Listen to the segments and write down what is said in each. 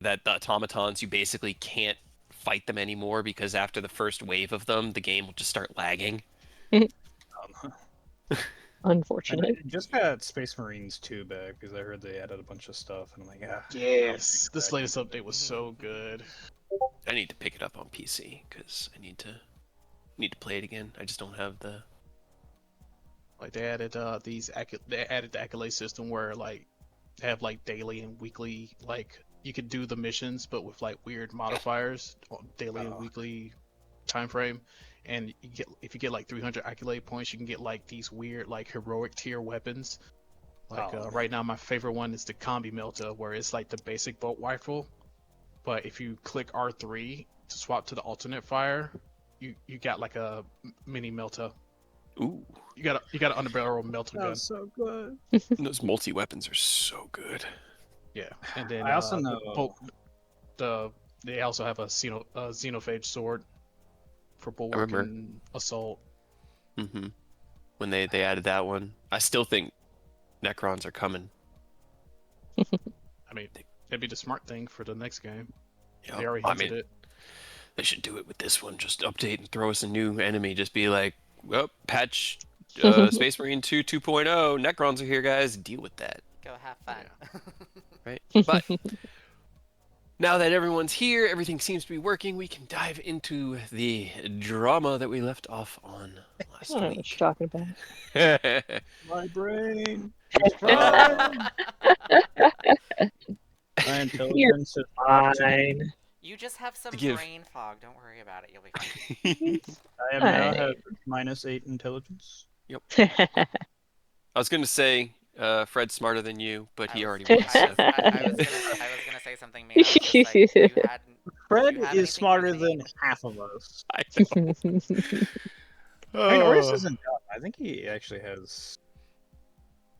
that the automatons, you basically can't fight them anymore because after the first wave of them, the game will just start lagging. Um, I Unfortunate. just got Space Marines 2 back because I heard they added a bunch of stuff, and I'm like, ah. Yes, this latest update was so good. I need to pick it up on PC because I need to play it again. I just don't have the. Like they added they added the accolade system where like they have like daily and weekly, like you could do the missions but with like weird modifiers on daily and weekly time frame. And you get, if you get like 300 accolade points, you can get like these weird like heroic tier weapons. Like right now, my favorite one is the Combi Melta, where it's like the basic bolt rifle, but if you click R3 to swap to the alternate fire, you got like a mini Melta. Ooh, You got an underbarrel melter gun. That's so good. those multi weapons are so good. Yeah, and then I also know. they also have a xenophage sword for bulwark remember. and assault. Mm-hmm. When they added that one, I still think Necrons are coming. I mean, that'd be the smart thing for the next game. You know, They already I hinted mean, it. they should do it with this one. Just update and throw us a new enemy. Just be like, well, patch Space Marine 2 2.0. Necrons are here, guys. Deal with that. Go have fun. Right? But now that everyone's here, everything seems to be working, we can dive into the drama that we left off on last I don't know what week. you're talking about. My brain. My intelligence is Fine. You just have some Give- brain fog. Don't worry about it. You'll be fine. I am now Fine. have -8 intelligence. I was going to say Fred's smarter than you, but he I already was, was. So. I was gonna say something mean. I was just like, you hadn't. Fred you have is anything smarter for me? than half of us. I know. I mean, Orius Oh. isn't dumb. I think he actually has.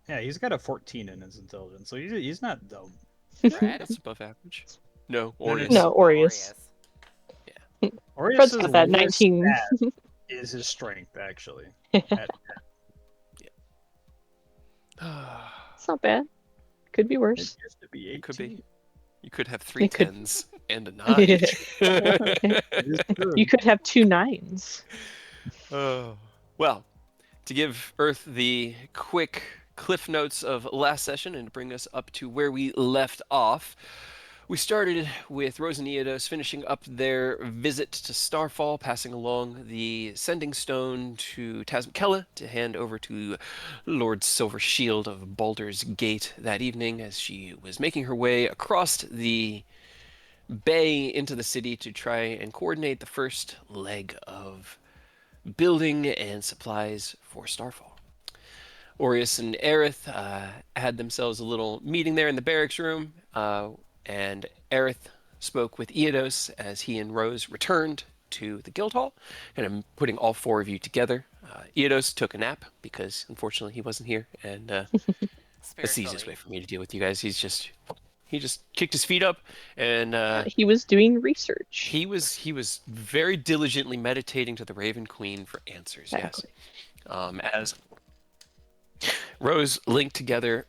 Yeah, he's got a 14 in his intelligence, so he's not dumb. Fred? That's above average. No, No, no, Orius. No, Aureus. Fred's Orius' got that lowest 19. stat is his strength, actually. At- It's not bad. Could be it worse. used to be 18. It could be. You could have 3 It could- 10s and a 9. It is true. You could have 2 9s. Oh. Well, to give Earth the quick cliff notes of last session and bring us up to where we left off, we started with Rose and Eodos finishing up their visit to Starfall, passing along the sending stone to Tasmkella to hand over to Lord Silver Shield of Baldur's Gate that evening as she was making her way across the bay into the city to try and coordinate the first leg of building and supplies for Starfall. Orius and Aerith had themselves a little meeting there in the barracks room, and Aerith spoke with Eodos as he and Rose returned to the guild hall, and I'm putting all 4 of you together. Eodos took a nap because unfortunately he wasn't here, and that's the easiest way for me to deal with you guys. He just kicked his feet up, and He was doing research. he was very diligently meditating to the Raven Queen for answers. Exactly. Yes, as Rose linked together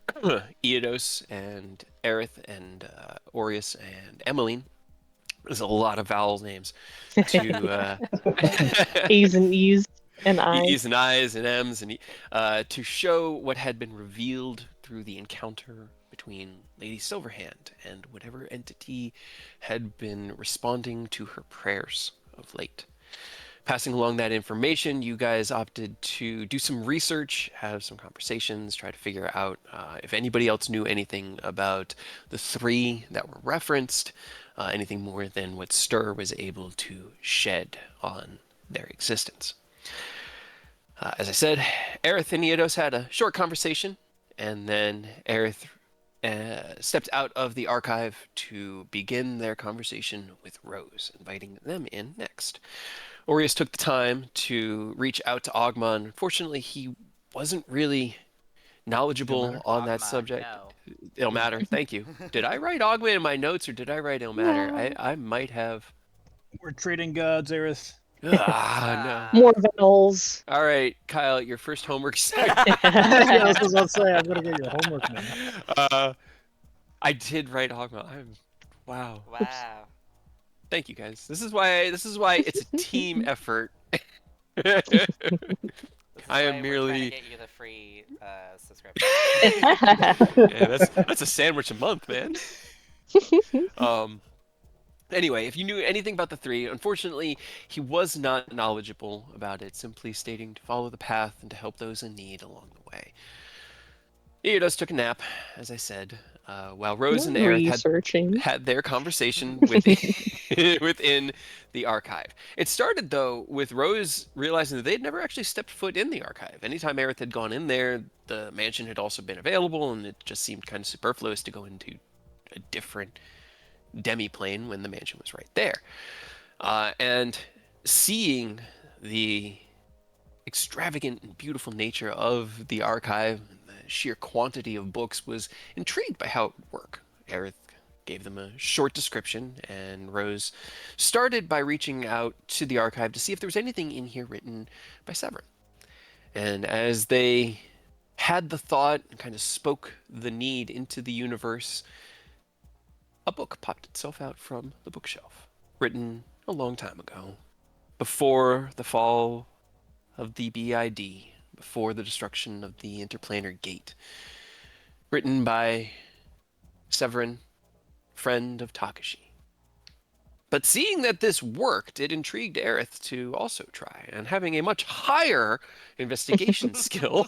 Eodos and Aerith and Orius and Emmeline. There's a lot of vowel names to A's and E's and I's. E's and I's and M's and to show what had been revealed through the encounter between Lady Silverhand and whatever entity had been responding to her prayers of late. Passing along that information, you guys opted to do some research, have some conversations, try to figure out if anybody else knew anything about the 3 that were referenced, anything more than what Stir was able to shed on their existence. As I said, Aerith and Eodos had a short conversation, and then Aerith stepped out of the archive to begin their conversation with Rose, inviting them in next. Orius took the time to reach out to Ogma. Unfortunately, he wasn't really knowledgeable on that Ogma, subject. no. Ilmater, thank you. Did I write Ogma in my notes, or did I write Ilmater? No. I might have. We're trading gods, Aerith. No. More vowels. All right, Kyle, your first homework assignment. Yeah, I was about to say, I'm gonna get your homework now. I did write Ogma. Wow. Wow. Thank you guys. This is why it's a team effort. This is I why am we're trying to merely get you the free subscription. yeah, that's a sandwich a month, man. Um Anyway, if you knew anything about the three, unfortunately, he was not knowledgeable about it, simply stating to follow the path and to help those in need along the way. Eodos took a nap, as I said, while Rose Not and Aerith researching. had their conversation within the archive. It started, though, with Rose realizing that they'd never actually stepped foot in the archive. Anytime Aerith had gone in there, the mansion had also been available, and it just seemed kind of superfluous to go into a different demi-plane when the mansion was right there. And seeing the extravagant and beautiful nature of the archive and the sheer quantity of books was intrigued by how it would work. Aerith gave them a short description, and Rose started by reaching out to the archive to see if there was anything in here written by Severin. And as they had the thought and kind of spoke the need into the universe, a book popped itself out from the bookshelf, written a long time ago, before the fall of the BID, before the destruction of the interplanar gate, written by Severin, friend of Takashi. But seeing that this worked, it intrigued Aerith to also try, and having a much higher investigation skill,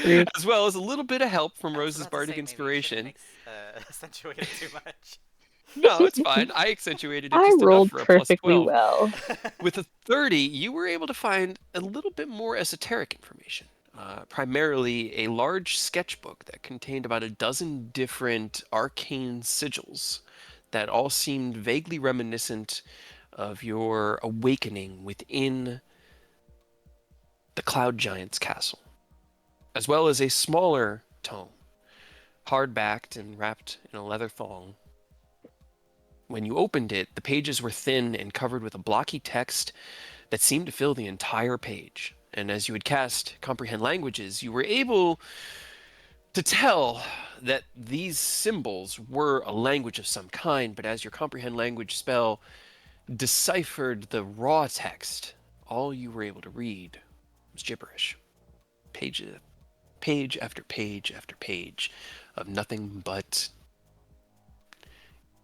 Rude. as well as a little bit of help from I was Rose's about to bardic say maybe you shouldn't inspiration. accentuate it too much. No, it's fine. I accentuated it I just enough rolled for a plus perfectly 12. well. With a 30, you were able to find a little bit more esoteric information. Primarily a large sketchbook that contained about a dozen different arcane sigils that all seemed vaguely reminiscent of your awakening within the Cloud Giant's castle, as well as a smaller tome, hard-backed and wrapped in a leather thong. When you opened it, the pages were thin and covered with a blocky text that seemed to fill the entire page. And as you would cast Comprehend Languages, you were able to tell that these symbols were a language of some kind, but as your Comprehend Language spell deciphered the raw text, all you were able to read was gibberish. Page after page after page of nothing but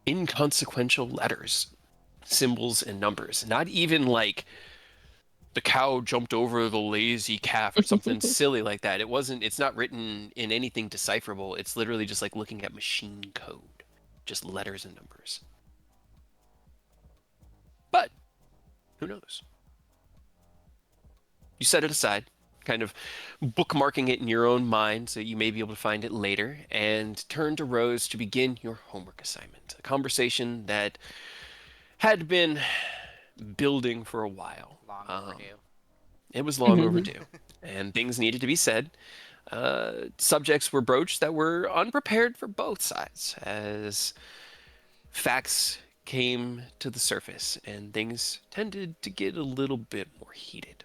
inconsequential letters, symbols, and numbers. Not even like the cow jumped over the lazy calf or something silly like that. It's not written in anything decipherable. It's literally just like looking at machine code, just letters and numbers. But who knows? You set it aside, kind of bookmarking it in your own mind so you may be able to find it later, and turn to Rose to begin your homework assignment. A conversation that had been building for a while. Long overdue. It was long overdue, and things needed to be said. Subjects were broached that were unprepared for both sides, as facts came to the surface, and things tended to get a little bit more heated.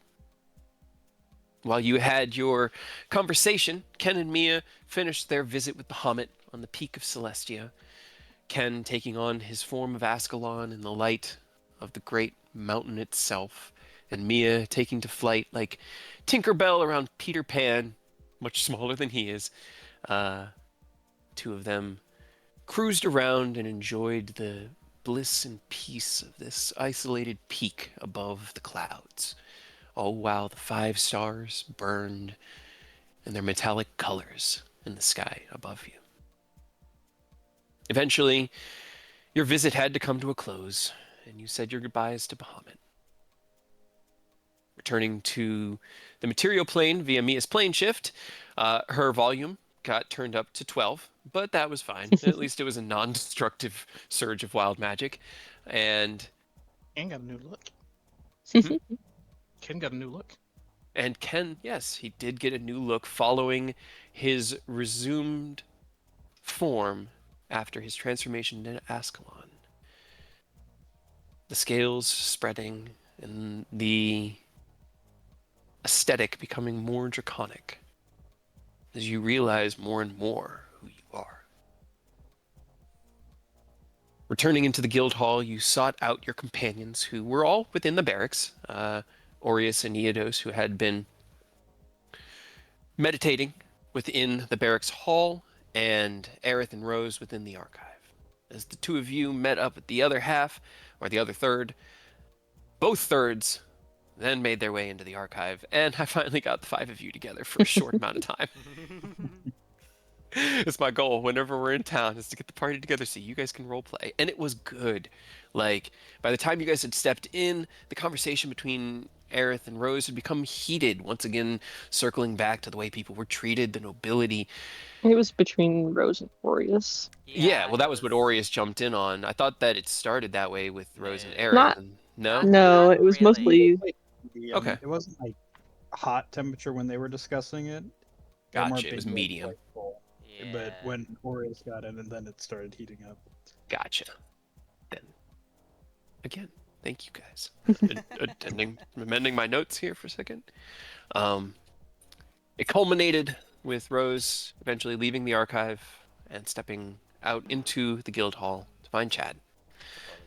While you had your conversation, Ken and Mia finished their visit with Bahamut on the peak of Celestia, Ken taking on his form of Ascalon in the light of the great mountain itself, and Mia taking to flight like Tinkerbell around Peter Pan, much smaller than he is. Two of them cruised around and enjoyed the bliss and peace of this isolated peak above the clouds, all while the 5 stars burned in their metallic colors in the sky above you. Eventually, your visit had to come to a close, and you said your goodbyes to Bahamut. Returning to the material plane via Mia's plane shift, her volume got turned up to 12, but that was fine. At least it was a non-destructive surge of wild magic. And Ken got a new look. Hmm? Ken got a new look. and Ken, yes, he did get a new look following his resumed form after his transformation into Ascalon. The scales spreading and the aesthetic becoming more draconic as you realize more and more who you are. Returning into the guild hall, you sought out your companions, who were all within the barracks. Aureus and Eodos, who had been meditating within the barracks hall, and Aerith and Rose within the archive. As the two of you met up at the other half, or the other third, both thirds then made their way into the archive, and I finally got the five of you together for a short amount of time. It's my goal whenever we're in town is to get the party together so you guys can role play. And it was good. Like, by the time you guys had stepped in, the conversation between Aerith and Rose had become heated, once again circling back to the way people were treated, the nobility. It was between Rose and Aureus. Yeah, well, it that was what was Aureus jumped in on. I thought that it started that way with Rose and No. Aerith. Not- And no? No, Not it was really. mostly. Okay. It wasn't like hot temperature when they were discussing it. They were more Gotcha, it was being medium. like, full. Yeah. But when Aureus got in, and then it started heating up. Gotcha. Then, again, thank you guys. Amending my notes here for a second. It culminated with Rose eventually leaving the archive and stepping out into the guild hall to find Chad.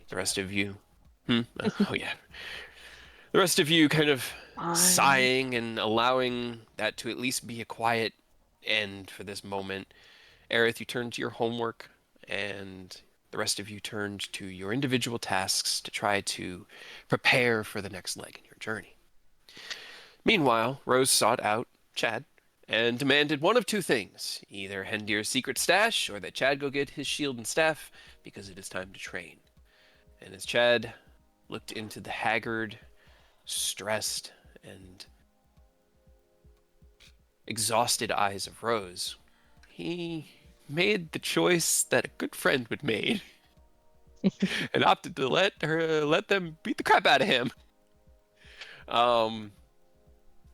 The rest of you, oh yeah, the rest of you kind of Fine. sighing and allowing that to at least be a quiet end for this moment. Aerith, you turned to your homework, and the rest of you turned to your individual tasks to try to prepare for the next leg in your journey. Meanwhile, Rose sought out Chad and demanded one of two things: either Hendir's secret stash, or that Chad go get his shield and staff, because it is time to train. And as Chad looked into the haggard, stressed, and exhausted eyes of Rose, he made the choice that a good friend would make and opted to let them beat the crap out of him.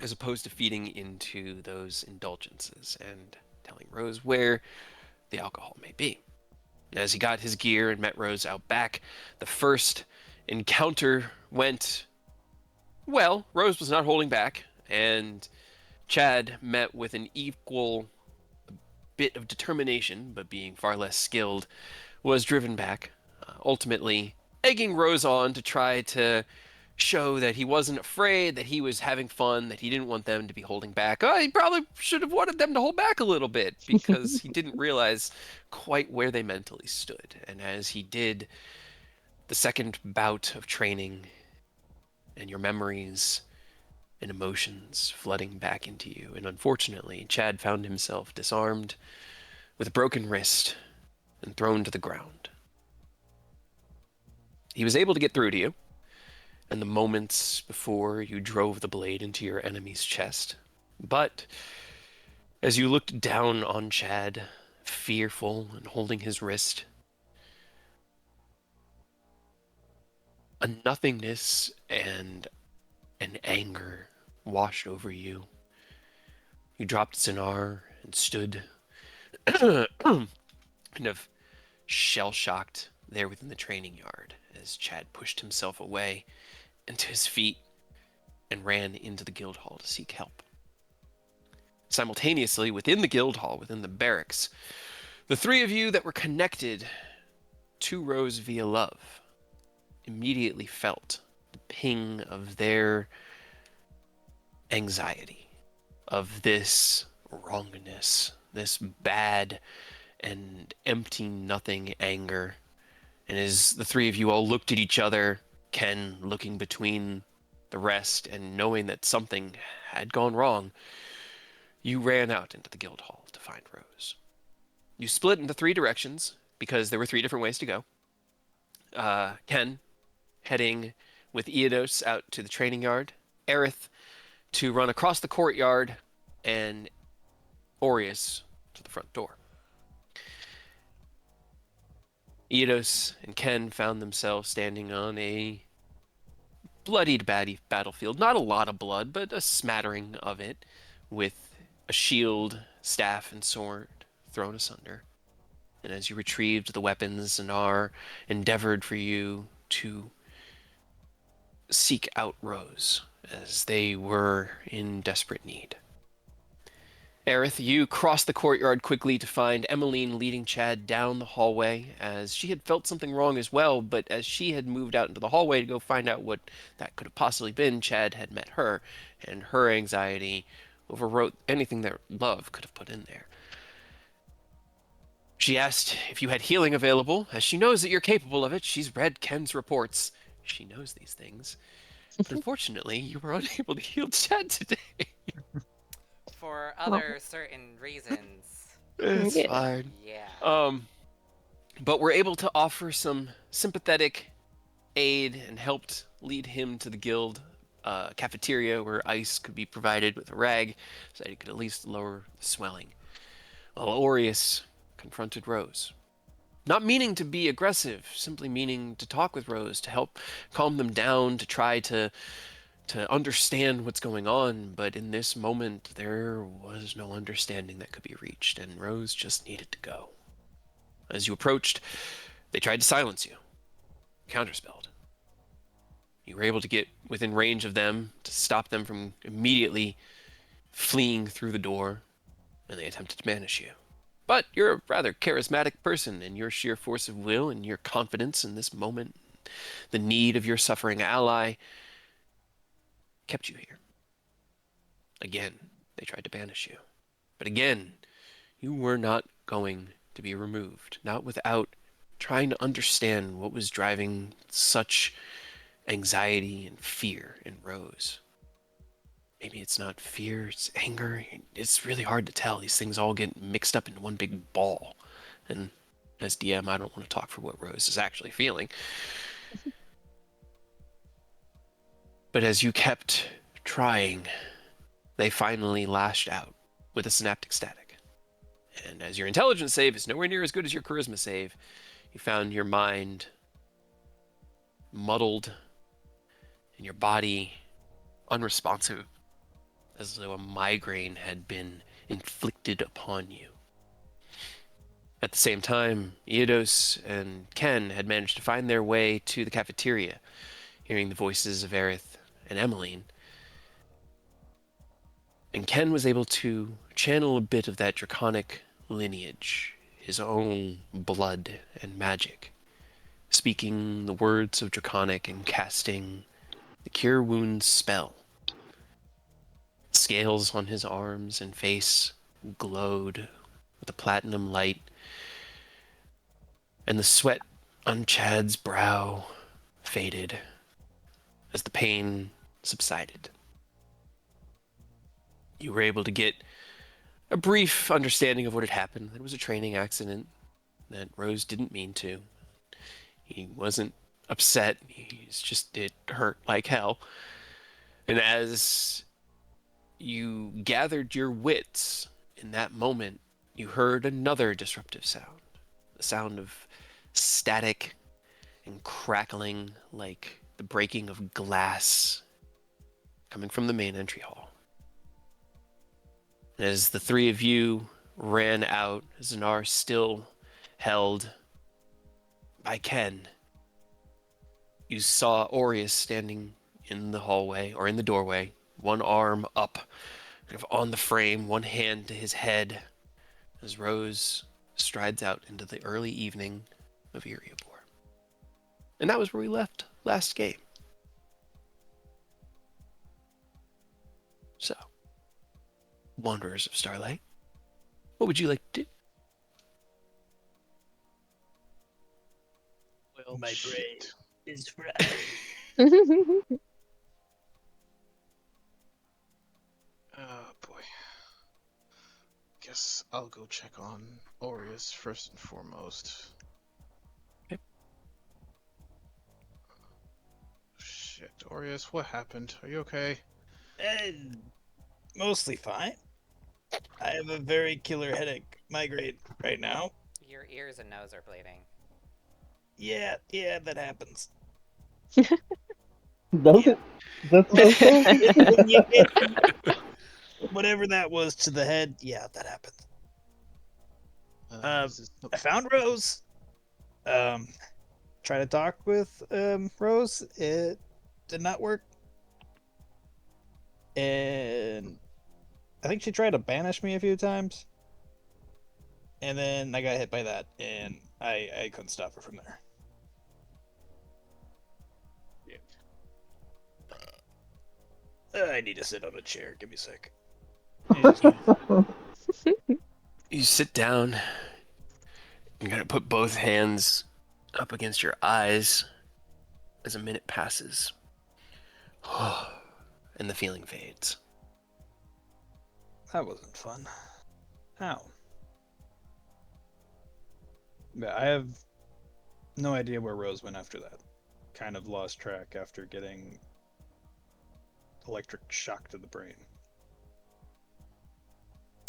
As opposed to feeding into those indulgences and telling Rose where the alcohol may be. As he got his gear and met Rose out back, the first encounter went well. Rose was not holding back, and Chad met with an equal bit of determination, but being far less skilled, was driven back, ultimately egging Rose on to try to show that he wasn't afraid, that he was having fun, that he didn't want them to be holding back. He probably should have wanted them to hold back a little bit, because he didn't realize quite where they mentally stood. And as he did, the second bout of training and your memories and emotions flooding back into you. And unfortunately, Chad found himself disarmed, with a broken wrist, and thrown to the ground. He was able to get through to you, and the moments before you drove the blade into your enemy's chest. But as you looked down on Chad, fearful and holding his wrist, a nothingness and an anger washed over you. You dropped Zinar and stood kind of shell-shocked there within the training yard as Chad pushed himself away and to his feet and ran into the guild hall to seek help. Simultaneously, within the guild hall, within the barracks, the three of you that were connected to Rose via love immediately felt the ping of their anxiety, of this wrongness, this bad and empty nothing anger. And as the three of you all looked at each other, Ken looking between the rest and knowing that something had gone wrong, you ran out into the guild hall to find Rose. You split into three directions because there were three different ways to go. Ken heading with Eodos out to the training yard, Aerith to run across the courtyard, and Aureus to the front door. Eodos and Ken found themselves standing on a bloodied battlefield. Not a lot of blood, but a smattering of it, with a shield, staff, and sword thrown asunder. And as you retrieved the weapons, Zinar endeavored for you to seek out Rose, as they were in desperate need. Aerith, you cross the courtyard quickly to find Emmeline leading Chad down the hallway, as she had felt something wrong as well, but as she had moved out into the hallway to go find out what that could have possibly been, Chad had met her, and her anxiety overwrote anything that love could have put in there. She asked if you had healing available, as she knows that you're capable of it. She's read Ken's reports. She knows these things. But unfortunately, you were unable to heal Chad today. For Well, other certain reasons. It's yeah. fine. Yeah. But we're able to offer some sympathetic aid and helped lead him to the guild cafeteria where ice could be provided with a rag so that he could at least lower the swelling. While Aureus confronted Rose. Not meaning to be aggressive, simply meaning to talk with Rose, to help calm them down, to try to understand what's going on, but in this moment there was no understanding that could be reached, and Rose just needed to go. As you approached, they tried to silence you, counterspelled. You were able to get within range of them to stop them from immediately fleeing through the door, and they attempted to banish you. But you're a rather charismatic person, and your sheer force of will and your confidence in this moment, the need of your suffering ally, kept you here. Again, they tried to banish you. But again, you were not going to be removed, not without trying to understand what was driving such anxiety and fear in Rose. Maybe it's not fear, it's anger. It's really hard to tell. These things all get mixed up into one big ball. And as DM, I don't want to talk for what Rose is actually feeling. But as you kept trying, they finally lashed out with a synaptic static. And as your intelligence save is nowhere near as good as your charisma save, you found your mind muddled and your body unresponsive, as though a migraine had been inflicted upon you. At the same time, Eodos and Ken had managed to find their way to the cafeteria, hearing the voices of Aerith and Emmeline. And Ken was able to channel a bit of that draconic lineage, his own blood and magic, speaking the words of draconic and casting the Cure Wounds spell. Scales on his arms and face glowed with a platinum light, and the sweat on Chad's brow faded as the pain subsided. You were able to get a brief understanding of what had happened. It was a training accident that Rose didn't mean to. He wasn't upset. It hurt like hell. And as you gathered your wits in that moment, you heard another disruptive sound. The sound of static and crackling like the breaking of glass coming from the main entry hall. And as the three of you ran out, Zanar still held by Ken, you saw Aureus standing in the hallway, or in the doorway, one arm up, kind of on the frame, one hand to his head, as Rose strides out into the early evening of Eriobor. And that was where we left last game. So, Wanderers of Starlight, what would you like to do? Well, my brain Shit. is fried. Oh boy. Guess I'll go check on Aureus first and foremost. Okay. Shit, Aureus, what happened? Are you okay? Mostly fine. I have a very killer headache, migraine right now. Your ears and nose are bleeding. Yeah, that happens. Does Yeah. it? That's so sad. When you get whatever that was to the head, yeah, that happens. This is I found Rose. Try to talk with Rose. It did not work. And I think she tried to banish me a few times, and then I got hit by that, and I couldn't stop her from there. I need to sit on a chair. Give me a sec. You sit down. You're gonna put both hands up against your eyes as a minute passes. And the feeling fades. That wasn't fun. Ow. Yeah, I have no idea where Rose went after that. Kind of lost track after getting electric shock to the brain.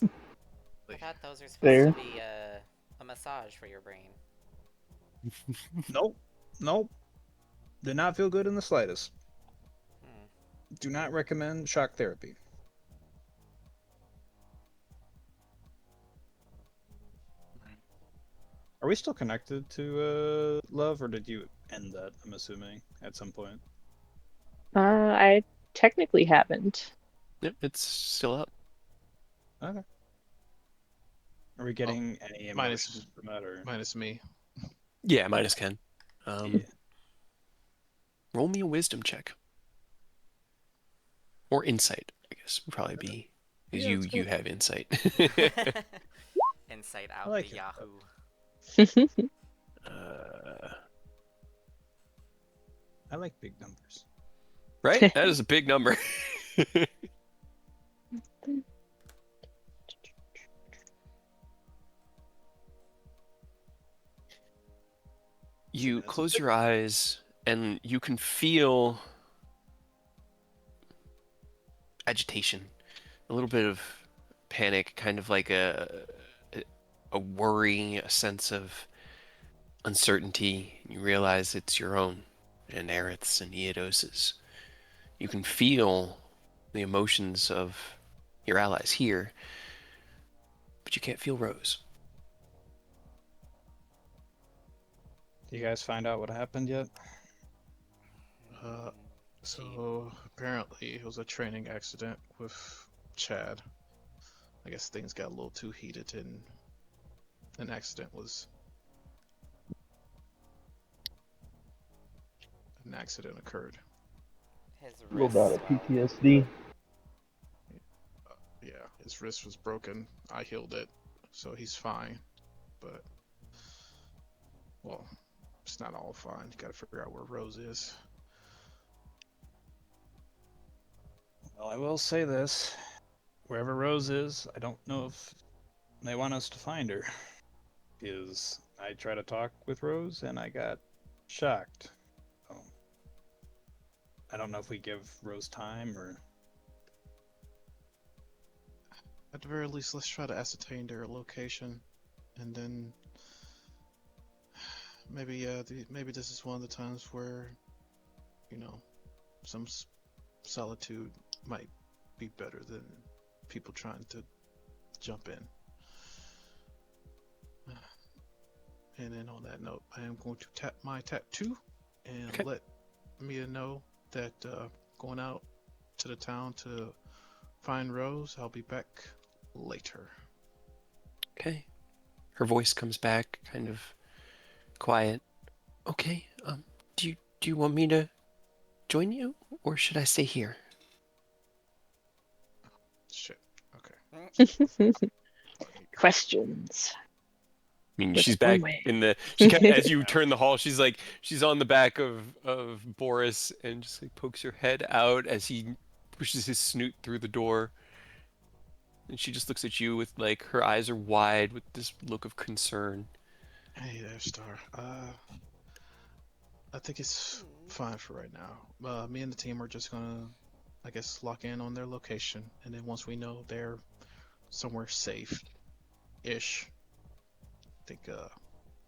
I thought those were supposed Fair. to be a massage for your brain. Nope. Nope. Did not feel good in the slightest. Hmm. Do not recommend shock therapy. Are we still connected to Love, or did you end that, I'm assuming, at some point? I technically haven't. Yep, it's still up. Okay. Are we getting any minus- emotions from that, or... Minus me. Yeah, minus Ken. Yeah. Roll me a wisdom check. Or insight, I guess would probably be. Because Yeah, let's you go. have insight. Inside I out like the it. Yahoo. I like big numbers. Right? That is a big number. You minutes. close your eyes and you can feel agitation, a little bit of panic, kind of like a worry, a sense of uncertainty. You realize it's your own, and Aerith's and Eodos's. You can feel the emotions of your allies here, but you can't feel Rose. Do you guys find out what happened yet? So apparently it was a training accident with Chad. I guess things got a little too heated and an accident occurred. His Little wrist bit of swelled. PTSD. Yeah, his wrist was broken. I healed it, so he's fine. But well, it's not all fine. You gotta figure out where Rose is. Well, I will say this. Wherever Rose is, I don't know if they want us to find her. Because I tried to talk with Rose and I got shocked. So, I don't know if we give Rose time or... At the very least, let's try to ascertain their location, and then maybe maybe this is one of the times where, you know, some solitude might be better than people trying to jump in. And then on that note, I am going to tap my tattoo and Okay. let Mia know that going out to the town to find Rose. I'll be back later. Okay. Her voice comes back, kind of quiet. Okay. Do you want me to join you, or should I stay here? Shit. Okay. Questions. I mean, With she's one back way. in the. As you turn the hall, she's on the back of Boris and just like pokes her head out as he pushes his snoot through the door. And she just looks at you with like her eyes are wide with this look of concern. Hey there, Star. I think it's fine for right now. Me and the team are just gonna, I guess, lock in on their location, and then once we know they're somewhere safe-ish, I think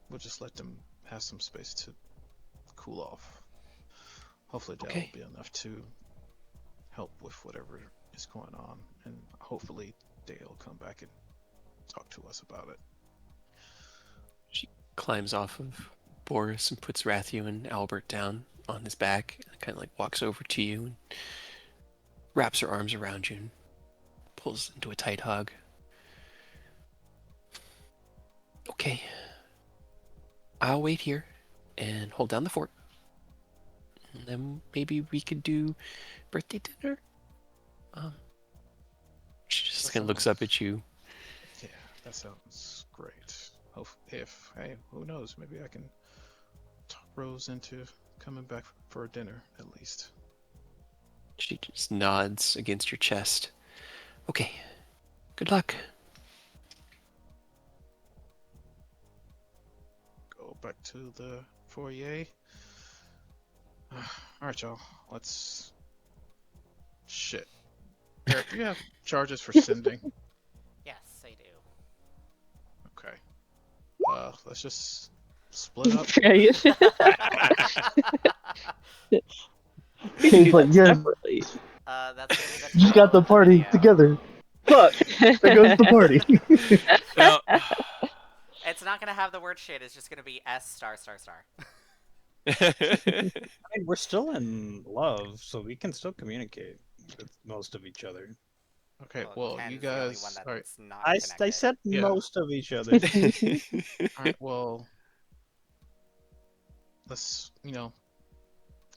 we'll just let them have some space to cool off. Hopefully that Okay. will be enough to help with whatever is going on, and hopefully Dale will come back and talk to us about it. She climbs off of Boris and puts Rathiu and Albert down on his back and kind of like walks over to you and wraps her arms around you and pulls into a tight hug. Okay. I'll wait here and hold down the fort. And then maybe we could do birthday dinner? She just kind of looks up at you. Yeah, that sounds great. If hey, who knows? Maybe I can talk Rose into coming back for dinner at least. She just nods against your chest. Okay. Good luck. Go back to the foyer. All right, y'all. Let's. Shit. Eric, do you have charges for sending? Yes, I do. Okay. Let's just split up. Right. We can He's do like, that yeah, separately. That's gonna be the you title got the of party video. together. Fuck, there goes the party. Well, It's not gonna have the word shit. It's just gonna be S star star star. I mean, we're still in love, so we can still communicate with most of each other. Okay, well, Ken's you the only one guys. All right. that's not I connected. said Yeah. most of each other. All right. Well, let's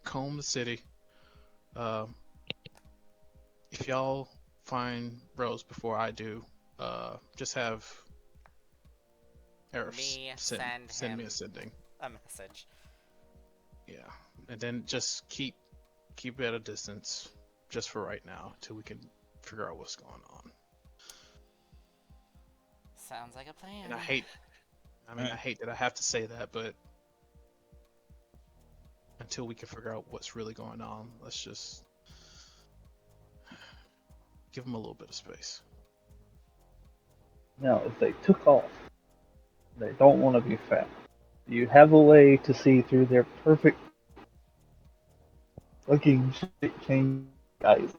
comb the city. Um, if y'all find Rose before I do, just have Arif Me send send me him a sending. a message. Yeah, and then just keep it at a distance, just for right now, till we can figure out what's going on. Sounds like a plan. And I hate that I have to say that, but until we can figure out what's really going on, let's just give them a little bit of space. Now, if they took off, they don't want to be found. Do you have a way to see through their perfect looking change eyes?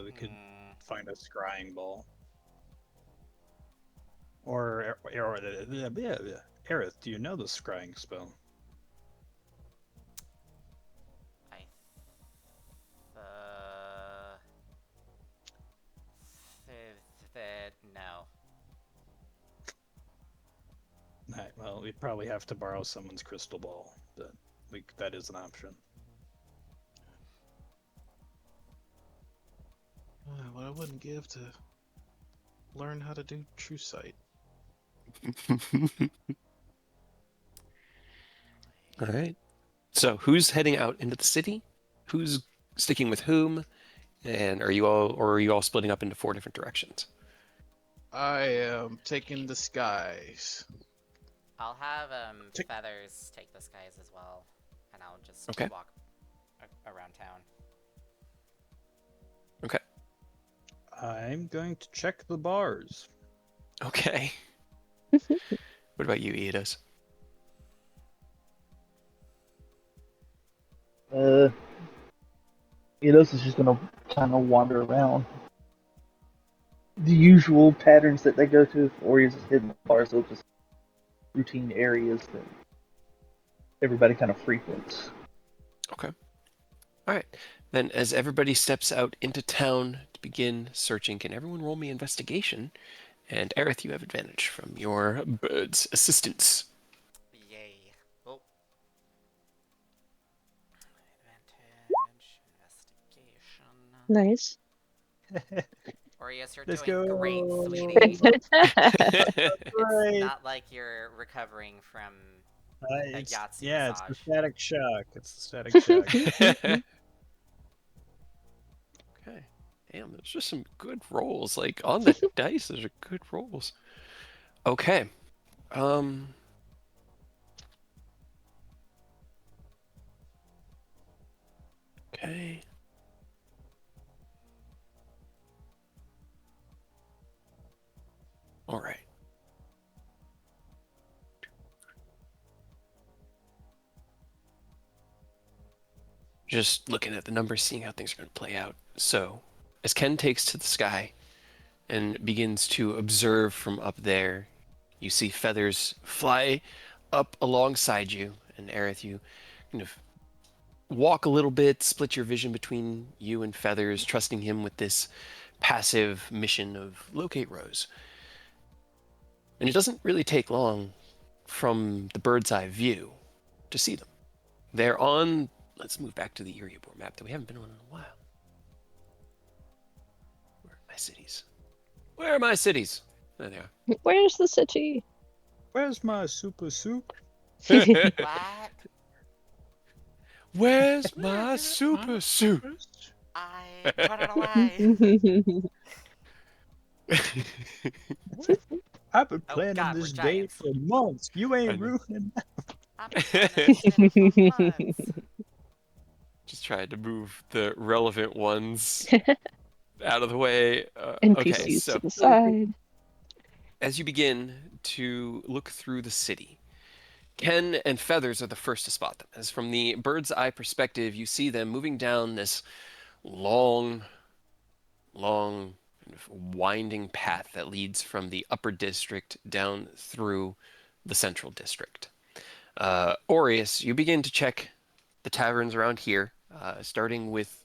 We could find a scrying ball. Or Aerith, do you know the scrying spell? I no. Right, well, we'd probably have to borrow someone's crystal ball, but that is an option. What I wouldn't give to learn how to do true sight. All right. So, who's heading out into the city? Who's sticking with whom? And are you all splitting up into 4 different directions? I am taking the skies. I'll have Tick. Feathers take the skies as well, and I'll just Okay. walk around town. Okay. I'm going to check the bars. Okay. What about you, Eidos? Eidos is just gonna kind of wander around. The usual patterns that they go to, or is hidden bars, so just routine areas that everybody kind of frequents. Okay. All right. Then, as everybody steps out into town to begin searching, can everyone roll me investigation? And Aerith, you have advantage from your bird's assistance. Yay. Oh. Advantage, investigation. Nice. Orius, you're Let's doing go. great, sweetie. It's Right. not like you're recovering from a Yahtzee yeah, it's massage. the static shock. It's the static shock. Okay. Damn, those are some good rolls. Like, on the dice, those are good rolls. Okay. Okay. All right. Just looking at the numbers, seeing how things are going to play out. So, as Ken takes to the sky and begins to observe from up there, you see feathers fly up alongside you. And Aerith, you kind of walk a little bit, split your vision between you and Feathers, trusting him with this passive mission of locate Rose. And it doesn't really take long from the bird's eye view to see them. They're on. Let's move back to the Eriebor map that we haven't been on in a while. Where are my cities? Where are my cities? There they are. Where's the city? Where's my super soup? What? Where's my super suit? I put it away. I've been Oh, planning God, we're this day giants. for months. You I ain't know. ruining. I've been planning this shit for months. Just tried to move the relevant ones out of the way. Okay, NPCs so to the side. as you begin to look through the city, Ken and Feathers are the first to spot them. As from the bird's eye perspective, you see them moving down this long, long, kind of winding path that leads from the upper district down through the central district. Aureus, you begin to check the taverns around here, starting with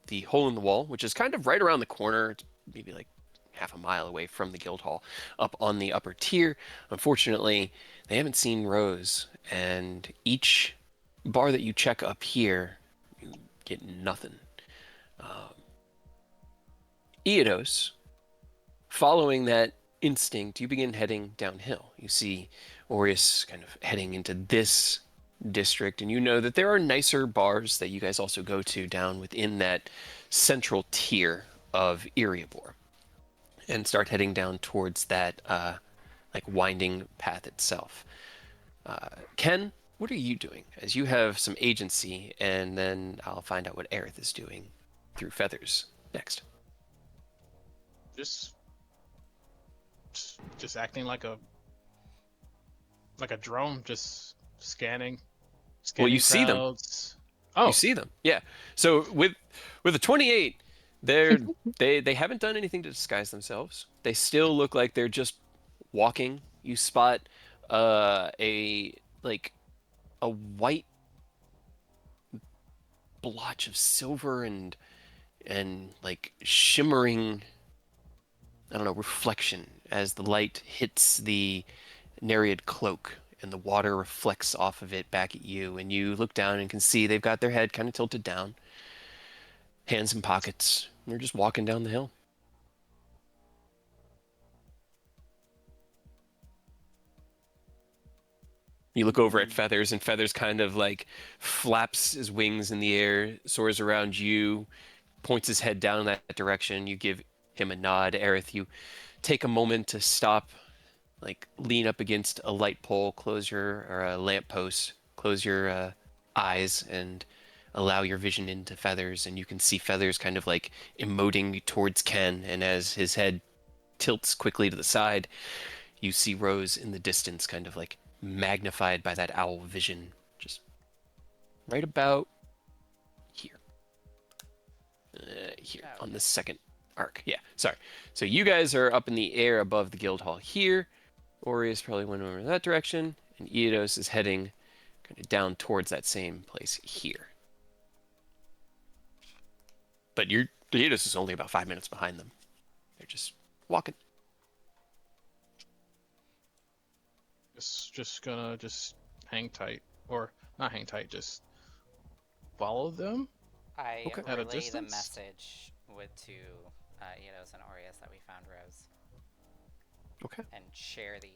the hole in the wall, which is kind of right around the corner. It's maybe like half a mile away from the guild hall, up on the upper tier. Unfortunately, they haven't seen Rose, and each bar that you check up here, you get nothing. Eodos, following that instinct, you begin heading downhill. You see Aureus kind of heading into this district, and you know that there are nicer bars that you guys also go to down within that central tier of Eriebor, and start heading down towards that like winding path itself. Ken, what are you doing? As you have some agency, and then I'll find out what Aerith is doing through Feathers next. Just just acting like a drone, just scanning Well, you scanning see them. crowds. You Oh, see them, yeah. So with a 28, they haven't done anything to disguise themselves. They still look like they're just walking. You spot a like a white blotch of silver and like shimmering, I don't know, reflection as the light hits the Nereid cloak and the water reflects off of it back at you, and you look down and can see they've got their head kind of tilted down, hands in pockets. They're just walking down the hill. You look over at Feathers, and Feathers kind of like flaps his wings in the air, soars around you, points his head down in that direction. You give him a nod. Aerith, you take a moment to stop, like lean up against a light pole, close your, or a lamp post, close your eyes, and allow your vision into Feathers, and you can see Feathers kind of like emoting towards Ken, and as his head tilts quickly to the side, you see Rose in the distance, kind of like magnified by that owl vision, just right about here. Here, Oh, on the second arc. Yeah, sorry. So you guys are up in the air above the guild hall here. Aureus probably went over that direction, and Eidos is heading kind of down towards that same place here. But Eidos is only about 5 minutes behind them. They're just walking. just gonna just hang tight, or not hang tight, just follow them. I Okay. At a relay the distance? message to Eidos and Aureus that we found Rose Okay. and share the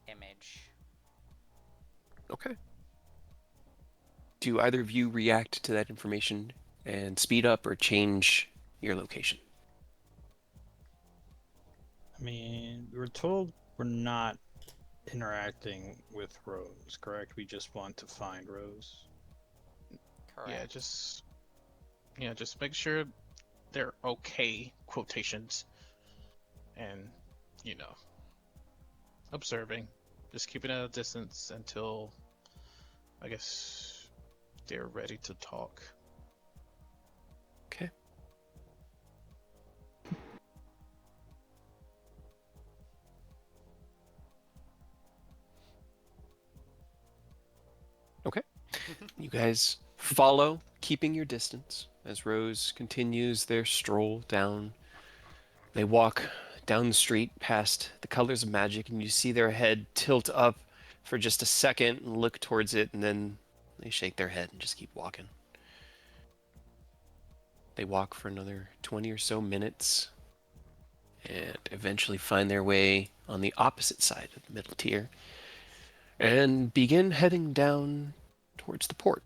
image. Okay. Do either of you react to that information and speed up or change your location? I mean, we were told we're not interacting with Rose, correct? We just want to find Rose. Correct. Just make sure they're okay, quotations, and observing, just keeping at a distance until I guess they're ready to talk. Okay. Okay. You guys follow, keeping your distance, as Rose continues their stroll down. They walk down the street past the Colors of Magic, and you see their head tilt up for just a second and look towards it, and then they shake their head and just keep walking. They walk for another 20 or so minutes and eventually find their way on the opposite side of the middle tier and begin heading down towards the port,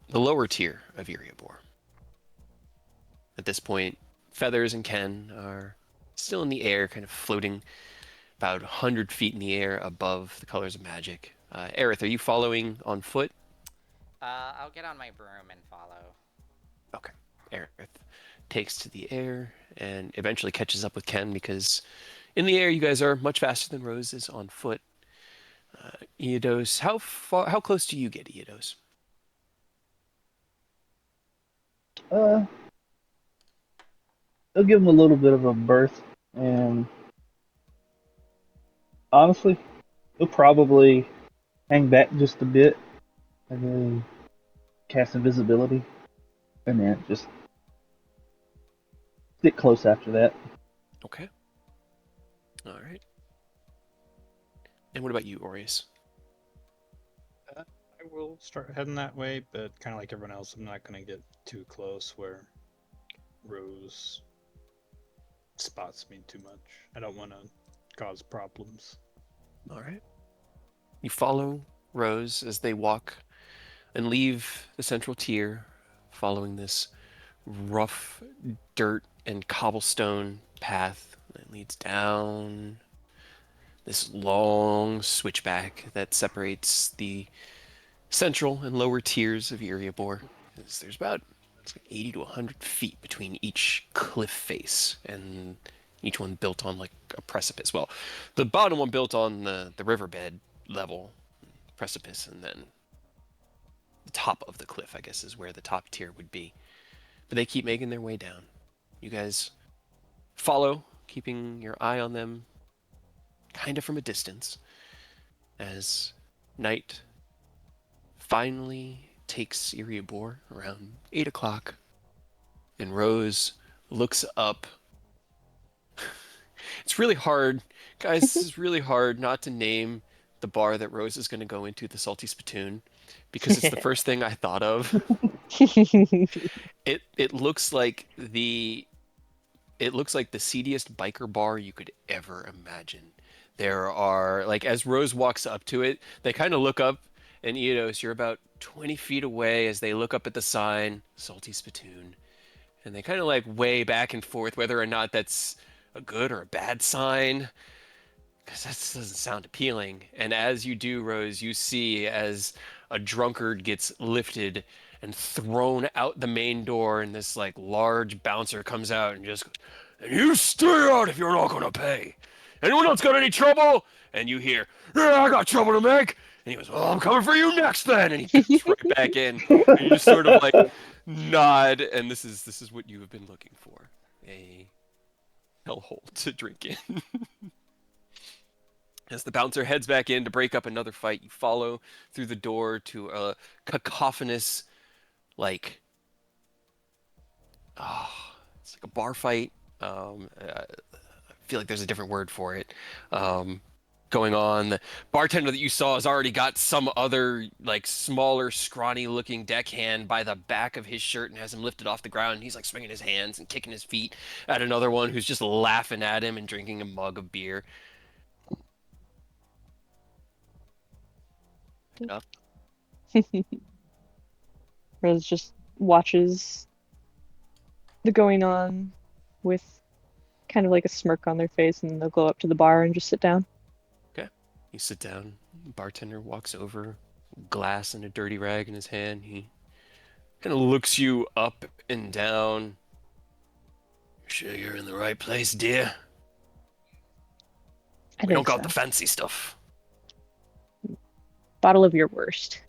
the lower tier of Iriabor. At this point, Feathers and Ken are still in the air, kind of floating about 100 feet in the air above the Colors of Magic. Aerith, are you following on foot? I'll get on my broom and follow. Okay. Aerith takes to the air and eventually catches up with Ken because in the air you guys are much faster than Rose is on foot. Eodos, how close do you get, Eodos? I'll give him a little bit of a berth, and honestly, he'll probably hang back just a bit, and then cast invisibility, and then just get close after that. Okay. All right. And what about you, Aureus? I will start heading that way, but kind of like everyone else, I'm not going to get too close where Rose spots me too much. I don't want to cause problems. All right. You follow Rose as they walk and leave the central tier, following this rough dirt and cobblestone path that leads down this long switchback that separates the central and lower tiers of Iriabor. There's about it's like 80 to 100 feet between each cliff face, and each one built on like a precipice. Well, the bottom one built on the riverbed level precipice, and then the top of the cliff, I guess, is where the top tier would be. But they keep making their way down. You guys follow, keeping your eye on them kind of from a distance, as night finally takes Iriabor around 8 o'clock, and Rose looks up. It's really hard, guys, this is really hard not to name the bar that Rose is going to go into the Salty Spittoon, because it's the first thing I thought of. It looks like the seediest biker bar you could ever imagine. There are, like, as Rose walks up to it, they kind of look up, and Eodos, you're about 20 feet away as they look up at the sign, Salty Spittoon, and they kind of like weigh back and forth whether or not that's a good or a bad sign, because that doesn't sound appealing. And as you do, Rose, you see as a drunkard gets lifted and thrown out the main door, and this like large bouncer comes out and just goes, "And you stay out if you're not gonna pay. Anyone else got any trouble?" And you hear, "Yeah, I got trouble to make." And he goes, "Well, I'm coming for you next then." And he comes right back in. And you just sort of like nod, and this is what you have been looking for. A hellhole to drink in. As the bouncer heads back in to break up another fight, you follow through the door to a cacophonous, like, it's like a bar fight. I feel like there's a different word for it. Going on. The bartender that you saw has already got some other, like, smaller, scrawny-looking deckhand by the back of his shirt and has him lifted off the ground. And he's like swinging his hands and kicking his feet at another one who's just laughing at him and drinking a mug of beer. Up. Rose just watches the going on with kind of like a smirk on their face, and they'll go up to the bar and just sit down. Okay. You sit down. Bartender walks over, glass and a dirty rag in his hand. He kind of looks you up and down. "Sure you're in the right place, dear? I We don't think got so. the fancy stuff." Bottle of your worst.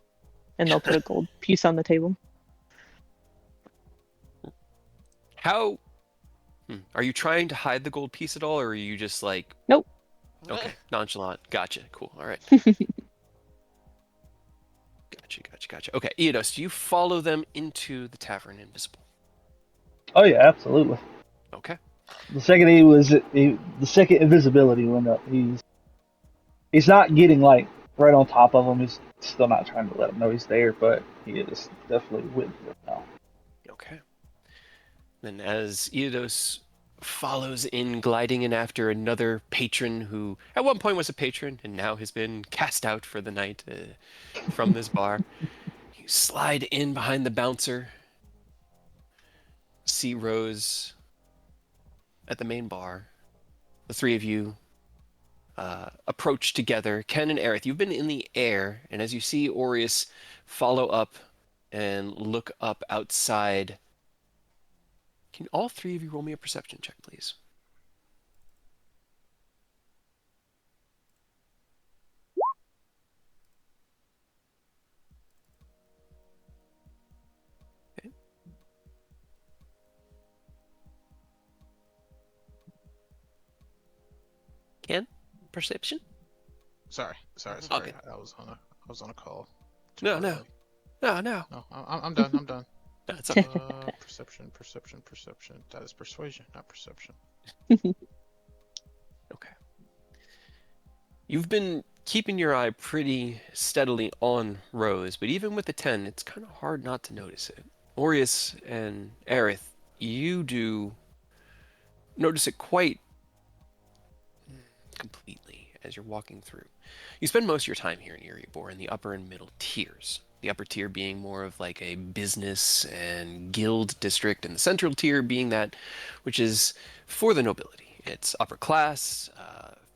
And they'll put a gold piece on the table. How... Are you trying to hide the gold piece at all, or are you just like... Nope. Okay, nonchalant. Gotcha. Cool. All right. Gotcha. Gotcha. Okay, Eidos, do you follow them into the tavern invisible? Oh yeah, absolutely. Okay. The second the second invisibility went up, he's not getting like right on top of him. He's still not trying to let him know he's there, but he is definitely with them now. Okay. Then as Eidos follows in, gliding in after another patron who at one point was a patron and now has been cast out for the night from this bar, you slide in behind the bouncer, see Rose at the main bar. The three of you approach together. Ken and Aerith, you've been in the air, and as you see Aureus follow up and look up outside, can all three of you roll me a perception check, please? Okay. Ken, perception? Sorry. Okay. I was on a call. No. temporarily. No. No, I'm done. I'm done. No, it's okay. Perception. That is persuasion, not perception. Okay. You've been keeping your eye pretty steadily on Rose, but even with the 10, it's kind of hard not to notice it. Aureus and Aerith, you do notice it quite completely as you're walking through. You spend most of your time here in Erebor in the upper and middle tiers. The upper tier being more of like a business and guild district, and the central tier being that which is for the nobility. It's upper class,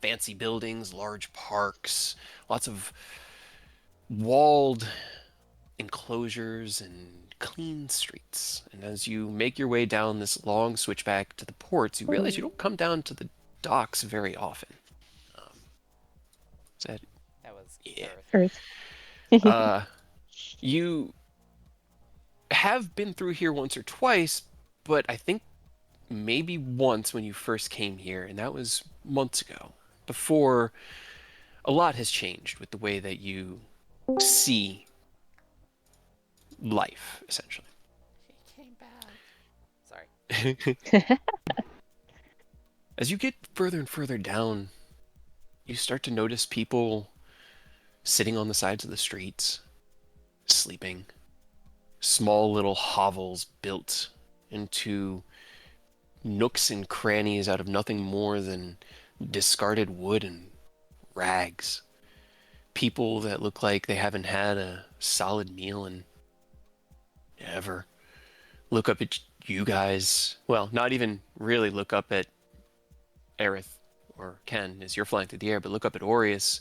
fancy buildings, large parks, lots of walled enclosures and clean streets. And as you make your way down this long switchback to the ports, you realize you don't come down to the docks very often. Is that That was yeah? Earth. Earth. You have been through here once or twice, but I think maybe once when you first came here, and that was months ago. Before a lot has changed with the way that you see life, essentially. He came back. Sorry. As you get further and further down, you start to notice people sitting on the sides of the streets, sleeping. Small little hovels built into nooks and crannies out of nothing more than discarded wood and rags. People that look like they haven't had a solid meal in ever. Look up at you guys. Well, not even really look up at Aerith or Ken as you're flying through the air, but look up at Aureus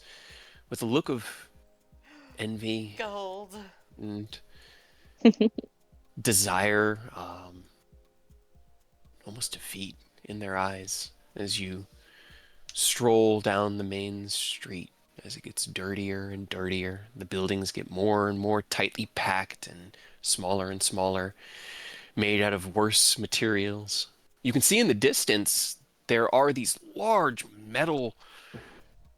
with a look of envy Gold. and desire, almost defeat in their eyes as you stroll down the main street. As it gets dirtier and dirtier, the buildings get more and more tightly packed and smaller, made out of worse materials. You can see in the distance there are these large metal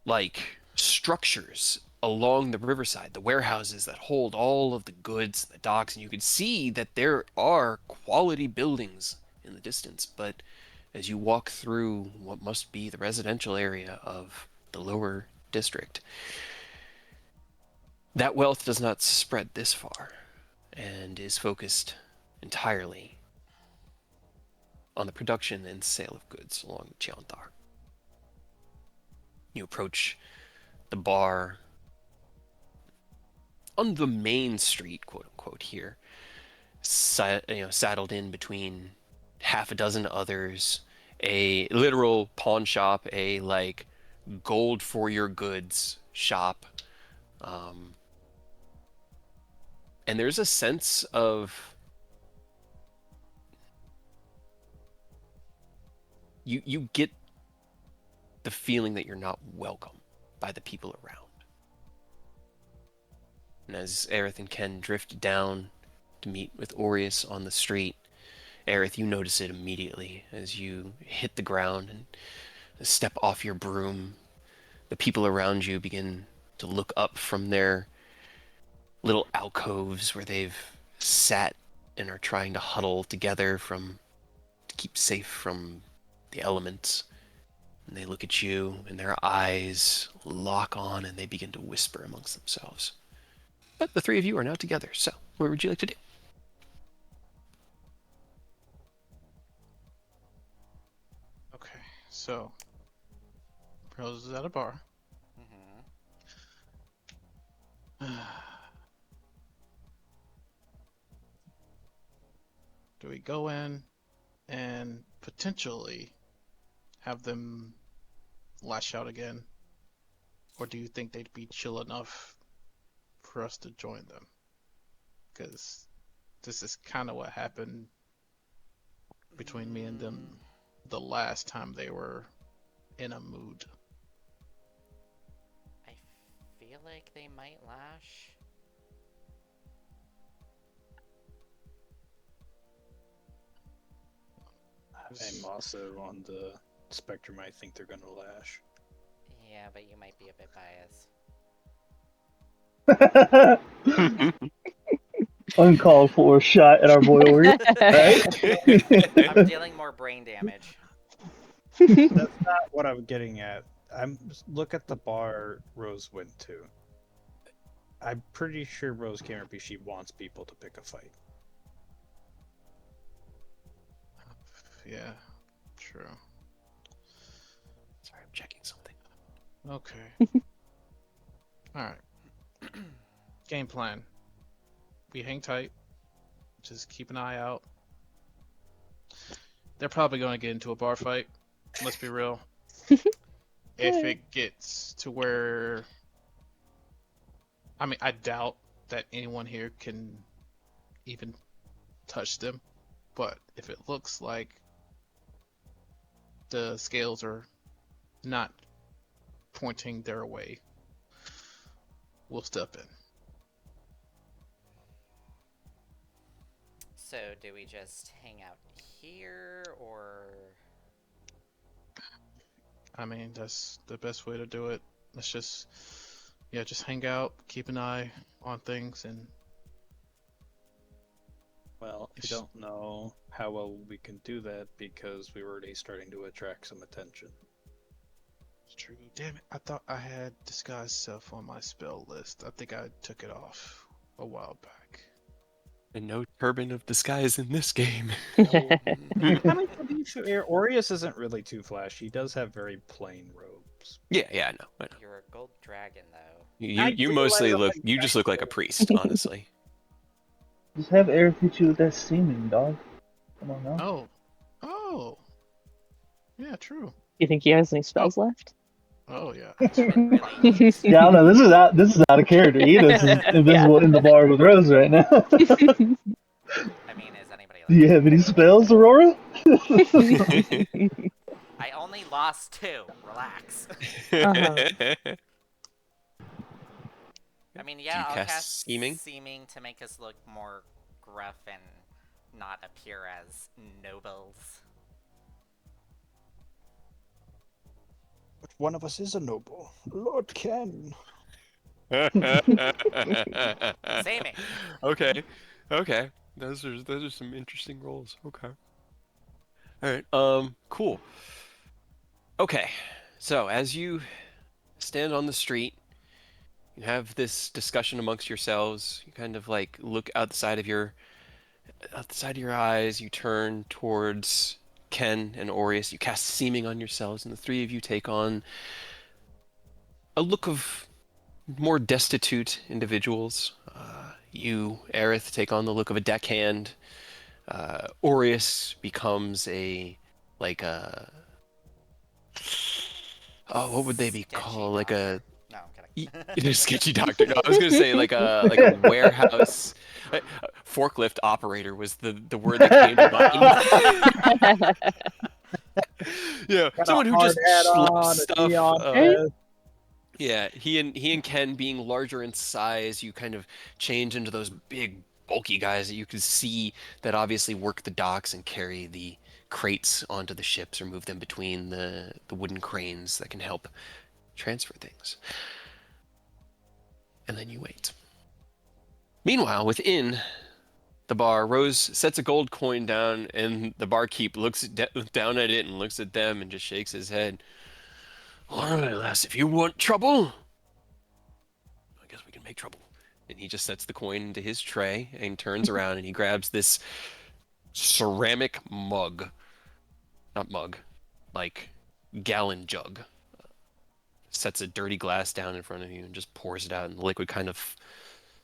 like structures along the riverside, the warehouses that hold all of the goods, the docks, and you can see that there are quality buildings in the distance. But as you walk through what must be the residential area of the lower district, that wealth does not spread this far and is focused entirely on the production and sale of goods along Cheontar. You approach the bar on the main street, quote unquote, here, saddled in between half a dozen others, a literal pawn shop, a like gold for your goods shop, and there's a sense of you get the feeling that you're not welcome by the people around. And as Aerith and Ken drift down to meet with Aureus on the street, Aerith, you notice it immediately as you hit the ground and step off your broom. The people around you begin to look up from their little alcoves where they've sat and are trying to huddle together to keep safe from the elements. And they look at you, and their eyes lock on, and they begin to whisper amongst themselves. But the three of you are now together, so what would you like to do? Okay, so Rose is at a bar. Mm-hmm. Do we go in and potentially have them lash out again? Or do you think they'd be chill enough for us to join them? Because this is kind of what happened between me and them the last time they were in a mood. I feel like they might lash. I'm also on the spectrum. I think they're gonna lash. Yeah, but you might be a bit biased. Uncalled for shot at our boy Ori. Right? I'm dealing more brain damage. That's not what I'm getting at. Look at the bar Rose went to. I'm pretty sure Rose came here because she wants people to pick a fight. Yeah, true. Sorry, I'm checking something. Okay. Alright. Game plan. We hang tight. Just keep an eye out. They're probably going to get into a bar fight. Let's be real. If it gets to where... I mean, I doubt that anyone here can even touch them. But if it looks like the scales are not pointing their way, we'll step in. So, do we just hang out here, or... I mean, that's the best way to do it. Let's just, yeah, just hang out, keep an eye on things, and Well, I don't know how well we can do that because we're already starting to attract some attention. it's true. Damn it, I thought I had disguise self on my spell list. I think I took it off a while back. And no turban of disguise in this game. I mean, to be fair, Aureus isn't really too flashy. He does have very plain robes. Yeah, I know. You're a gold dragon, though. You mostly look. You just look like a priest, honestly. Just have Aerith hit you with that seeming, dog. Come on now. Oh, yeah, true. You think he has any spells left? Oh yeah. Really? Yeah, I don't know. This is out of character. Edith's is invisible in the bar with Rose right now. I mean, is anybody Do you have any spells, Aurora? I only lost 2. Relax. I mean, yeah, I'll cast seeming to make us look more gruff and not appear as nobles. But one of us is a noble. Lord Ken. Seeming. Okay. Those are some interesting roles. Okay. All right. Cool. Okay. So as you stand on the street, you have this discussion amongst yourselves. You kind of like look outside of your eyes. You turn towards Ken and Aureus. You cast seeming on yourselves, and the three of you take on a look of more destitute individuals. You, Aerith, take on the look of a deckhand. Aureus becomes like a what would they be Sketchy called? Like a No, I'm kidding. a sketchy doctor. No, I was gonna say like a warehouse forklift operator was the word that came to mind. Yeah, someone who just schleps stuff. Yeah, he and Ken being larger in size, you kind of change into those big, bulky guys that you can see that obviously work the docks and carry the crates onto the ships or move them between the wooden cranes that can help transfer things. And then you wait. Meanwhile, within the bar, Rose sets a gold coin down, and the barkeep looks down at it and looks at them and just shakes his head. All right, lass, if you want trouble, I guess we can make trouble. And he just sets the coin into his tray and turns around and he grabs this ceramic mug. Not mug, like gallon jug. Sets a dirty glass down in front of you and just pours it out, and the liquid kind of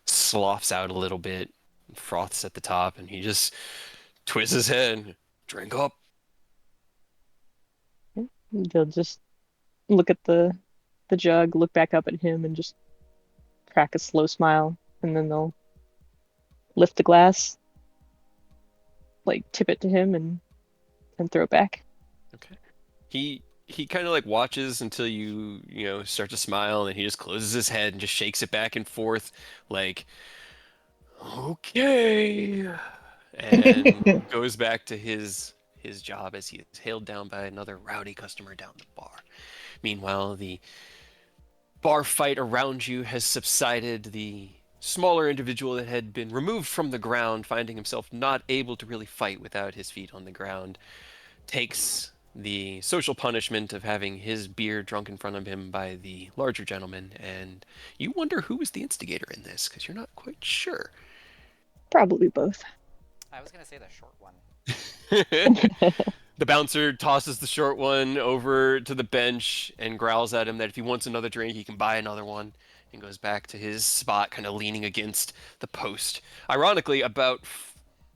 sloughs out a little bit, froths at the top, and he just twists his head. Drink up. They'll just look at the jug, look back up at him, and just crack a slow smile, and then they'll lift the glass, like tip it to him, and throw it back. Okay. He kind of like watches until you start to smile, and then he just closes his head and just shakes it back and forth like, okay, and goes back to his job as he is hailed down by another rowdy customer down the bar. Meanwhile, the bar fight around you has subsided. The smaller individual that had been removed from the ground, finding himself not able to really fight without his feet on the ground, takes the social punishment of having his beer drunk in front of him by the larger gentleman, and you wonder who was the instigator in this, because you're not quite sure. Probably both. I was gonna say the short one. The bouncer tosses the short one over to the bench and growls at him that if he wants another drink, he can buy another one, and goes back to his spot, kind of leaning against the post. Ironically, about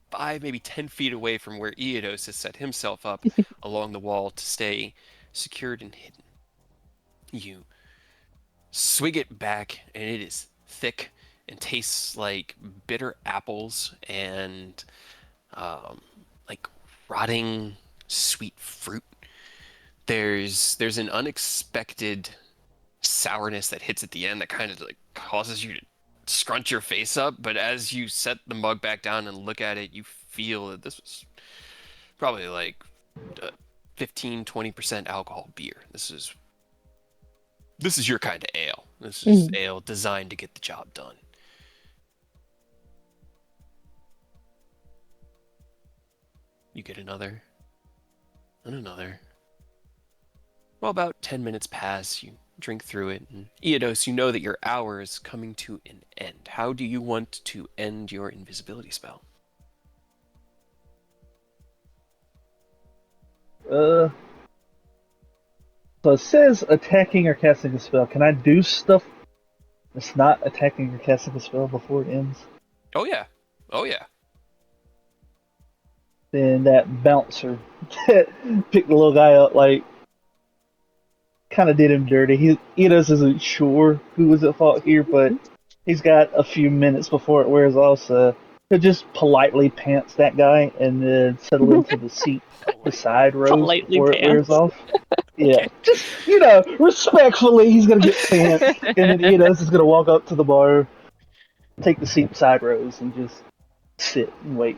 5, maybe 10 feet away from where Eodos has set himself up along the wall to stay secured and hidden. You swig it back, and it is thick and tastes like bitter apples and like rotting sweet fruit. There's an unexpected sourness that hits at the end that kind of like causes you to scrunch your face up, but as you set the mug back down and look at it, you feel that this was probably like 15-20% alcohol beer. This is your kind of ale. This is ale designed to get the job done. You get another and another. Well, about 10 minutes pass. You drink through it, and Eodos, you know that your hour is coming to an end. How do you want to end your invisibility spell? So it says attacking or casting a spell. Can I do stuff that's not attacking or casting a spell before it ends? Oh yeah. Then that bouncer picked the little guy up, like, kind of did him dirty. Edos isn't sure who was at fault here, but he's got a few minutes before it wears off, so he'll just politely pants that guy and then settle into the seat beside Rose before it wears off. Yeah, Okay. just, respectfully, he's going to get pantsed, and then Edos is going to walk up to the bar, take the seat beside Rose, and just sit and wait.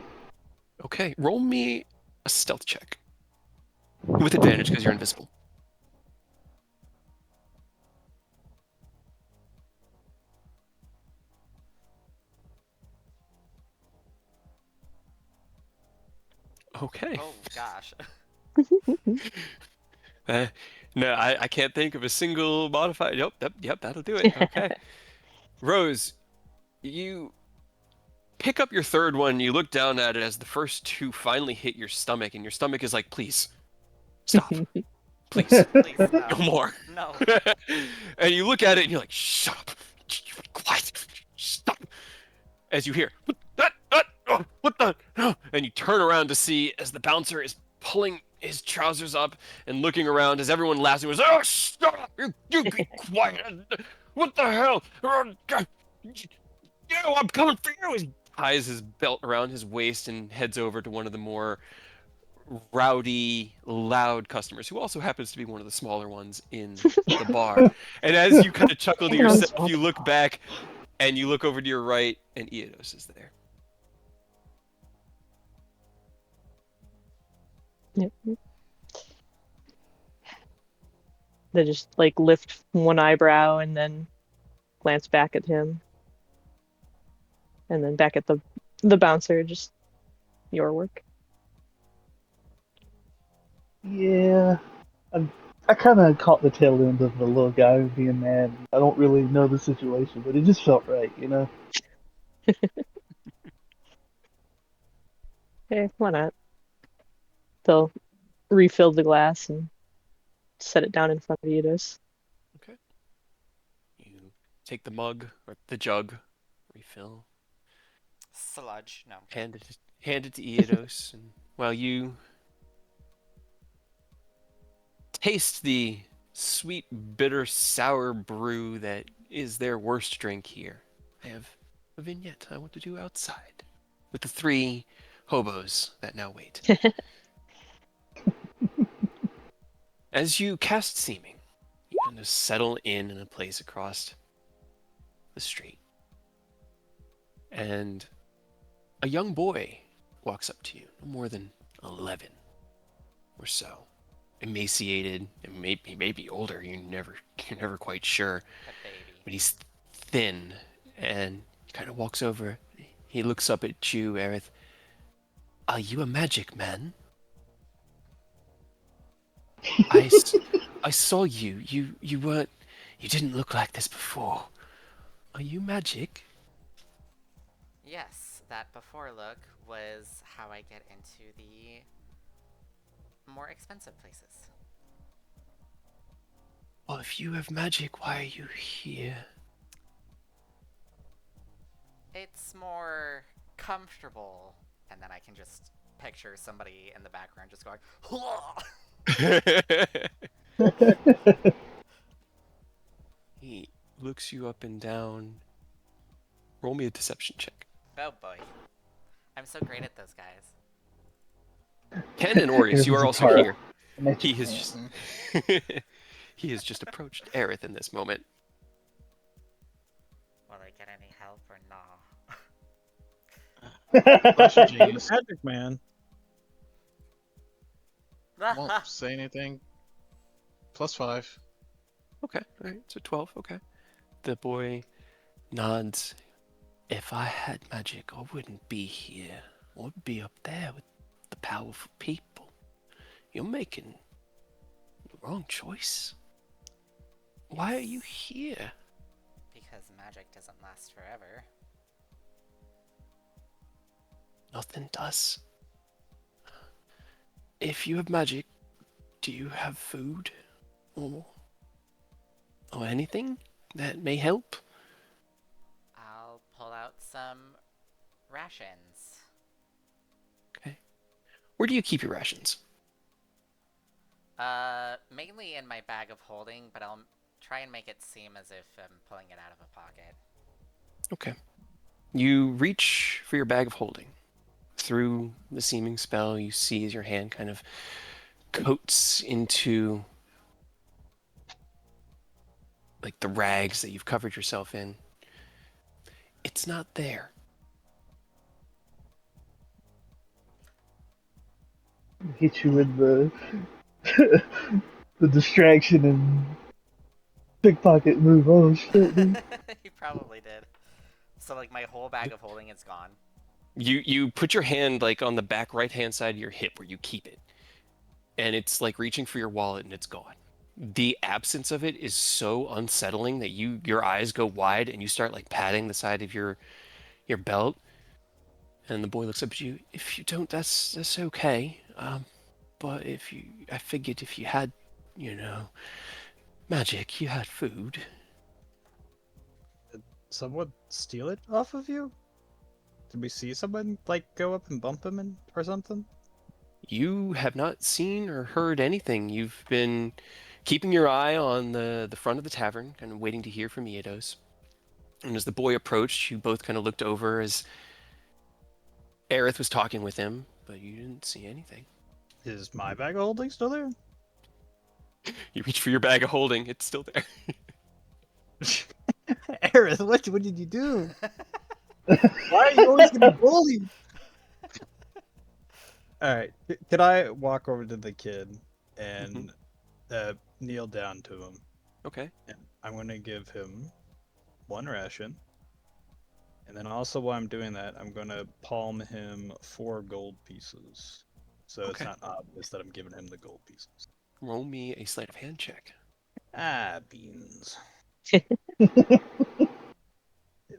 Okay, roll me a stealth check. With advantage because you're invisible. Okay. Oh gosh. No, I can't think of a single modifier. Yep, that'll do it. Okay. Rose, you pick up your third one, you look down at it as the first two finally hit your stomach, and your stomach is like, please, stop. Please. Please, No more. No. And you look at it and you're like, shut up. Quiet. Stop. As you hear, what the? And you turn around to see as the bouncer is pulling his trousers up and looking around as everyone laughs and goes, oh, stop. You be quiet. What the hell? I'm coming for you. He ties his belt around his waist and heads over to one of the more rowdy, loud customers, who also happens to be one of the smaller ones in the bar. And as you kind of chuckle to yourself, you look back and you look over to your right, and Eodos is there. Yep. They just like lift one eyebrow and then glance back at him. And then back at the bouncer, just your work. Yeah, I kind of caught the tail end of the little guy being mad. I don't really know the situation, but it just felt right, you know? Hey, why not? They'll refill the glass and set it down in front of Eidos. Okay. You take the mug or the jug, refill, Sludge. No. hand it to Eodos, and while you taste the sweet, bitter, sour brew that is their worst drink here, I have a vignette I want to do outside with the 3 hobos that now wait. As you cast Seeming, you kind of settle in a place across the street. And a young boy walks up to you, no more than 11 or so. Emaciated, and he may be older, you're never quite sure. A baby. But he's thin, and he kind of walks over. He looks up at you, Aerith. Are you a magic man? I saw you. You weren't. You didn't look like this before. Are you magic? Yes, that before look was how I get into the more expensive places. Well, if you have magic, why are you here? It's more comfortable, and then I can just picture somebody in the background just going, He looks you up and down. Roll me a deception check. oh boy. I'm so great at those guys. Ken and Orius, you are also Zakara, here. a magic He has man. just he has just approached Aerith in this moment. Will I get any help or nah? Flash of genius. Magic man. Won't say anything. +5. Okay, all right, so 12. Okay. The boy nods. If I had magic, I wouldn't be here. I would be up there with the powerful people. You're making the wrong choice. Why are you here? Because magic doesn't last forever. Nothing does. If you have magic, do you have food? Or anything that may help? I'll pull out some rations. Okay. Where do you keep your rations? Mainly in my bag of holding, but I'll try and make it seem as if I'm pulling it out of a pocket. Okay. You reach for your bag of holding. Through the seeming spell, you see as your hand kind of coats into like the rags that you've covered yourself in. It's not there. Hit you with the the distraction and pickpocket move. Oh shit, dude. He probably did. So like my whole bag of holding is gone. You put your hand like on the back right hand side of your hip where you keep it. And it's like reaching for your wallet and it's gone. The absence of it is so unsettling that your eyes go wide and you start like patting the side of your belt. And the boy looks up at you. If you don't, that's okay. But I figured if you had, magic, you had food. Did someone steal it off of you? Did we see someone like go up and bump him or something? You have not seen or heard anything. You've been keeping your eye on the front of the tavern, kind of waiting to hear from Eidos. And as the boy approached, you both kind of looked over as Aerith was talking with him, but you didn't see anything. Is my bag of holding still there? You reach for your bag of holding, it's still there. Aerith, what did you do? Why are you always getting bullied? Alright, can I walk over to the kid and kneel down to him? Okay. And I'm going to give him one ration. And then also while I'm doing that, I'm gonna palm him 4 gold pieces. So it's Okay. not obvious that I'm giving him the gold pieces. Roll me a sleight of hand check. Beans.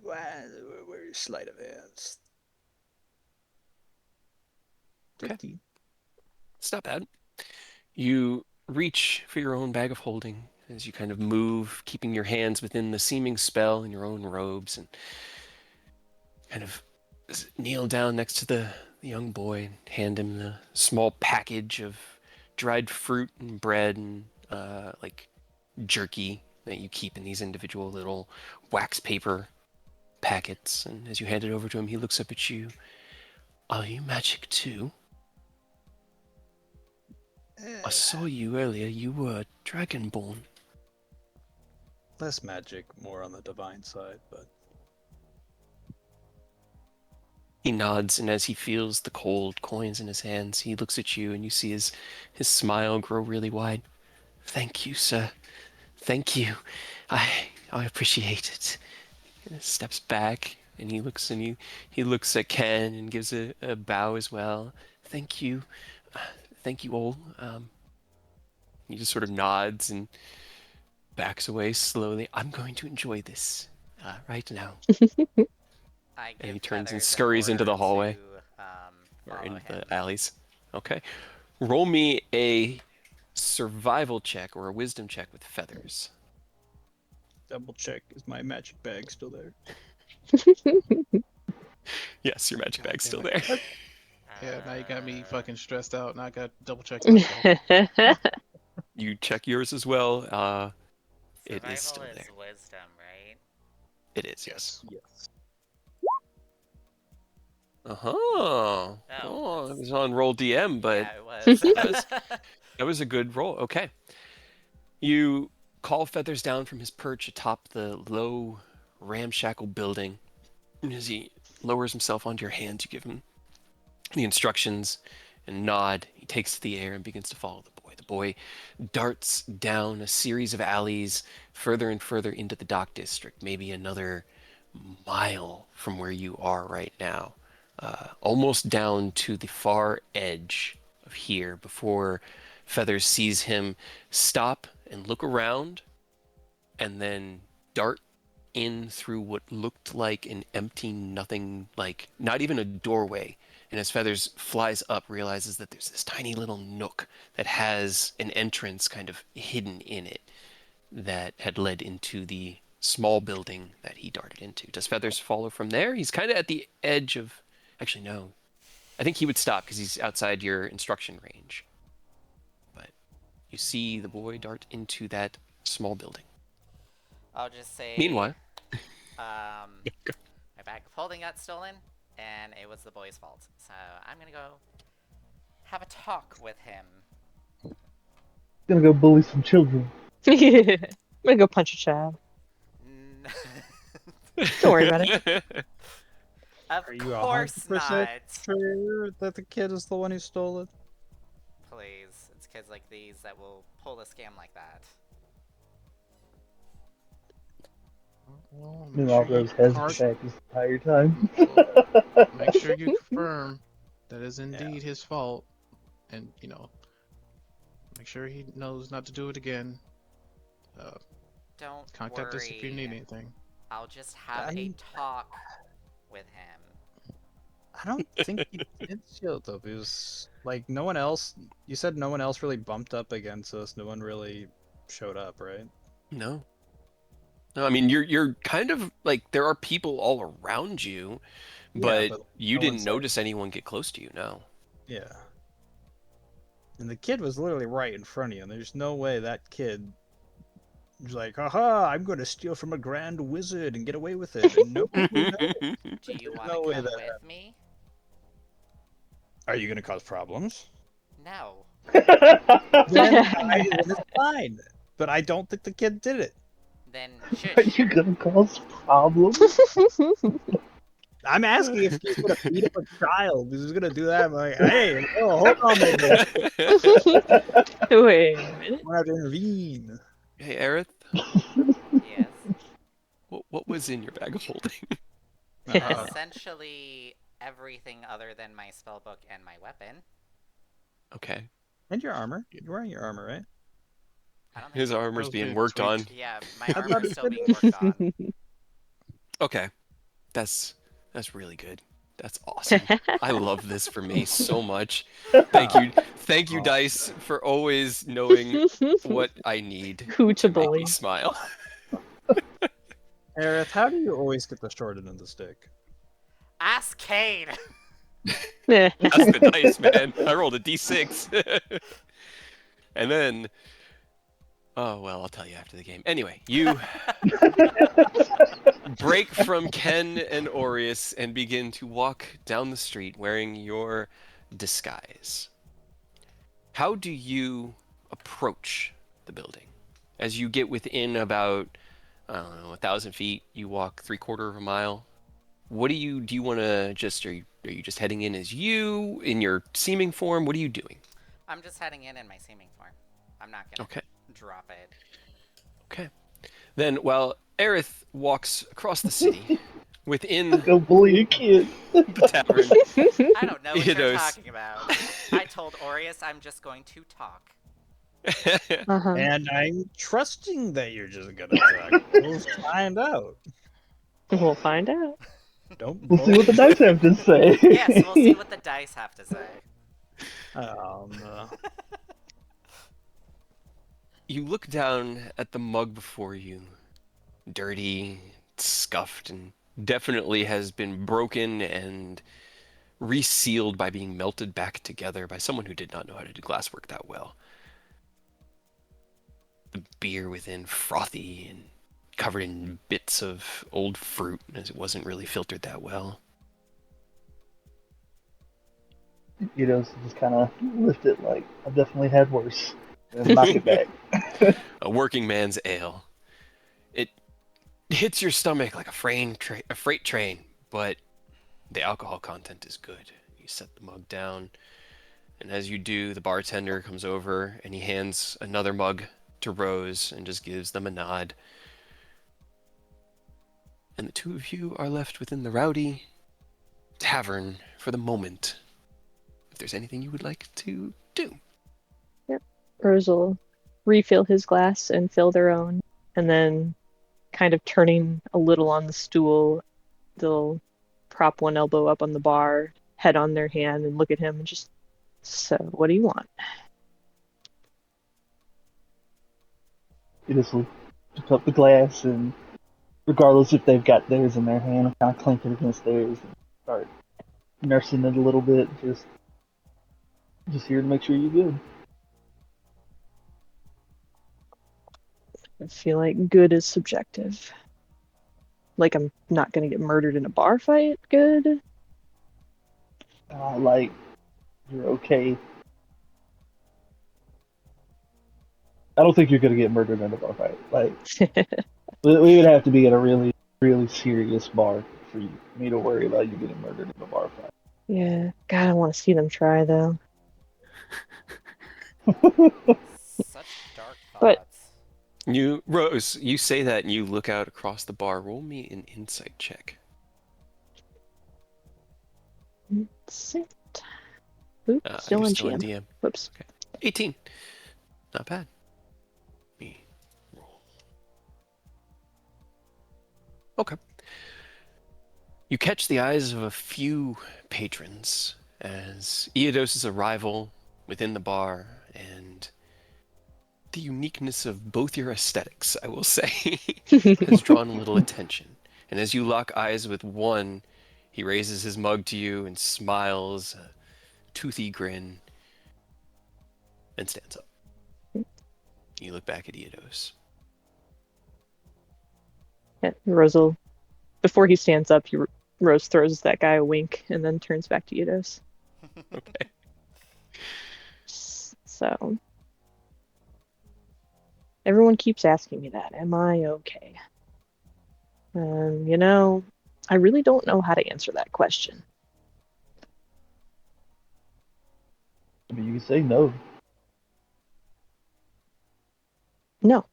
Where's sleight of hands? Okay. 15. It's not bad. You reach for your own bag of holding as you kind of move, keeping your hands within the seeming spell in your own robes, and kind of kneel down next to the young boy and hand him the small package of dried fruit and bread and like jerky that you keep in these individual little wax paper packets. And as you hand it over to him, he looks up at you. Are you magic too? I saw you earlier. You were dragonborn. Less magic, more on the divine side, but He nods, and as he feels the cold coins in his hands, he looks at you, and you see his smile grow really wide. Thank you, sir. Thank you. I appreciate it. And he steps back, and he looks at Ken and gives a bow as well. Thank you. Thank you all. He just sort of nods and backs away slowly. I'm going to enjoy this right now. I And give he turns and Feathers an scurries into order the hallway to or follow into him. the alleys. Okay. Roll me a survival check or a wisdom check with feathers. double check, is my magic bag still there? Yes, your magic God bag's damn still it. there. Yeah, now you got me fucking stressed out, and I got to double check myself. You check yours as well. It is Survival still is there. wisdom, right? It is, yes. Yes. Uh-huh. Oh, it that's- was on roll DM, but yeah, it was. that was a good roll. Okay. You call Feathers down from his perch atop the low, ramshackle building. And as he lowers himself onto your hands, you give him the instructions and nod. He takes to the air and begins to follow the boy. The boy darts down a series of alleys further and further into the dock district, maybe another mile from where you are right now, almost down to the far edge of here before Feathers sees him stop and look around and then dart in through what looked like an empty nothing, like not even a doorway. And as Feathers flies up, realizes that there's this tiny little nook that has an entrance kind of hidden in it that had led into the small building that he darted into. Does Feathers follow from there? He's kind of at the edge of. Actually, no. I think he would stop because he's outside your instruction range. But you see the boy dart into that small building. I'll just say. Meanwhile, My bag of holding got stolen, and it was the boy's fault. So I'm gonna go have a talk with him. Gonna go bully some children. I'm gonna go punch a child. Don't worry about it. Of Are you course 100% not. sure that the kid is the one who stole it? Please, it's kids like these that will pull a scam like that. Well, make Meanwhile, sure you Rose has hard- his back this entire time. Well, make sure you confirm that is indeed his fault, and make sure he knows not to do it again. Don't Contact us if you worry. need anything. I'll just have a talk with him. I don't think he did steal it though, because like no one else. You said no one else really bumped up against us. No one really showed up, right? no. No, I mean you're kind of like there are people all around you, Yeah, but you no didn't one's, notice anyone get close to you. No. Yeah. And the kid was literally right in front of you, and there's no way that kid was like, haha, I'm going to steal from a grand wizard and get away with it. And no, Do you there's want no to way come that with happened. me? Are you going to cause problems? No. Then it's fine. But I don't think the kid did it. Then Are shush. you gonna cause problems? I'm asking if he's going to beat up a child. If he's going to do that, I'm like, hey, oh, hold on there, man. Wait a minute. I'm going to have to intervene. Hey, Aerith, Yes. what was in your bag of holding? Essentially everything other than my spellbook and my weapon. Okay. And your armor. You're wearing your armor, right? I don't think His so. armor's Rose being did, worked sweet. on. Yeah, my I thought armor's you still said- being worked on. Okay. That's really good. That's awesome. I love this for me so much. Thank you. Thank you, Dice, for always knowing what I need Who to to make me bully. smile. Aerith, how do you always get the short end of the stick? Ask Kane! That's the dice, man. I rolled a d6. And then, oh, well, I'll tell you after the game. Anyway, you break from Ken and Aureus and begin to walk down the street wearing your disguise. How do you approach the building? As you get within about, I don't know, 1,000 feet, you walk 3/4 of a mile. What do you want to just, are you just heading in as you, in your seeming form? What are you doing? I'm just heading in my seeming form. I'm not gonna Okay. drop it. Okay. Then, while Aerith walks across the city, within Go bully a kid. the tavern, I don't know what you're Eidos. talking about. I told Aureus I'm just going to talk. Uh-huh. And I'm trusting that you're just gonna talk. We'll find out. We'll find out. Don't We'll see what the bully. dice have to say. Yes, we'll see what the dice have to say. No. You look down at the mug before you, dirty, scuffed, and definitely has been broken and resealed by being melted back together by someone who did not know how to do glasswork that well. The beer within frothy and covered in bits of old fruit, as it wasn't really filtered that well. You know, so just kind of lift it like, I've definitely had worse. And knock it back. A working man's ale. It hits your stomach like a freight train, but the alcohol content is good. You set the mug down, and as you do, the bartender comes over and he hands another mug to Rose and just gives them a nod. And the two of you are left within the rowdy tavern for the moment. If there's anything you would like to do. Yep. Rose will refill his glass and fill their own, and then kind of turning a little on the stool, they'll prop one elbow up on the bar, head on their hand, and look at him and just, so what do you want? You just pick up the glass and, regardless if they've got theirs in their hand, kind of clink it against theirs and start nursing it a little bit. Just here to make sure you're good. I feel like good is subjective. Like I'm not gonna get murdered in a bar fight, good? Like, you're okay. I don't think you're gonna get murdered in a bar fight. Like, we would have to be at a really, really serious bar for me to worry about you getting murdered in a bar fight. Yeah, God, I want to see them try though. Such dark But- thoughts. Rose, you say that and you look out across the bar. Roll me an insight check. Sit. Oops, still You're on still in GM. DM. Whoops. 18. Not bad. Me roll. Okay. You catch the eyes of a few patrons as Eodos's arrival within the bar and the uniqueness of both your aesthetics, I will say, has drawn a little attention. And as you lock eyes with one, he raises his mug to you and smiles, a toothy grin, and stands up. You look back at Eodos. Yeah, Rose will, before he stands up, Rose throws that guy a wink and then turns back to Eidos. Okay. So, everyone keeps asking me that. Am I okay? You know, I really don't know how to answer that question. I mean, you can say no. No.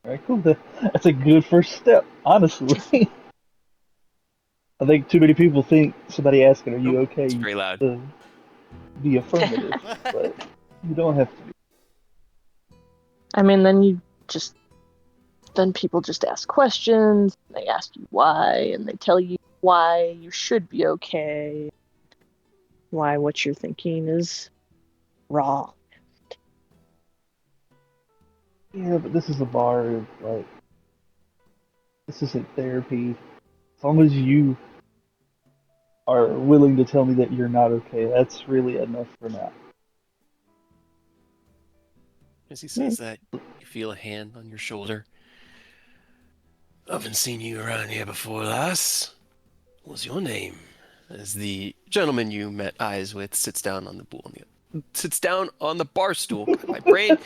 All right, cool. That's a good first step, honestly. I think too many people think somebody asking, "Are you okay?" It's You very loud. have to be affirmative, but you don't have to be. I mean, then people just ask questions. They ask you why, and they tell you why you should be okay. Why what you're thinking is wrong. Yeah, but this is a bar. Like, this isn't therapy. As long as you are willing to tell me that you're not okay, that's really enough for now. As he says that, you feel a hand on your shoulder. I haven't seen you around here before, lass. What's your name? As the gentleman you met eyes with sits down on the bar stool. God, my brain,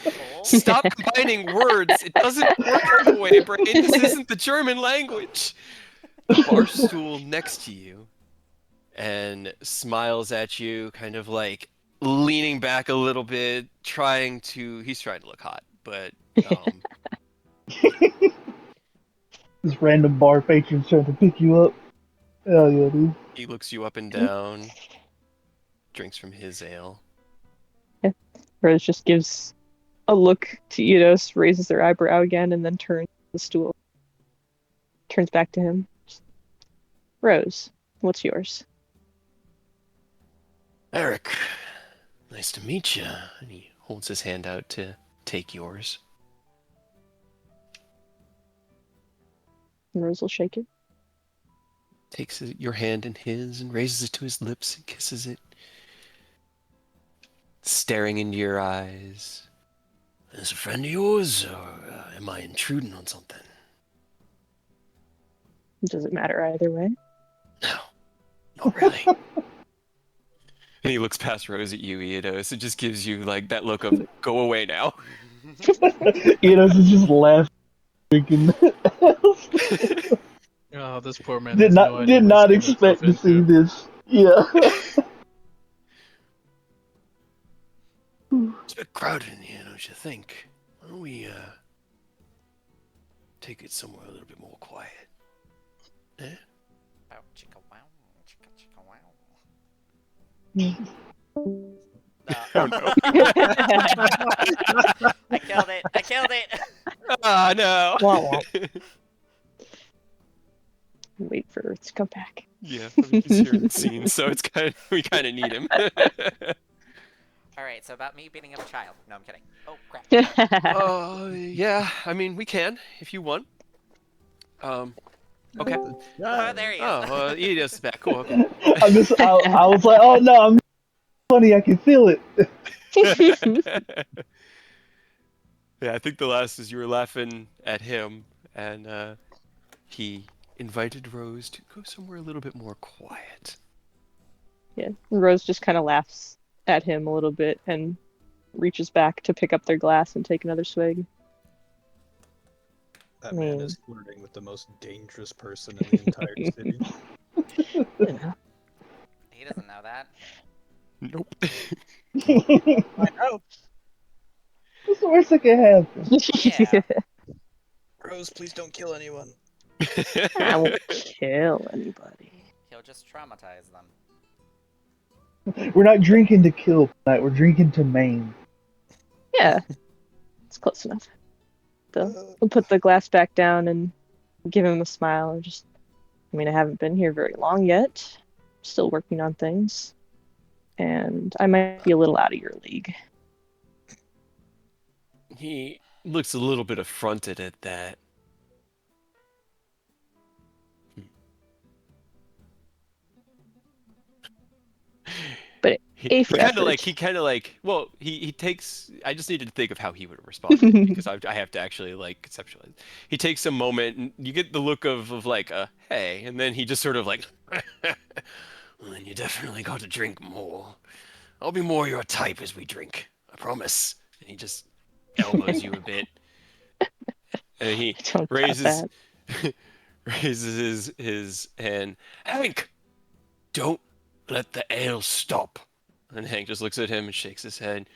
stop combining words. It doesn't work that way, brain. This isn't the German language. The bar stool next to you, and smiles at you, kind of like leaning back a little bit, he's trying to look hot, but This random bar patron trying to pick you up. Hell yeah, dude. he looks you up and down, drinks from his ale. Rose just gives a look to Eidos, raises their eyebrow again, and then turns to the stool. Turns back to him. Rose, what's yours? Eric, nice to meet you. And he holds his hand out to take yours. And Rose will shake it. Takes your hand in his and raises it to his lips and kisses it. Staring into your eyes. Is a friend of yours, or am I intruding on something? Does it matter either way? No, not really. And he looks past Rose at you, Eidos. It just gives you like that look of go away now. Eidos is just laughing, drinking. Oh, this poor man did has no not idea did what he's not getting expect to himself see into. this. Yeah. It's a bit crowded in here, don't you think? Why don't we take it somewhere a little bit more quiet? Eh? Wow, chicka wow, chicka chicka wow. Oh no. I killed it! I killed it! Ah, no. Wah, wah. Wait for Earth to come back. Yeah, I mean, he's here in the scene, so we kind of need him. Alright, so about me beating up a child. No, I'm kidding. Oh, crap. Yeah, I mean, we can, if you want. Okay. Oh, there he is. Oh, Eidos is back. Cool, okay. I was like, oh no, I'm funny. I can feel it. Yeah, I think the last is you were laughing at him, and he invited Rose to go somewhere a little bit more quiet. Yeah, Rose just kind of laughs at him a little bit and reaches back to pick up their glass and take another swig. That man is flirting with the most dangerous person in the entire city. Yeah. He doesn't know that. Nope. I know. What's the worst that can happen? Yeah. Rose, please don't kill anyone. I won't kill anybody. He'll just traumatize them. We're not drinking to kill tonight. We're drinking to maim. Yeah, it's close enough. They'll put the glass back down and give him a smile. Or just, I mean, I haven't been here very long yet. Still working on things. And I might be a little out of your league. He looks a little bit affronted at that. But he kind of like well he takes, I just needed to think of how he would have responded because I have to actually like conceptualize. He takes a moment and you get the look of like a hey, and then he just sort of like well, then you definitely got to drink more. I'll be more your type as we drink, I promise. And he just elbows you a bit, and he Don't raises his hand. Hank, don't let the ale stop. And Hank just looks at him and shakes his head.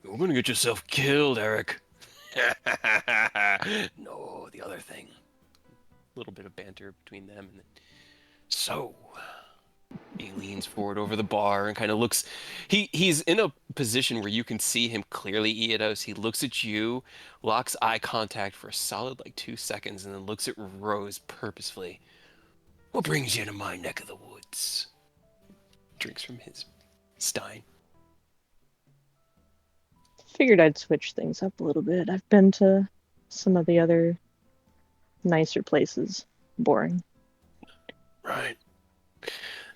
You're gonna get yourself killed, Eric. No, the other thing. A little bit of banter between them, and then, so he leans forward over the bar and kind of looks. He's in a position where you can see him clearly, Eidos. He looks at you, locks eye contact for a solid like 2 seconds, and then looks at Rose purposefully. What brings you to my neck of the woods? Drinks from his stein. Figured I'd switch things up a little bit. I've been to some of the other nicer places. Boring. Right.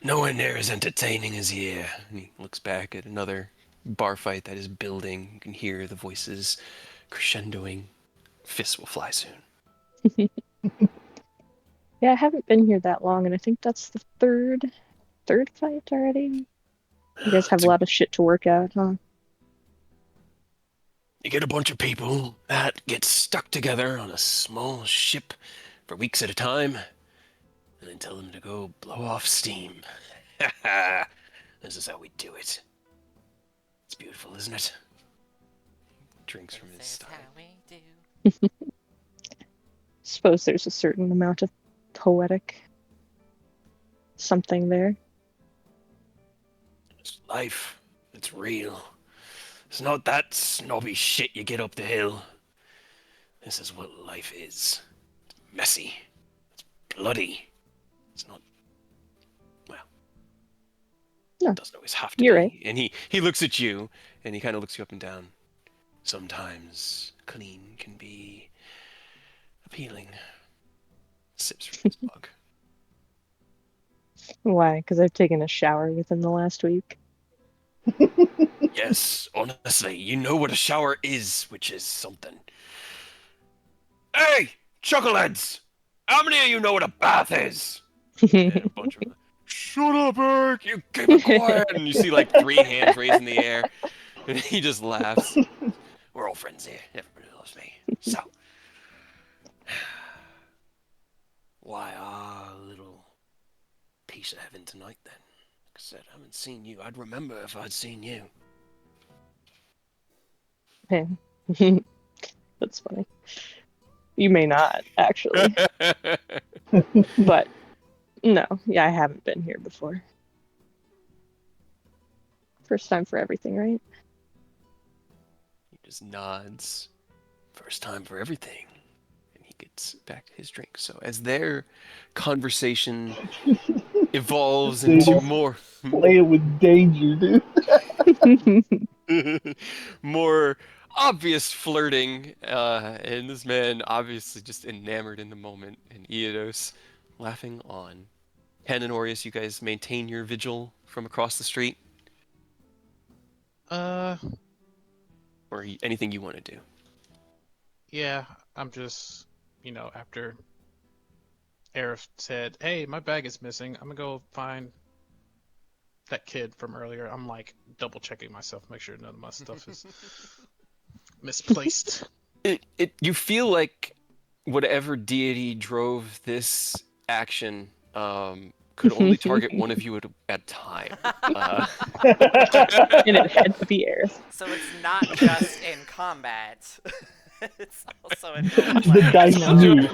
Nowhere near as entertaining as here. And he looks back at another bar fight that is building. You can hear the voices crescendoing. Fists will fly soon. Yeah, I haven't been here that long, and I think that's the third fight already. You guys have a lot of shit to work out, huh? You get a bunch of people that get stuck together on a small ship for weeks at a time, and then tell them to go blow off steam. This is how we do it. It's beautiful, isn't it? Drinks from his This is stein. how we do. Suppose there's a certain amount of poetic something there. It's life. It's real. It's not that snobby shit you get up the hill. This is what life is. It's messy. It's bloody. It's not, well, No, it doesn't always have to you're be. right. And he looks at you, and he kind of looks you up and down. Sometimes clean can be appealing. Sips from his mug. Why? Because I've taken a shower within the last week. Yes, honestly, you know what a shower is, which is something. Hey, chuckleheads! How many of you know what a bath is? And a bunch of them, shut up, Eric! You keep it quiet! And you see like 3 hands raised in the air, and he just laughs. We're all friends here. Everybody loves me. So, why our little piece of heaven tonight then? Like I said, I haven't seen you. I'd remember if I'd seen you. That's funny. You may not, actually. But no, yeah, I haven't been here before. First time for everything, right? He just nods. First time for everything. And he gets back to his drink. So as their conversation evolves into more Playing with danger, dude. more obvious flirting, and this man obviously just enamored in the moment, and Eidos laughing on. Ken and Orius, you guys maintain your vigil from across the street? Or anything you want to do? Yeah, I'm just, after Aerith said, "Hey, my bag is missing. I'm gonna go find that kid from earlier." I'm like double checking myself, make sure none of my stuff is misplaced. You feel like whatever deity drove this action could only target one of you at a time. And it had to be Aerith. So it's not just in combat. It's also in The dice No. knew.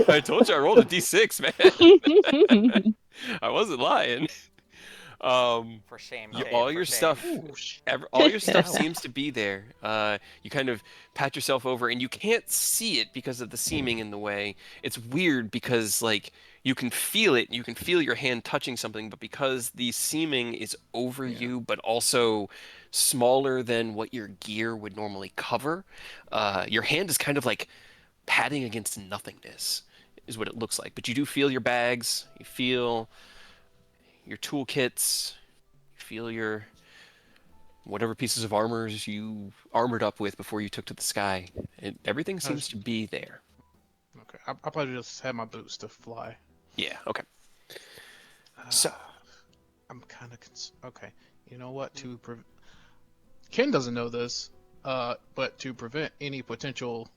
I told you I rolled a d6, man. I wasn't lying. For shame, You, Dave, all for your shame. stuff, all your stuff seems to be there. You kind of pat yourself over, and you can't see it because of the seaming in the way. It's weird because like you can feel it, you can feel your hand touching something, but because the seaming is over you, but also smaller than what your gear would normally cover, your hand is kind of like patting against nothingness, is what it looks like. But you do feel your bags, you feel your toolkits, feel your whatever pieces of armors you armored up with before you took to the sky. Everything seems to be there. Okay, I'll probably just have my boots to fly. Yeah, okay. So, I'm kind of okay. You know what? Ken doesn't know this, but to prevent any potential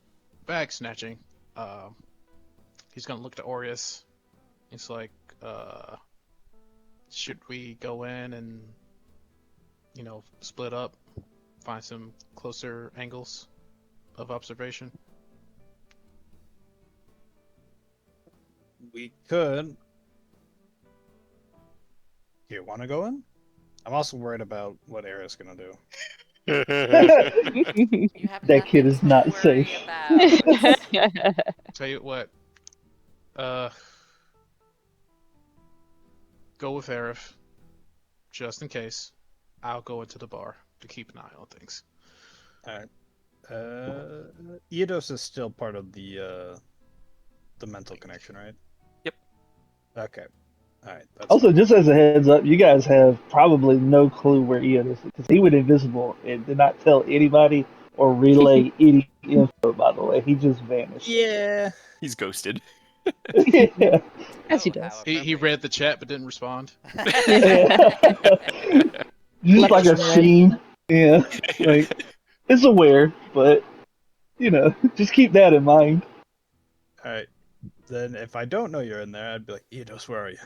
bag snatching, he's gonna look to Orius. He's like, should we go in and, split up, find some closer angles? of observation? We could. You want to go in? I'm also worried about what Era's gonna do. You have That kid nothing is to not worry safe. about. Tell you what. Go with Aerith, just in case. I'll go into the bar to keep an eye on things. Alright. Eidos is still part of the mental connection, right? Yep. Okay. Alright. Also, just as a heads up, you guys have probably no clue where Ian is because he went invisible and did not tell anybody or relay any info. By the way, he just vanished. Yeah. He's ghosted. Yeah. As he Oh, does. how He read the chat but didn't respond. Just Left like a us red. sheen. Yeah, like it's aware, but just keep that in mind. Alright. Then if I don't know you're in there, I'd be like, Eidos, where are you?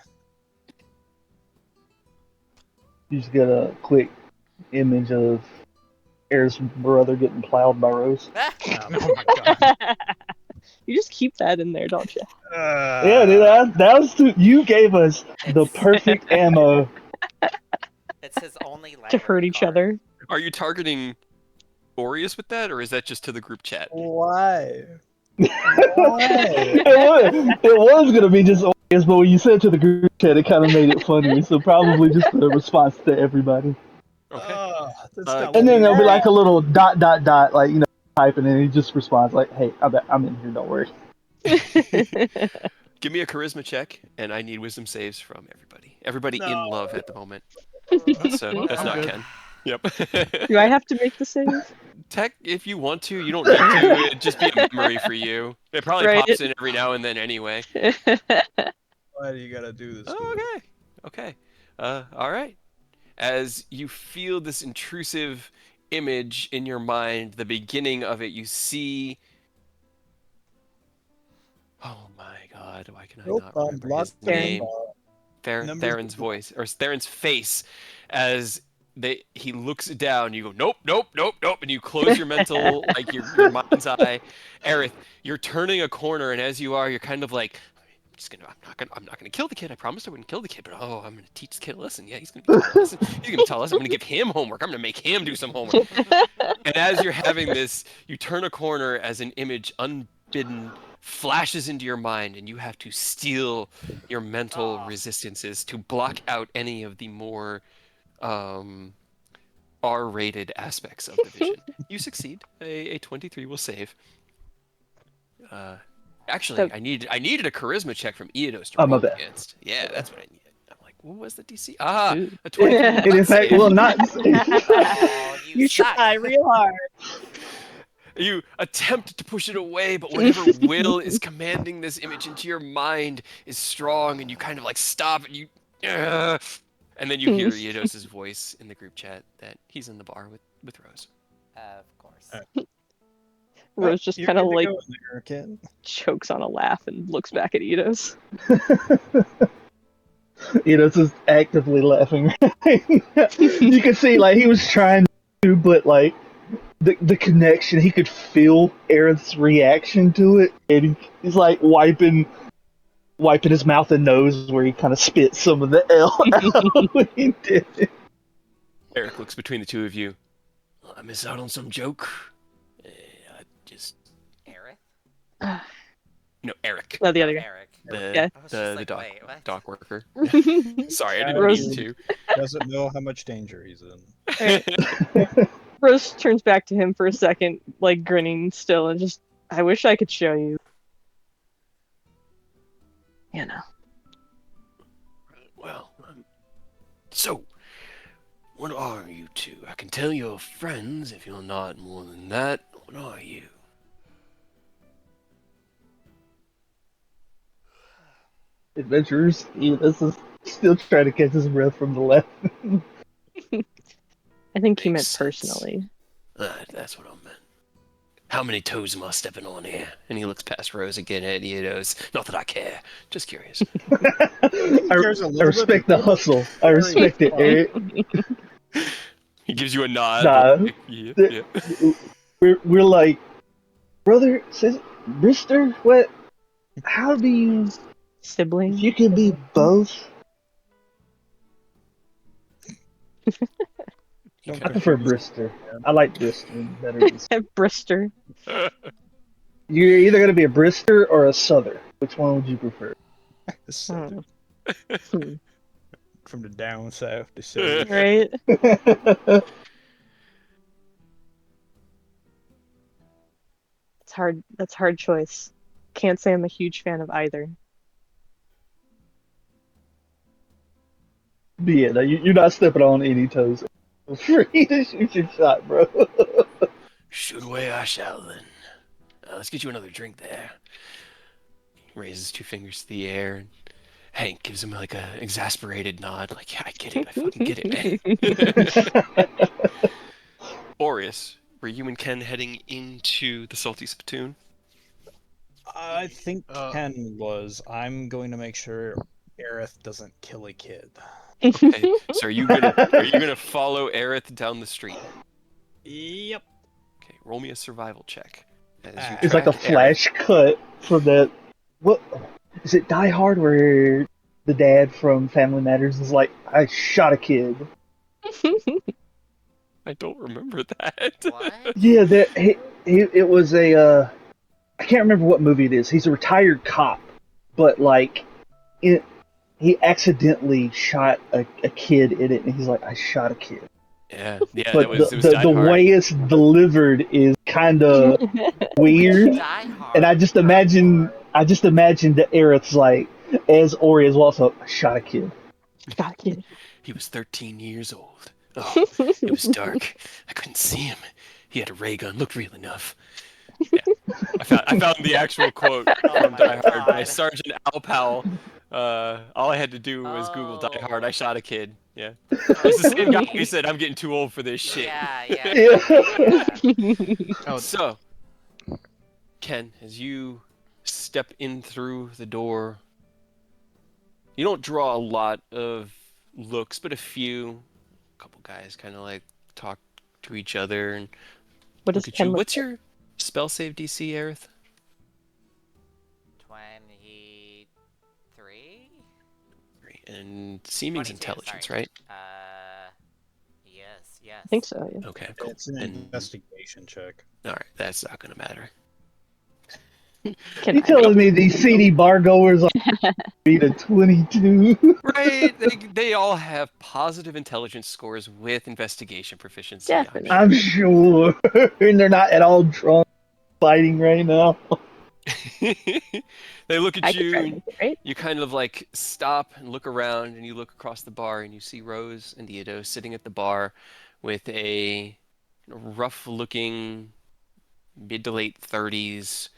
You just get a quick image of Air's brother getting plowed by Rose. Oh my god. You just keep that in there, don't you? Yeah, dude, that was you gave us the perfect ammo. It's his only To library hurt each card. other. Are you targeting Boreas with that, or is that just to the group chat? Why? It was gonna be just obvious, but when you said it to the group chat, it kind of made it funny. So probably just a response to everybody. Okay. That's not And then what there'll be we- like a little dot dot dot, like type, and then he just responds like, "Hey, I'm in here. Don't worry." Give me a charisma check, and I need wisdom saves from everybody. Everybody in No. love at the moment. So Well, that's I'm not good. Ken. Yep. Do I have to make the save? Tech, if you want to, you don't need to. It'd just be a memory for you. It probably Right. pops in every now and then anyway. Why do you gotta do this? to me? Oh, okay. All right. As you feel this intrusive image in your mind, the beginning of it, you see. Oh my God! Why can I Nope, not I'm remember his blocked. name? Numbers Theron's voice or Theron's face as he looks down. You go nope, and you close your mental like your mind's eye. Aerith, you're turning a corner, and as you are, you're kind of like, I'm not gonna kill the kid. I promised I wouldn't kill the kid, but I'm gonna teach this kid a lesson. Yeah, he's gonna be taught a lesson. He's gonna tell us. I'm gonna give him homework. I'm gonna make him do some homework. And as you're having this, you turn a corner as an image unbidden flashes into your mind, and you have to steel your mental resistances to block out any of the more R-rated aspects of the vision. You succeed. A 23 will save. Actually, I needed a charisma check from Eidos to Oh, my roll bad. against. Yeah, that's what I needed. I'm like, what was the DC? Ah, Ooh. a 23. And in fact, well, not. Oh, You suck. try real hard. You attempt to push it away, but whatever will is commanding this image into your mind is strong, and you kind of like stop and you. And then you hear Eidos' voice in the group chat that he's in the bar with Rose. Of course. Rose just You're kind of good to like go in there, kid. chokes on a laugh and looks back at Eidos. Just actively laughing. You could see like he was trying to, but like the connection, he could feel Aerith's reaction to it, and he's like wiping his mouth and nose where he kind of spit some of the L out when he did it. Eric looks between the two of you. I miss out on some joke. I just Aerith? no Eric, Oh, the other guy. Eric. the Yeah. I was the, just the like, dock wait, what? dock worker. Sorry, I didn't Rose- mean to. Doesn't know how much danger he's in. Rose turns back to him for a second, like grinning still, and just, I wish I could show you. You know. Well, so what are you two? I can tell you're friends if you're not more than that. What are you? Adventurers. This is still trying to catch his breath from the left. I think he meant Makes sense. personally. That's what I meant. How many toes am I stepping on here? And he looks past Rose again at Eidos. Not that I care. Just curious. I respect the hustle. I respect it, Eric. He gives you a nod. Nah. Like, yeah. We're like brother says Brister. What? How do you? Sibling. If you can be both. Don't I prefer confuse Brister. I like Brister better than. Brister. You're either gonna be a Brister or a Souther. Which one would you prefer? the Southern. Hmm. From the down south to south. Right? It's hard. That's a hard choice. Can't say I'm a huge fan of either. But yeah, no, you're not stepping on any toes. Free to shoot your shot, bro. Shoot away, I shall then. Let's get you another drink there. He raises 2 fingers to the air, and Hank gives him like a exasperated nod, like, yeah, I get it, I fucking get it, man. Aureus, were you and Ken heading into the Salty Spittoon? I think Uh, Ken was. I'm going to make sure Aerith doesn't kill a kid. Okay, so are you gonna follow Aerith down the street? Yep. Okay, roll me a survival check. As you It's like a track Aerith. flash cut from that. What is it? Die Hard, where the dad from Family Matters is like, "I shot a kid." I don't remember that. What? Yeah, that it was a. I can't remember what movie it is. He's a retired cop, but like, he accidentally shot a kid in it, and he's like, "I shot a kid." Yeah, But it was Die the Hard. way it's delivered is kind of weird, Die Hard. and I just imagine that Aerith's like, as Ori is also, "I shot a kid." Got a kid. He was 13 years old. Oh, it was dark. I couldn't see him. He had a ray gun. Looked real enough. Yeah. I found the actual quote from my Die Hard by God. Sergeant Al Powell. All I had to do was Google Die Hard. I Oh. shot a kid. Yeah. It's the same guy who said, I'm getting too old for this shit. Yeah. oh, So, Ken, as you step in through the door, you don't draw a lot of looks, but a few. A couple guys kind of like talk to each other and What does look at Ken you. look What's your spell save DC, Aerith? 23? Great. And seeming's 22, intelligence, sorry. right? Yes. I think so, yeah. Okay, cool. It's an And, investigation check. all right, that's not gonna matter. Can You I? telling me these CD bar goers are beat a 22? Right? They all have positive intelligence scores with investigation proficiency. Definitely. I'm sure, and they're not at all drunk fighting right now. They look at I could you try and to make it, right? you kind of like stop and look around and you look across the bar and you see Rose and Diedo sitting at the bar with a rough looking mid to late 30s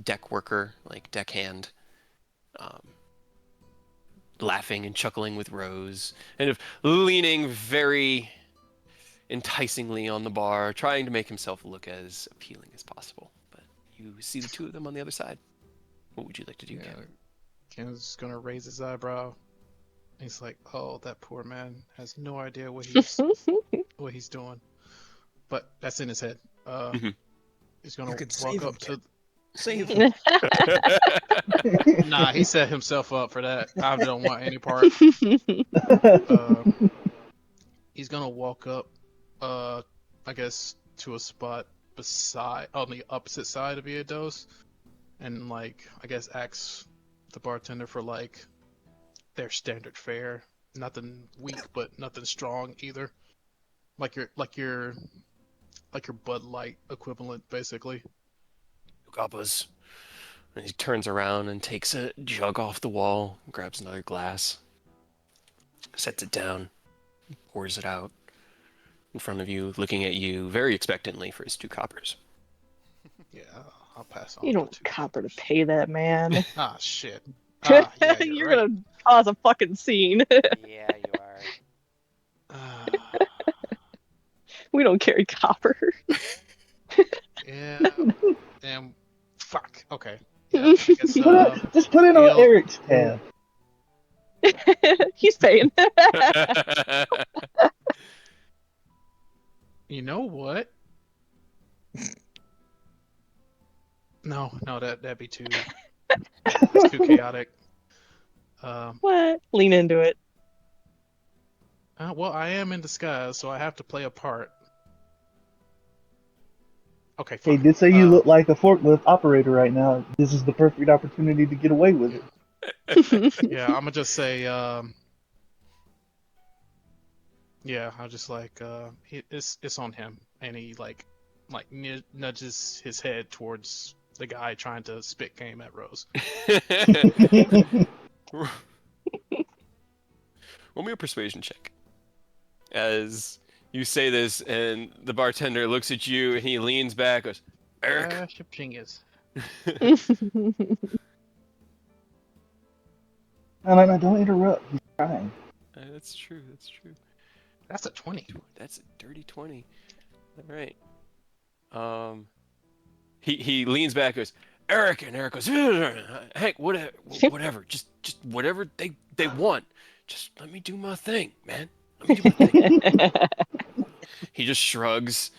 deck worker, like deckhand, um, laughing and chuckling with Rose, kind of leaning very enticingly on the bar, trying to make himself look as appealing as possible. But you see the two of them on the other side. What would you like to do, yeah. Ken? Ken's gonna raise his eyebrow. He's like, "Oh, that poor man has no idea what he's doing." But that's in his head. Mhm. He's gonna You could walk save him, up to. Save him. Nah, he set himself up for that. I don't want any part. He's gonna walk up, I guess, to a spot on the opposite side of Iados, and like, I guess, asks the bartender for like their standard fare. Nothing weak, but nothing strong either. Like your Bud Light equivalent, basically. Coppas. And he turns around and takes a jug off the wall, grabs another glass, sets it down, pours it out in front of you, looking at you very expectantly for his 2 coppers. Yeah, I'll pass on. You my don't two copper to coppers. pay that man. Ah, shit. Ah, yeah, You're right. gonna cause a fucking scene. Yeah, you are. Ah, We don't carry copper. yeah. Damn. Fuck. Okay. Yeah, I guess, Just put it on he'll- Eric's tab. He's paying. You know what? No, that'd be too. It's too chaotic. What? Lean into it. Well, I am in disguise, so I have to play a part. Okay, He fine. did say you look like a forklift operator right now. This is the perfect opportunity to get away with it. Yeah, I'm gonna just say, yeah, I'll just like, it's on him, and he like nudges his head towards the guy trying to spit game at Rose. Roll me a persuasion check. As you say this, and the bartender looks at you, and he leans back, goes, "Eric." Flash of genius. No, don't interrupt. He's trying. That's true. That's true. That's a 20. That's a dirty 20. All right. He leans back, goes, "Eric," and Eric goes, "Hank, whatever, just whatever they want. Just let me do my thing, man. Let me do my thing." He just shrugs,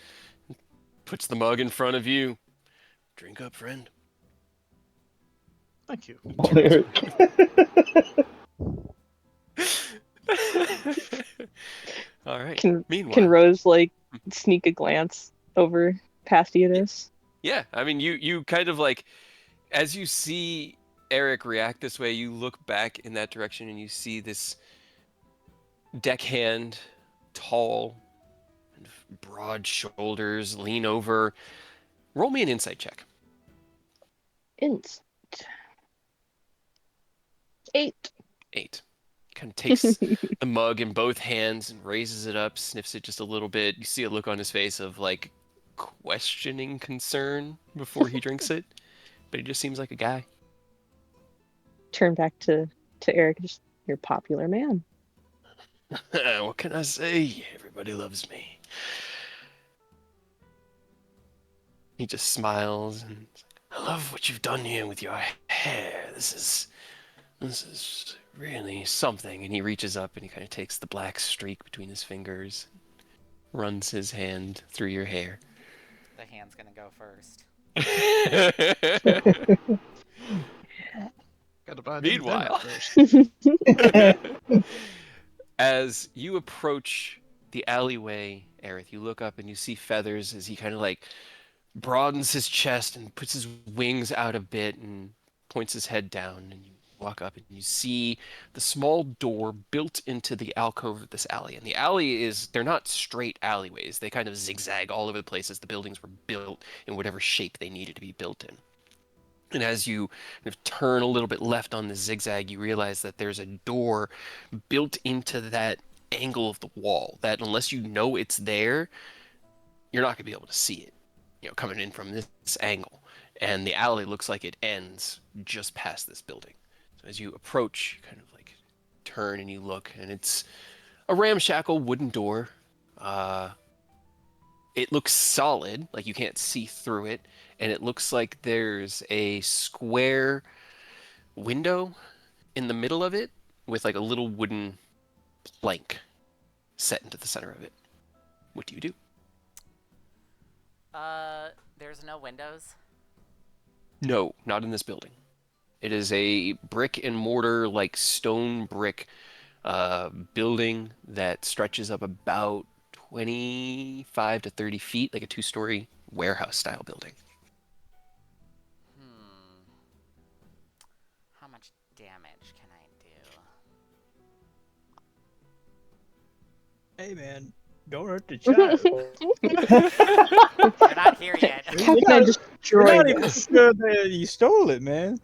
puts the mug in front of you. Drink up, friend. Thank you. There. All right. Can Meanwhile, Rose like sneak a glance over past Eunice? yeah, I mean, you kind of like, as you see Eric react this way, you look back in that direction and you see this deckhand, tall, and broad shoulders, lean over. Roll me an insight check. Int. 8. 8. Kind of takes the mug in both hands and raises it up, sniffs it just a little bit. You see a look on his face of like questioning concern before he drinks it, but he just seems like a guy. Turn back to Eric. Just, you're a popular man. What can I say? Everybody loves me. He just smiles and, "I love what you've done here with your hair. This is really something." And he reaches up and he kind of takes the black streak between his fingers, runs his hand through your hair. The hand's gonna go first. Gotta buy Meanwhile, first. as you approach the alleyway, Aerith, you look up and you see Feathers as he kind of like broadens his chest and puts his wings out a bit and points his head down, and you walk up and you see the small door built into the alcove of this alley. And the alley they're not straight alleyways. They kind of zigzag all over the place as the buildings were built in whatever shape they needed to be built in. And as you kind of turn a little bit left on the zigzag, you realize that there's a door built into that angle of the wall that, unless you know it's there, you're not going to be able to see it, coming in from this angle. And the alley looks like it ends just past this building. So as you approach, you kind of like turn and you look, and it's a ramshackle wooden door. It looks solid, like you can't see through it, and it looks like there's a square window in the middle of it with like a little wooden plank set into the center of it. What do you do? There's no windows. No, not in this building. It is a brick and mortar, like stone brick building that stretches up about 25 to 30 feet, like a 2-story warehouse style building. How much damage can I do? Hey man, don't hurt the child. You're not here yet. How can I You're destroy not even this? sure that you stole it, man.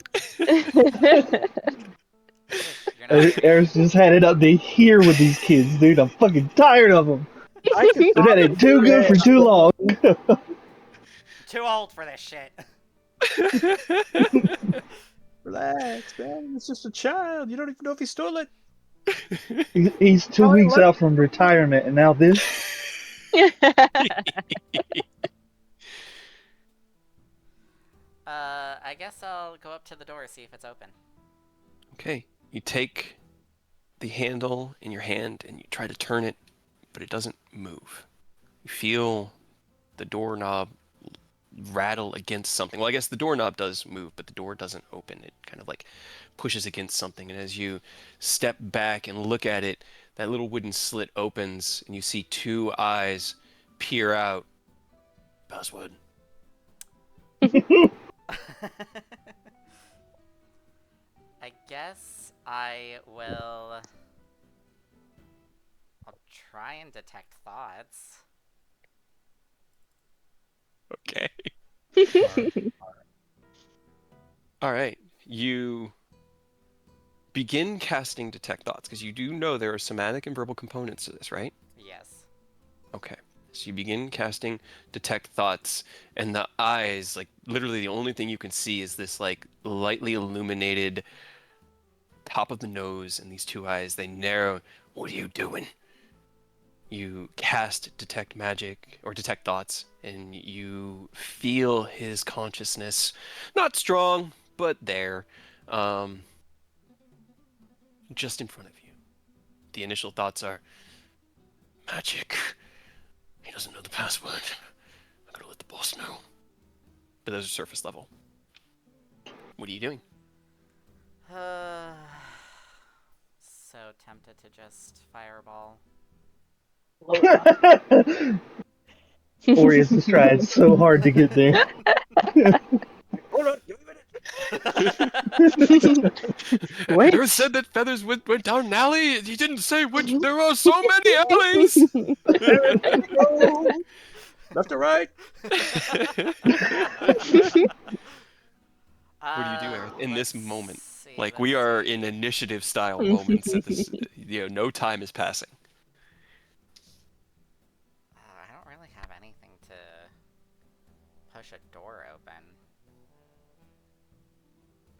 Eric's just had it up to here with these kids, dude. I'm fucking tired of them. I can They've had it too good for too long. Too old for this shit. Relax, man. It's just a child. You don't even know if he stole it. He's 2 weeks out from retirement, and now this. I guess I'll go up to the door, see if it's open. Okay, you take the handle in your hand and you try to turn it, but it doesn't move. You feel the doorknob rattle against something. Well, I guess the doorknob does move, but the door doesn't open. It kind of like pushes against something. And as you step back and look at it, that little wooden slit opens and you see two eyes peer out. Password. I guess I'll try and detect thoughts. Okay. All right. You begin casting Detect Thoughts because you do know there are somatic and verbal components to this, right? Yes. Okay. So you begin casting Detect Thoughts, and the eyes, like literally the only thing you can see is this like lightly illuminated top of the nose and these two eyes. They narrow. What are you doing? You cast Detect Magic or Detect Thoughts, and you feel his consciousness. Not strong, but there. Just in front of you. The initial thoughts are magic. He doesn't know the password. I'm gonna let the boss know. But those are surface level. What are you doing? So tempted to just fireball. Orius has tried so hard to get there. Hold on, give me a minute. Wait. Never said that Feathers went down an alley. He didn't say which. There are so many alleys. Left or right? What do you do, Aerith, in this Let's moment? see, Like, let's we are see. in initiative style moments at this, no time is passing. I don't really have anything to push a door open.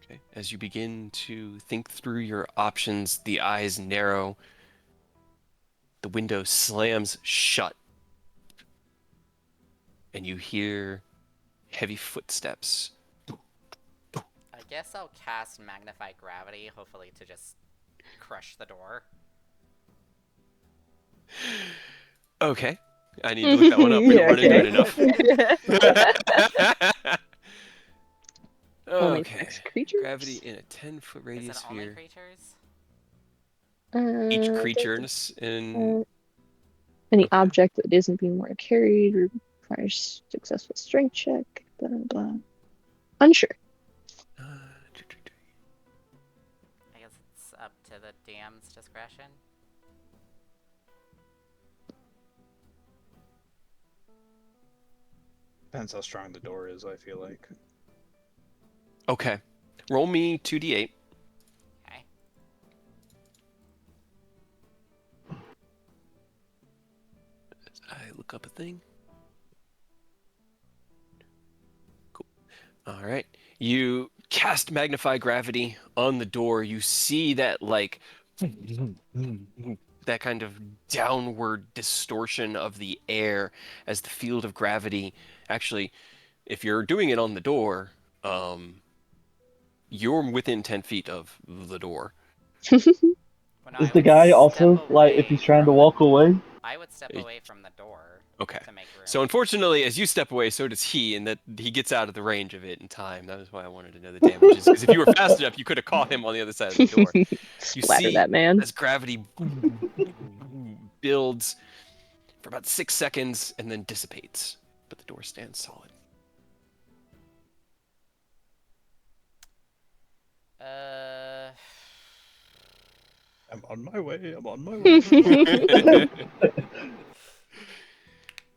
Okay. As you begin to think through your options, the eyes narrow. The window slams shut. And you hear heavy footsteps. I guess I'll cast Magnify Gravity, hopefully to just crush the door. Okay. I need to look that one up. We don't run into it enough. Only Okay. affects creatures? Gravity in a 10-foot Is radius it only sphere. creatures? Each Uh, creature any Okay. object that isn't being more carried requires successful strength check. Blah blah. Unsure. I guess it's up to the DM's discretion. Depends how strong the door is, I feel like. Okay. Roll me 2d8. Okay. I look up a thing. Cool. All right. You cast Magnify Gravity on the door. You see that, like, that kind of downward distortion of the air as the field of gravity. Actually, if you're doing it on the door, you're within 10 feet of the door. Well, no, Is the guy also, step like, if he's away trying to from walk away? I would step away from the door Okay. to make room. So unfortunately, as you step away, so does he, and that he gets out of the range of it in time. That is why I wanted to know the damages, because if you were fast enough, you could have caught him on the other side of the door. You Splatter see that man. as gravity builds for about 6 seconds and then dissipates, but the door stands solid. I'm on my way. I'm on my way.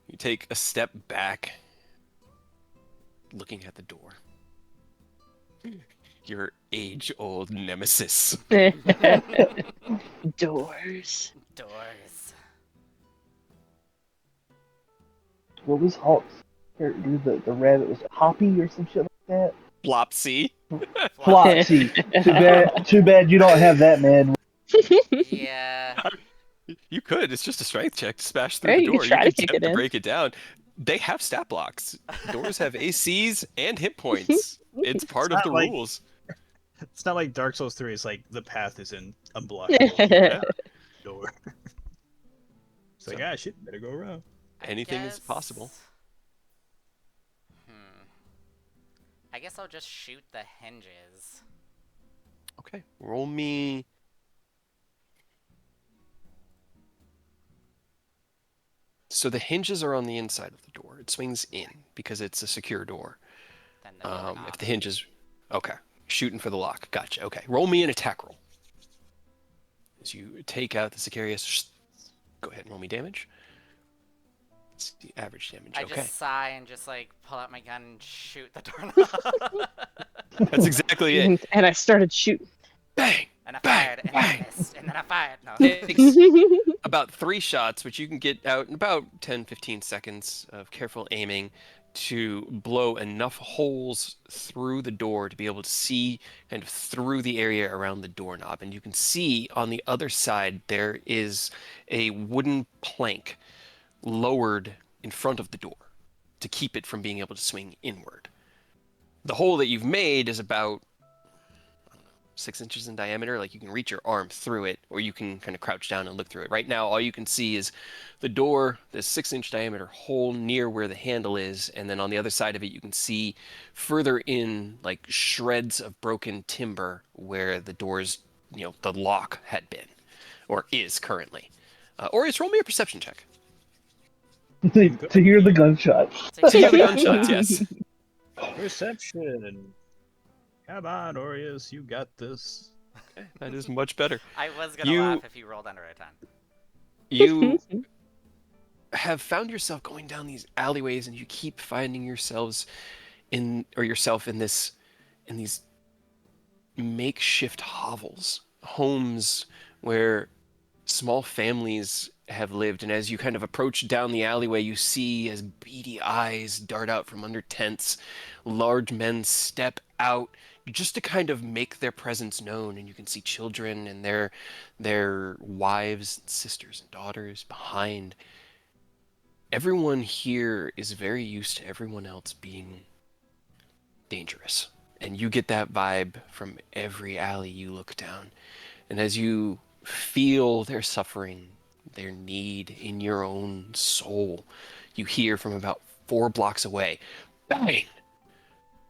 You take a step back, looking at the door. Your age-old nemesis. Doors. Doors. What was Hawk's character? The rabbit, was it Hoppy or some shit like that? Flopsy. Flopsy. Too bad you don't have that, man. Yeah. You could. It's just a strength check to smash through Right, the you could door. You try to can kick attempt it to in. break it down. They have stat blocks. Doors have ACs and hit points. It's part of not the like- rules. It's not like Dark Souls 3. It's like the path is unblockable. Door. It's like, So- shit, better go around. Anything is possible. I guess I'll just shoot the hinges. Okay, roll me. So the hinges are on the inside of the door. It swings in because it's a secure door. Then the doorknob. If the hinges, okay, shooting for the lock. Gotcha. Okay, roll me an attack roll. As you take out the Sicarius, go ahead and roll me damage. It's the average damage. I Okay, just sigh and just like pull out my gun and shoot the doorknob. that's exactly it. And I started shooting. Bang! And I Bang! fired, and Bang! then I missed, and then I fired. No. Takes about 3 shots, which you can get out in about 10-15 seconds of careful aiming to blow enough holes through the door to be able to see kind of through the area around the doorknob. And you can see on the other side there is a wooden plank lowered in front of the door to keep it from being able to swing inward. The hole that you've made is about 6 inches in diameter. Like you can reach your arm through it, or you can kind of crouch down and look through it. Right now, all you can see is the door, this 6-inch diameter hole near where the handle is, and then on the other side of it, you can see further in like shreds of broken timber where the door's, the lock had been, or is currently. Or roll me a perception check. To hear the gunshots. To hear the gunshots, yes. Perception. Come on, Aureus, you got this. Okay, that is much better. I was gonna laugh if you rolled under a 10. You have found yourself going down these alleyways, and you keep finding yourself in these makeshift hovels, homes where small families have lived. And as you kind of approach down the alleyway, you see as beady eyes dart out from under tents, large men step out just to kind of make their presence known. And you can see children and their wives and sisters and daughters behind. Everyone here is very used to everyone else being dangerous. And you get that vibe from every alley you look down. And as you feel their suffering, their need in your own soul, you hear from about 4 blocks away, bang,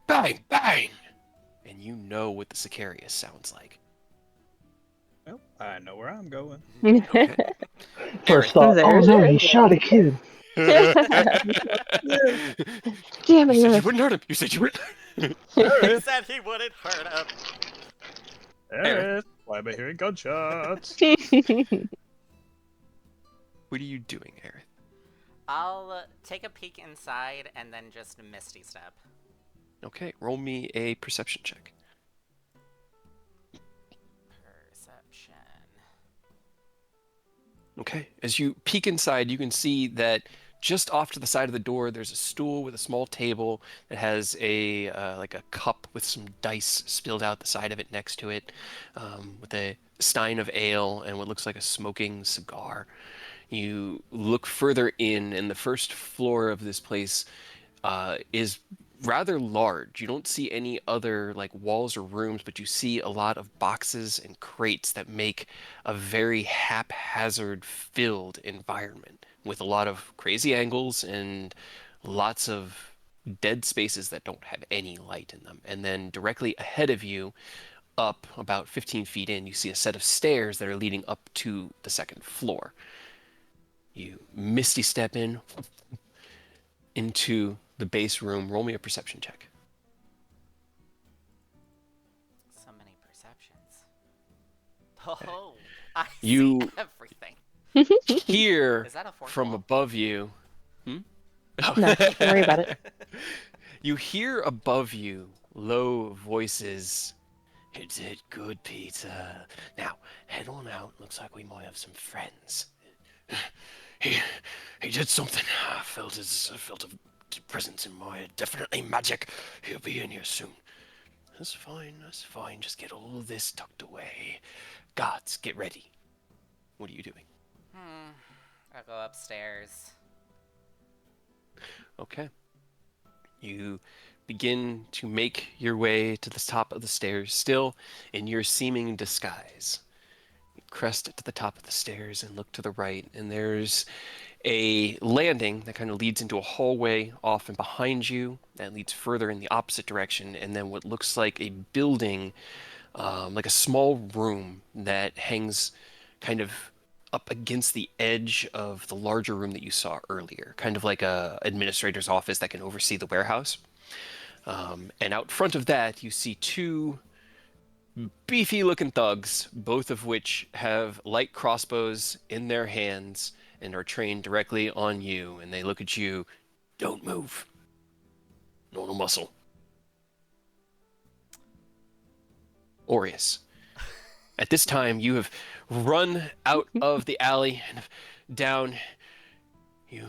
bang, bang. And you know what the Sicarius sounds like. Well, I know where I'm going. Okay. First thought, oh no, he shot a kid. Damn it, You said you Earth. wouldn't hurt him. You said you wouldn't. He said he wouldn't hurt him. Aerith, why am I hearing gunshots? What are you doing, Aerith? I'll take a peek inside and then just Misty Step. Okay, roll me a perception check. Perception. Okay, as you peek inside, you can see that just off to the side of the door, there's a stool with a small table that has a like a cup with some dice spilled out the side of it next to it, with a stein of ale and what looks like a smoking cigar. You look further in, and the first floor of this place is rather large. You don't see any other like walls or rooms, but you see a lot of boxes and crates that make a very haphazard filled environment with a lot of crazy angles and lots of dead spaces that don't have any light in them. And then directly ahead of you, up about 15 feet in, you see a set of stairs that are leading up to the second floor. You misty step into the base room. Roll me a perception check. So many perceptions. Oh, I You- see everything. Hear Is that a fourth from wall? above you. No, don't worry about it. You hear above you low voices. You did good, Peter. Now, head on out. Looks like we might have some friends. He did something. I felt a presence in my head. Definitely magic. He'll be in here soon. That's fine. That's fine. Just get all of this tucked away. Guards, get ready. What are you doing? I'll go upstairs. Okay. You begin to make your way to the top of the stairs, still in your seeming disguise. crest to the top of the stairs and look to the right, and there's a landing that kind of leads into a hallway off and behind you that leads further in the opposite direction, and then what looks like a building, like a small room that hangs kind of up against the edge of the larger room that you saw earlier, kind of like a administrator's office that can oversee the warehouse. And out front of that, you see two beefy looking thugs, both of which have light crossbows in their hands and are trained directly on you. And they look at you. Don't move. No muscle. Aureus. At this time, you have run out of the alley and down. You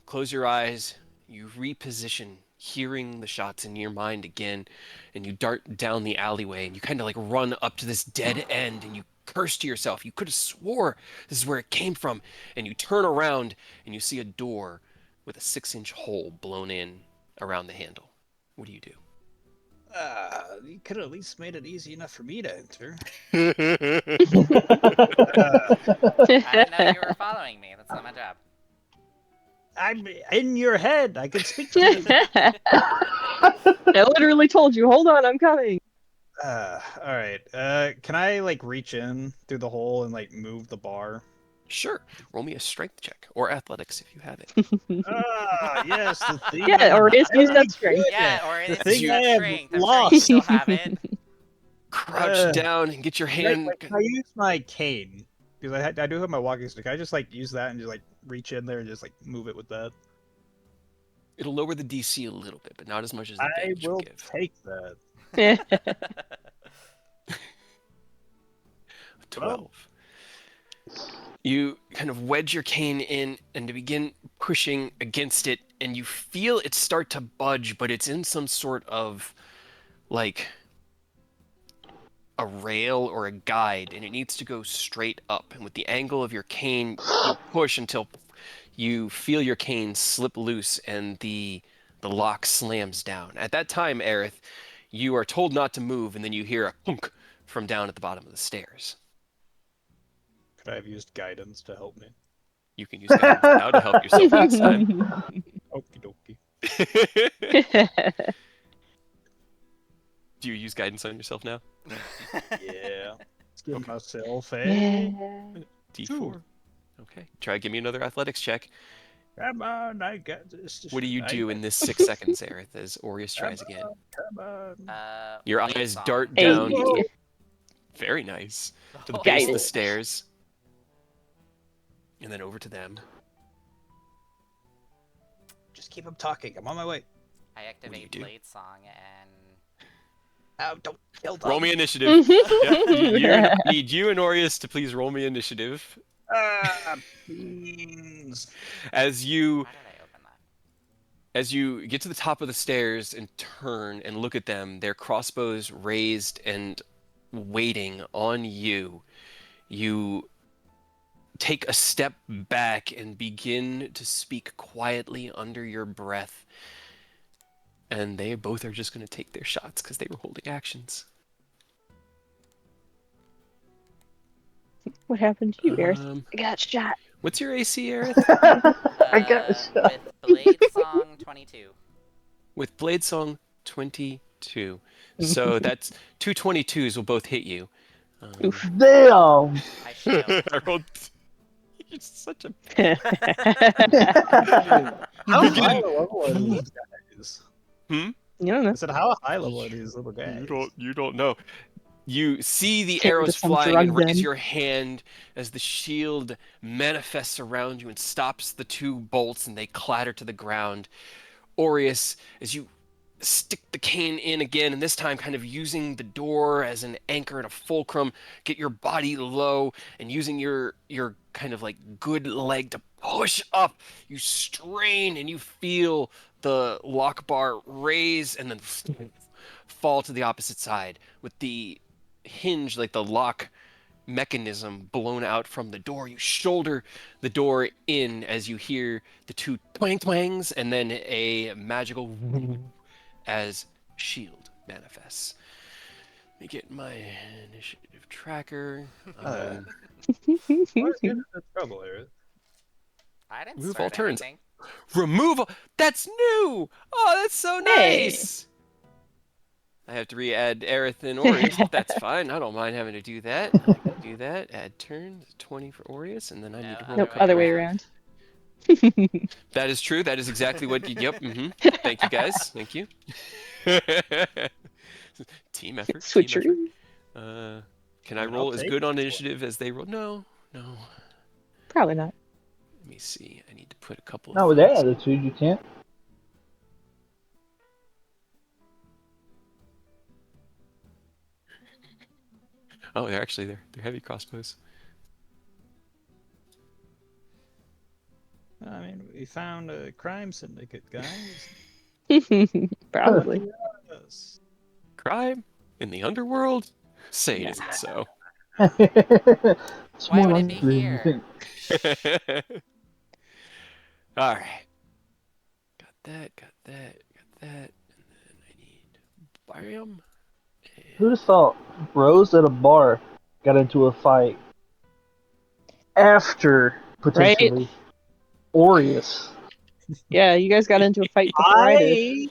close your eyes. You reposition, hearing the shots in your mind again, and you dart down the alleyway, and you kind of like run up to this dead end, and you curse to yourself. You could have swore this is where it came from, and you turn around, and you see a door with a 6-inch hole blown in around the handle. What do you do? You could have at least made it easy enough for me to enter. I didn't know you were following me. That's not my job. I'm in your head. I can speak to you. I literally told you, hold on, I'm coming. All right. Can I like reach in through the hole and like move the bar? Sure. Roll me a strength check or athletics if you have it. Yes, the thing. Yeah, or is use that strength. Yeah, or The it's thing that I have strength. I'm sure lost. you still have it. Crouch down and get your hand. Can I use my cane? Because I do have my walking stick. I just like use that and just like reach in there and just like move it with that. It'll lower the DC a little bit, but not as much as the I damage will will give. take that. 12. You kind of wedge your cane in and to begin pushing against it, and you feel it start to budge, but it's in some sort of like a rail or a guide, and it needs to go straight up. And with the angle of your cane, you push until you feel your cane slip loose and the lock slams down. At that time, Aerith, you are told not to move, and then you hear a punk from down at the bottom of the stairs. Could I have used guidance to help me? You can use guidance now to help yourself next time. Okie dokie. Do you use guidance on yourself now? Yeah. Let's give Okay. myself a Yeah. D4. Okay. Try give me another athletics check. Come on, I got this. What do you do in this 6 seconds, Aerith, as Aureus tries again? Come on. Your Blade eyes song. dart Hey. down. Very nice. To the base of the Guidance. stairs. And then over to them. Just keep him talking. I'm on my way. I do you activate do? Blade Song and Oh, don't kill them. Roll me initiative. Need you and Aureus to please roll me initiative. Beans. As you how did I open that? As you get to the top of the stairs and turn and look at them, their crossbows raised and waiting on you, you take a step back and begin to speak quietly under your breath. And they both are just going to take their shots because they were holding actions. What happened to you, Aerith? Um, I got shot. What's your AC, Aerith? I got a shot. With Blade Song 22. With Blade Song 22. So that's 2 22s will both hit you. Oof. Damn! I shield. I rolled. You're such a. How high level are these guys? You don't I know. said, how high level are these little guys? You don't know. You see the Take arrows this some flying drug and raise then. your hand as the shield manifests around you and stops the two bolts and they clatter to the ground. Aureus, as you stick the cane in again, and this time kind of using the door as an anchor and a fulcrum, get your body low and using your kind of like good leg to push up. You strain and you feel the lock bar raise and then fall to the opposite side with the hinge, like the lock mechanism, blown out from the door. You shoulder the door in as you hear the two twang twangs and then a magical as shield manifests. Let me get my initiative tracker. Let's get into trouble, Aerith. I didn't Remove all start turns. anything. Removal. That's new. Oh, that's so Hey. nice. I have to re-add Aerith and Aureus, but that's fine. I don't mind having to do that. I can do that. Add turn 20 for Aureus, and then I need to roll No, a Nope, couple other way of- around. That is true. That is exactly what. Yep. Thank you, guys. Thank you. Team effort. Team effort. Switcheroo. Can I I'll roll as take good on this initiative as they roll? No. Probably not. Let me see. I need to put a couple of Not with that things. attitude, you can't. Oh, they're heavy crossbows. I mean, we found a crime syndicate, guys. Probably. Yes. Crime in the underworld? Say it Nah. isn't so. It's Why more would it be likely than you here? think. All right. Got that. Got that. And then I need barium. Who'd have thought Rose at a bar got into a fight after potentially Aureus? Yeah, you guys got into a fight before I did.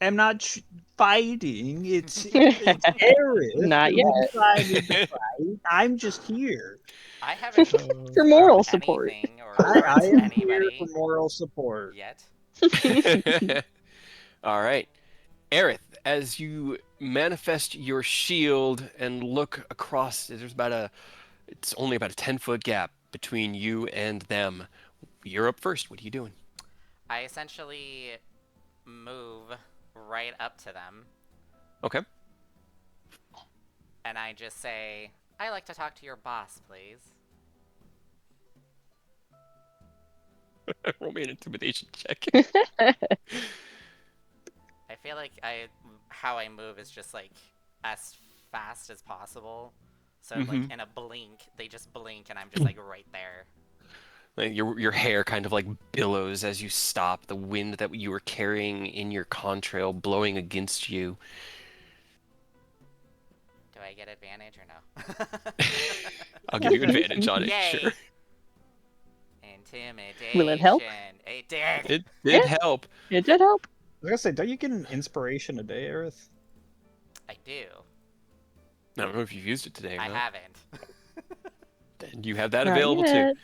I am not fighting. It's Aerith Not who yet. decided to fight. I'm just here. I haven't For moral hurt support. anything or I hurt am here anybody for moral support. yet. All right. Aerith, as you manifest your shield and look across, it's only about a 10-foot gap between you and them. You're up first. What are you doing? I essentially move right up to them Okay. and I just say, "I like to talk to your boss, please." Roll me an intimidation check. I feel like how I move is just like as fast as possible. So like in a blink, they just blink and I'm just like right there. Like your hair kind of like billows as you stop, the wind that you were carrying in your contrail blowing against you. Do I get advantage or no? I'll give you advantage on it, Yay! sure. Intimidation. Will it help? It did. It did help. It did help. I was gonna say, don't you get an inspiration a day, Aerith? I do. I don't know if you've used it today or I not. haven't. Then you have that Not available too. yet.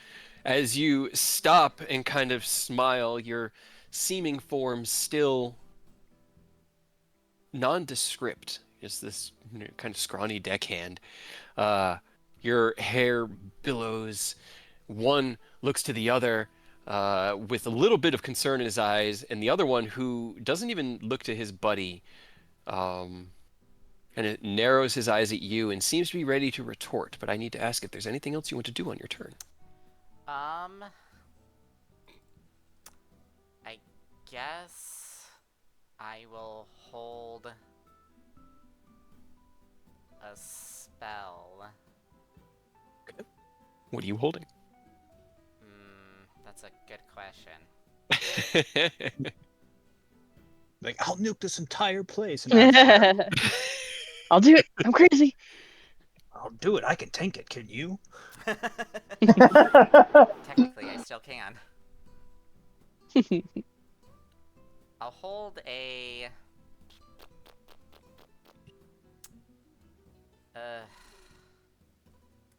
As you stop and kind of smile, your seeming form still nondescript. Just this kind of scrawny deckhand. Your hair billows. One looks to the other with a little bit of concern in his eyes, and the other one who doesn't even look to his buddy, and it narrows his eyes at you and seems to be ready to retort. But I need to ask if there's anything else you want to do on your turn. I guess I will hold a spell. What are you holding? That's a good question. Like, I'll nuke this entire place. And I'll do it. I'm crazy. I'll do it. I can tank it. Can you? Technically, I still can. I'll hold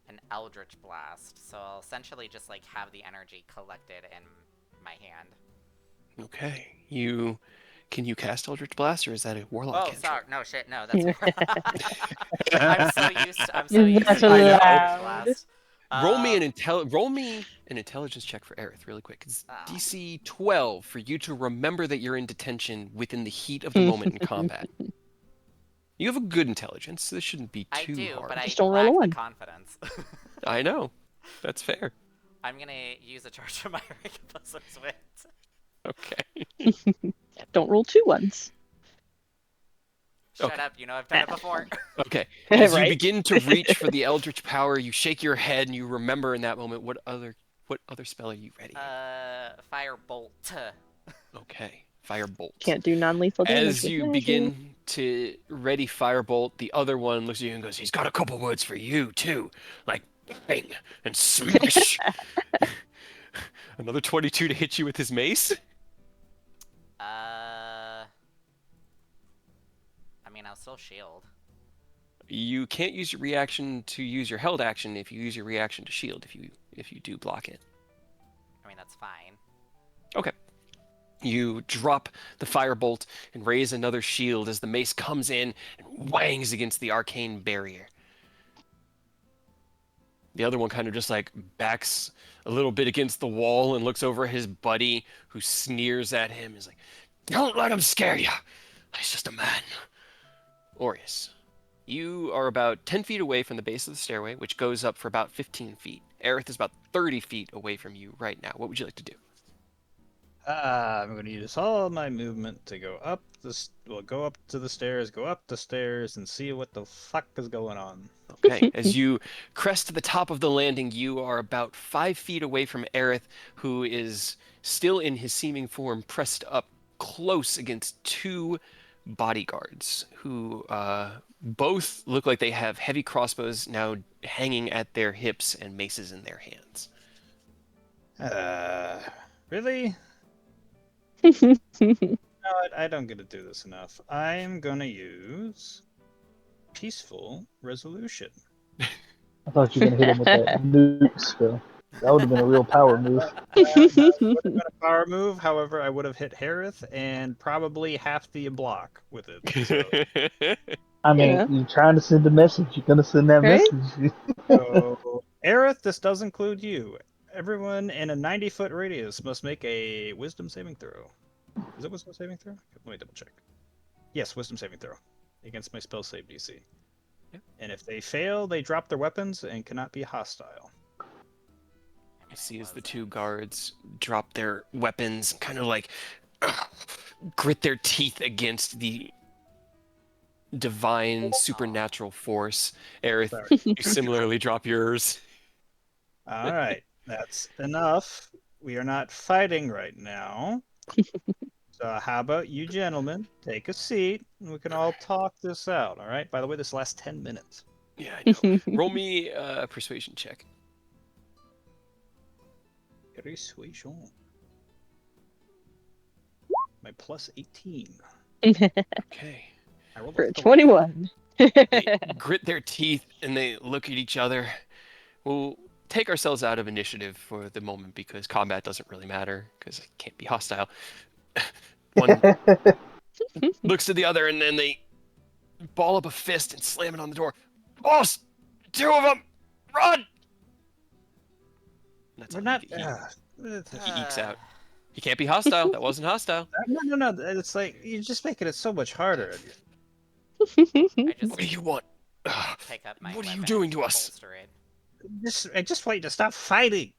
an Eldritch Blast. So I'll essentially just like have the energy collected in my hand. Okay. Can you cast Eldritch Blast, or is that a warlock Oh, cantrip? sorry. No, shit. No, that's. I'm so used to That's Eldritch allowed. Blast. Roll me an intelligence check for Aerith, really quick. It's DC 12 for you to remember that you're in detention within the heat of the moment in combat. You have a good intelligence, so this shouldn't be I too do, hard. but I Just don't roll a lack the one. confidence. I know. That's fair. I'm gonna use a charge of my Blizzard's Wit. Okay. Don't roll 2 ones. Shut Okay. up, you know I've done it before. Okay. As you Right? begin to reach for the Eldritch power, you shake your head and you remember in that moment what other spell are you ready? Firebolt. Okay. Firebolt. Can't do non-lethal damage. As with you magic. begin to ready Firebolt, the other one looks at you and goes, "He's got a couple words for you too. Like, bang, and smash. Another 22 to hit you with his mace. I mean, I'll still shield. You can't use your reaction to use your held action if you use your reaction to shield. If you do block it. I mean, that's fine. Okay. You drop the firebolt and raise another shield as the mace comes in and wangs against the arcane barrier. The other one kind of just like backs a little bit against the wall and looks over at his buddy who sneers at him. He's like, "Don't let him scare you. He's just a man." Aureus, you are about 10 feet away from the base of the stairway, which goes up for about 15 feet. Aerith is about 30 feet away from you right now. What would you like to do? I'm going to use all my movement to go up go up to the stairs, go up the stairs, and see what the fuck is going on. Okay, as you crest to the top of the landing, you are about 5 feet away from Aerith, who is still in his seeming form, pressed up close against two bodyguards, who both look like they have heavy crossbows now hanging at their hips and maces in their hands. Really? No, I don't get to do this enough. I'm gonna use Peaceful Resolution. I thought you were gonna hit him with that nuke spell. That would have been a real power move. That would have been a power move. However, I would have hit Harith and probably half the block with it. So, I mean, Yeah. you're trying to send a message. You're gonna send that Right? message. so Aerith, this does include you. Everyone in a 90-foot radius must make a Wisdom saving throw. Is it Wisdom saving throw? Let me double check. Yes, Wisdom saving throw against my spell save DC. Yep. And if they fail, they drop their weapons and cannot be hostile. You see as the two guards drop their weapons, kind of like grit their teeth against the divine supernatural force. Aerith, Sorry. you similarly drop yours. All right, that's enough. We are not fighting right now. So how about you gentlemen take a seat and we can all talk this out, all right? By the way, this lasts 10 minutes. Yeah, I know. Roll me a persuasion check. Persuasion. My plus 18. Okay. I rolled For a a 30. 21. They grit their teeth and they look at each other. We'll take ourselves out of initiative for the moment because combat doesn't really matter because it can't be hostile. One looks to the other and then they ball up a fist and slam it on the door. "Boss! Two of them! Run!" And that's We're all not. he ekes out. He can't be hostile. That wasn't hostile. No. It's like you're just making it so much harder. I What just do you want? pick up my What are you weapon doing and to us? holster it. I just want you to stop fighting.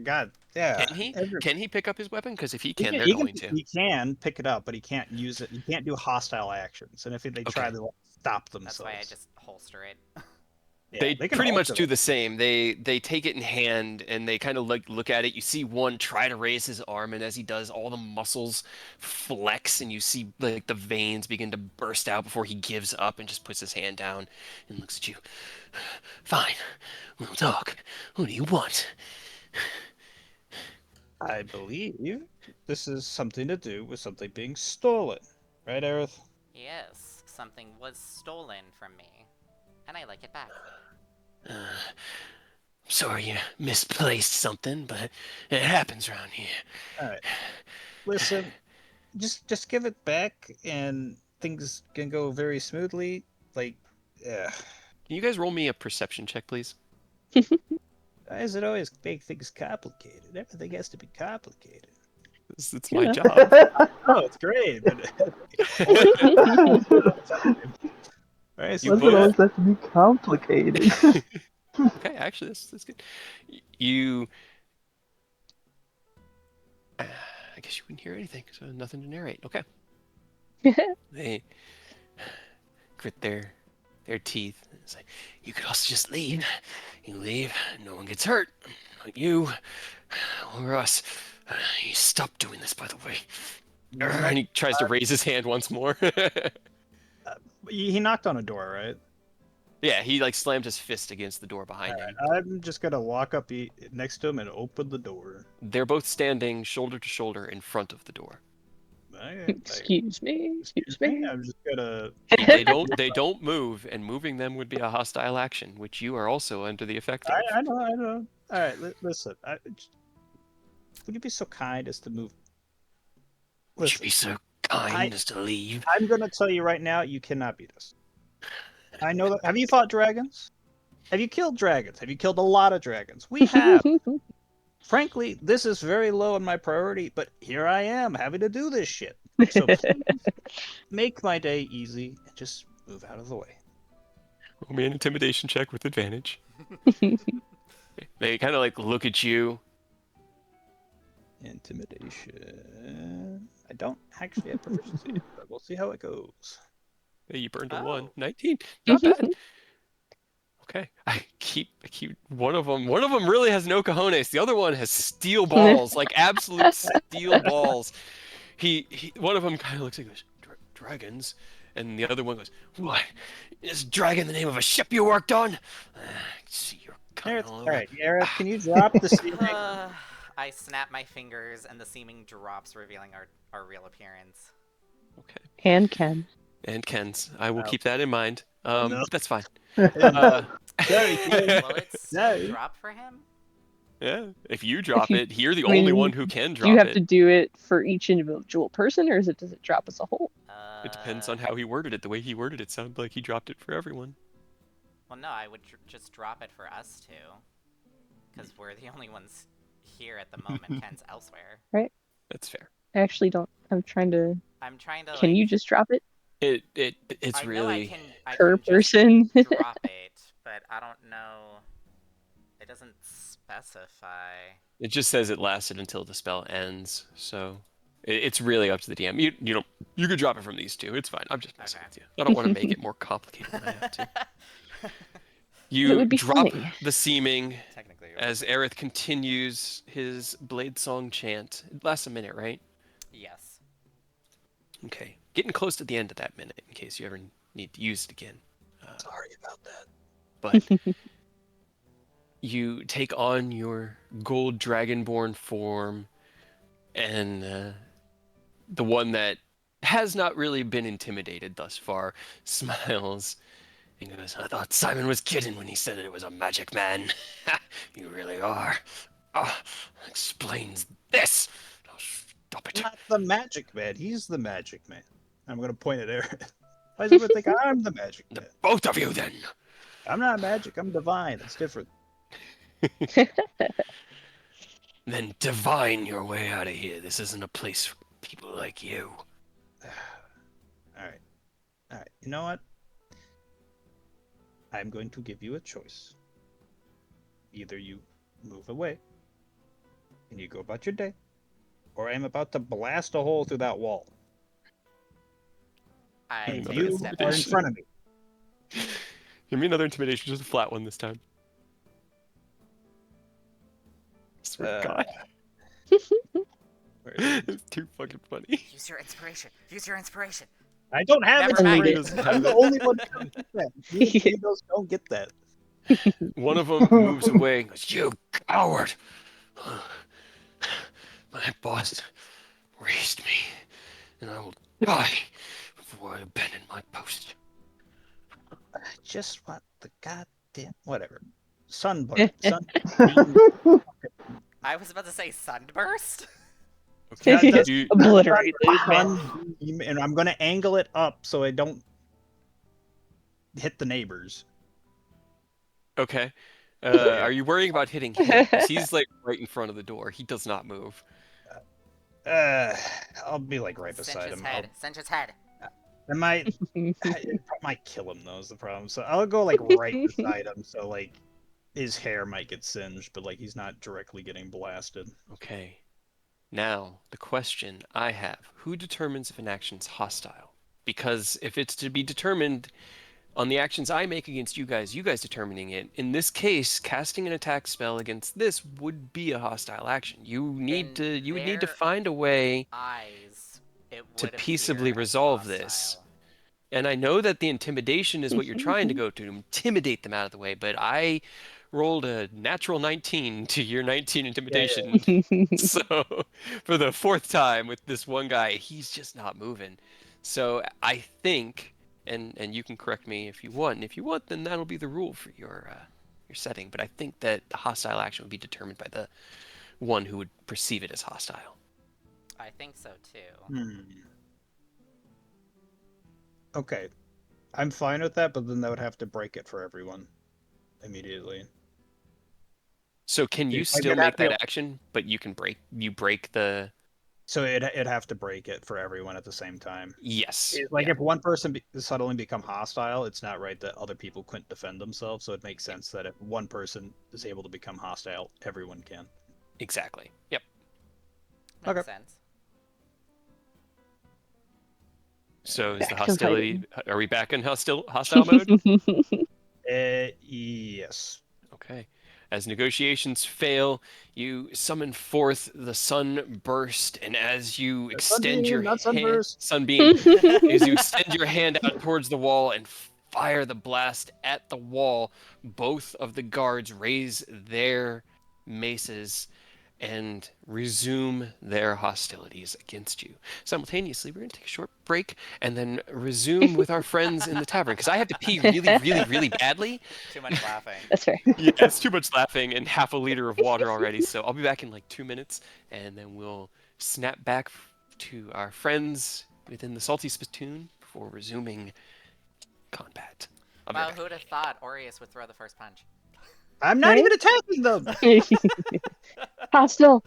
God, yeah. Can he? Can he pick up his weapon? Because if he He can, they're he going to. He can pick it up, but he can't use it. He can't do hostile actions. And if they try Okay. to stop That's themselves, why I just holster it. yeah, They can pretty much alter do it. the same. They take it in hand and they kind of like look at it. You see one try to raise his arm, and as he does, all the muscles flex, and you see like the veins begin to burst out before he gives up and just puts his hand down and looks at you. "Fine, we'll talk. What do you want?" I believe this is something to do with something being stolen, right, Aerith? Yes, something was stolen from me, and I like it back. Sorry you misplaced something, but it happens around here. All right. Listen, just give it back, and things can go very smoothly. Like, yeah. Can you guys roll me a perception check, please? Why does it always make things complicated? Everything has to be complicated. It's You my know. job. Oh, it's great, but right, You Why does it both- always have to be complicated? Okay, actually, that's good. You. I guess you wouldn't hear anything, so nothing to narrate. Okay. They grit their teeth. It's like, "You could also just leave. You leave, no one gets hurt. Not you or us. You stop doing this, by the way." And he tries to raise his hand once more. he knocked on a door, right? Yeah, he like slammed his fist against the door behind him. I'm just gonna walk up next to him and open the door. They're both standing shoulder to shoulder in front of the door. Excuse me. Excuse me. I'm just gonna. They don't move, and moving them would be a hostile action, which you are also under the effect of. I know. All right, listen. Would you be so kind as to move? Would you be so kind as to leave? I'm gonna tell you right now, you cannot beat us. I know that. Have you fought dragons? Have you killed dragons? Have you killed a lot of dragons? We have. Frankly, this is very low on my priority, but here I am having to do this shit. So please make my day easy and just move out of the way. Roll me an intimidation check with advantage. They kind of like look at you. Intimidation. I don't actually have proficiency, but we'll see how it goes. Hey, you burned a 1. 19. Not bad. Okay. I keep one of them really has no cojones. The other one has steel balls, like absolute steel balls. One of them kind of looks like goes, dragons, and the other one goes, "What? Is dragon the name of a ship you worked on?" See your all right, Gareth, can you drop the seeming? I snap my fingers and the seeming drops, revealing our real appearance. Okay. And Ken. And Ken's. I will keep that in mind. No. That's fine. Will it drop for him? Yeah. If you drop it, you're the only one who can drop it. Do you have to do it for each individual person, or does it drop as a whole? It depends on how he worded it. The way he worded it sounded like he dropped it for everyone. Well, no, I would just drop it for us two, because we're the only ones here at the moment. Ken's elsewhere. Right. That's fair. I actually don't. I'm trying to. Can you just drop it? It's really per person. Drop it, but I don't know. It doesn't specify. It just says it lasted until the spell ends, so it's really up to the DM. You could drop it from these two. It's fine. I'm just messing with you. I don't want to make it more complicated than I have to. You drop the seeming as Aerith continues his blade song chant. It lasts a minute, right? Yes. Okay. Getting close to the end of that minute in case you ever need to use it again. Sorry about that. But you take on your gold dragonborn form, and the one that has not really been intimidated thus far smiles and goes, "I thought Simon was kidding when he said it was a magic man. You really are. Explains this. Oh, stop it." Not the magic man. He's the magic man. I'm going to point at Aaron. Why does everyone think I'm the magic man? Both of you, then. I'm not magic. I'm divine. It's different. Then divine your way out of here. This isn't a place for people like you. All right. You know what? I'm going to give you a choice. Either you move away and you go about your day, or I'm about to blast a hole through that wall. And you are in front of me. Give me another intimidation, just a flat one this time. I swear to God. It's too fucking funny. Use your inspiration. I don't have inspiration. I'm the only one who can get that. Heroes don't get that. One of them moves away and goes, "You coward! My boss raised me, and I will die before I abandon my post." I just want the goddamn whatever. Sunburn. I was about to say sunburst. Okay. Obliterate and I'm gonna angle it up so I don't hit the neighbors. Okay. Are you worrying about hitting him? 'Cause he's like right in front of the door. He does not move. I'll be like right beside him. Cinch his head. I might kill him though is the problem. So I'll go like right beside him, so like his hair might get singed, but like he's not directly getting blasted. Okay. Now, the question I have, who determines if an action's hostile? Because if it's to be determined on the actions I make against you guys determining it, in this case, casting an attack spell against this would be a hostile action. You would need to find a way to peaceably resolve this. And I know that the intimidation is what you're trying to go to intimidate them out of the way, but I rolled a natural 19 to your 19 intimidation. So for the fourth time with this one guy, he's just not moving. So I think, and you can correct me if you want, and if you want, then that'll be the rule for your setting. But I think that the hostile action would be determined by the one who would perceive it as hostile. I think so too. Okay. I'm fine with that, but then that would have to break it for everyone immediately. So can you still make that action, but you break the... So it'd have to break it for everyone at the same time. Yes. Like if one person suddenly become hostile, it's not right that other people couldn't defend themselves. So it makes sense that if one person is able to become hostile, everyone can. Exactly. Yep. Makes sense. So is the hostility... Are we back in hostile mode? Yes. Okay. As negotiations fail, you summon forth the sunburst, and as you extend your hand, sunbeam, as you extend your hand out towards the wall and fire the blast at the wall, both of the guards raise their maces and resume their hostilities against you. Simultaneously, we're going to take a short break and then resume with our friends in the tavern, because I have to pee really, really, really badly. Too much laughing. That's fair. Yeah, it's too much laughing and half a liter of water already, so I'll be back in like 2 minutes, and then we'll snap back to our friends within the Salty Spittoon before resuming combat. Wow, who would have thought Aureus would throw the first punch? I'm not even attacking them! Hostile!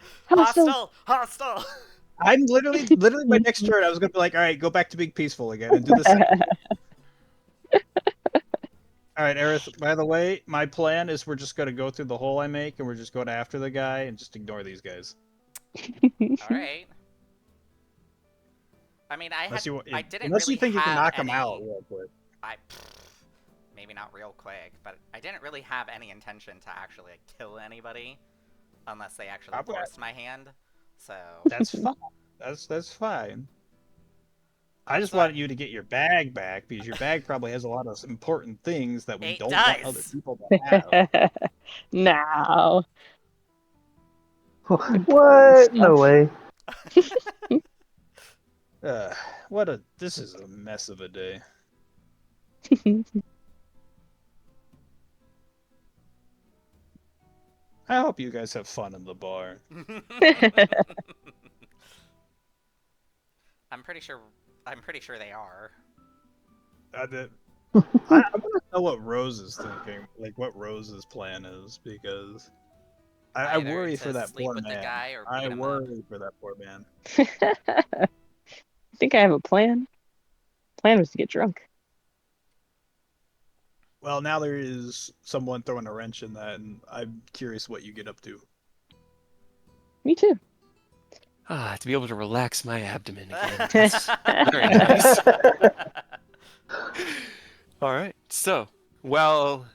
I'm literally my next turn, I was gonna be like, alright, go back to being peaceful again and do the same. Alright, Aerith, by the way, my plan is we're just gonna go through the hole I make and we're just going after the guy and just ignore these guys. Alright. I mean, Unless you didn't really you think you can knock any... him out real quick. Maybe not real quick, but I didn't really have any intention to actually kill anybody unless they actually forced my hand. So that's fine. That's fine. I just wanted you to get your bag back because your bag probably has a lot of important things that we don't want other people to have. No. What? No way. This is a mess of a day. I hope you guys have fun in the bar. I'm pretty sure they are. I want to know what Rose is thinking, like what Rose's plan is, because I worry for that poor man. I worry for that poor man. I think I have a plan. Plan was to get drunk. Well, now there is someone throwing a wrench in that, and I'm curious what you get up to. Me too. To be able to relax my abdomen again. That's very nice. All right. So, while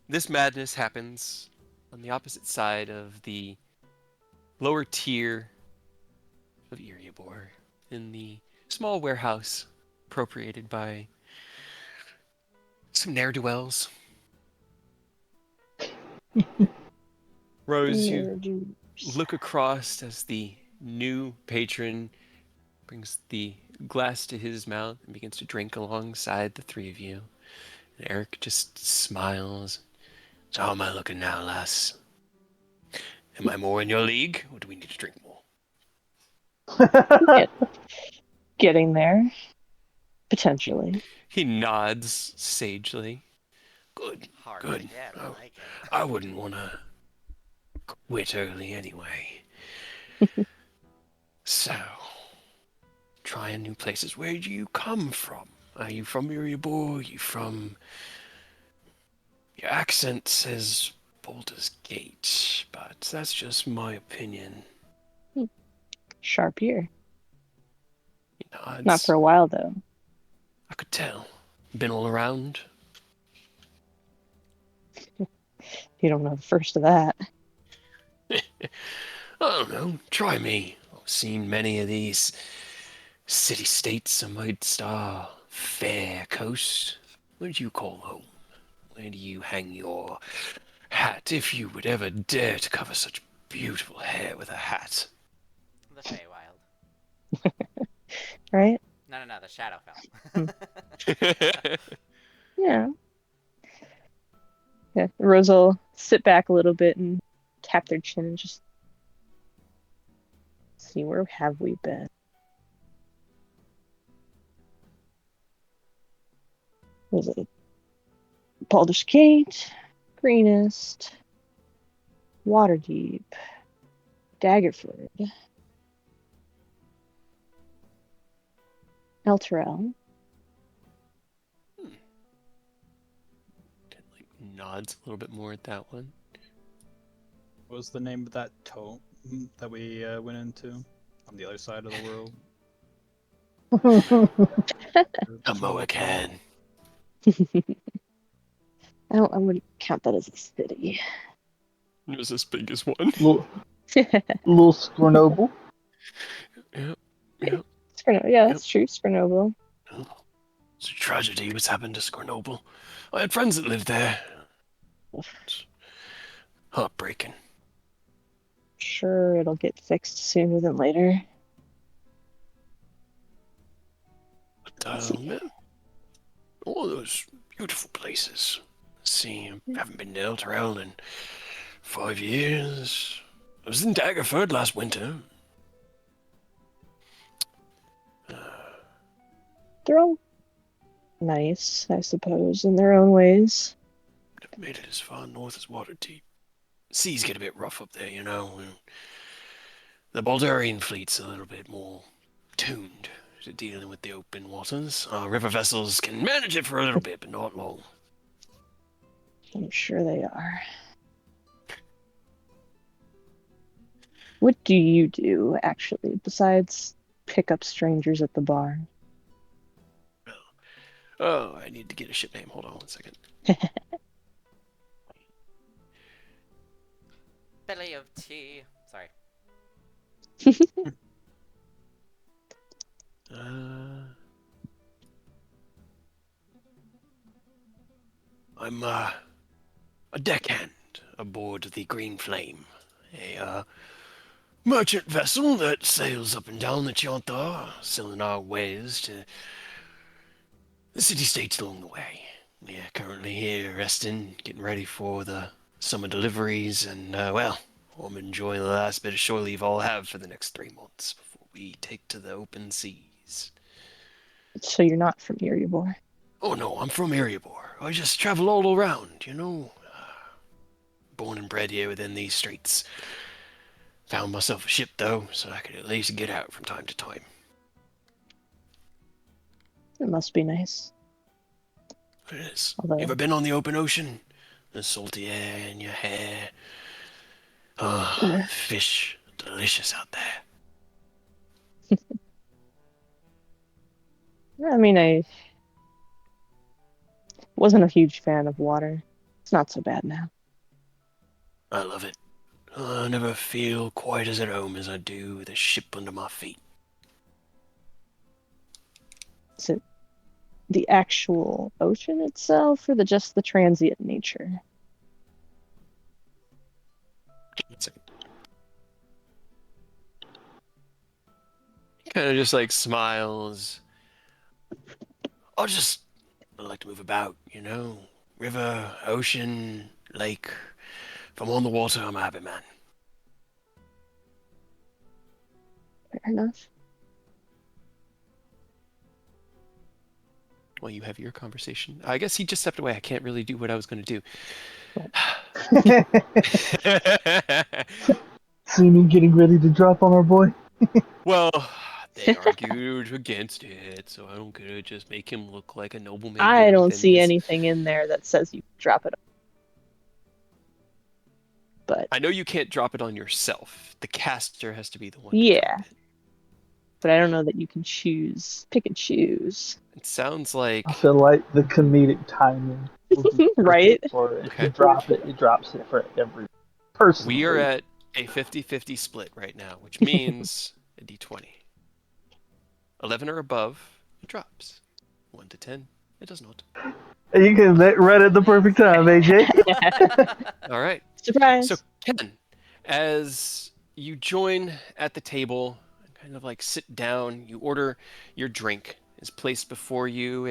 this madness happens on the opposite side of the lower tier of Eriabor, in the small warehouse appropriated by some ne'er-do-wells. Rose, you look across as the new patron brings the glass to his mouth and begins to drink alongside the three of you. And Eric just smiles. So how am I looking now, lass? Am I more in your league, or do we need to drink more? Getting there. Potentially. He nods sagely. Good. I wouldn't want to quit early anyway. So, trying new places. Where do you come from? Are you from Eriabor? Are you from... Your accent says Baldur's Gate, but that's just my opinion. Sharp ear. He nods. Not for a while, though. I could tell. Been all around. You don't know the first of that. I don't know. Try me. I've seen many of these city-states amidst our fair coast. Where do you call home? Where do you hang your hat, if you would ever dare to cover such beautiful hair with a hat? The Feywild. Right? No, the Hmm. Shadowfell. Yeah. Yeah. Rose will sit back a little bit and tap their chin and just see, where have we been? Was it Baldur's Gate, Greenest, Waterdeep, Daggerford, Elturel? Like nods a little bit more at that one. What was the name of that tome that we went into on the other side of the world? A Mohican. I wouldn't count that as a city. It was as big as one. little, little Scornoble. Yep. Yep. Yeah, that's true. Scrinoble. Oh, it's a tragedy what's happened to Scornoble. I had friends that lived there. It's heartbreaking. Sure, it'll get fixed sooner than later. But, man, all those beautiful places. See, I haven't been to Elturel in 5 years. I was in Daggerford last winter. They're all nice, I suppose, in their own ways. Never made it as far north as Waterdeep. Seas get a bit rough up there, you know. The Baldurian fleet's a little bit more tuned to dealing with the open waters. Our river vessels can manage it for a little bit, but not long. I'm sure they are. What do you do, actually, besides pick up strangers at the bar? Oh, I need to get a ship name. Hold on 1 second. Belly of tea. Sorry. I'm a deckhand aboard the Green Flame, a merchant vessel that sails up and down the Chiantar, selling our wares to the city-states along the way. We're currently here resting, getting ready for the summer deliveries, and, well, I'm enjoying the last bit of shore leave I'll have for the next 3 months before we take to the open seas. So you're not from Erebor. Oh no, I'm from Erebor. I just travel all around, you know. Born and bred here within these streets. Found myself a ship, though, so I could at least get out from time to time. It must be nice. It is. Although, You ever been on the open ocean? The salty air in your hair. Oh, fish. Delicious out there. I mean, I wasn't a huge fan of water. It's not so bad now. I love it. I never feel quite as at home as I do with a ship under my feet. Is it the actual ocean itself, or just the transient nature? Kind of just like smiles. I like to move about, you know. River, ocean, lake. If I'm on the water, I'm a happy man. Fair enough. Well, you have your conversation. I guess he just stepped away. I can't really do what I was going to do. See me getting ready to drop on our boy. Well, they argued against it, so I don't get to just make him look like a nobleman. I here don't within see this. anything in there that says you drop it. But I know you can't drop it on yourself. The caster has to be the one to yeah, drop it. but I don't know that you can pick and choose. It sounds like... I feel like the comedic timing will be Right? perfect for it. If Okay. you drop it, it drops it for every person. We are at a 50-50 split right now, which means a d20. 11 or above, it drops. 1 to 10. It does not. You came right at the perfect time, AJ. All right. So, Surprise! Ken, as you join at the table, kind of like sit down, you order your drink. Is placed before you.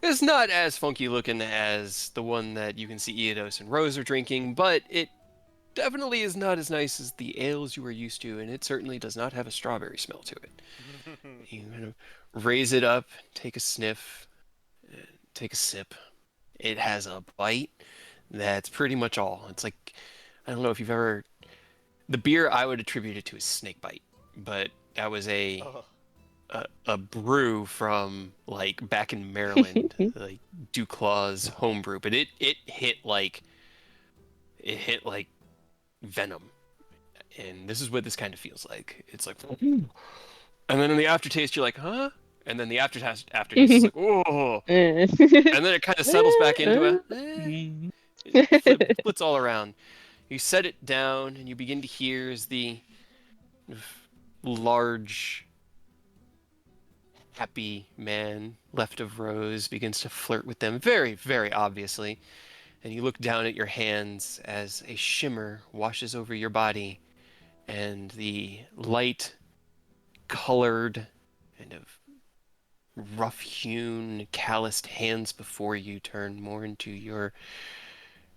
It's not as funky looking as the one that you can see Eodos and Rose are drinking, but it definitely is not as nice as the ales you are used to, and it certainly does not have a strawberry smell to it. You kind of raise it up, take a sniff, take a sip. It has a bite. That's pretty much all. It's like, I don't know if you've ever. The beer I would attribute it to is snake bite, but that was Oh. a brew from like back in Maryland, like Duclaw's homebrew, but it hit like venom, and this is what this kind of feels like. It's like, and then in the aftertaste you're like, huh, and then the aftertaste is like, oh, Eh. and then it kind of settles back into a, it flits all around. You set it down, and you begin to hear as the large happy man left of Rose begins to flirt with them very, very obviously. And you look down at your hands as a shimmer washes over your body, and the light colored, kind of rough hewn, calloused hands before you turn more into your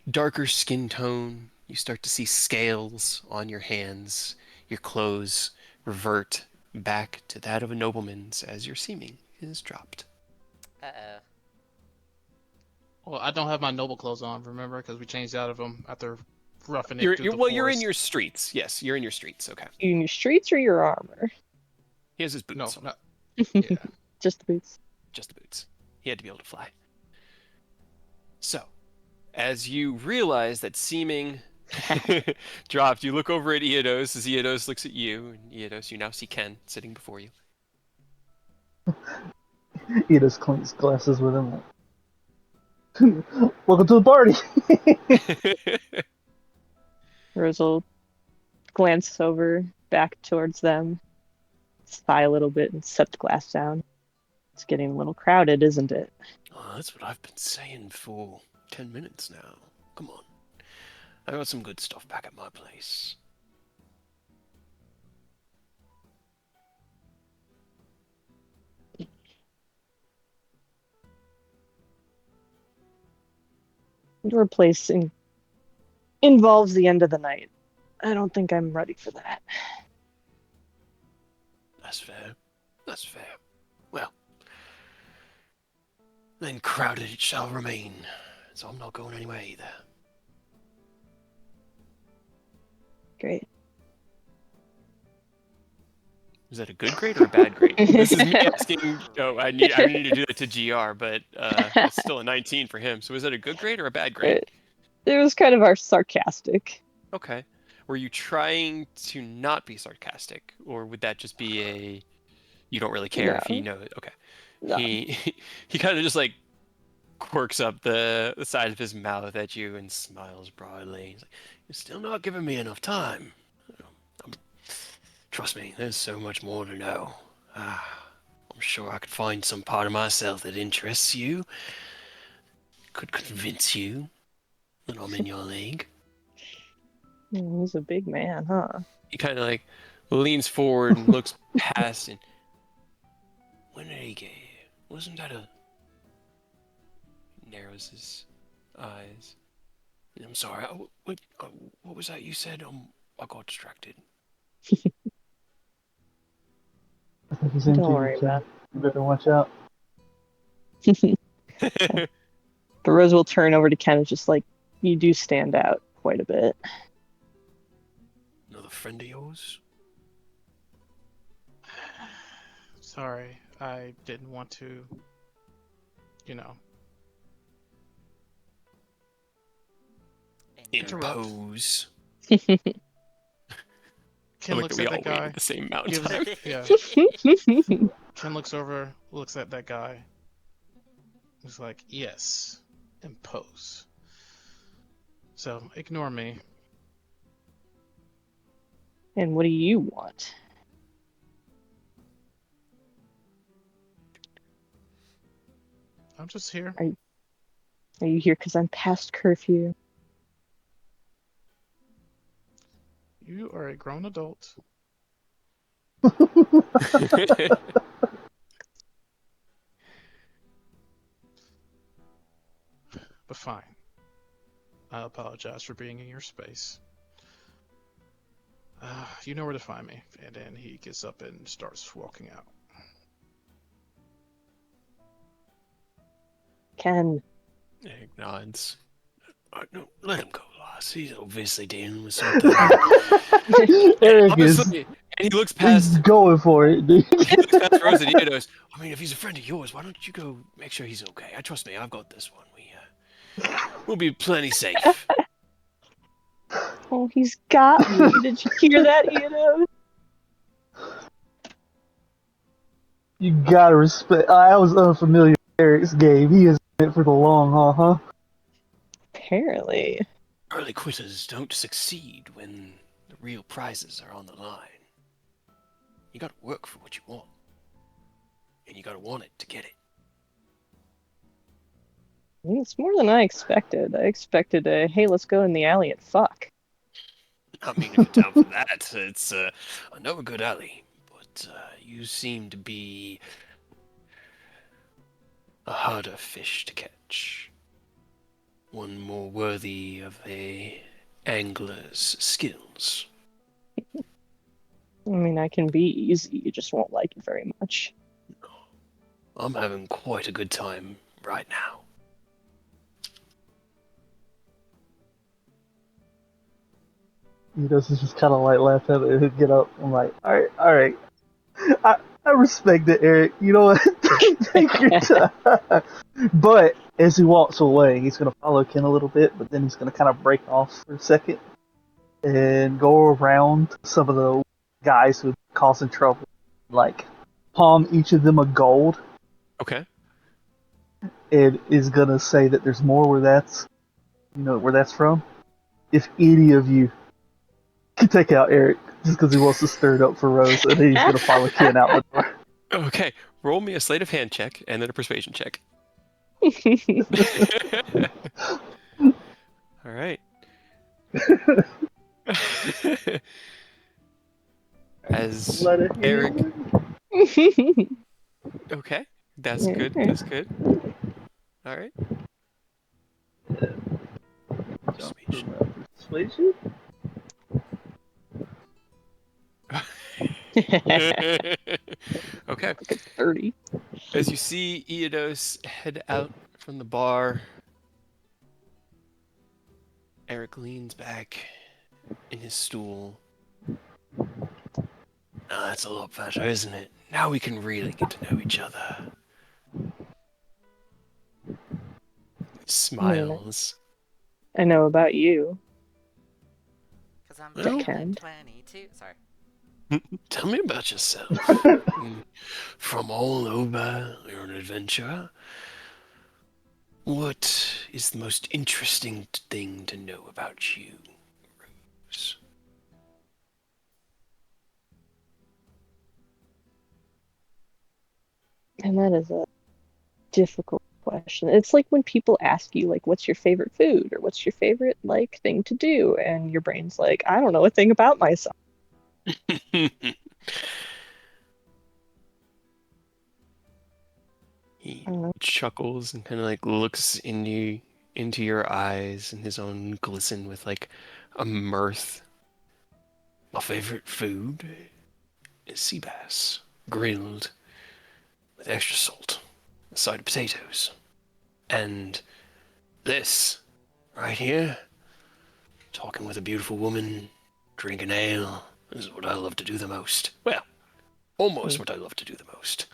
darker skin tone. You start to see scales on your hands. Your clothes revert back to that of a nobleman's as your seeming is dropped. Uh-oh. Well, I don't have my noble clothes on, remember? Because we changed out of them after roughing it You're, through you're the well. forest. You're in your streets. Yes, you're in your streets. Okay. You in your streets or your armor? He has his boots. No, on. not. Yeah. Just the boots. Just the boots. He had to be able to fly. So, as you realize that seeming dropped, you look over at Eodos as Eodos looks at you, and Eodos, you now see Ken sitting before you. He just clinks glasses with him. Welcome to the party. Rose will glance over back towards them, sigh a little bit, and set the glass down. It's getting a little crowded, isn't it? Oh, that's what I've been saying for 10 minutes now. Come on. I got some good stuff back at my place. Your place involves the end of the night. I don't think I'm ready for that. That's fair. That's fair. Well, then crowded it shall remain. So I'm not going anywhere either. Great. Is that a good grade or a bad grade? This is me asking. Oh, I need to do that to GR, but that's still a 19 for him. So is that a good grade or a bad grade? It was kind of our sarcastic. Okay. Were you trying to not be sarcastic, or would that just be a you don't really care if he No. knows? Okay. No. He kind of just like quirks up the side of his mouth at you and smiles broadly. He's like, "You're still not giving me enough time. Trust me, there's so much more to know. I'm sure I could find some part of myself that interests you. Could convince you that I'm in your league." He's a big man, huh? He kind of like leans forward and looks past and when did he get here? Wasn't that a narrows his eyes. I'm sorry. What was that you said? I got distracted. I think he's into Don't you, worry Ken. about You better watch out. it. But Rose will turn over to Ken and just like, you do stand out quite a bit. Another friend of yours? Sorry, I didn't want to. You know. Interrupt. Impose. Ken I like looks that we at all that wait guy. at the same amount of gives- time. Yeah. Ken looks over, looks at that guy. He's like, yes, impose. So, ignore me. And what do you want? I'm just here. Are you here because I'm past curfew? You are a grown adult. But fine. I apologize for being in your space. You know where to find me. And then he gets up and starts walking out. Ken. Eric nods. No, let him go, Loss. He's obviously dealing with something. Eric is Honestly, and he looks he's past. going for it, dude. He looks past Rose and he goes, I mean, if he's a friend of yours, why don't you go make sure he's okay? I trust me. I've got this one. We'll be plenty safe. Oh, he's got me. Did you hear that, Ian? You gotta respect. I was unfamiliar with Eric's game. He is in it for the long haul, huh? Apparently. Early quitters don't succeed when the real prizes are on the line. You gotta work for what you want. And you gotta want it to get it. It's more than I expected. I expected a, hey, let's go in the alley and fuck. I mean, if you're down for that, it's, I know a good alley, but, you seem to be a harder fish to catch. One more worthy of a angler's skills. I mean, I can be easy, you just won't like it very much. I'm having quite a good time right now. He does just kind of like laugh at it and get up. I'm like, all right. I respect it, Eric. You know what? Take your time. But as he walks away, he's gonna follow Ken a little bit, but then he's gonna kind of break off for a second and go around some of the guys who are causing trouble, like palm each of them a gold, Okay. and is gonna say that there's more where that's where that's from. If any of you can take out Eric just because he wants to stir it up for Rose, and then he's gonna follow Ken out the door. Okay. Roll me a sleight of hand check and then a persuasion check. All right. As Let it Eric. hear. Okay. That's good. That's good. All right. Persuasion. Persuasion? Okay. Like a 30. As you see Eodos head out from the bar, Eric leans back in his stool. Oh, that's a lot better, isn't it? Now we can really get to know each other. Smiles. I know about you. Because I'm Well, Ken. 22. Sorry. Tell me about yourself. From all over, you're an adventurer. What is the most interesting thing to know about you, Rose? And that is a difficult question. It's like when people ask you, like, what's your favorite food or what's your favorite, like, thing to do? And your brain's like, I don't know a thing about myself. He chuckles and kind of like looks into your eyes, and his own glisten with like a mirth. My favorite food is sea bass, grilled with extra salt, a side of potatoes, and this right here, talking with a beautiful woman, drinking ale. This is what I love to do the most. Well, almost what I love to do the most,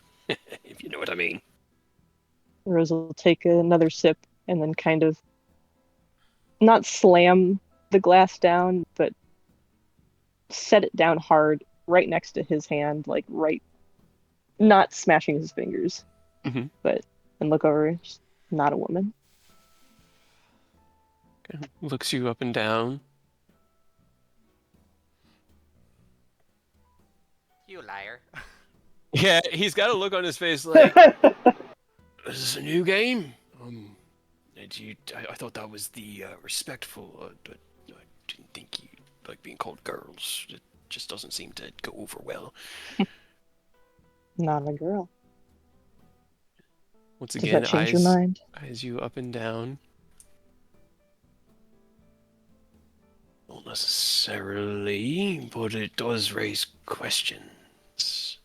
if you know what I mean. Rose will take another sip and then kind of not slam the glass down, but set it down hard right next to his hand, like right, not smashing his fingers, Mm-hmm. but and look over, just not a woman. Okay. Looks you up and down. You liar. Yeah, he's got a look on his face like, Is this a new game? I thought that was the respectful, but I didn't think you like being called girls. It just doesn't seem to go over well. Not a girl. Once Does that again, change your mind? eyes you up and down. Not necessarily, but it does raise questions.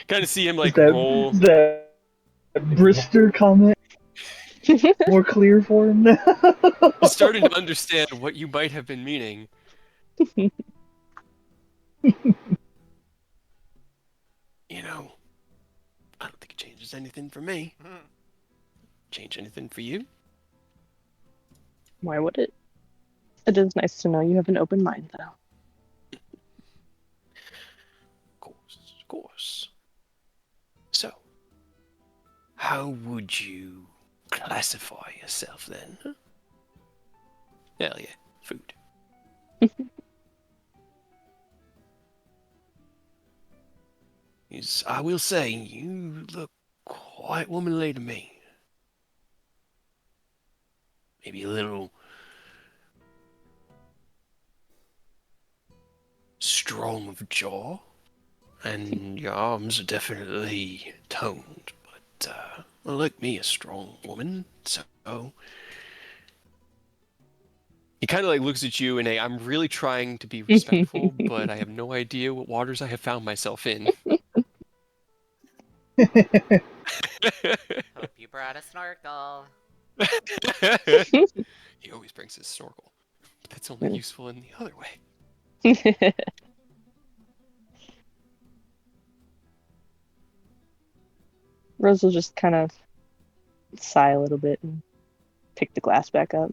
Kind of see him like roll. Is that Brister comment more clear for him now? He's starting to understand what you might have been meaning. You know, I don't think it changes anything for me. Change anything for you? Why would it? It is nice to know you have an open mind, though. Of course. So, how would you classify yourself then? Huh? Hell yeah, food. I will say, you look quite womanly to me. Maybe a little strong of jaw, and your arms are definitely toned, but I like me a strong woman, so he kind of like looks at you and I'm really trying to be respectful, but I have no idea what waters I have found myself in. Hope you brought a snorkel. He always brings his snorkel, but that's only useful in the other way. Rose will just kind of sigh a little bit and pick the glass back up.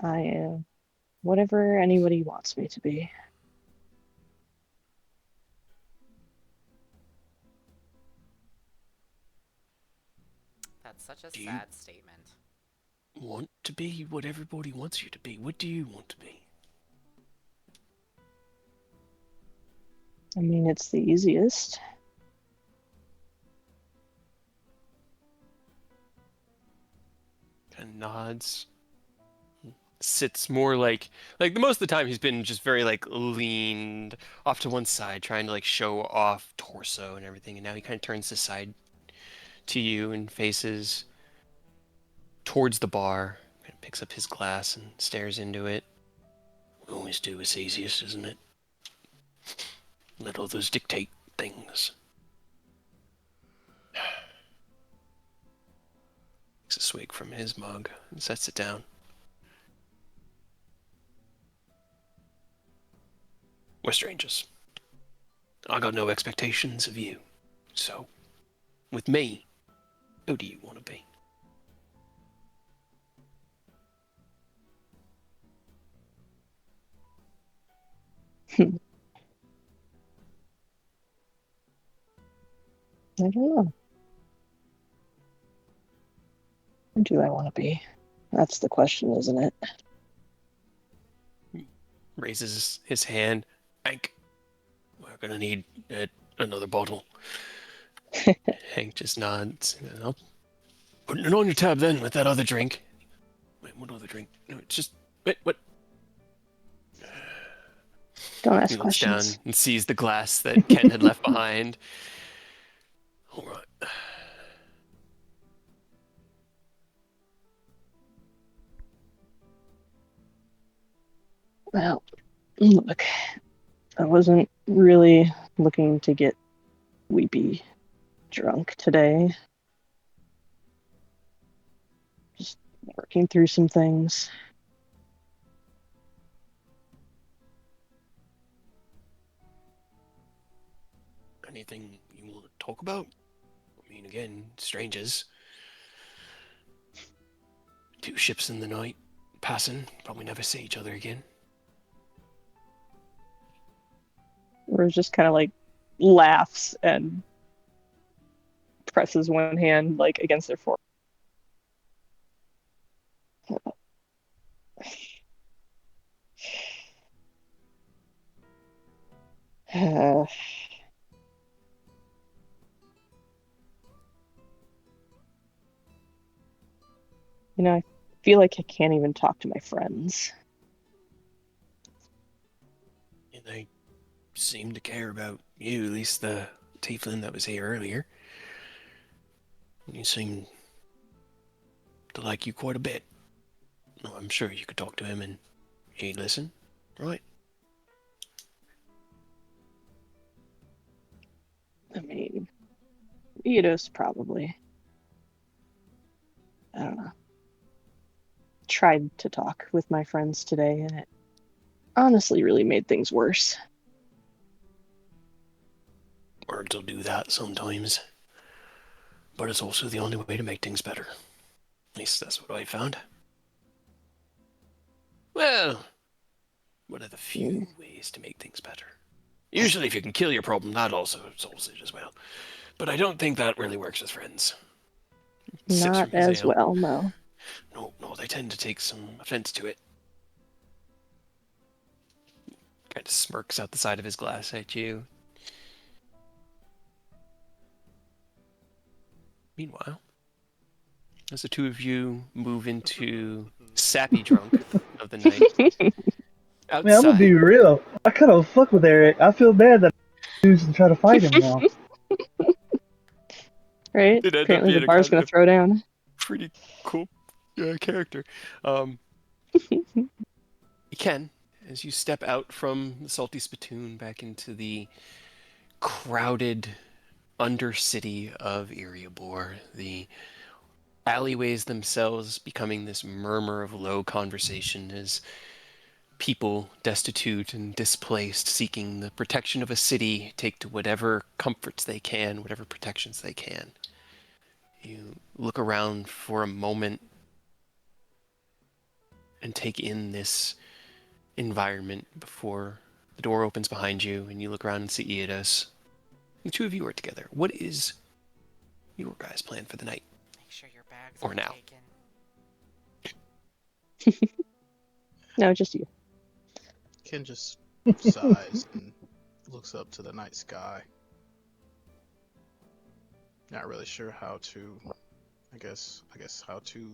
I am whatever anybody wants me to be. That's such a Do you sad statement. want to be what everybody wants you to be? What do you want to be? I mean, it's the easiest. Kind of nods. Sits more like the most of the time he's been just very like leaned off to one side, trying to like show off torso and everything, and now he kind of turns his side to you and faces towards the bar, kind of picks up his glass and stares into it. We always do what's easiest, isn't it? Let others dictate things. Takes a swig from his mug and sets it down. We're strangers. I got no expectations of you. So, with me, who do you want to be? I don't know. Who do I want to be? That's the question, isn't it? Raises his hand. Hank, we're gonna need another bottle. Hank just nods. I'll put it on your tab then with that other drink. Wait, what other drink? No, it's just... Wait, what? Don't ask He looks down questions. and sees the glass that Ken had left behind. All right. Well, look, I wasn't really looking to get weepy drunk today. Just working through some things. Anything you want to talk about? I mean, again, strangers. Two ships in the night, passing, probably never see each other again. Rose just kind of like laughs and presses one hand like against their forehead. I feel like I can't even talk to my friends. And they seem to care about you, at least the tiefling that was here earlier. You seem to like you quite a bit. Well, I'm sure you could talk to him and he'd listen, right? I mean, Eidos probably. I don't know. Tried to talk with my friends today, and it honestly really made things worse. Words will do that sometimes. But it's also the only way to make things better. At least that's what I found. Well, one of the few ways to make things better. Usually if you can kill your problem, that also solves it as well. But I don't think that really works with friends. Sips Not from his as ale. well, no. No, they tend to take some offense to it. Kind of smirks out the side of his glass at you. Meanwhile, as the two of you move into sappy drunk of the night, Man, I'm gonna be outside, real. I kind of fuck with Eric. I feel bad that I choose to try to fight him now. Right? it ended up Apparently the being a bar's kind gonna of throw down. pretty cool character. You can, as you step out from the salty spittoon back into the crowded undercity of Eriabor, the alleyways themselves becoming this murmur of low conversation as people destitute and displaced seeking the protection of a city take to whatever comforts they can, whatever protections they can. You look around for a moment and take in this environment before the door opens behind you and you look around and see Eidos. The two of you are together. What is your guys' plan for the night? Make sure your bags Or are now? taken. No, just you. Ken just sighs and looks up to the night sky. Not really sure how to. I guess how to.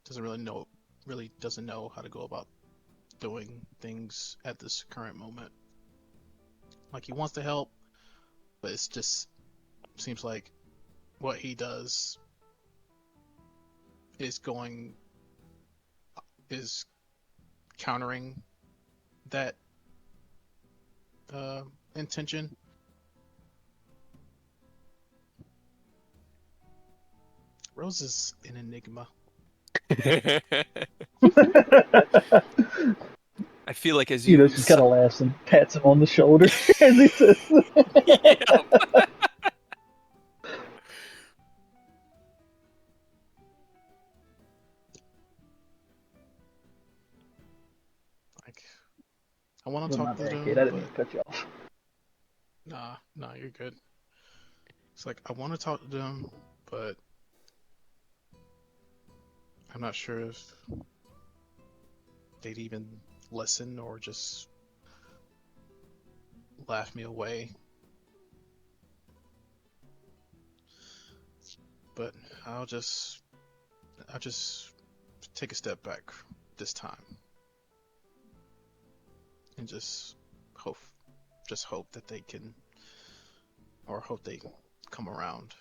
Doesn't really know. Really doesn't know how to go about doing things at this current moment. Like he wants to help, but it's just seems like what he does is is countering that intention. Rose is an enigma. I feel like as You know, you... just kind of laughs and pats him on the shoulder as he says, Yep. Like I want to "Well, talk my to bad, kid. I them, didn't mean but to cut you off." nah, you're good. It's like I want to talk to them, but I'm not sure if they'd even listen or just laugh me away. But I'll just I'll just take a step back this time and hope hope that they can, or hope they come around.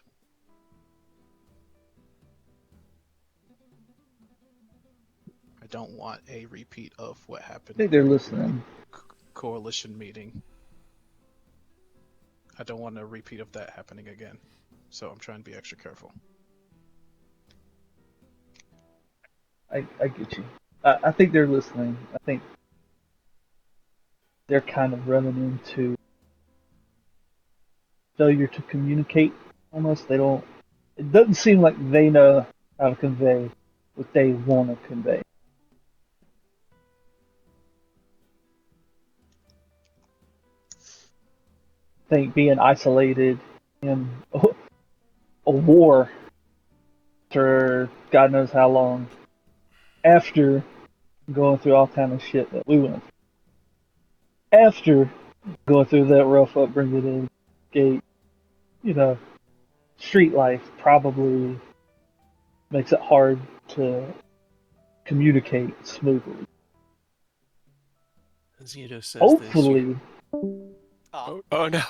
I don't want a repeat of what I happened think they're listening. coalition meeting. I don't want a repeat of that happening again. So I'm trying to be extra careful. I get you. I think they're listening. I think they're kind of running into failure to communicate almost. They don't. It doesn't seem like they know how to convey what they want to convey. I think being isolated in a war for God knows how long, after going through all kind of shit that we went through, after going through that rough upbringing and gate, you know, street life probably makes it hard to communicate smoothly. Zeto says this. Hopefully, Oh, Oh no.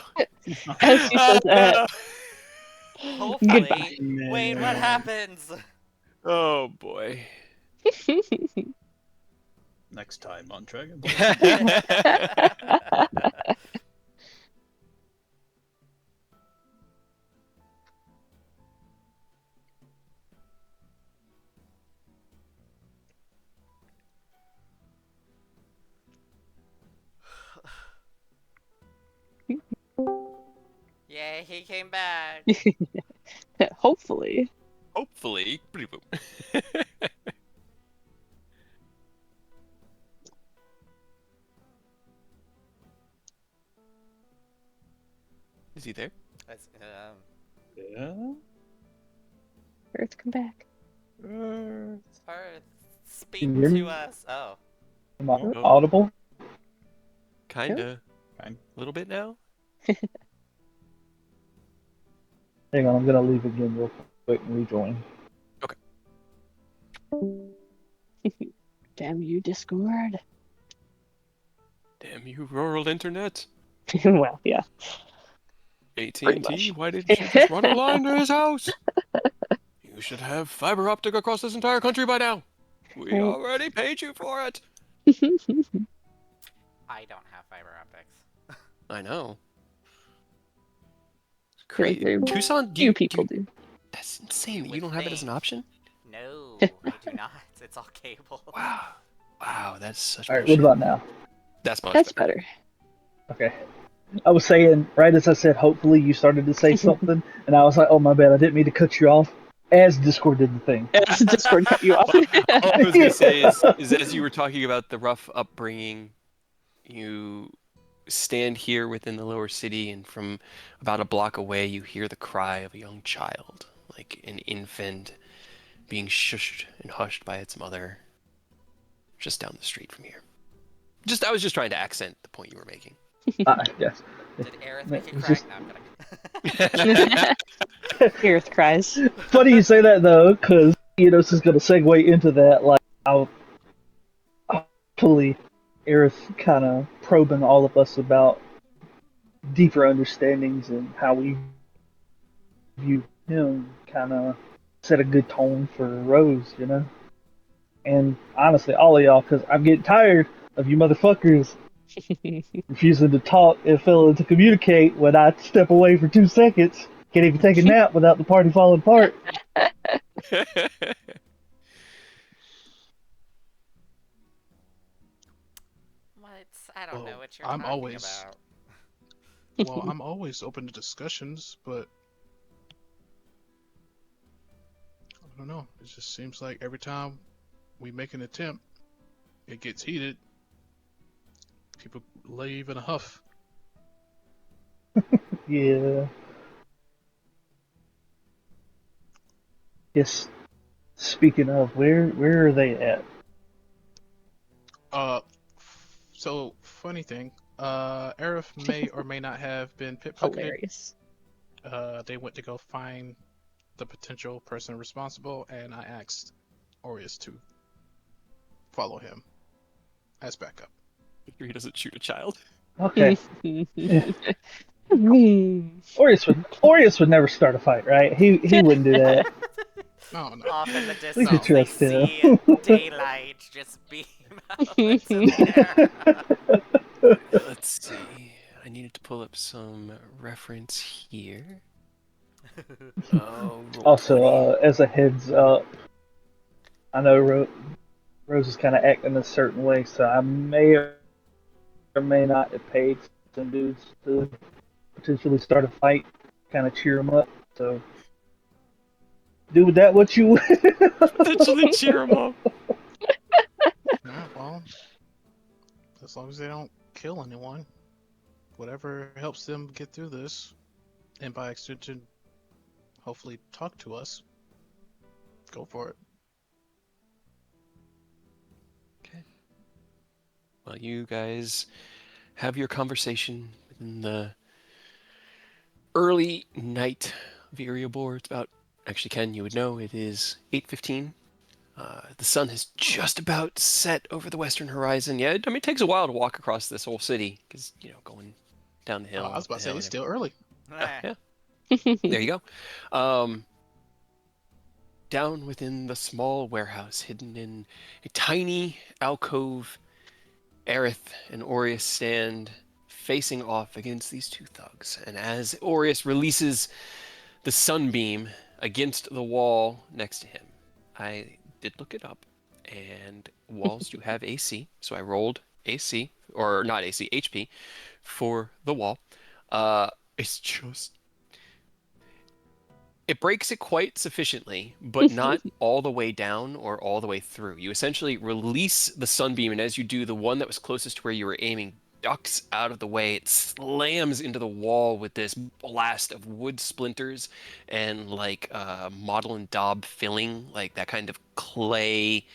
As he says that, no. hopefully. Wait, what Man. happens? Oh boy. Next time on Dragon Yay, he came back. hopefully. Hopefully. Is he there? That's, Yeah. Earth, come back. Earth, speak can you hear to me? us. Oh. Am I Oh. audible? Kinda. Fine. A little bit now? Hang on, I'm gonna leave again real quick and rejoin. Damn you, Discord. Damn you, rural internet. Well, yeah, pretty AT&T, much. why didn't you just run a line to his house? You should have fiber optic across this entire country by now. We Right. already paid you for it. I don't have fiber optics. I know. It's Feel like crazy. very Tucson, few people do. That's insane. You that You would don't have it as an think. option? No, I do not. It's all cable. Wow. Wow, that's such All right, what bullshit. about now? That's much That's better. better. Okay. I was saying, right as I said, hopefully you started to say something, and I was like, oh my bad, I didn't mean to cut you off. As Discord did the thing. As Discord cut you off. All I was gonna say is as you were talking about the rough upbringing, you stand here within the lower city, and from about a block away, you hear the cry of a young child, like an infant being shushed and hushed by its mother, just down the street from here. I was just trying to accent the point you were making. Yes. Did Aerith make you It's cry? just No, I'm kidding. Earth cries. funny you say that though, because this is going to segue into that. Like, I'll hopefully, Aerith kind of probing all of us about deeper understandings and how we view him, kind of set a good tone for Rose. And honestly, all of y'all, because I'm getting tired of you motherfuckers refusing to talk and failing to communicate when I step away for 2 seconds. Can't even take a nap without the party falling apart. What? I don't know Well, what you're I'm talking always about. well, I'm always open to discussions, but I don't know. It just seems like every time we make an attempt, it gets heated. People leave in a huff. Yeah. Yes. Speaking of, where are they at? Uh, so funny thing, Aerith may or may not have been pickpocketed. Hilarious. They went to go find the potential person responsible, and I asked Aureus to follow him as backup. He doesn't shoot a child. Okay. Vroom. Aureus would never start a fight, right? He wouldn't do that. No, no. Off in the We could distance, they trust him. see daylight just beam out into the air. Let's see. I needed to pull up some reference here. Oh, roll Also, 20. as a heads up, I know Rose is kind of acting a certain way, so I may or may not have paid some dudes to potentially start a fight, kind of cheer them up. So do with that what you Potentially cheer him up. Yeah, well, as long as they don't kill anyone, whatever helps them get through this, and by extension, hopefully talk to us, go for it. Okay. Well, you guys have your conversation in the early night of Erebor. It's about, actually, Ken, you would know, it is 8:15. The sun has just about set over the western horizon. Yeah, I mean, it takes a while to walk across this whole city because, going down the hill, I was up the about to say hill. it's still early. Yeah, there you go. Down within the small warehouse, hidden in a tiny alcove, Aerith and Aureus stand facing off against these two thugs. And as Aureus releases the sunbeam against the wall next to him, I did look it up, and walls do have AC, so I rolled AC, or not AC, HP, for the wall. It's just it breaks it quite sufficiently, but not all the way down or all the way through. You essentially release the sunbeam, and as you do, the one that was closest to where you were aiming ducks out of the way. It slams into the wall with this blast of wood splinters and like model and daub filling, like that kind of clay,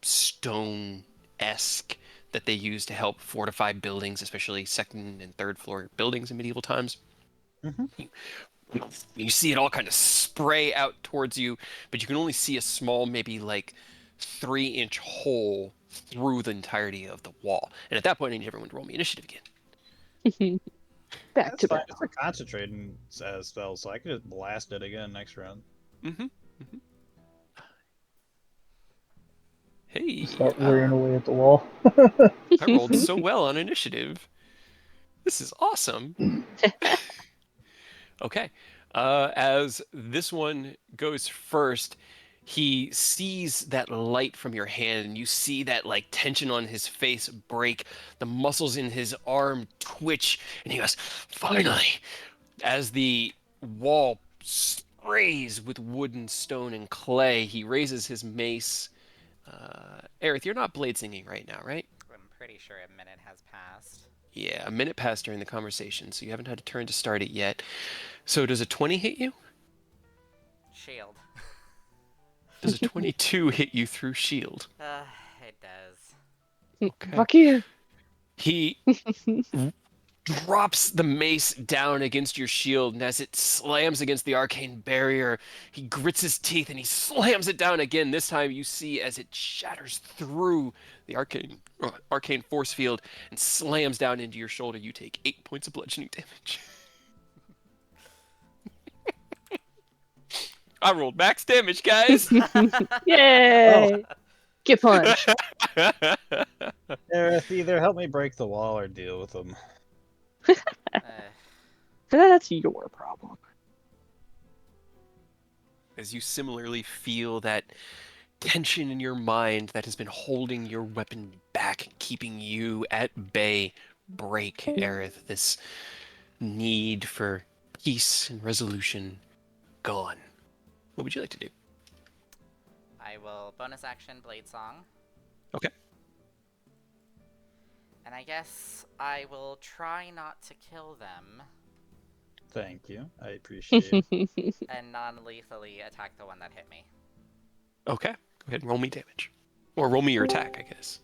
stone esque that they use to help fortify buildings, especially second and third floor buildings in medieval times. Mm-hmm. You see it all kind of spray out towards you, but you can only see a small, maybe like 3-inch hole through the entirety of the wall. And at that point, I need everyone to roll me initiative again. Back That's to fine. back. It's a concentrating spell, so I could just blast it again next round. Mm-hmm. Mm-hmm. Hey, Start wearing away at the wall. I rolled so well on initiative. This is awesome. Okay. As this one goes first, he sees that light from your hand, and you see that like tension on his face break. The muscles in his arm twitch, and he goes, "Finally!" As the wall sprays with wood and stone and clay, he raises his mace. Aerith, you're not blade singing right now, right? I'm pretty sure a minute has passed. Yeah, a minute passed during the conversation, so you haven't had a turn to start it yet. So does a 20 hit you? Shield. Does a 22 hit you through shield? It does. Okay. Fuck you. He drops the mace down against your shield, and as it slams against the arcane barrier, he grits his teeth and he slams it down again. This time you see as it shatters through the arcane force field and slams down into your shoulder. You take 8 points of bludgeoning damage. I rolled max damage, guys. Yay! Get punched. Aerith, either help me break the wall or deal with them. Uh, That's your problem. As you similarly feel that tension in your mind that has been holding your weapon back and keeping you at bay break, Aerith. This need for peace and resolution gone. What would you like to do? I will bonus action Blade Song. Okay. And I guess I will try not to kill them Thank you. I appreciate it. and non-lethally attack the one that hit me. Okay. Go ahead and roll me damage. Or roll me your attack, I guess.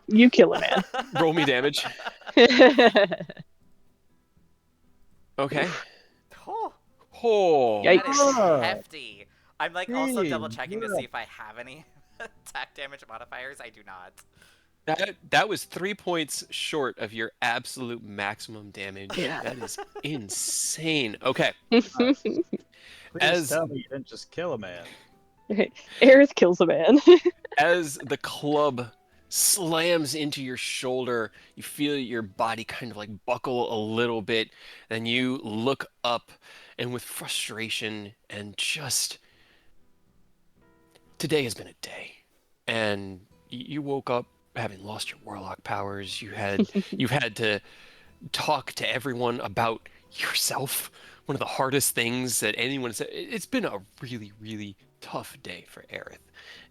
You kill a man. Roll me damage. Okay. Oh, Oh. Yikes. that is Ah. hefty. I'm like also Hey, double checking to yeah. see if I have any attack damage modifiers. I do not. That was 3 points short of your absolute maximum damage. Yeah. That is insane. Okay. Please As- tell me you didn't just kill a man. Aerith kills a man. As the club slams into your shoulder, you feel your body kind of like buckle a little bit. Then you look up, and with frustration and just today has been a day. And you woke up having lost your warlock powers. You've had to talk to everyone about yourself. One of the hardest things that anyone said. It's been a really, really tough day for Aerith.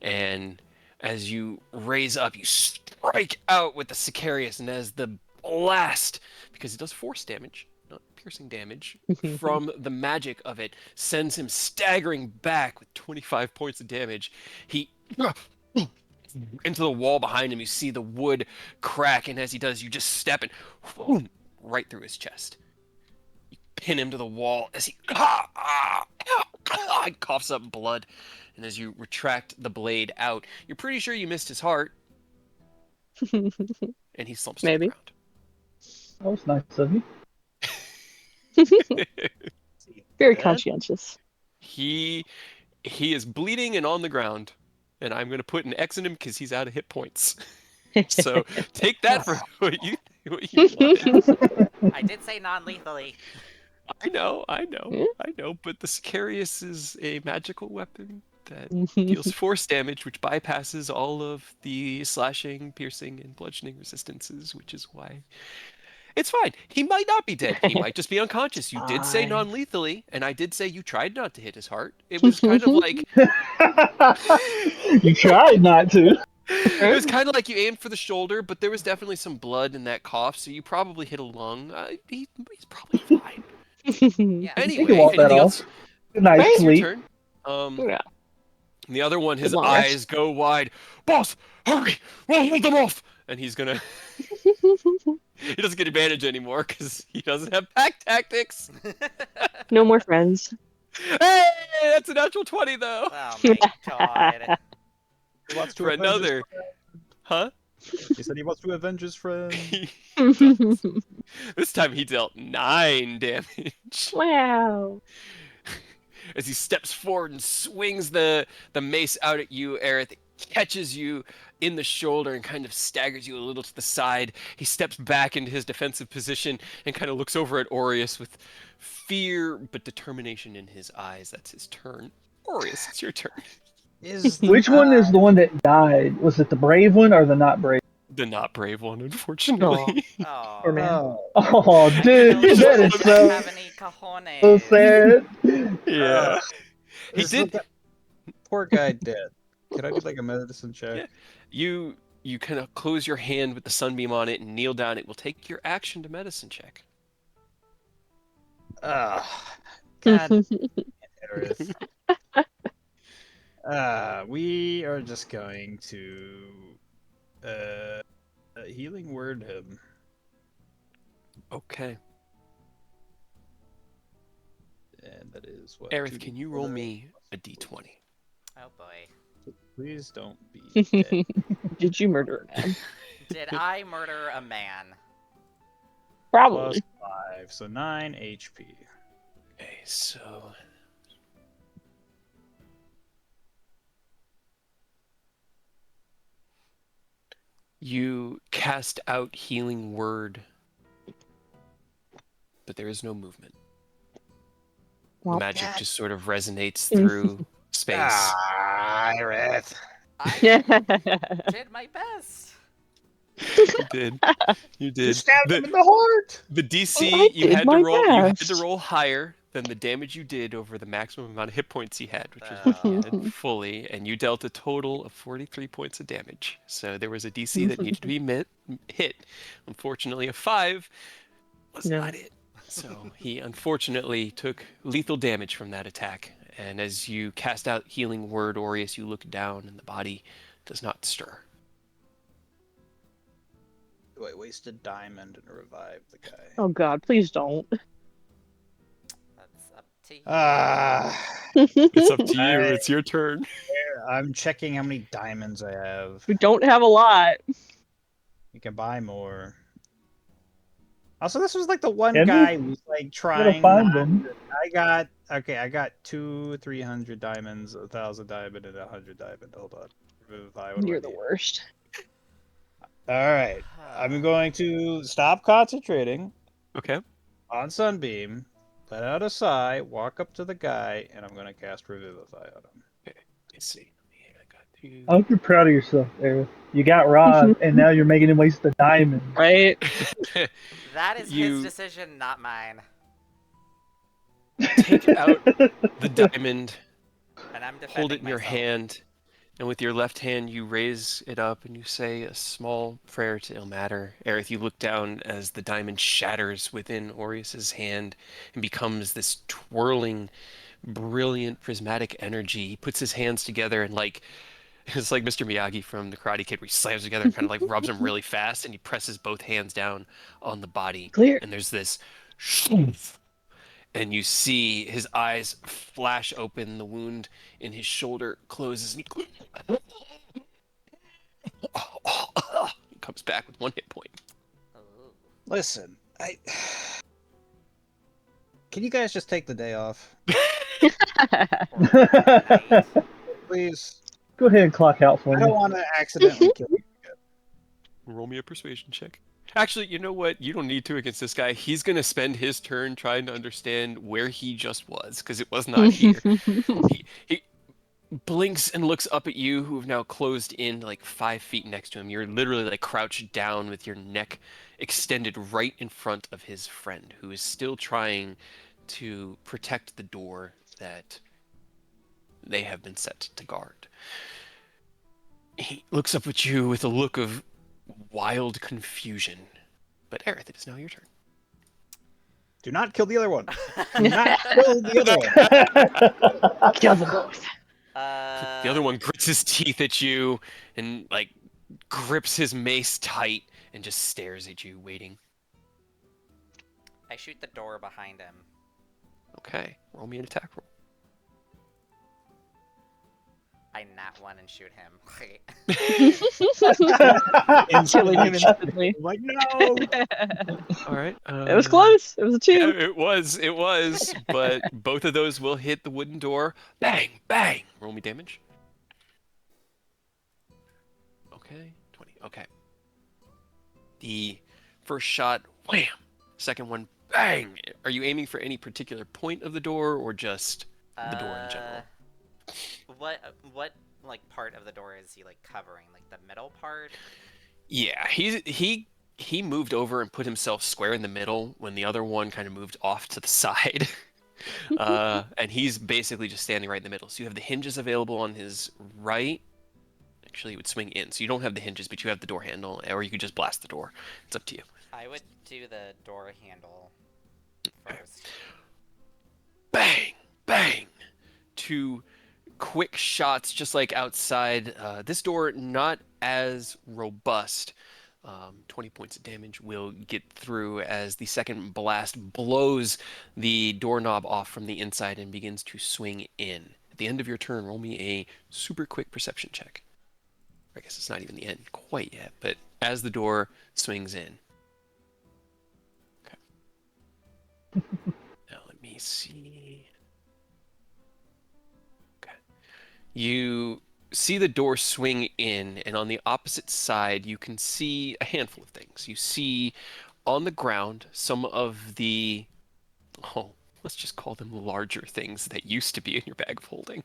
And as you raise up, you strike out with the Sicarius, and as the blast, because it does force damage, not piercing damage, from the magic of it, sends him staggering back with 25 points of damage. He into the wall behind him. You see the wood crack, and as he does, you just step and whoom, right through his chest. You pin him to the wall as he coughs up blood. And as you retract the blade out, you're pretty sure you missed his heart, and he slumps to the Maybe. ground. That was nice of you. Very Dead? conscientious. He is bleeding and on the ground, and I'm going to put an X in him because he's out of hit points. So take that for what you wanted. I did say non-lethally. I know, Yeah. but the Sicarius is a magical weapon that deals force damage, which bypasses all of the slashing, piercing, and bludgeoning resistances, which is why it's fine. He might not be dead. He might just be unconscious. You did say Fine. non-lethally, and I did say you tried not to hit his heart. It was kind of like You tried not to. it was kind of like you aimed for the shoulder, but there was definitely some blood in that cough, so you probably hit a lung. He's probably fine. Yeah. Anyway, You can walk that anything off. else? Good night, It's your sleep. turn. Yeah. The other one, his Good long rest. eyes go wide. Boss, hurry! We'll hold them off! And he's gonna. He doesn't get advantage anymore because he doesn't have pack tactics. No more friends. Hey, that's a natural 20 though. Oh my god. He wants to For avenge his another, huh? friend. He said he wants to avenge his friend. This time he dealt 9 damage. Wow. As he steps forward and swings the mace out at you, Aerith, it catches you in the shoulder and kind of staggers you a little to the side. He steps back into his defensive position and kind of looks over at Aureus with fear but determination in his eyes. That's his turn. Aureus, it's your turn. Which one is the one that died? Was it the brave one or the not brave? The not brave one, unfortunately. Oh. Poor man. Oh, Oh, dude, He that just is doesn't so, have any cojones. so sad. Yeah. He this is did. that poor guy dead. Could I do like a medicine check? Yeah. You kind of close your hand with the sunbeam on it and kneel down. It will take your action to medicine check. Ah, God, Aerith. We are just going to healing word him. Okay. And that is what? Aerith, can you roll me a d20? Oh boy. Please don't be dead. Did you murder a man? Did I murder a man? Probably. Plus 5, so 9 HP. Okay, so you cast out healing word, but there is no movement. The Well, magic just sort of resonates through space. Aerith. I did my best. You did. You did. Stabbed him The, in the heart. the DC I you did had my to roll. You had to best. roll higher than the damage you did over the maximum amount of hit points he had, which was what he had fully, and you dealt a total of 43 points of damage. So there was a DC that needed to be hit. Unfortunately, a 5 was No. not it. So he unfortunately took lethal damage from that attack. And as you cast out healing word, Aureus, you look down, and the body does not stir. Do I waste a diamond and revive the guy? Oh God, please don't. That's up to you. It's up to you. Alright. It's your turn. I'm checking how many diamonds I have. We don't have a lot. You can buy more. Also, this was like the one Can we? guy who was like Gotta trying. find not them. to- I got 300 diamonds, 1,000 diamond, and 100 diamond. Hold on. Revivify, what do I You're the need? worst. All right. I'm going to stop concentrating Okay. on Sunbeam, let out a sigh, walk up to the guy, and I'm going to cast Revivify on him. Let's see. I got you. I hope you're proud of yourself, Eric. You got robbed, and now you're making him waste the diamond. Right? That is You- his decision, not mine. Take out the diamond, And I'm defending hold it in your myself. hand, and with your left hand you raise it up and you say a small prayer to Ilmater. Aerith, you look down as the diamond shatters within Aureus's hand and becomes this twirling, brilliant, prismatic energy. He puts his hands together and like It's like Mr. Miyagi from the Karate Kid, where he slams together and kind of like rubs them really fast, and he presses both hands down on the body, Clear. and there's this, and you see his eyes flash open, the wound in his shoulder closes, and he comes back with 1 hit point. Ooh. Listen, can you guys just take the day off, Right. please? Go ahead and clock out for I don't me. want to accidentally kill you. Roll me a persuasion check. Actually, you know what? You don't need to against this guy. He's gonna spend his turn trying to understand where he just was, because it was not here. He blinks and looks up at you, who have now closed in like 5 feet next to him. You're literally like crouched down with your neck extended right in front of his friend, who is still trying to protect the door that they have been set to guard. He looks up at you with a look of wild confusion. But Aerith, it is now your turn. Do not kill the other one. Do not kill the other one. Kill them both. The other one grits his teeth at you and like grips his mace tight and just stares at you, waiting. I shoot the door behind him. Okay, roll me an attack roll. I nat one and shoot him. Killing him instantly. I'm like, no. All right. It was close. It was a 2. Yeah, it was, but both of those will hit the wooden door. Bang, bang. Roll me damage. Okay, 20. Okay. The first shot, wham. Second one, bang. Are you aiming for any particular point of the door or just the door in general? What like part of the door is he like covering? Like the middle part? Yeah, he moved over and put himself square in the middle when the other one kind of moved off to the side. And he's basically just standing right in the middle. So you have the hinges available on his right. Actually, he would swing in. So you don't have the hinges, but you have the door handle, or you could just blast the door. It's up to you. I would do the door handle first. Bang, bang. 2 quick shots, just like outside. This door, not as robust. 20 points of damage will get through as the second blast blows the doorknob off from the inside and begins to swing in. At the end of your turn, roll me a super quick perception check. I guess it's not even the end quite yet, but as the door swings in. Okay. Now let me see. Okay. You see the door swing in, and on the opposite side, you can see a handful of things. You see on the ground some of the, let's just call them larger things that used to be in your bag of holding.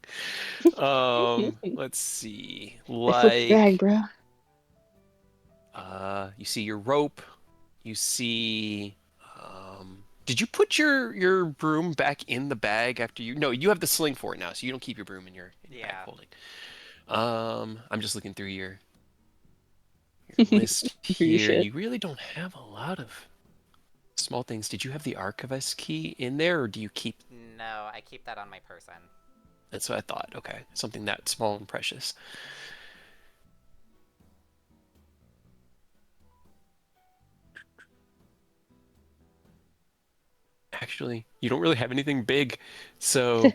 Let's see, They flipped the bag, like, bro. you see your rope. You see, did you put your broom back in the bag after you? No, you have the sling for it now, so you don't keep your broom in your bag of holding. I'm just looking through your list Your here. shit. You really don't have a lot of small things. Did you have the archivist key in there, or do you keep? No, I keep that on my person. That's what I thought. Okay, something that small and precious. Actually, you don't really have anything big, so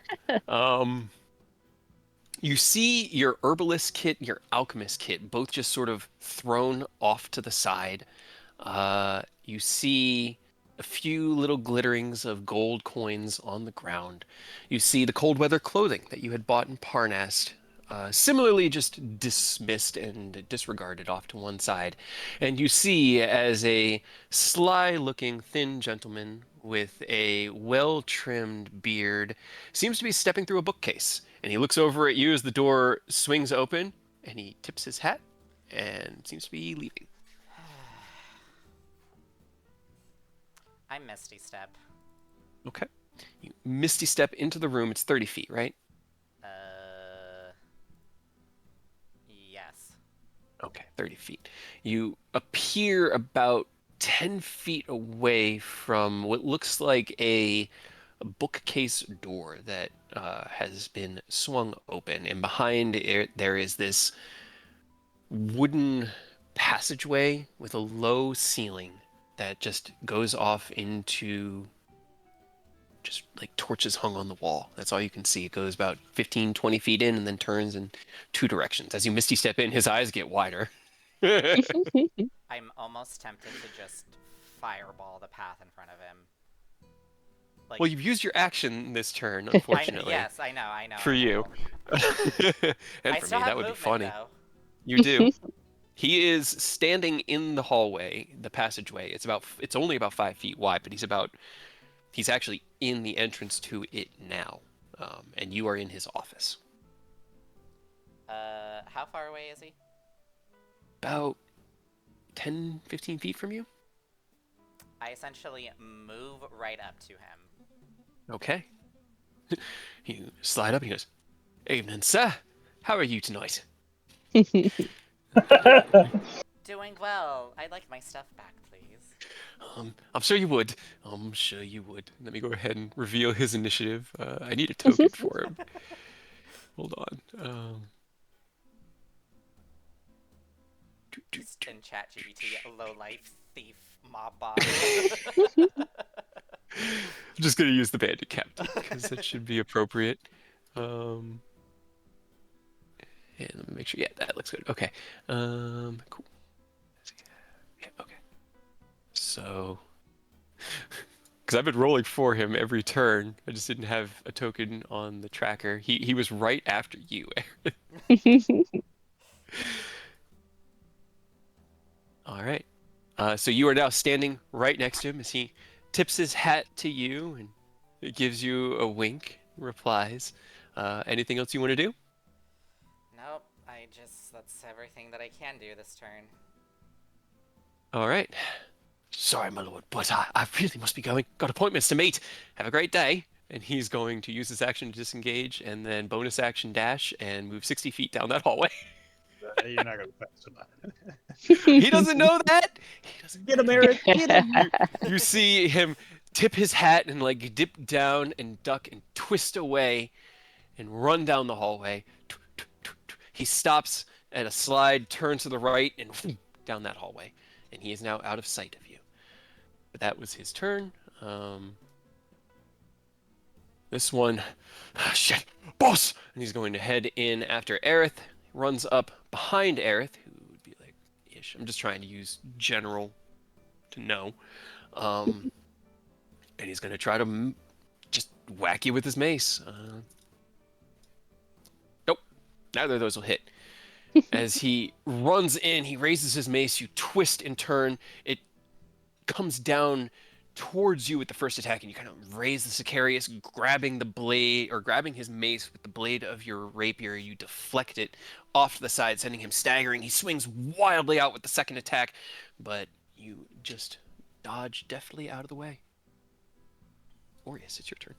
you see your herbalist kit and your alchemist kit both just sort of thrown off to the side. You see a few little glitterings of gold coins on the ground. You see the cold weather clothing that you had bought in Parnast, similarly just dismissed and disregarded off to one side. And you see as a sly-looking thin gentleman with a well-trimmed beard seems to be stepping through a bookcase. And he looks over at you as the door swings open, and he tips his hat and seems to be leaving. I Misty Step. Okay. You misty step into the room. It's 30 feet, right? Yes. Okay, 30 feet. You appear about 10 feet away from what looks like a bookcase door that has been swung open, and behind it there is this wooden passageway with a low ceiling that just goes off into just like torches hung on the wall. That's all you can see. It goes about 15, 20 feet in and then turns in two directions. As you misty step in, his eyes get wider. I'm almost tempted to just fireball the path in front of him. Like, Well, you've used your action this turn, unfortunately. yes, I know. For you. And I for still me, have that would be movement, funny. though. You do. He is standing in the hallway, the passageway. It's only about 5 feet wide, but he's actually in the entrance to it now. And you are in his office. How far away is he? About 10, 15 feet from you? I essentially move right up to him. Okay. You slide up and he goes, "Evening, sir. How are you tonight?" Doing well. I'd like my stuff back, please. I'm sure you would. I'm sure you would. Let me go ahead and reveal his initiative. I need a token for him. Hold on. Just in ChatGPT, a low-life thief mob boss. I'm just gonna use the bandit captain because that should be appropriate. And let me make sure. Yeah, that looks good. Okay. Cool. Yeah. Okay. So, because I've been rolling for him every turn, I just didn't have a token on the tracker. He was right after you, Aaron. All right. So you are now standing right next to him as he tips his hat to you and it gives you a wink, replies. Anything else you want to do? Nope, that's everything that I can do this turn. All right. Sorry, my lord, but I really must be going. Got appointments to meet. Have a great day. And he's going to use his action to disengage and then bonus action dash and move 60 feet down that hallway. You're not gonna pass enough. He doesn't know that. He doesn't Get him, know. Eric. Get him. You see him tip his hat and like dip down and duck and twist away and run down the hallway. He stops at a slide, turns to the right, and down that hallway. And he is now out of sight of you. But that was his turn. This one, shit, boss! And he's going to head in after Aerith. Runs up behind Aerith, who would be like ish. I'm just trying to use general to know. And he's going to try to just whack you with his mace. Nope, neither of those will hit. As he runs in, he raises his mace. You twist and turn. It comes down towards you with the first attack, and you kind of raise the Sicarius, grabbing the blade or grabbing his mace with the blade of your rapier. You deflect it off to the side, sending him staggering. He swings wildly out with the second attack, but you just dodge deftly out of the way. Orius, it's your turn.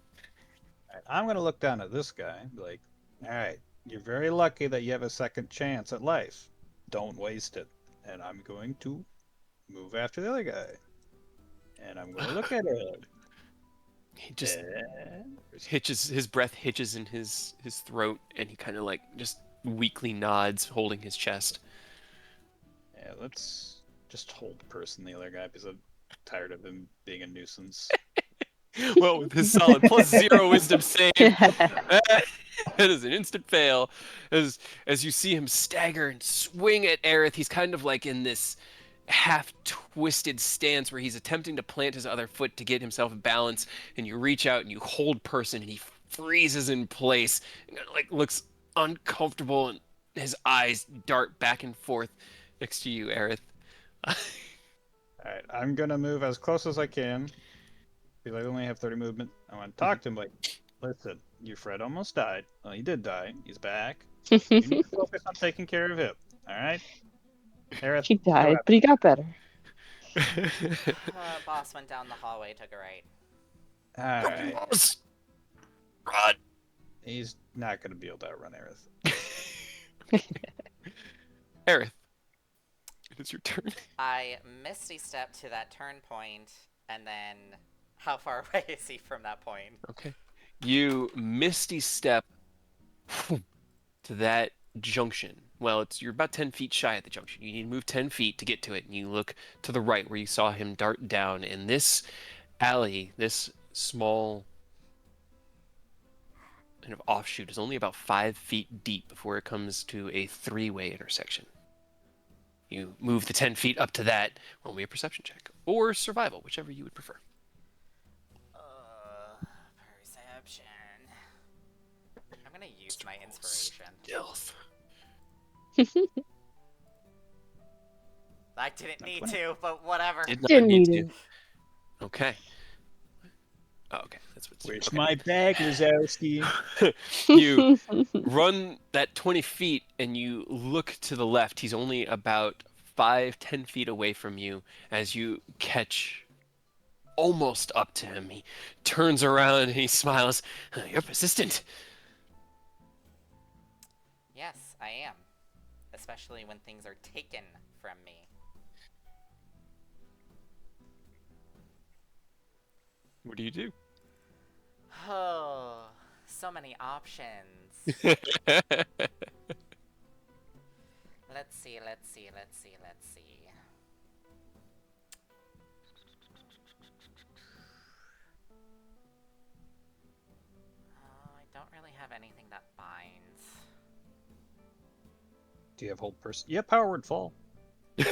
Right, I'm gonna look down at this guy and be like, all right, you're very lucky that you have a second chance at life. Don't waste it. And I'm going to move after the other guy. And I'm gonna look at it. He just hitches, his breath hitches in his throat, and he kind of like just weakly nods, holding his chest. Yeah, let's just hold the person, the other guy, because I'm tired of him being a nuisance. Well, with his solid +0 wisdom save, that is an instant fail. As you see him stagger and swing at Aerith, he's kind of like in this half-twisted stance where he's attempting to plant his other foot to get himself balance, and you reach out and you hold person, and he freezes in place, and like looks uncomfortable, and his eyes dart back and forth next to you, Aerith. All right, I'm gonna move as close as I can. Because I only have 30 movement. I want to talk to him like, listen, your Fred almost died. Well, he did die. He's back. You need to focus on taking care of him. All right? Aerith, He died, but he got better. Boss went down the hallway, took a right. All right. Rod. He's not going to be able to outrun Aerith. Aerith, it is your turn. I misty step to that turn point, and then How far away is he from that point? Okay. You misty step to that junction. Well, you're about 10 feet shy at the junction. You need to move 10 feet to get to it, and you look to the right where you saw him dart down. In this alley, this small kind of offshoot is only about 5 feet deep before it comes to a three-way intersection. You move the 10 feet up to that, roll me a perception check, or survival, whichever you would prefer. Perception. I'm gonna use my inspiration. Stealth. I didn't need to, but whatever. Did not Didn't need need to. Okay. Oh, okay. That's what's. Where's okay. my bag, Lazowski? You run that 20 feet and you look to the left. He's only about 5-10 feet away from you as you catch almost up to him. He turns around and he smiles. You're persistent. Yes, I am. Especially when things are taken from me. What do you do? Oh, so many options. Let's see. I don't really have anything that binds. Do you have hold person? Yeah, power word fall. To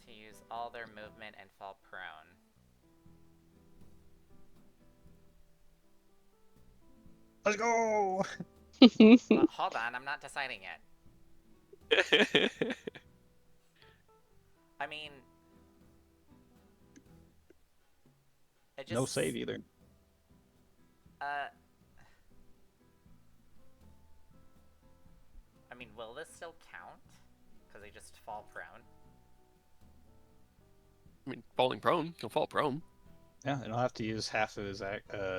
use all their movement and fall prone. Let's go. Well, hold on, I'm not deciding yet. I mean, it just No save either. I mean, will this still count? Because they just fall prone. I mean, falling prone. He'll fall prone. Yeah, and I'll have to use half of his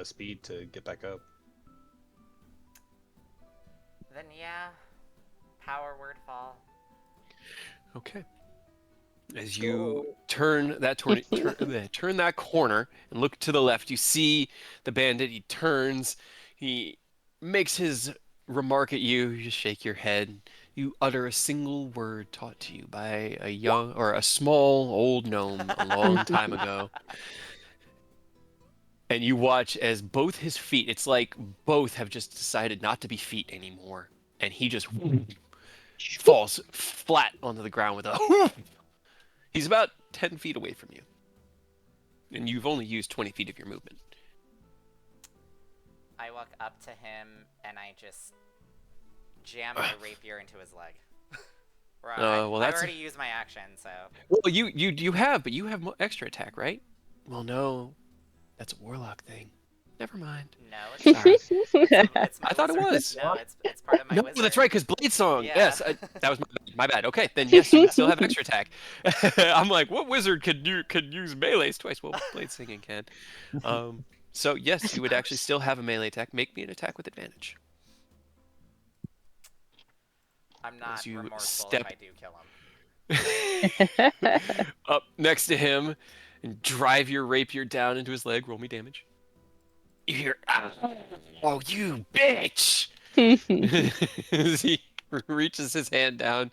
speed to get back up. Then yeah, power word fall. Okay. As you turn that turn that corner and look to the left, you see the bandit. He turns. He makes his remark at you. You just shake your head. You utter a single word taught to you by a young or a small old gnome a long time ago. And you watch as both his feet, it's like both have just decided not to be feet anymore. And he just falls flat onto the ground with a He's about 10 feet away from you. And you've only used 20 feet of your movement. I walk up to him and I just jam my rapier into his leg. Right. Well, I that's already used my action, so. Well, you have, but you have extra attack, right? Well, no. That's a warlock thing. Never mind. No, it's Sorry. it's my I thought it wizard. was. No, it's part of my No, wizard. that's right, because Blade Song. Yeah. Yes, that was my bad. Okay, then yes, you still have extra attack. I'm like, what wizard could use melees twice? Well, Blade Singing can. So yes, you would actually still have a melee attack. Make me an attack with advantage. I'm not As you remorseful step- if I do kill him. Up next to him and drive your rapier down into his leg. Roll me damage. You hear, oh, you bitch! As he reaches his hand down,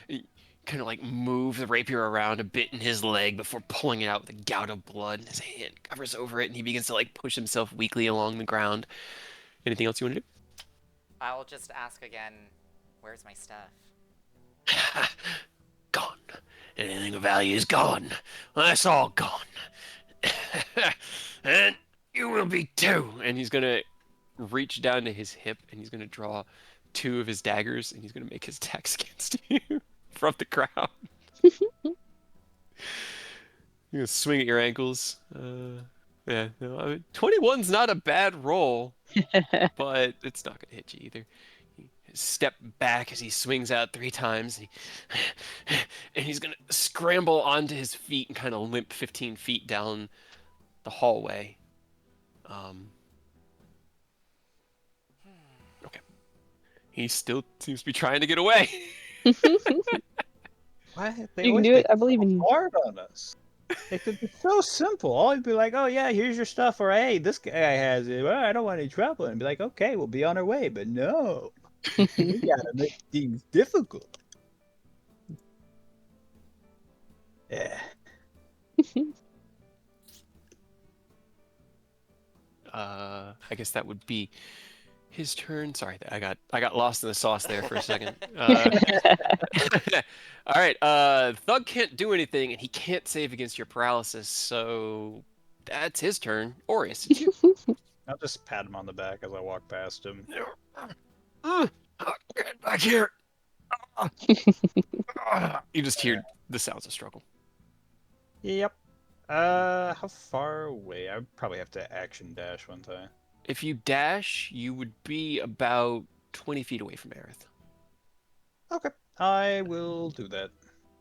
he kind of like moves the rapier around a bit in his leg before pulling it out with a gout of blood. And his hand covers over it, and he begins to like push himself weakly along the ground. Anything else you want to do? I'll just ask again, where's my stuff? Gone. Anything of value is gone. That's all gone. And you will be too. And he's gonna reach down to his hip and he's gonna draw 2 of his daggers and he's gonna make his attacks against you from the ground. You're gonna swing at your ankles. Yeah, no, I mean, 21's not a bad roll, but it's not gonna hit you either. Step back as he swings out 3 times, and he's gonna scramble onto his feet and kind of limp 15 feet down the hallway. Okay. He still seems to be trying to get away. Why? They You can always do it. make I believe in you. hard on us. It could be so simple. All you'd be like, oh yeah, here's your stuff, or hey, this guy has it. Well, I don't want any trouble. And be like, okay, we'll be on our way. But no, we gotta make things difficult. Yeah. I guess that would be his turn. Sorry, I got lost in the sauce there for a second. All right, Thug can't do anything, and he can't save against your paralysis, so that's his turn. Orius, it's you. I'll just pat him on the back as I walk past him. Get back here. You just hear the sounds of struggle. Yep. How far away? I would probably have to action dash one time. If you dash, you would be about 20 feet away from Aerith. Okay, I will do that.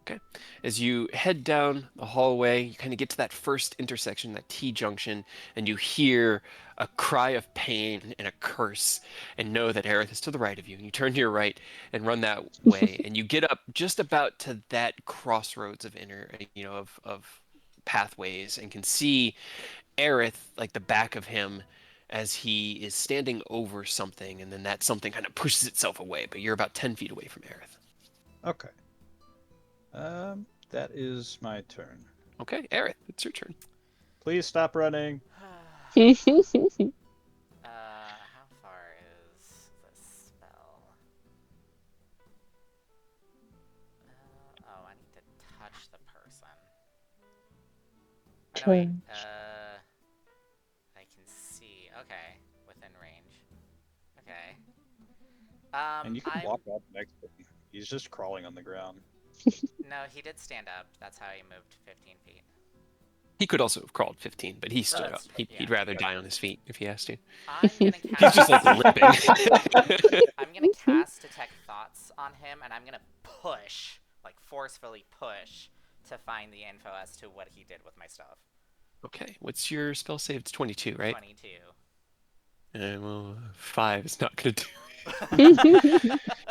Okay. As you head down the hallway, you kind of get to that first intersection, that T-junction, and you hear a cry of pain and a curse, and know that Aerith is to the right of you. And you turn to your right and run that way, and you get up just about to that crossroads of of pathways, and can see Aerith, like the back of him, as he is standing over something, and then that something kind of pushes itself away, but you're about 10 feet away from Aerith. Okay. That is my turn. Okay, Aerith, it's your turn. Please stop running. How far is this spell? Oh, I need to touch the person. Oh, no, wait. I can see. Okay, within range. Okay. And you can I'm... walk up next to him. He's just crawling on the ground. No, he did stand up. That's how he moved 15 feet. He could also have crawled 15, but he stood up. That's- He'd yeah. rather die on his feet if he has to. I'm gonna cast... He's just like limping. I'm gonna cast Detect Thoughts on him, and I'm gonna push, like forcefully push, to find the info as to what he did with my stuff. Okay, what's your spell save? It's 22, right? 22. Well, 5 is not gonna do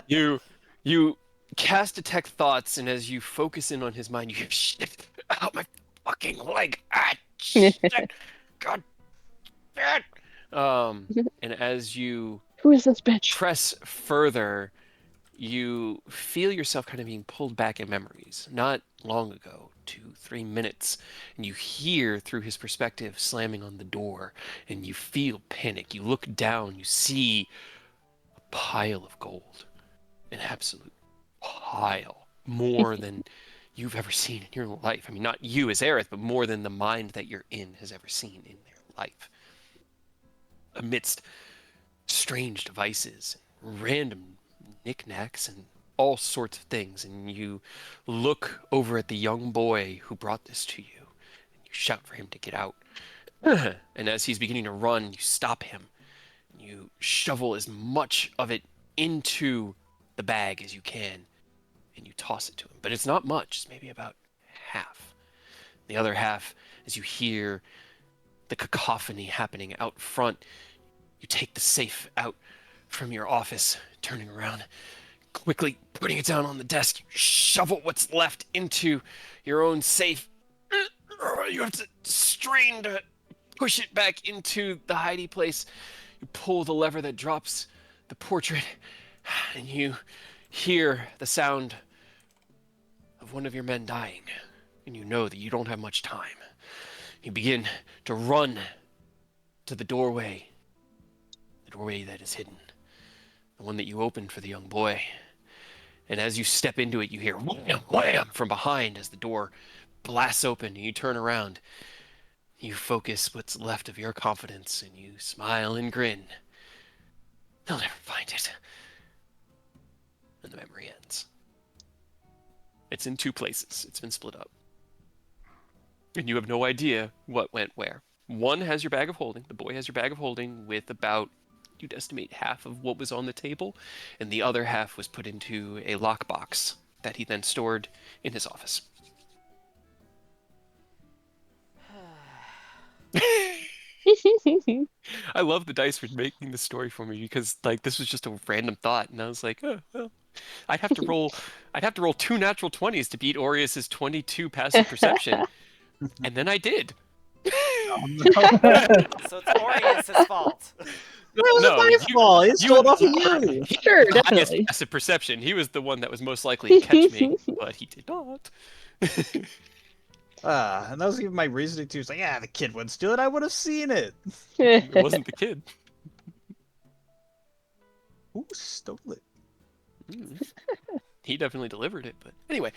it. You cast Detect Thoughts, and as you focus in on his mind, you hear, shit, out my fucking leg. Ah, shit. God damn it. And as you Who is this bitch? press further, you feel yourself kind of being pulled back in memories. Not long ago, 2-3 minutes, and you hear through his perspective slamming on the door, and you feel panic. You look down, you see a pile of gold, an absolute pile, more than you've ever seen in your life. I mean, not you as Aerith, but more than the mind that you're in has ever seen in their life. Amidst strange devices, random knickknacks, and all sorts of things, and you look over at the young boy who brought this to you, and you shout for him to get out. And as he's beginning to run, you stop him. You shovel as much of it into the bag as you can, and you toss it to him. But it's not much, it's maybe about half. The other half, as you hear the cacophony happening out front, you take the safe out from your office, turning around, quickly putting it down on the desk. You shovel what's left into your own safe. You have to strain to push it back into the hidey place. You pull the lever that drops the portrait, and you hear the sound of one of your men dying, and you know that you don't have much time. You begin to run to the doorway that is hidden, the one that you opened for the young boy. And as you step into it, you hear wham, wham from behind as the door blasts open, and you turn around. You focus what's left of your confidence, and you smile and grin. They'll never find it. And the memory ends. It's in 2 places. It's been split up. And you have no idea what went where. One has your bag of holding. The boy has your bag of holding with about, you'd estimate, half of what was on the table. And the other half was put into a lockbox that he then stored in his office. I love the dice for making the story for me, because like this was just a random thought, and I was like, oh well, I'd have to roll. I'd have to roll 2 natural 20s to beat Aureus's 22 passive perception, and then I did. So it's Aureus' fault. That was No, my fault. It you stole off of are- you. he Sure, had the highest definitely. passive perception. He was the one that was most likely to catch me, but he did not. And that was even my reasoning too. It's like, yeah, the kid wouldn't steal it. I would have seen it. It wasn't the kid. Who stole it? He definitely delivered it, but anyway.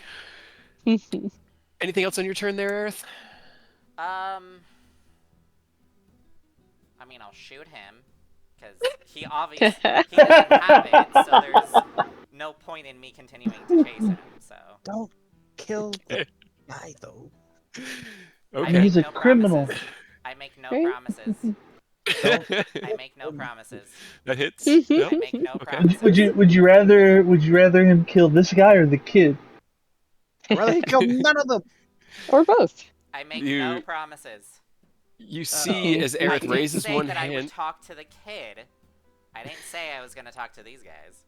Anything else on your turn there, Aerith? I mean, I'll shoot him because he obviously he doesn't have it, so there's no point in me continuing to chase him. So Don't kill the guy though. I Okay. make He's a no criminal. promises. I make no Right? promises. I make no promises. That hits. I Yep. make no Okay. promises. Would you rather him kill this guy or the kid? Rather he killed none of them. Or both. I make You- no promises. You see as I Aerith did raises say one that I would hand. talk to the kid. I didn't say I was gonna talk to these guys.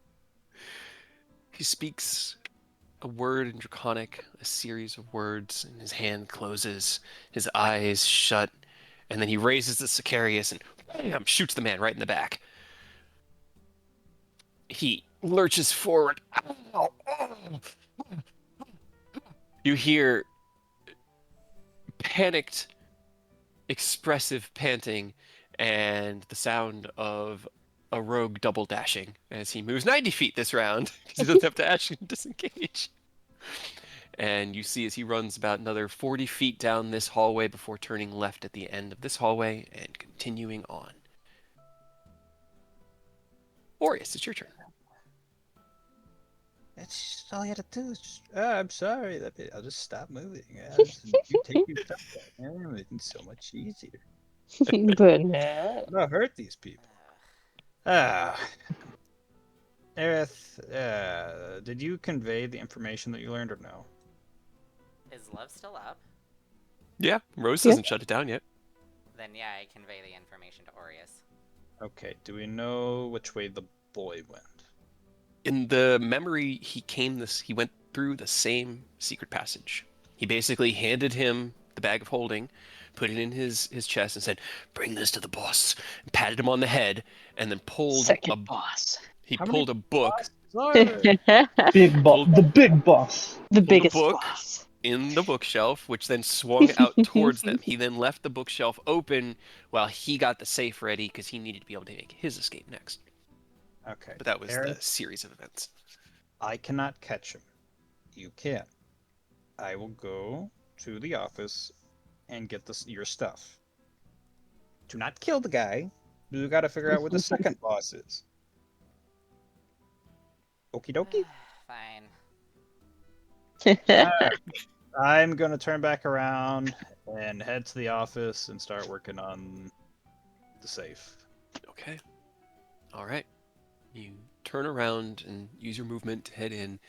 He speaks a word in Draconic, a series of words, and his hand closes, his eyes shut, and then he raises the Sicarius and bam, shoots the man right in the back. He lurches forward. Ow, ow. You hear panicked, expressive panting and the sound of a rogue double dashing as he moves 90 feet this round because he doesn't have to action disengage. And you see as he runs about another 40 feet down this hallway before turning left at the end of this hallway and continuing on. Aureus, it's your turn. That's just all you had to do. Is just, I'm sorry. I'll just stop moving. You take your stuff back. It's so much easier. But nah. I'm gonna hurt these people. Ah. Aerith, did you convey the information that you learned or no? Is love still up? Yeah, Rose Yeah. hasn't shut it down yet. Then yeah, I convey the information to Aureus. Okay, do we know which way the boy went? In the memory, he went through the same secret passage. He basically handed him the bag of holding, put it in his chest, and said, "Bring this to the boss." And patted him on the head, and then Second boss. he How many pulled a book, Sorry. Big boss. The big boss. The Pulled a biggest book. boss. in the bookshelf, which then swung out towards them. He then left the bookshelf open while he got the safe ready because he needed to be able to make his escape next. Okay. But that was the Aerith, series of events. I cannot catch him. You can. I will go to the office and get your stuff. Do not kill the guy. You gotta figure out where the second boss is. Okie dokie. Fine. I'm gonna turn back around and head to the office and start working on the safe. Okay. All right. You turn around and use your movement to head in.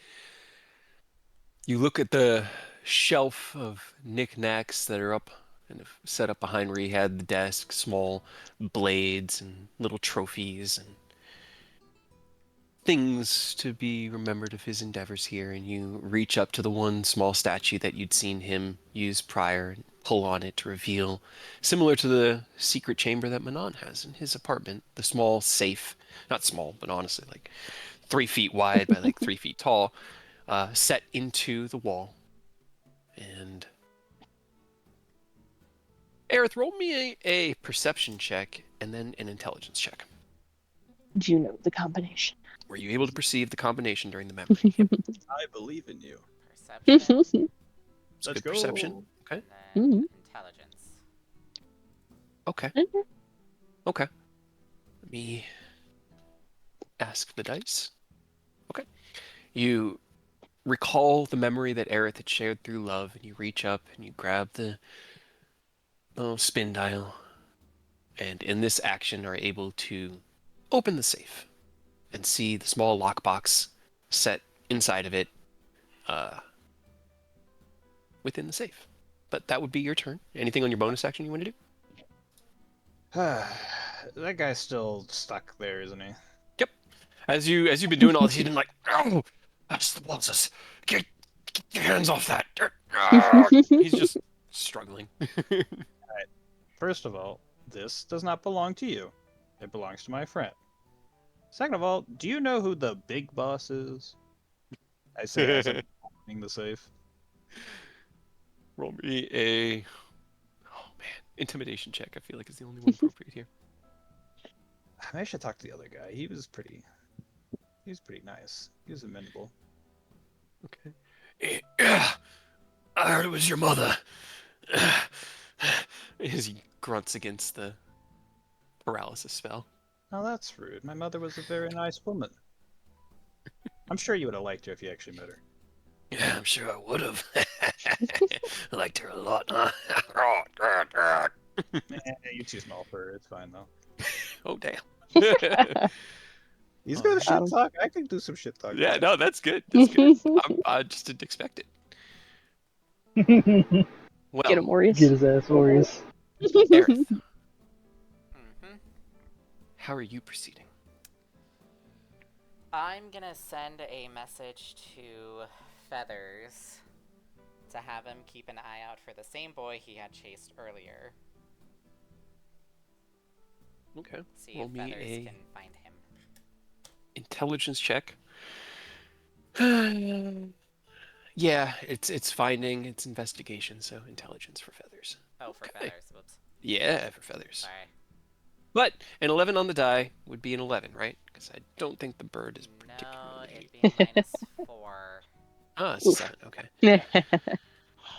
You look at the shelf of knickknacks that are up and set up behind where he had the desk, small blades and little trophies and things to be remembered of his endeavors here, and you reach up to the one small statue that you'd seen him use prior and pull on it to reveal, similar to the secret chamber that Manon has in his apartment, the small safe, not small, but honestly like 3 feet wide by like 3 feet tall, set into the wall. And Aerith, roll me a perception check and then an intelligence check. Do you know the combination? Were you able to perceive the combination during the memory? I believe in you. Perception. It's Let's good perception. Okay. And then Mhm. intelligence. Okay. Okay. Let me ask the dice. Okay. You recall the memory that Aerith had shared through love, and you reach up and you grab the spin dial, and in this action are able to open the safe and see the small lockbox set inside of it within the safe. But that would be your turn. Anything on your bonus action you want to do? That guy's still stuck there, isn't he? As you've been doing all this, he's been like, "Oh, that's the bosses. Get your hands off that." He's just struggling. First of all, this does not belong to you. It belongs to my friend. Second of all, do you know who the big boss is? I say as I'm opening the safe. Roll me a intimidation check. I feel like it's the only one appropriate here. I should talk to the other guy. He was pretty nice. He was amenable. Okay. I heard it was your mother. As he grunts against the paralysis spell. Oh, that's rude. My mother was a very nice woman. I'm sure you would have liked her if you actually met her. Yeah, I'm sure I would have. I liked her a lot, huh? You're too small for her. It's fine though. Oh, damn. He's gonna shit Adam. talk. I can do some shit talk. Yeah, no, that's good. That's good. I just didn't expect it. Get Well, Get him, Orius. his ass, Orius. Aerith, Mm-hmm. how are you proceeding? I'm gonna send a message to Feathers to have him keep an eye out for the same boy he had chased earlier. Okay. See Roll if me Feathers a can find him. intelligence check. Yeah, it's finding, it's investigation, so intelligence for Feathers. Oh, for Okay. Feathers. Whoops. Yeah, for Feathers. Sorry. But an 11 on the die would be an 11, right? Because I don't think the bird is No, particularly... it'd be a -4. Ah, it's a Oof. 7, okay.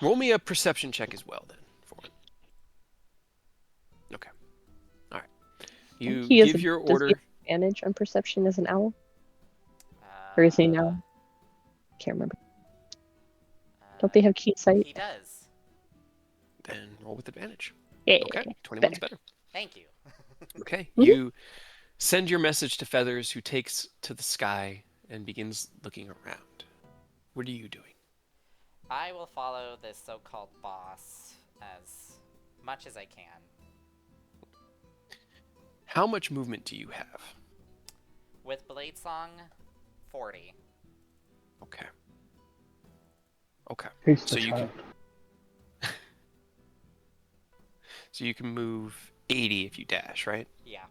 Roll me a perception check as well, then, for it. Okay. All right. You He is give your does he have order. advantage on perception as an owl? Or is he an owl? Can't remember. Don't they have keen sight? He does. Then roll with advantage. Yeah. Okay, 21's better. Thank you. Okay, Mhm. you send your message to Feathers, who takes to the sky and begins looking around. What are you doing? I will follow this so-called boss as much as I can. How much movement do you have? With Blade Song, 40. Okay. Okay. He's the So you child. can you can move 80 if you dash, right? Yeah.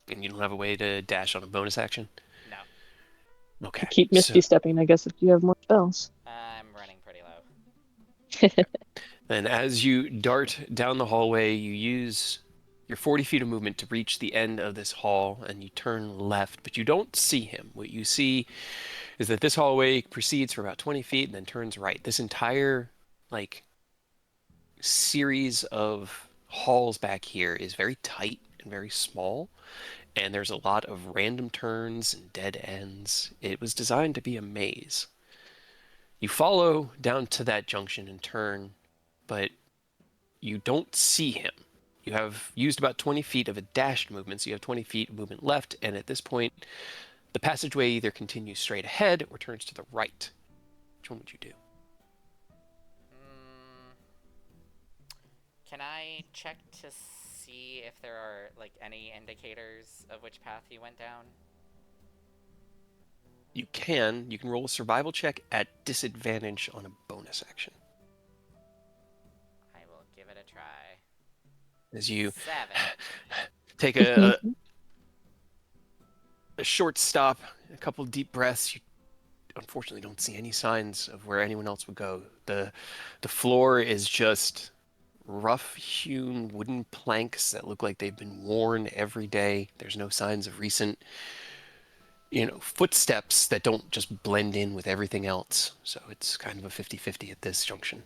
And you don't have a way to dash on a bonus action? No. Okay. Keep Misty stepping, I guess, if you have more spells. I'm running pretty low. Then as you dart down the hallway, you use your 40 feet of movement to reach the end of this hall, and you turn left, but you don't see him. What you see is that this hallway proceeds for about 20 feet and then turns right. This entire, series of halls back here is very tight and very small, and there's a lot of random turns and dead ends. It was designed to be a maze. You follow down to that junction and turn, but you don't see him. You have used about 20 feet of a dashed movement, so you have 20 feet of movement left, and at this point, the passageway either continues straight ahead or turns to the right. Which one would you do? Can I check to see if there are, any indicators of which path he went down? You can roll a survival check at disadvantage on a bonus action. I will give it a try. As you 7. take a short stop, a couple deep breaths, you unfortunately don't see any signs of where anyone else would go. The floor is just rough-hewn wooden planks that look like they've been worn every day. There's no signs of recent, footsteps that don't just blend in with everything else. So it's kind of a 50-50 at this junction.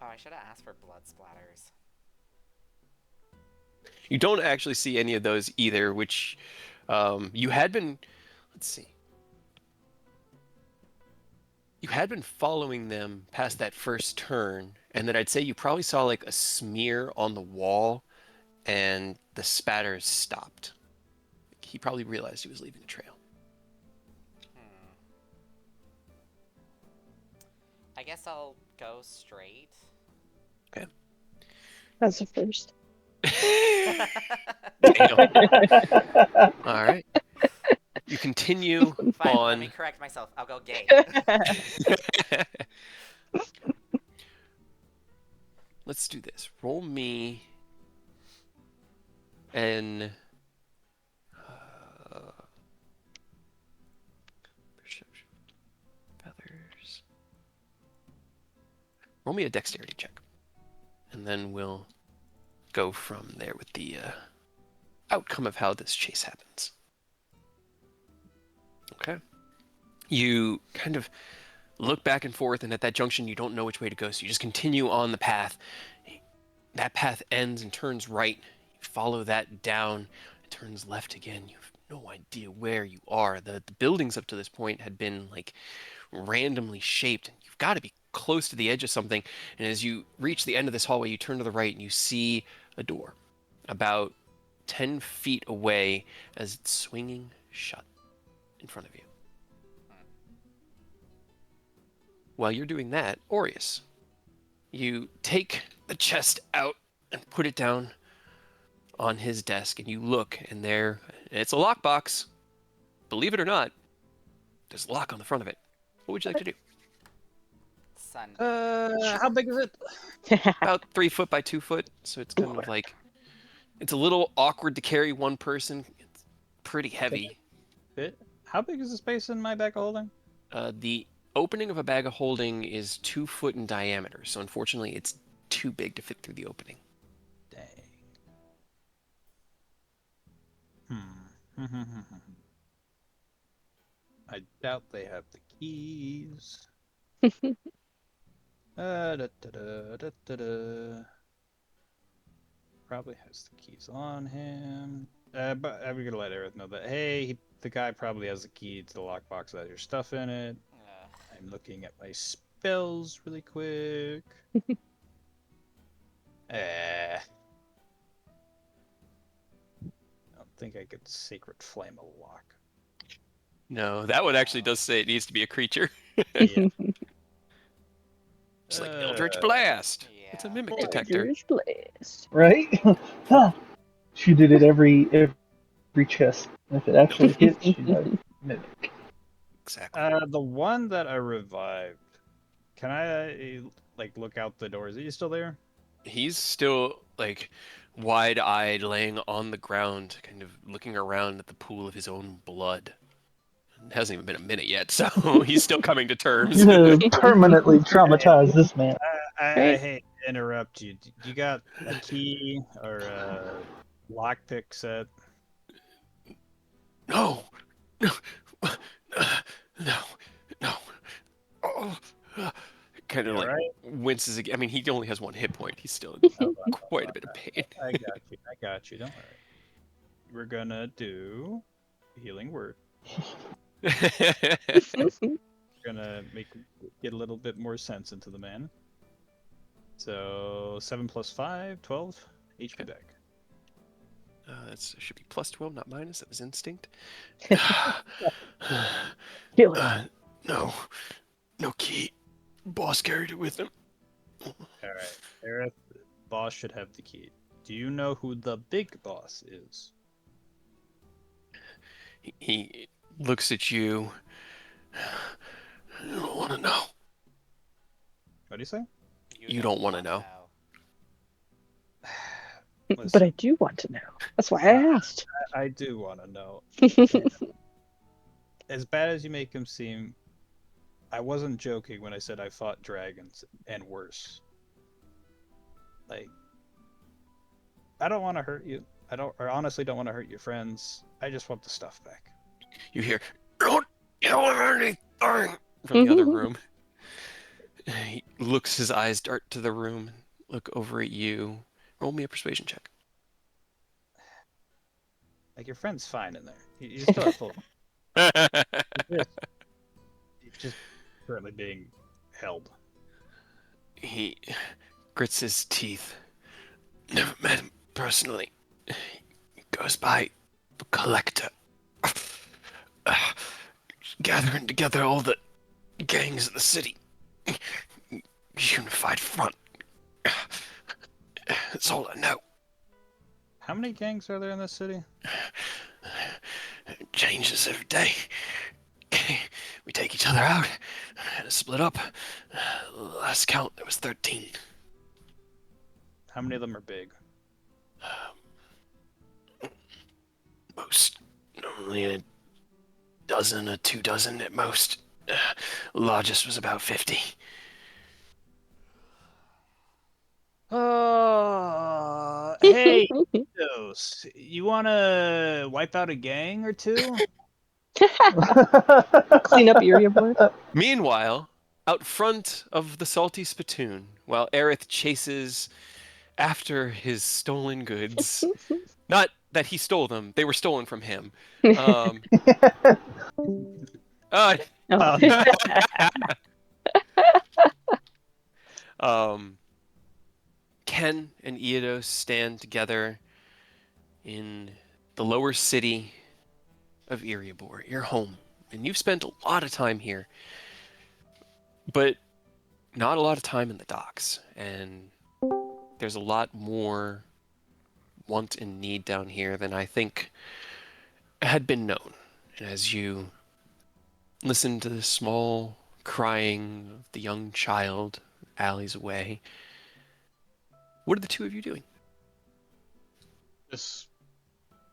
Oh, I should have asked for blood splatters. You don't actually see any of those either, which you had been, let's see. You had been following them past that first turn, and then I'd say you probably saw like a smear on the wall, and the spatters stopped. He probably realized he was leaving a trail. I guess I'll go straight. Okay. That's the first. Damn. All right. You continue Fine, let me on. correct myself. I'll go gay. Let's do this. Roll me an perception feathers. Roll me a dexterity check, and then we'll go from there with the outcome of how this chase happens. Okay. You kind of look back and forth, and at that junction, you don't know which way to go, so you just continue on the path. That path ends and turns right. You follow that down, it turns left again. You have no idea where you are. The buildings up to this point had been like randomly shaped. You've got to be close to the edge of something. And as you reach the end of this hallway, you turn to the right and you see a door about 10 feet away as it's swinging shut in front of you. While you're doing that, Aureus, you take the chest out and put it down on his desk, and you look, and there, it's a lockbox. Believe it or not, there's a lock on the front of it. What would you like to do? Son. How big is it? About 3 foot by 2 foot, so it's kind of like, it's a little awkward to carry one person. It's pretty heavy. How big is the space in my bag of holding? The opening of a bag of holding is 2 foot in diameter, so unfortunately it's too big to fit through the opening. Dang. I doubt they have the keys. Probably has the keys on him. But I'm gonna let Aerith know that, hey, the guy probably has the key to the lockbox that has your stuff in it. I'm looking at my spells really quick. I don't think I could Sacred Flame a lock. No, that one actually does say it needs to be a creature. Yeah. It's like Eldritch Blast. Yeah. It's a mimic detector. Eldritch Blast. Right? Huh. Shoot it at every chest. If it actually hits, mimic. Exactly. The one that I revived, can I like look out the door? Is he still there? He's still like wide-eyed, laying on the ground, kind of looking around at the pool of his own blood. It hasn't even been a minute yet, so he's still coming to terms. You're gonna permanently traumatize this man. I Right. hate to interrupt you. You got a key or a lockpick set? No, no, no, no. Oh, kind of You like alright? winces again. I mean, he only has 1 hit point. He's still in quite a bit of pain. I got you. I got you. Don't worry. We're gonna do healing word. Gonna get a little bit more sense into the man. So 7 plus 5, 12 HP back. That should be plus 12, not minus. That was instinct. Kill it. No key. Boss carried it with him. Alright. Aerith, boss should have the key. Do you know who the big boss is? He looks at you. I don't want to know. What do you say? You don't want to know. But Listen, I do want to know. That's why I asked. I do want to know. As bad as you make him seem, I wasn't joking when I said I fought dragons and worse. Like, I don't want to hurt you. I honestly don't want to hurt your friends. I just want the stuff back. You hear, "Don't kill anything," from the other room. He looks, his eyes dart to the room, look over at you. Roll me a persuasion check. Like, your friend's fine in there. You still have full. He's just currently being held. He grits his teeth. Never met him personally. He goes by the Collector. Gathering together all the gangs of the city. Unified front. That's all I know. How many gangs are there in this city? It changes every day. We take each other out and split up. Last count, there was 13. How many of them are big? Most. Only a dozen or 2 dozen at most. Largest was about 50. Hey, Dos, you wanna wipe out a gang or two? Clean up Iriabor. Meanwhile, out front of the Salty Spittoon, while Aerith chases after his stolen goods, not that he stole them, they were stolen from him. Um, uh, Oh. um, Ken and Eodos stand together in the lower city of Iriabor, your home. And you've spent a lot of time here, but not a lot of time in the docks. And there's a lot more want and need down here than I think had been known. And as you listen to the small crying of the young child alleys away, what are the two of you doing? Just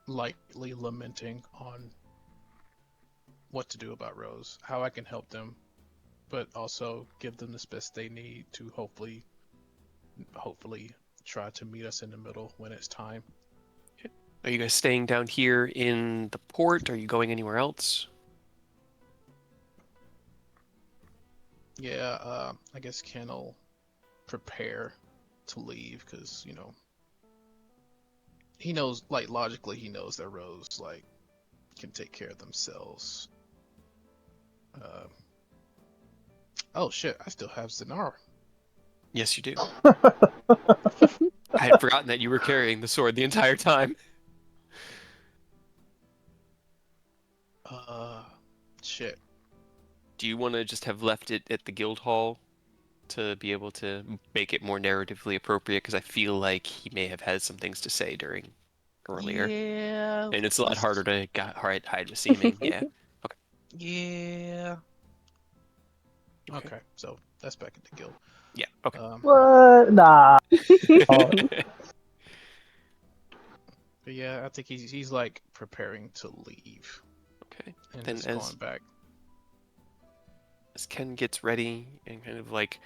lightly lamenting on what to do about Rose, how I can help them, but also give them the space they need to hopefully try to meet us in the middle when it's time. Are you guys staying down here in the port? Are you going anywhere else? Yeah, I guess Ken will prepare to leave because he knows, like logically, he knows that Rose can take care of themselves. Uh, oh shit! I still have Zenara. Yes, you do. I had forgotten that you were carrying the sword the entire time. Shit. Do you want to just have left it at the guild hall to be able to make it more narratively appropriate? Because I feel like he may have had some things to say during earlier, Yeah. and it's a lot harder to hide with seeming. Yeah. Yeah. Okay. Okay, so that's back at the guild. Yeah. Okay. What? Nah. Oh, But yeah, I think he's like preparing to leave Okay. and Then is going back. as Ken gets ready and kind of like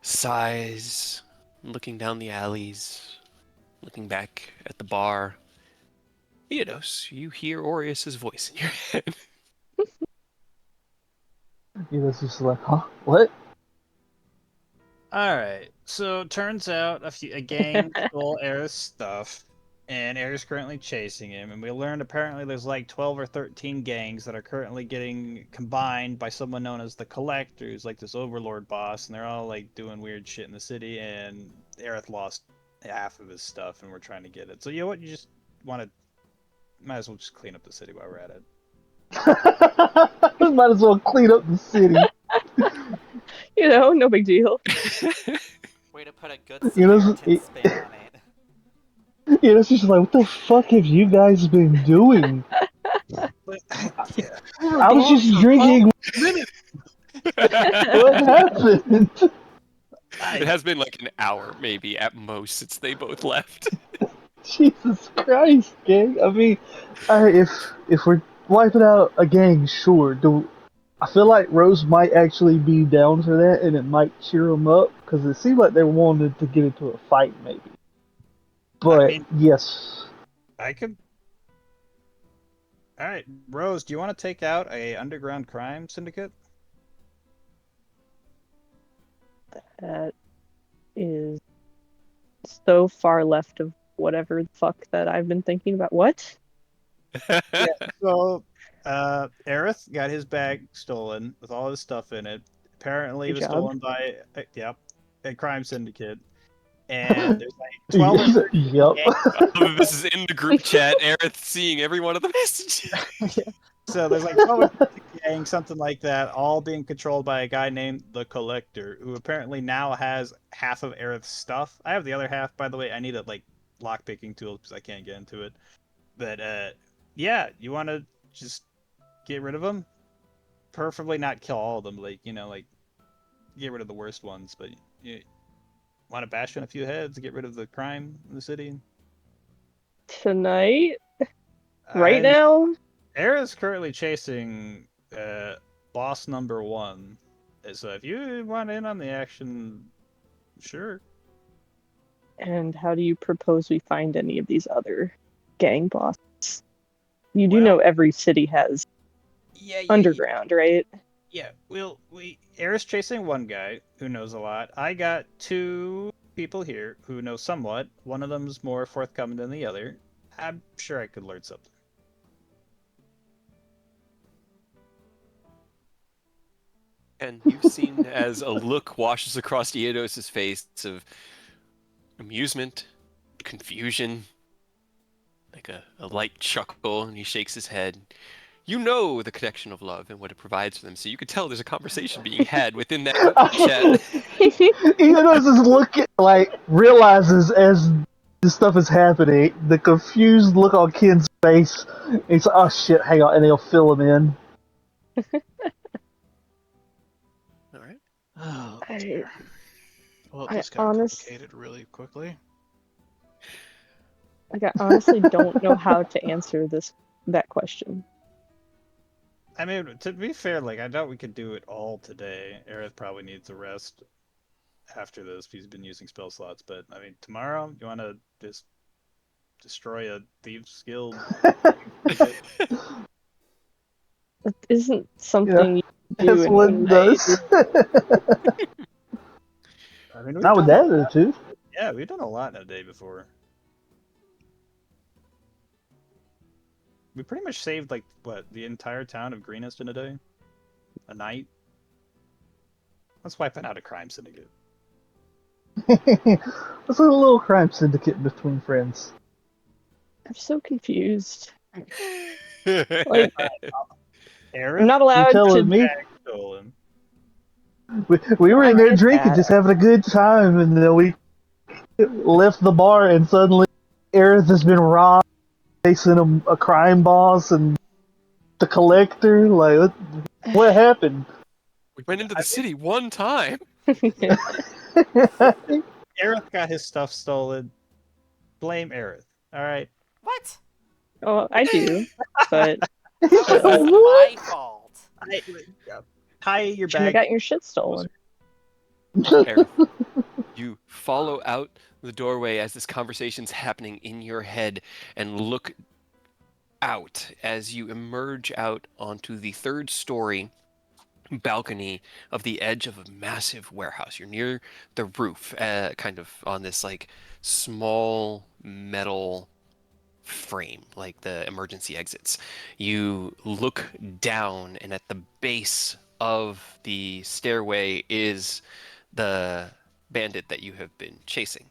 sighs, looking down the alleys, looking back at the bar, Eodos, you hear Aureus's voice in your head. he was just like, huh? What? All right. So turns out a gang stole Aerith's stuff, and Aerith's currently chasing him. And we learned apparently there's like 12 or 13 gangs that are currently getting combined by someone known as the Collector, who's like this overlord boss, and they're all like doing weird shit in the city. And Aerith lost half of his stuff, and we're trying to get it. So you know what? You just want to might as well just clean up the city while we're at it. Might as well clean up the city. You know, no big deal. Way to put a good You know, Samaritan spin on it. it's just like, what the fuck have you guys been doing? But yeah, I was just drinking. What happened? It has been like an hour, maybe at most, since they both left. Jesus Christ, gang. I mean, if we're wiping out a gang, sure. I feel like Rose might actually be down for that, and it might cheer them up because it seemed like they wanted to get into a fight, maybe. But I mean, yes, I could. All right, Rose, do you want to take out a underground crime syndicate? That is so far left of whatever the fuck that I've been thinking about. What? So, Aerith got his bag stolen with all his stuff in it. Apparently, it Good was job. stolen by, a crime syndicate. And there's like 12 or 13 yep. gangs. This is in the group chat. Aerith seeing every one of the messages. So there's like 12 or 13 gangs, something like that, all being controlled by a guy named the Collector, who apparently now has half of Aerith's stuff. I have the other half, by the way. I need to like lock picking tools because I can't get into it. But yeah, you want to just get rid of them. Preferably not kill all of them. Like get rid of the worst ones. But you want to bash in a few heads, get rid of the crime in the city. Tonight? Right now? Era's currently chasing boss number 1. So if you want in on the action, sure. And how do you propose we find any of these other gang bosses? You do Well, know every city has underground, right? Yeah, Era's chasing one guy who knows a lot. I got 2 people here who know somewhat. One of them's more forthcoming than the other. I'm sure I could learn something. And you've seen as a look washes across Eodos's face of amusement, confusion, like a light chuckle, and he shakes his head. You know the connection of love and what it provides for them, so you could tell there's a conversation being had within that group chat. Enos is looking, like, realizes as this stuff is happening, the confused look on Ken's face. He's like, oh shit, hang on, and he'll fill him in. All right. Oh, I- dear. Well, I this got complicated really quickly. Like, I honestly don't know how to answer that question. I mean, to be fair, like I doubt we could do it all today. Aerith probably needs a rest after this. He's been using spell slots, but I mean, tomorrow you want to just destroy a thieves guild? That isn't Yeah, something you do that's in what one it night. does. I mean, Not with that attitude. Yeah, we've done a lot in a day before. We pretty much saved like what the entire town of Greenest in a day, a night. Let's wipe out a crime syndicate. It's a little crime syndicate between friends. I'm so confused. Aerith, I'm not You allowed telling to. me? bag stolen. We were in there Alright, drinking, Pat. just having a good time, and then we left the bar, and suddenly Aerith has been robbed, facing a crime boss and the collector. Like, what happened? We went into the city one time. Aerith got his stuff stolen. Blame Aerith. All right. What? Oh, I do, but How is this my fault? Tie your shouldn't have bag. got your shit stolen. Aerith, you follow out the doorway as this conversation's happening in your head and look out as you emerge out onto the 3rd story balcony of the edge of a massive warehouse. You're near the roof, kind of on this like small metal frame, like the emergency exits. You look down, and at the base of the stairway is the bandit that you have been chasing.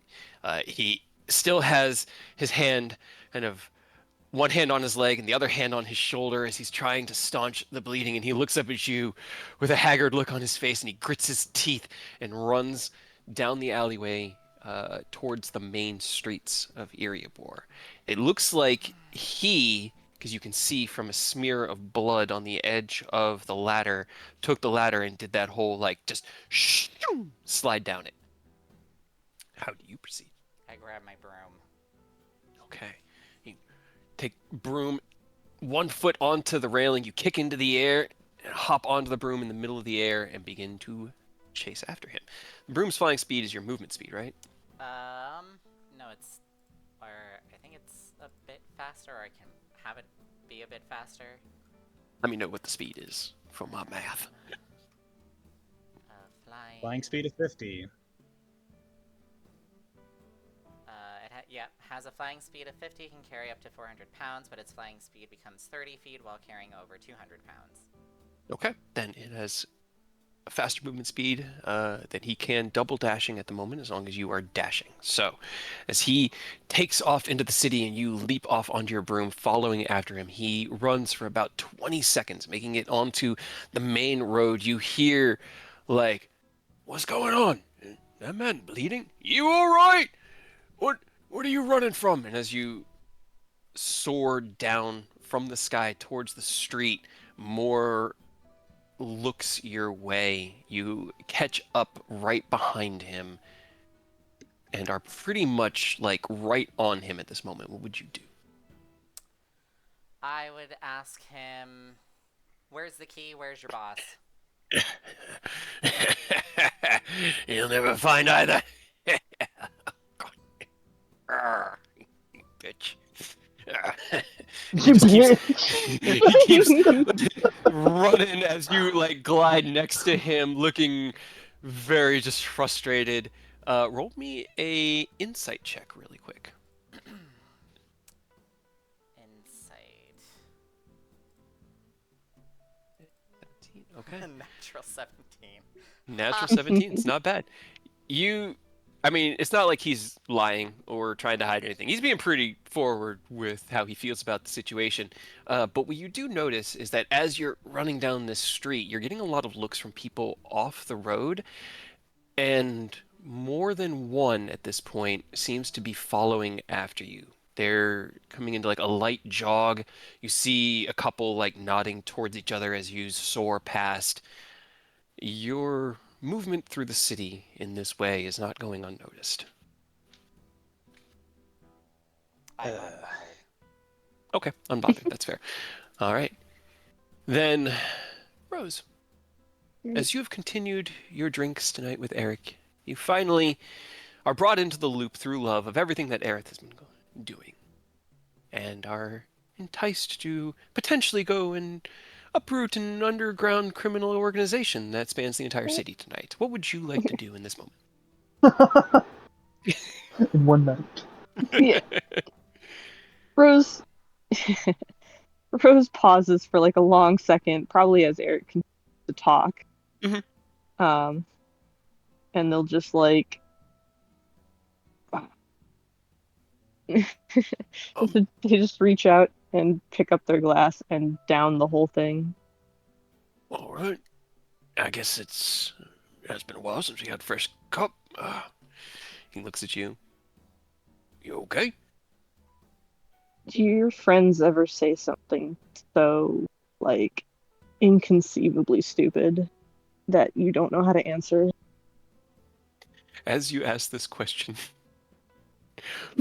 He still has his hand kind of one hand on his leg and the other hand on his shoulder as he's trying to staunch the bleeding, and he looks up at you with a haggard look on his face, and he grits his teeth and runs down the alleyway towards the main streets of Erebor. It looks like because you can see from a smear of blood on the edge of the ladder, took the ladder and did that whole like just slide down it. How do you proceed? I grab my broom. Okay. You take broom, 1 foot onto the railing, you kick into the air, and hop onto the broom in the middle of the air and begin to chase after him. The broom's flying speed is your movement speed, right? No, I think it's a bit faster, or I can have it be a bit faster. Let me know what the speed is for my math. Flying speed of 50. Has a flying speed of 50, can carry up to 400 pounds, but its flying speed becomes 30 feet while carrying over 200 pounds. Okay, then it has a faster movement speed than he can, double dashing at the moment as long as you are dashing. So, as he takes off into the city and you leap off onto your broom following after him, he runs for about 20 seconds, making it onto the main road. You hear, like, what's going on? That man bleeding? You all right? What are you running from? And as you soar down from the sky towards the street, more looks your way. You catch up right behind him and are pretty much like right on him at this moment. What would you do? I would ask him, "Where's the key? Where's your boss?" You'll never find either. Arr, you bitch. He just keeps he keeps running as you like glide next to him, looking very just frustrated. Roll me a insight check really quick. Insight. Okay. Natural 17. Natural 17. It's not bad. I mean, it's not like he's lying or trying to hide anything. He's being pretty forward with how he feels about the situation. But what you do notice is that as you're running down this street, you're getting a lot of looks from people off the road, and more than one at this point seems to be following after you. They're coming into like a light jog. You see a couple like nodding towards each other as you soar past. Your movement through the city in this way is not going unnoticed. I'm unbothered. Okay, unbothered. That's fair. All right. Then, Rose, as you have continued your drinks tonight with Eric, you finally are brought into the loop through love of everything that Aerith has been doing, and are enticed to potentially go and uproot an underground criminal organization that spans the entire city tonight. What would you like to do in this moment? In one night. Yeah. Rose Rose pauses for like a long second, probably as Eric continues to talk. Mhm. And they'll just like they just reach out and pick up their glass and down the whole thing. All right. I guess it's been a while since we had a fresh cup. He looks at you. You okay? Do your friends ever say something so like inconceivably stupid that you don't know how to answer? As you ask this question,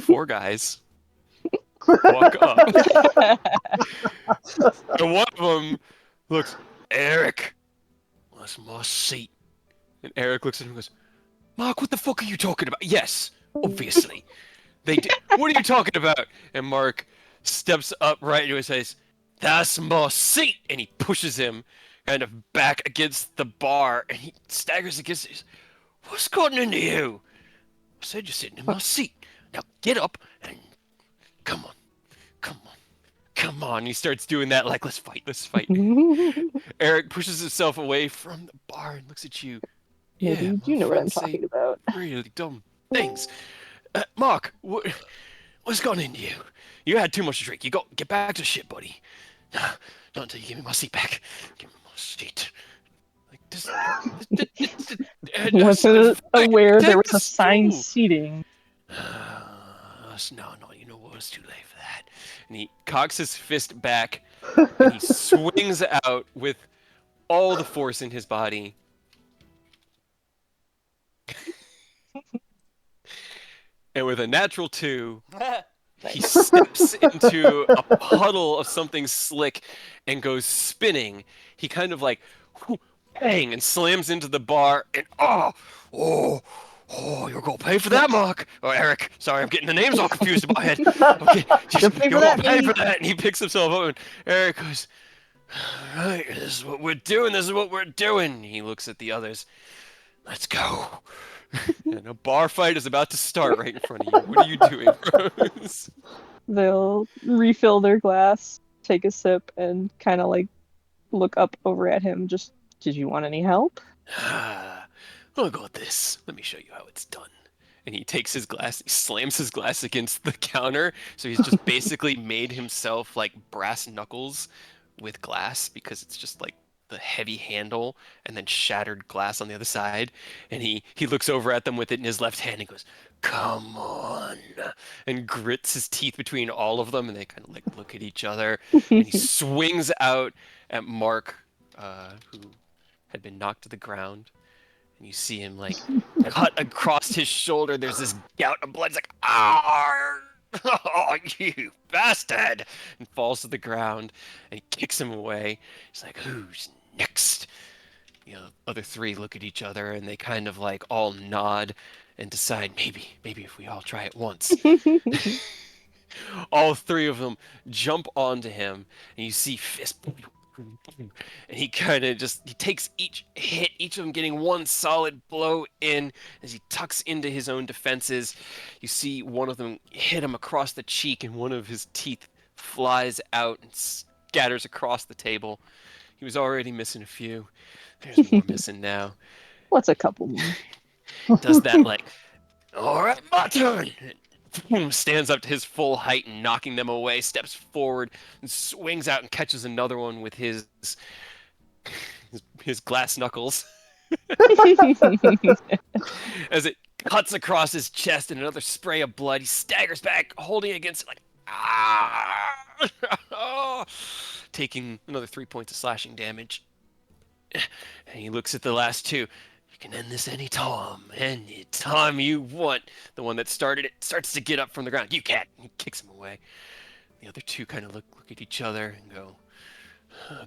four guys walk up, and one of them looks, Eric, what's my seat? And Eric looks at him and goes, Mark, what the fuck are you talking about? Yes, obviously. They did. What are you talking about? And Mark steps up right into his face. That's my seat! And he pushes him kind of back against the bar, and he staggers against it. What's gotten into you? I said you're sitting in my seat. Now get up and come on, come on, come on. And he starts doing that like, let's fight, let's fight. Eric pushes himself away from the bar and looks at you. Maybe Yeah, you do my know what I'm friends say talking about. really dumb things. Mark, what's gone into you? You had too much to drink. You got get back to shit, buddy. Not until you give me my seat back. Give me my seat. Like this. Wasn't aware there Take was the a signed stool. seating. No, you know what? It's too late for that. And he cocks his fist back, and he swings out with all the force in his body. And with a natural 2, he steps into a puddle of something slick and goes spinning. He kind of like, bang, and slams into the bar. And oh, you're gonna pay for that, Mark. Oh, Eric. Sorry, I'm getting the names all confused in my head. Okay, You'll pay for you're that, gonna pay buddy. for that. And he picks himself up, and Eric goes, all right, this is what we're doing. This is what we're doing. He looks at the others. Let's go. And a bar fight is about to start right in front of you. What are you doing, Rose? They'll refill their glass, take a sip, and kind of like look up over at him. Just, did you want any help? I got this. Let me show you how it's done. And he takes his glass, he slams his glass against the counter. So he's just basically made himself like brass knuckles with glass because it's just like the heavy handle and then shattered glass on the other side. And he looks over at them with it in his left hand and goes, "Come on," and grits his teeth between all of them, and they kind of like look at each other. And he swings out at Mark, who had been knocked to the ground, and you see him like cut across his shoulder. There's this gout of blood. It's like, "Ah, oh, you bastard!" And falls to the ground, and he kicks him away. He's like, "Who's next?" Other three look at each other, and they kind of like all nod and decide maybe if we all try it once. All three of them jump onto him, and you see fist, and he kind of just he takes each hit, each of them getting one solid blow in as he tucks into his own defenses. You see one of them hit him across the cheek, and one of his teeth flies out and scatters across the table. He was already missing a few. There's more missing now. What's a couple more? Does that like, "All right, my turn." Stands up to his full height and knocking them away, steps forward and swings out and catches another one with his glass knuckles as it cuts across his chest and another spray of blood. He staggers back, holding it against it like, ah, taking another 3 points of slashing damage. And he looks at the last two. "You can end this anytime you want." The one that started it starts to get up from the ground. "You can't." He kicks him away. The other two kind of look at each other and go,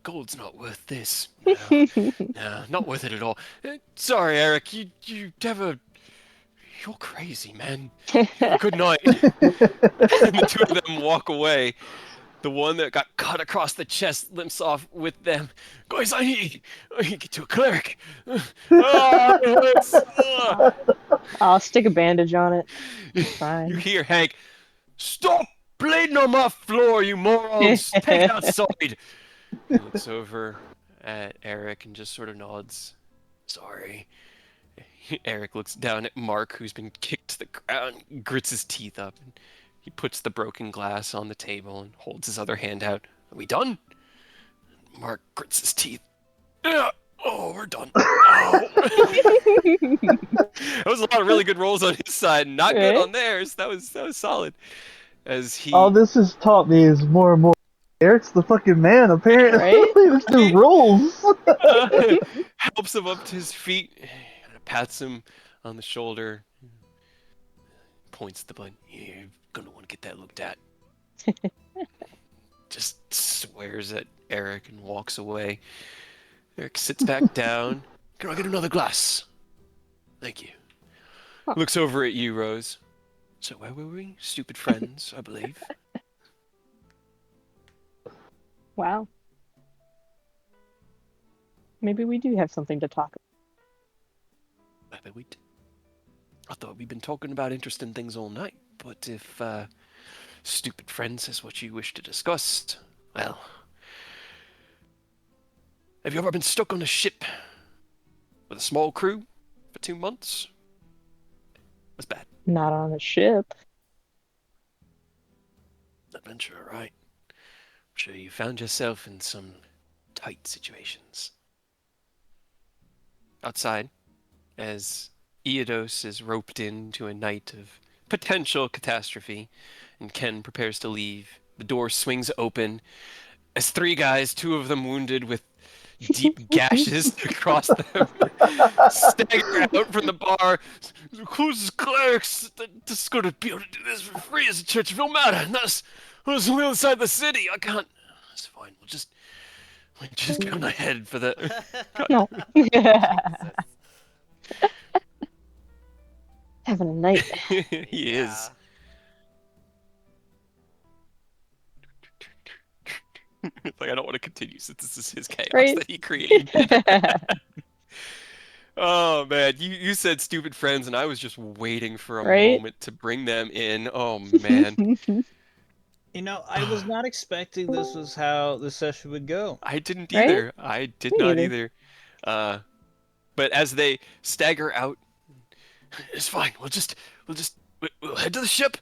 "Gold's not worth this. No, not worth it at all. Sorry, Eric. You're crazy, man. You have a good night." And the two of them walk away. The one that got cut across the chest limps off with them. "Guys, I need to get to a cleric." "Ah, it hurts." I'll stick a bandage on it. You Fine. hear Hank, "Stop bleeding on my floor, you morons! Take it outside." He looks over at Eric and just sort of nods. "Sorry." Eric looks down at Mark, who's been kicked to the ground, grits his teeth up, and he puts the broken glass on the table and holds his other hand out. "Are we done?" Mark grits his teeth. "Yeah. Oh, we're done." Oh. That was a lot of really good rolls on his side, not good on theirs. That was solid. As he All this has taught me is more and more. Eric's the fucking man, apparently. Right? There's no rules. helps him up to his feet, pats him on the shoulder, points at the blood. "You're gonna want to get that looked at." Just swears at Eric and walks away. Eric sits back down. "Can I get another glass?" "Thank you." Huh. Looks over at you, Rose. "So where were we? Stupid friends, I believe." Wow. Maybe we do have something to talk about. Maybe we did. I thought we'd been talking about interesting things all night, but if stupid friends is what you wish to discuss, well, have you ever been stuck on a ship with a small crew for 2 months? That's bad. Not on a ship. Adventure, right? I'm sure you found yourself in some tight situations. Outside, as Eodos is roped into a night of potential catastrophe, and Ken prepares to leave, the door swings open as three guys, two of them wounded with deep gashes across them, stagger out from the bar. "Who's clerics that's going to be able to do this for free as a church? It don't matter. And that's who's inside the city. I can't." "It's fine. We'll just get on ahead for the." No. Jesus. Having a night. He is. It's like, I don't want to continue since this is his chaos Right? that he created. Oh man, you said stupid friends, and I was just waiting for a Right? moment to bring them in. Oh man, You know, I was not expecting this was how the session would go. I didn't Right? either. I did Me not neither. either. But as they stagger out, "It's fine. We'll just we'll head to the ship.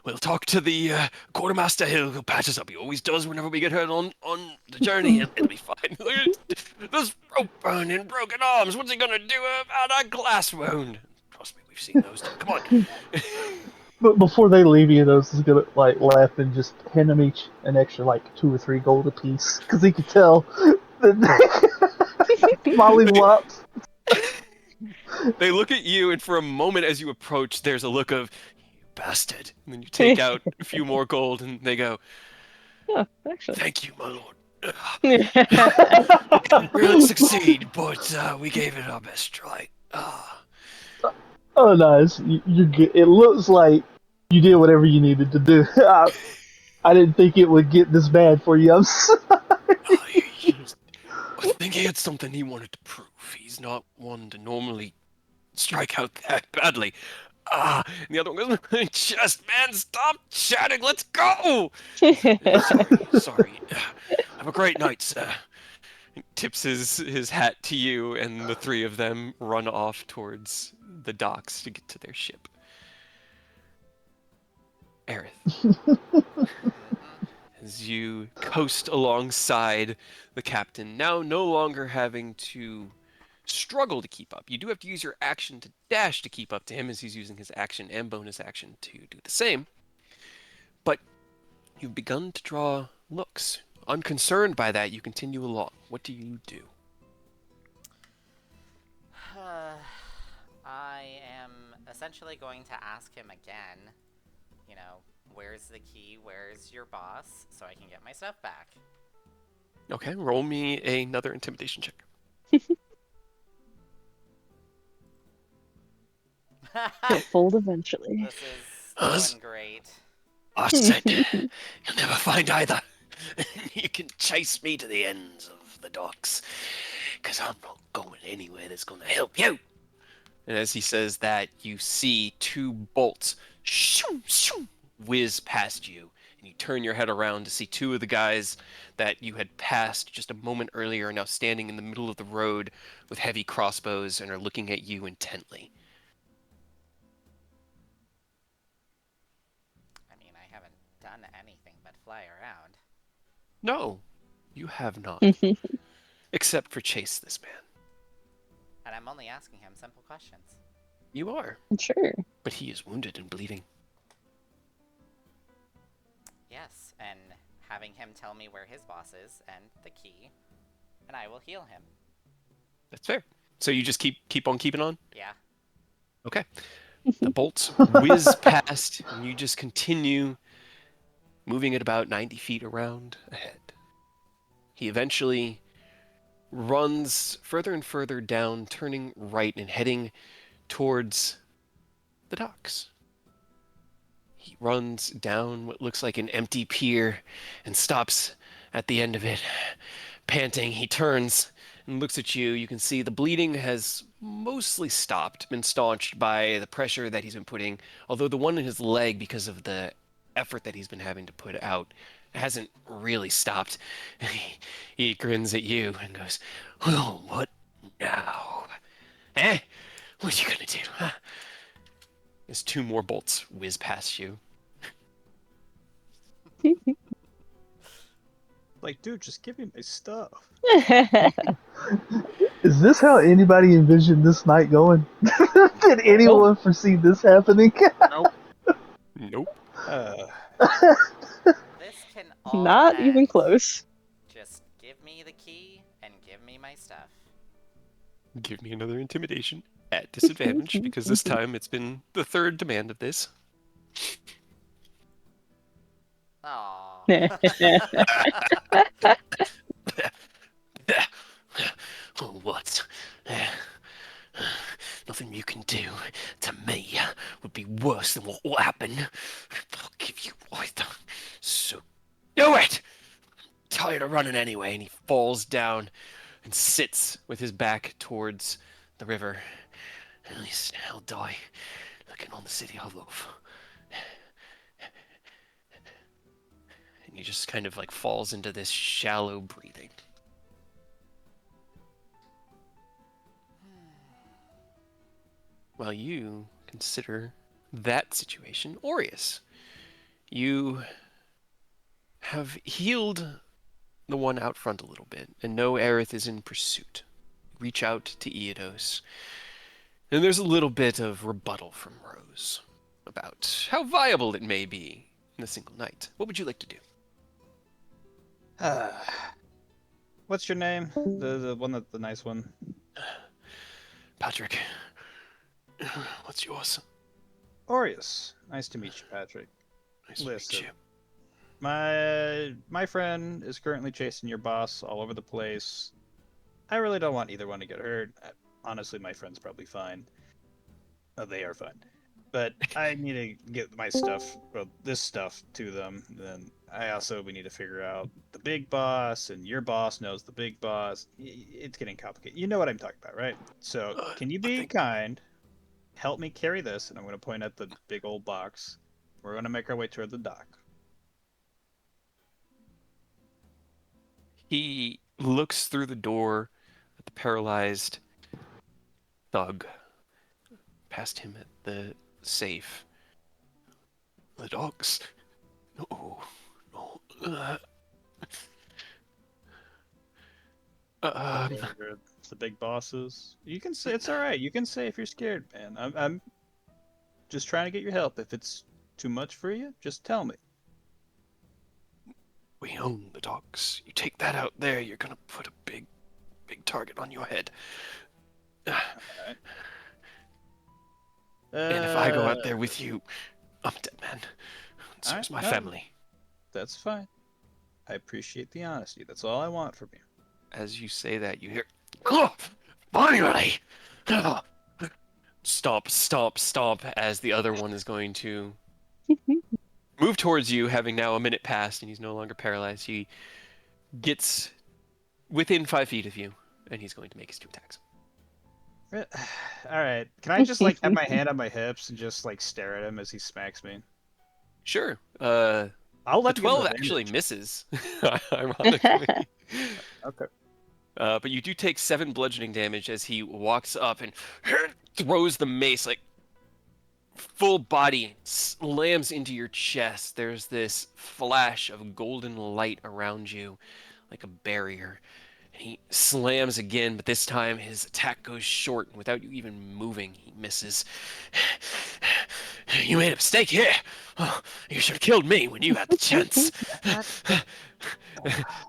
We'll talk to the quartermaster. He'll patch us up. He always does whenever we get hurt on the journey. It'll be fine. There's rope burn and broken arms. What's he gonna do about a glass wound? Trust me, we've seen those too. Come on. But before they leave you, those is gonna like laugh and just hand them each an extra like 2 or 3 gold apiece because he could tell that mollywops. They look at you, and for a moment as you approach, there's a look of, you bastard. And then you take out a few more gold, and they go, Oh, actually. thank you, my lord. We didn't really succeed, but we gave it our best try. Oh, nice. You're good. It looks like you did whatever you needed to do. I didn't think it would get this bad for you. I'm sorry. I think he had something he wanted to prove. He's not one to normally strike out that badly. And the other one goes, just, man, stop chatting, let's go! Sorry. Have a great night, sir. He tips his hat to you, and the three of them run off towards the docks to get to their ship. Aerith, as you coast alongside the captain, now no longer having to struggle to keep up. You do have to use your action to dash to keep up to him, as he's using his action and bonus action to do the same. But you've begun to draw looks. Unconcerned by that, you continue along. What do you do? I am essentially going to ask him again, you know, where's the key, where's your boss, so I can get my stuff back. Okay, roll me another intimidation check. He'll fold eventually. This is going great. I said, you'll never find either. You can chase me to the ends of the docks, because I'm not going anywhere that's going to help you. And as he says that, you see two bolts shoo, shoo, whiz past you. And you turn your head around to see two of the guys that you had passed just a moment earlier are now standing in the middle of the road with heavy crossbows and are looking at you intently. I mean, I haven't done anything but fly around. No, you have not. Except for chase this man. And I'm only asking him simple questions. You are. Sure. But he is wounded and bleeding. Yes, and having him tell me where his boss is and the key, and I will heal him. That's fair. So you just keep on keeping on? Yeah. Okay. The bolts whiz past, and you just continue moving at about 90 feet around ahead. He eventually runs further and further down, turning right and heading towards the docks. He runs down what looks like an empty pier and stops at the end of it. Panting, he turns and looks at you. You can see the bleeding has mostly stopped, been staunched by the pressure that he's been putting, although the one in his leg, because of the effort that he's been having to put out, hasn't really stopped. He grins at you and goes, well, what now? Eh? What you gonna do, huh? As two more bolts whiz past you. Like, dude, just give me my stuff. Is this how anybody envisioned this night going? Did anyone foresee this happening? Nope. This can all Not even end. close. Just give me the key and give me my stuff. Give me another intimidation at disadvantage, because this time it's been the third demand of this. Aww. Oh, what? Nothing you can do to me would be worse than what will happen. I'll give you either. So do it! I'm tired of running anyway, and he falls down and sits with his back towards the river. At least I'll die looking on the city I love. And he just kind of like falls into this shallow breathing. While you consider that situation, Aureus, you have healed the one out front a little bit, and know Aerith is in pursuit. Reach out to Eodos, and there's a little bit of rebuttal from Rose about how viable it may be in a single night. What would you like to do? What's your name? The one that the nice one. Patrick, what's yours? Aureus. Nice to meet you, Patrick. Nice to Listen, meet you. my friend is currently chasing your boss all over the place. I really don't want either one to get hurt. Honestly, my friend's probably fine. Oh, they are fine. But I need to get my stuff, well, this stuff to them. Then we need to figure out the big boss, and your boss knows the big boss. It's getting complicated. You know what I'm talking about, right? So, can you I be think kind? Help me carry this, and I'm going to point at the big old box. We're going to make our way toward the dock. he looks through the door at the paralyzed thug past him at the safe. The dogs. No, no. Um, Whatever the big bosses. You can say it's all right. You can say if you're scared, man. I'm just trying to get your help. If it's too much for you, just tell me. we own the dogs. You take that out there, you're gonna put a big target on your head. Alright. And if I go out there with you, I'm a dead man. So Alright, is my no. family. That's fine. I appreciate the honesty. That's all I want from you. As you say that, you hear, oh, finally! Stomp, stomp, stomp, as the other one is going to move towards you, having now a minute passed, and he's no longer paralyzed. He gets within 5 feet of you, and he's going to make his 2 attacks. All right. Can I just like have my hand on my hips and just like stare at him as he smacks me? Sure. I'll The let him get 12 an actually advantage. misses, ironically. Okay. But you do take 7 bludgeoning damage as he walks up and throws the mace, like, full body slams into your chest. There's this flash of golden light around you, like a barrier. He slams again, but this time his attack goes short, and without you even moving, he misses. You made a mistake here. Oh, you should have killed me when you had the chance.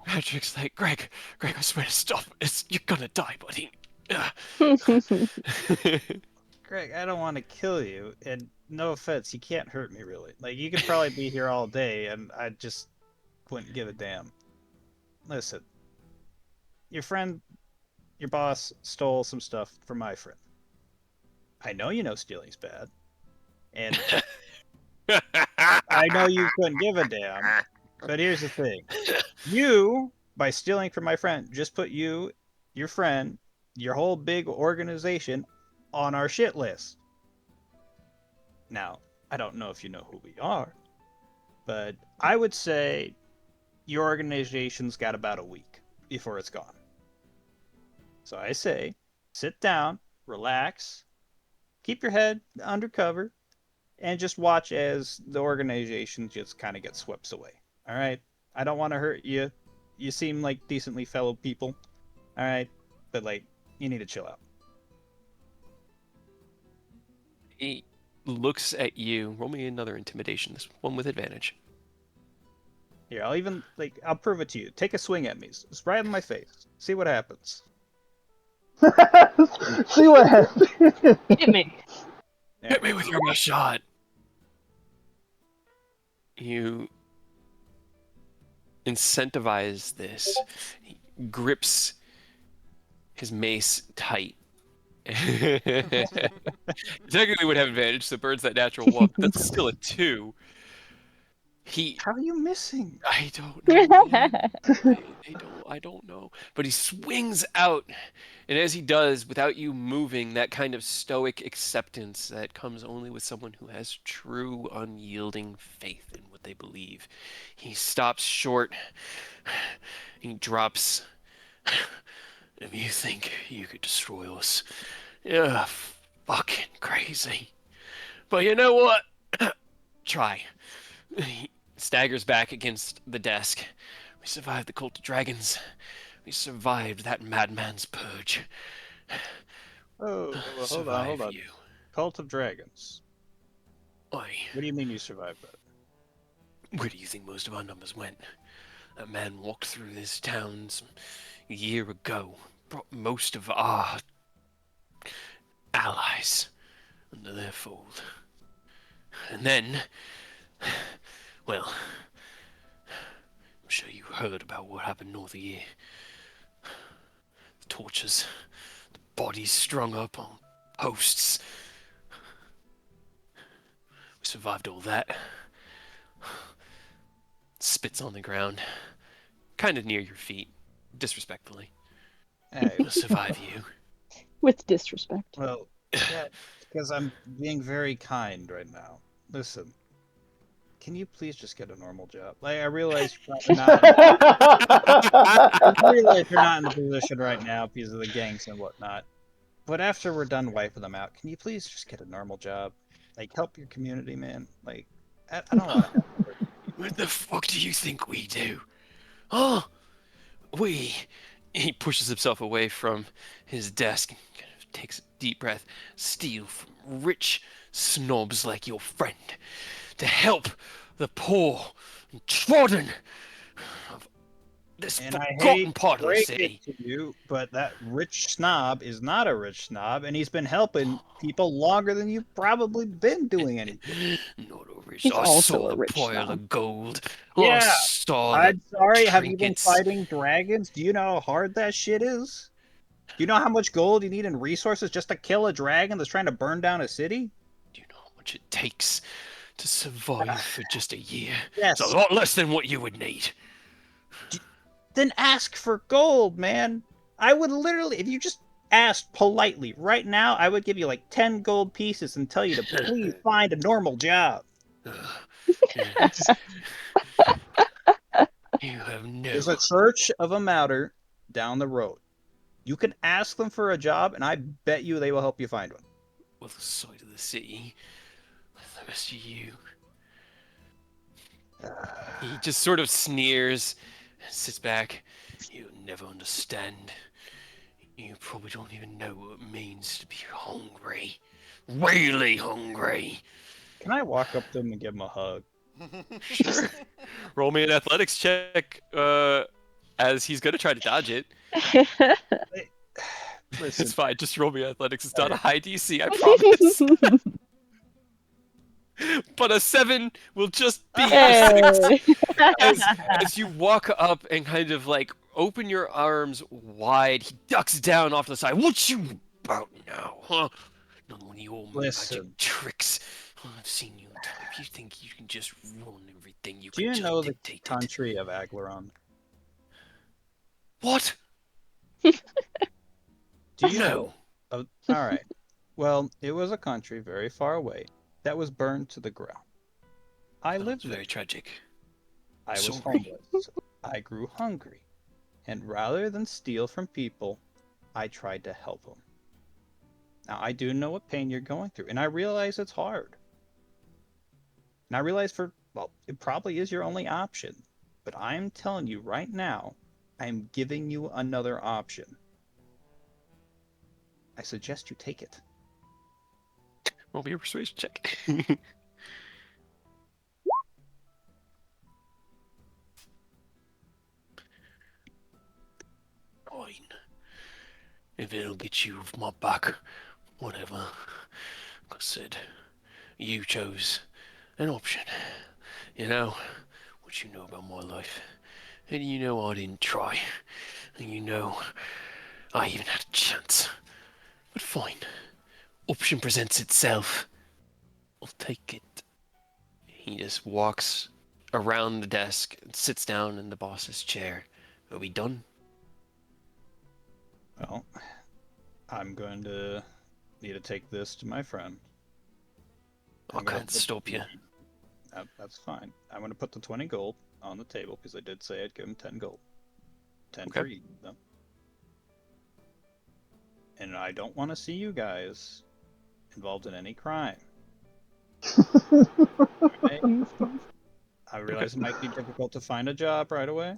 Patrick's like, Greg, I swear to stop. You're gonna die, buddy. Greg, I don't want to kill you, and no offense, you can't hurt me really. Like you could probably be here all day, and I just wouldn't give a damn. Listen, your friend, your boss stole some stuff from my friend. I know you know stealing's bad, and I know you couldn't give a damn. But here's the thing: you, by stealing from my friend, just put you, your friend, your whole big organization on our shit list. Now, I don't know if you know who we are, but I would say your organization's got about a week before it's gone. So I say, sit down, relax, keep your head under cover, and just watch as the organization just kind of gets swept away. All right? I don't want to hurt you. You seem like decently fellow people. All right? But, like, you need to chill out. He looks at you. Roll me another intimidation. This one with advantage. Here, I'll prove it to you. Take a swing at me. Just right in my face. See what happens. See what happens. Hit me. Hit me with your best shot. You incentivize this. He grips his mace tight. Technically would have advantage, so burns that natural one. That's still a 2. How are you missing? I don't know, man. I don't know. But he swings out, and as he does, without you moving, that kind of stoic acceptance that comes only with someone who has true, unyielding faith in what they believe. He stops short. He drops. If you think you could destroy us, you're fucking crazy. But you know what? Try. He staggers back against the desk. We survived the cult of dragons. We survived that madman's purge. Oh, well, hold on, hold Survive on. you. Cult of Dragons. Oi, What do you mean you survived that? where do you think most of our numbers went? That man walked through this town a year ago, brought most of our allies under their fold. And then, well, I'm sure you heard about what happened north of here. The torches, the bodies strung up on posts. We survived all that. Spits on the ground, kind of near your feet, disrespectfully. Hey, We'll survive you. With disrespect. well, yeah, because I'm being very kind right now. Listen, can you please just get a normal job? Like, I realize you're probably not. I realize you're not in the position right now because of the gangs and whatnot. But after we're done wiping them out, can you please just get a normal job? Like, help your community, man. Like, I don't want to have to work for people. What the fuck do you think we do? Oh, we. He pushes himself away from his desk and kind of takes a deep breath. Steal from rich snobs like your friend to help the poor and trodden of this And I forgotten hate to part of the break city. it to you, but that rich snob is not a rich snob, and he's been helping people longer than you've probably been doing anything. Not a rich. He's I also saw a the rich pile snob. of gold. I Yeah, saw the I'm sorry. Have you been trinkets. fighting dragons? Do you know how hard that shit is? Do you know how much gold you need in resources just to kill a dragon that's trying to burn down a city? Do you know how much it takes to survive for just a year? It's a Yes. lot less than what you would need. Then ask for gold, man. I would literally, if you just asked politely right now, I would give you like 10 gold pieces and tell you to please find a normal job. Yeah. You have no. There's a church of a matter down the road. You can ask them for a job, and I bet you they will help you find one. Well, the side of the city with the rest of you. He just sort of sneers, sits back. You'll never understand. You probably don't even know what it means to be hungry. Really hungry. Can I walk up to him and give him a hug? Sure. Roll me an athletics check as he's going to try to dodge it. Listen, It's fine. Just roll me athletics. It's not a high DC, I promise. But a 7 will just be a 6. Hey. As you walk up and kind of like open your arms wide, he ducks down off to the side. What you about now, huh? None of your Listen. magic tricks. Oh, I've seen you in time. You think you can just run everything? You do can you just know the dictate it. country of Aglaron? What? Do you No. know? All right. Well, it was a country very far away that was burned to the ground. I Sounds lived there. very tragic. I was Sorry. homeless. I grew hungry. And rather than steal from people, I tried to help them. Now, I do know what pain you're going through, and I realize it's hard. And I realize well, it probably is your only option. But I'm telling you right now, I'm giving you another option. I suggest you take it. Roll me a persuasion check. Fine. If it'll get you off my back, whatever. Like I said, you chose an option. You know what you know about my life. And you know I didn't try. And you know I even had a chance. But fine. Option presents itself. I'll take it. He just walks around the desk and sits down in the boss's chair. Are we done? Well, I'm going to need to take this to my friend. I I'm gonna can't put stop you. That's fine. I'm going to put the 20 gold on the table because I did say I'd give him 10 gold. 10 Okay. for each of them. And I don't want to see you guys involved in any crime. Right? I realize it might be difficult to find a job right away,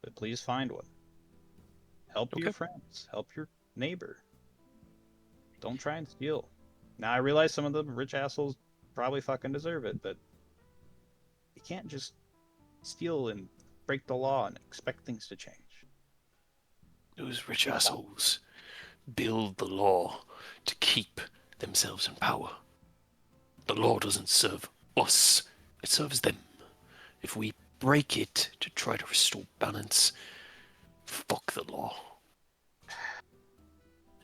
but please find one. Help your Okay. friends. Help your neighbor. Don't try and steal. Now I realize some of the rich assholes probably fucking deserve it, but you can't just steal and break the law and expect things to change. Those rich assholes build the law to keep themselves in power. The law doesn't serve us, it serves them. If we break it to try to restore balance, fuck the law.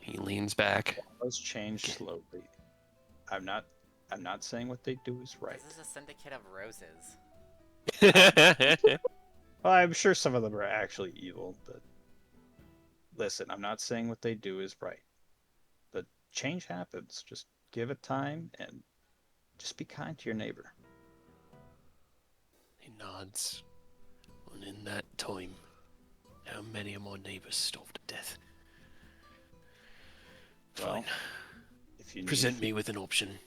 He leans back. Laws change slowly. I'm not saying what they do is right. This is a syndicate of roses. Well, I'm sure some of them are actually evil, but listen, I'm not saying what they do is right. But change happens. Just give it time and just be kind to your neighbor. He nods. And in that time, how many of my neighbors starved to death? Well, Fine. if you need Present me with an option.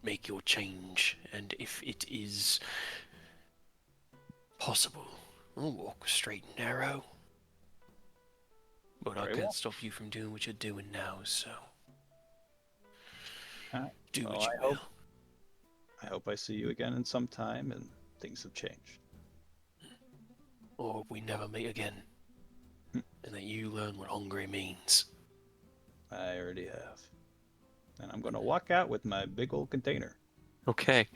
Make your change, and if it is possible, I'll walk straight and narrow. But I Very can't well. stop you from doing what you're doing now, so Alright. do Well, what you I will. hope I see you again in some time and things have changed. Or we never meet again, Hmm. and that you learn what hungry means. I already have. And I'm gonna walk out with my big old container. Okay.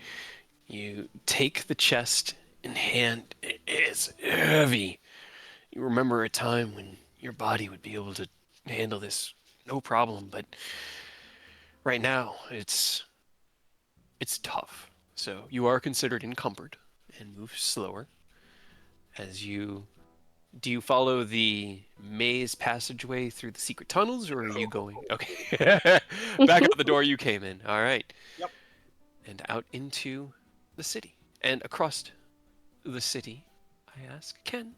You take the chest in hand. It's heavy. You remember a time when your body would be able to handle this no problem, but right now it's tough. So you are considered encumbered and move slower as you do you follow the maze passageway through the secret tunnels, or are you going okay back out the door you came in? All right. Yep. And out into the city. And across the city, I ask Ken,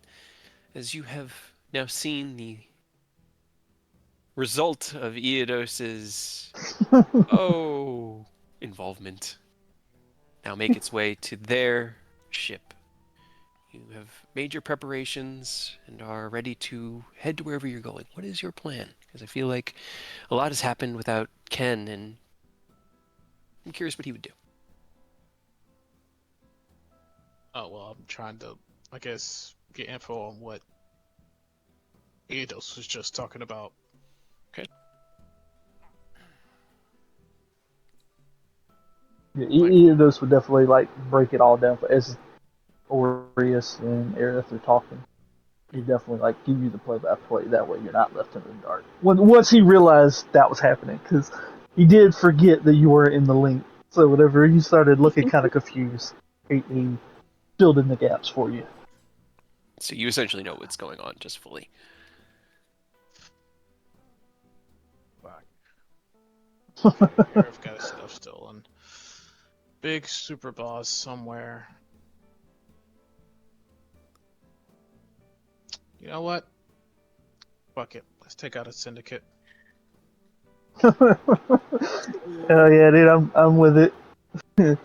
as you have now seen the result of Eodos's involvement now make its way to their ship. You have made your preparations and are ready to head to wherever you're going. What is your plan? Because I feel like a lot has happened without Ken, and I'm curious what he would do. Oh well, I'm trying to, I guess, get info on what Eidos was just talking about. Yeah, Like, either of those would definitely like break it all down for as Aureus and Aerith are talking. He definitely like give you the play-by-play. That way you're not left in the dark. Once he realized that was happening, because he did forget that you were in the link. So whenever you started looking kind of confused, he filled in the gaps for you. So you essentially know what's going on just fully. fuck. I've got his stuff stolen. Big super boss somewhere. You know what? Fuck it. Let's take out a syndicate. Hell yeah, dude, I'm with it. Could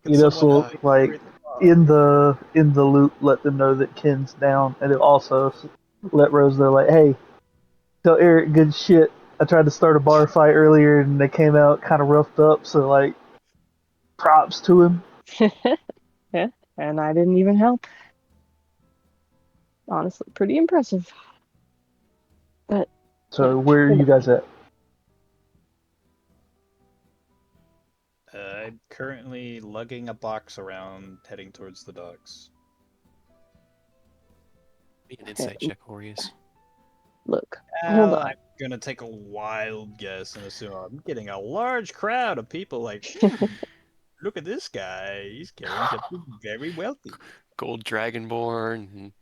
You know, someone so like create in the loop, let them know that Ken's down, and it also let Rose know like, hey, tell Eric good shit. I tried to start a bar fight earlier, and they came out kind of roughed up. So like, props to him. Yeah, and I didn't even help. Honestly, pretty impressive. But yeah, So where are you guys at? I'm currently lugging a box around, heading towards the docks. Make an insight check, Aureus. look, hold I'm on. gonna take a wild guess and assume I'm getting a large crowd of people like, look at this guy. He's carrying something very wealthy. Gold Dragonborn and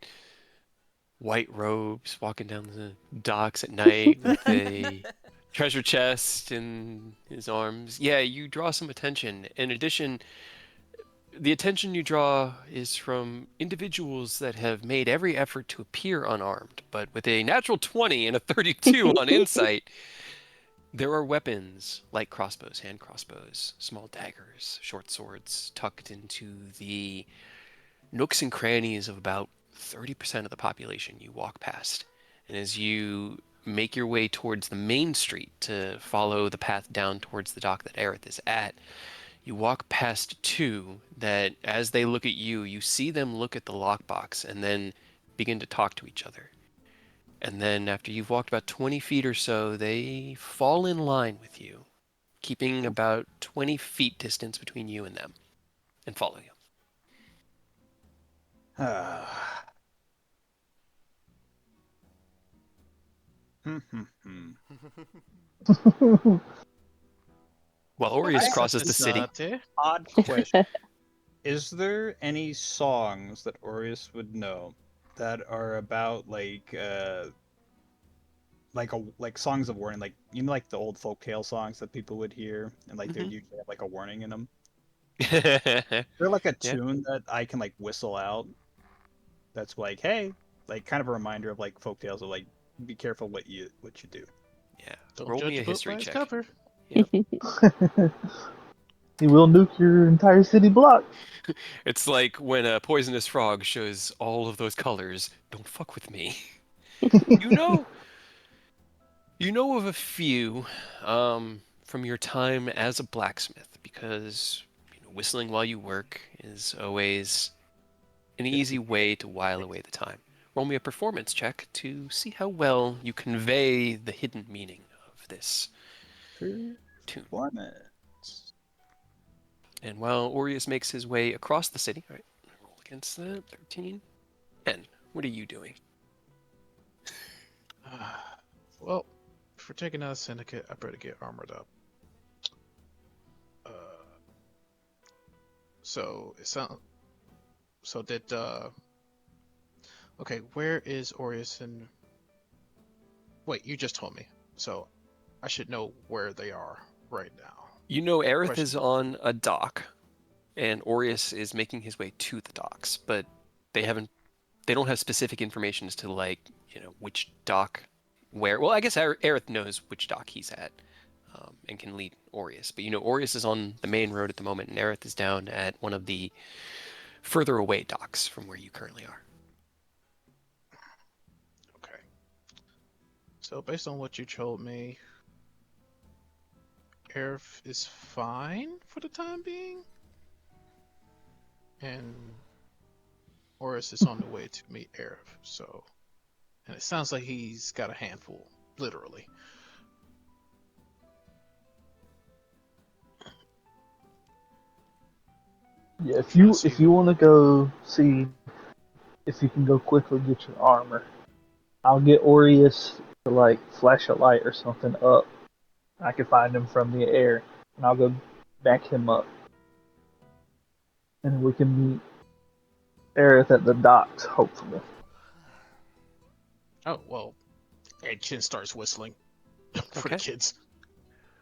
white robes walking down the docks at night with a treasure chest in his arms. Yeah, you draw some attention. In addition, the attention you draw is from individuals that have made every effort to appear unarmed, but with a natural 20 and a 32 on insight, There are weapons like crossbows, hand crossbows, small daggers, short swords tucked into the nooks and crannies of about 30% of the population you walk past. And as you make your way towards the main street to follow the path down towards the dock that Aerith is at, you walk past two that, as they look at you, you see them look at the lockbox and then begin to talk to each other. And then, after you've walked about 20 feet or so, they fall in line with you, keeping about 20 feet distance between you and them, and follow you. While Aureus I have crosses the city. odd question. Is there any songs that Orius would know that are about like songs of warning, like you know, like the old folktale songs that people would hear, and like they'd usually have like a warning in them? Is there like a Yeah. tune that I can like whistle out that's like, hey, like kind of a reminder of like folktales of like, be careful what you do. Yeah. Don't Roll judge me a a book history by its check. cover. Yep. He will nuke your entire city block. It's like when a poisonous frog shows all of those colors. Don't fuck with me. You know, you know of a few from your time as a blacksmith, because whistling while you work is always an easy way to while away the time. Roll me a performance check to see how well you convey the hidden meaning of this tune. Performance. And while Aureus makes his way across the city, all right, roll against that. 13. 10. What are you doing? Well, if we're taking out a syndicate, I better get armored up. Uh, so it sounds. So did Okay, where is Orius and? Wait, you just told me, so I should know where they are right now. You know Aerith Question. is on a dock, and Aureus is making his way to the docks, but they don't have specific information as to, like, which dock, where. Well, I guess Aerith knows which dock he's at, and can lead Aureus. But Aureus is on the main road at the moment, and Aerith is down at one of the further away docks from where you currently are. Okay. So based on what you told me, Aerith is fine for the time being, and Horus is on the way to meet Aerith. So, and it sounds like he's got a handful, literally. Yeah, if you want to go see if you can go quickly get your armor, I'll get Aureus to like flash a light or something up. I can find him from the air, and I'll go back him up, and we can meet Aerith at the docks, hopefully. Oh well, and Chin starts whistling for Okay. the kids.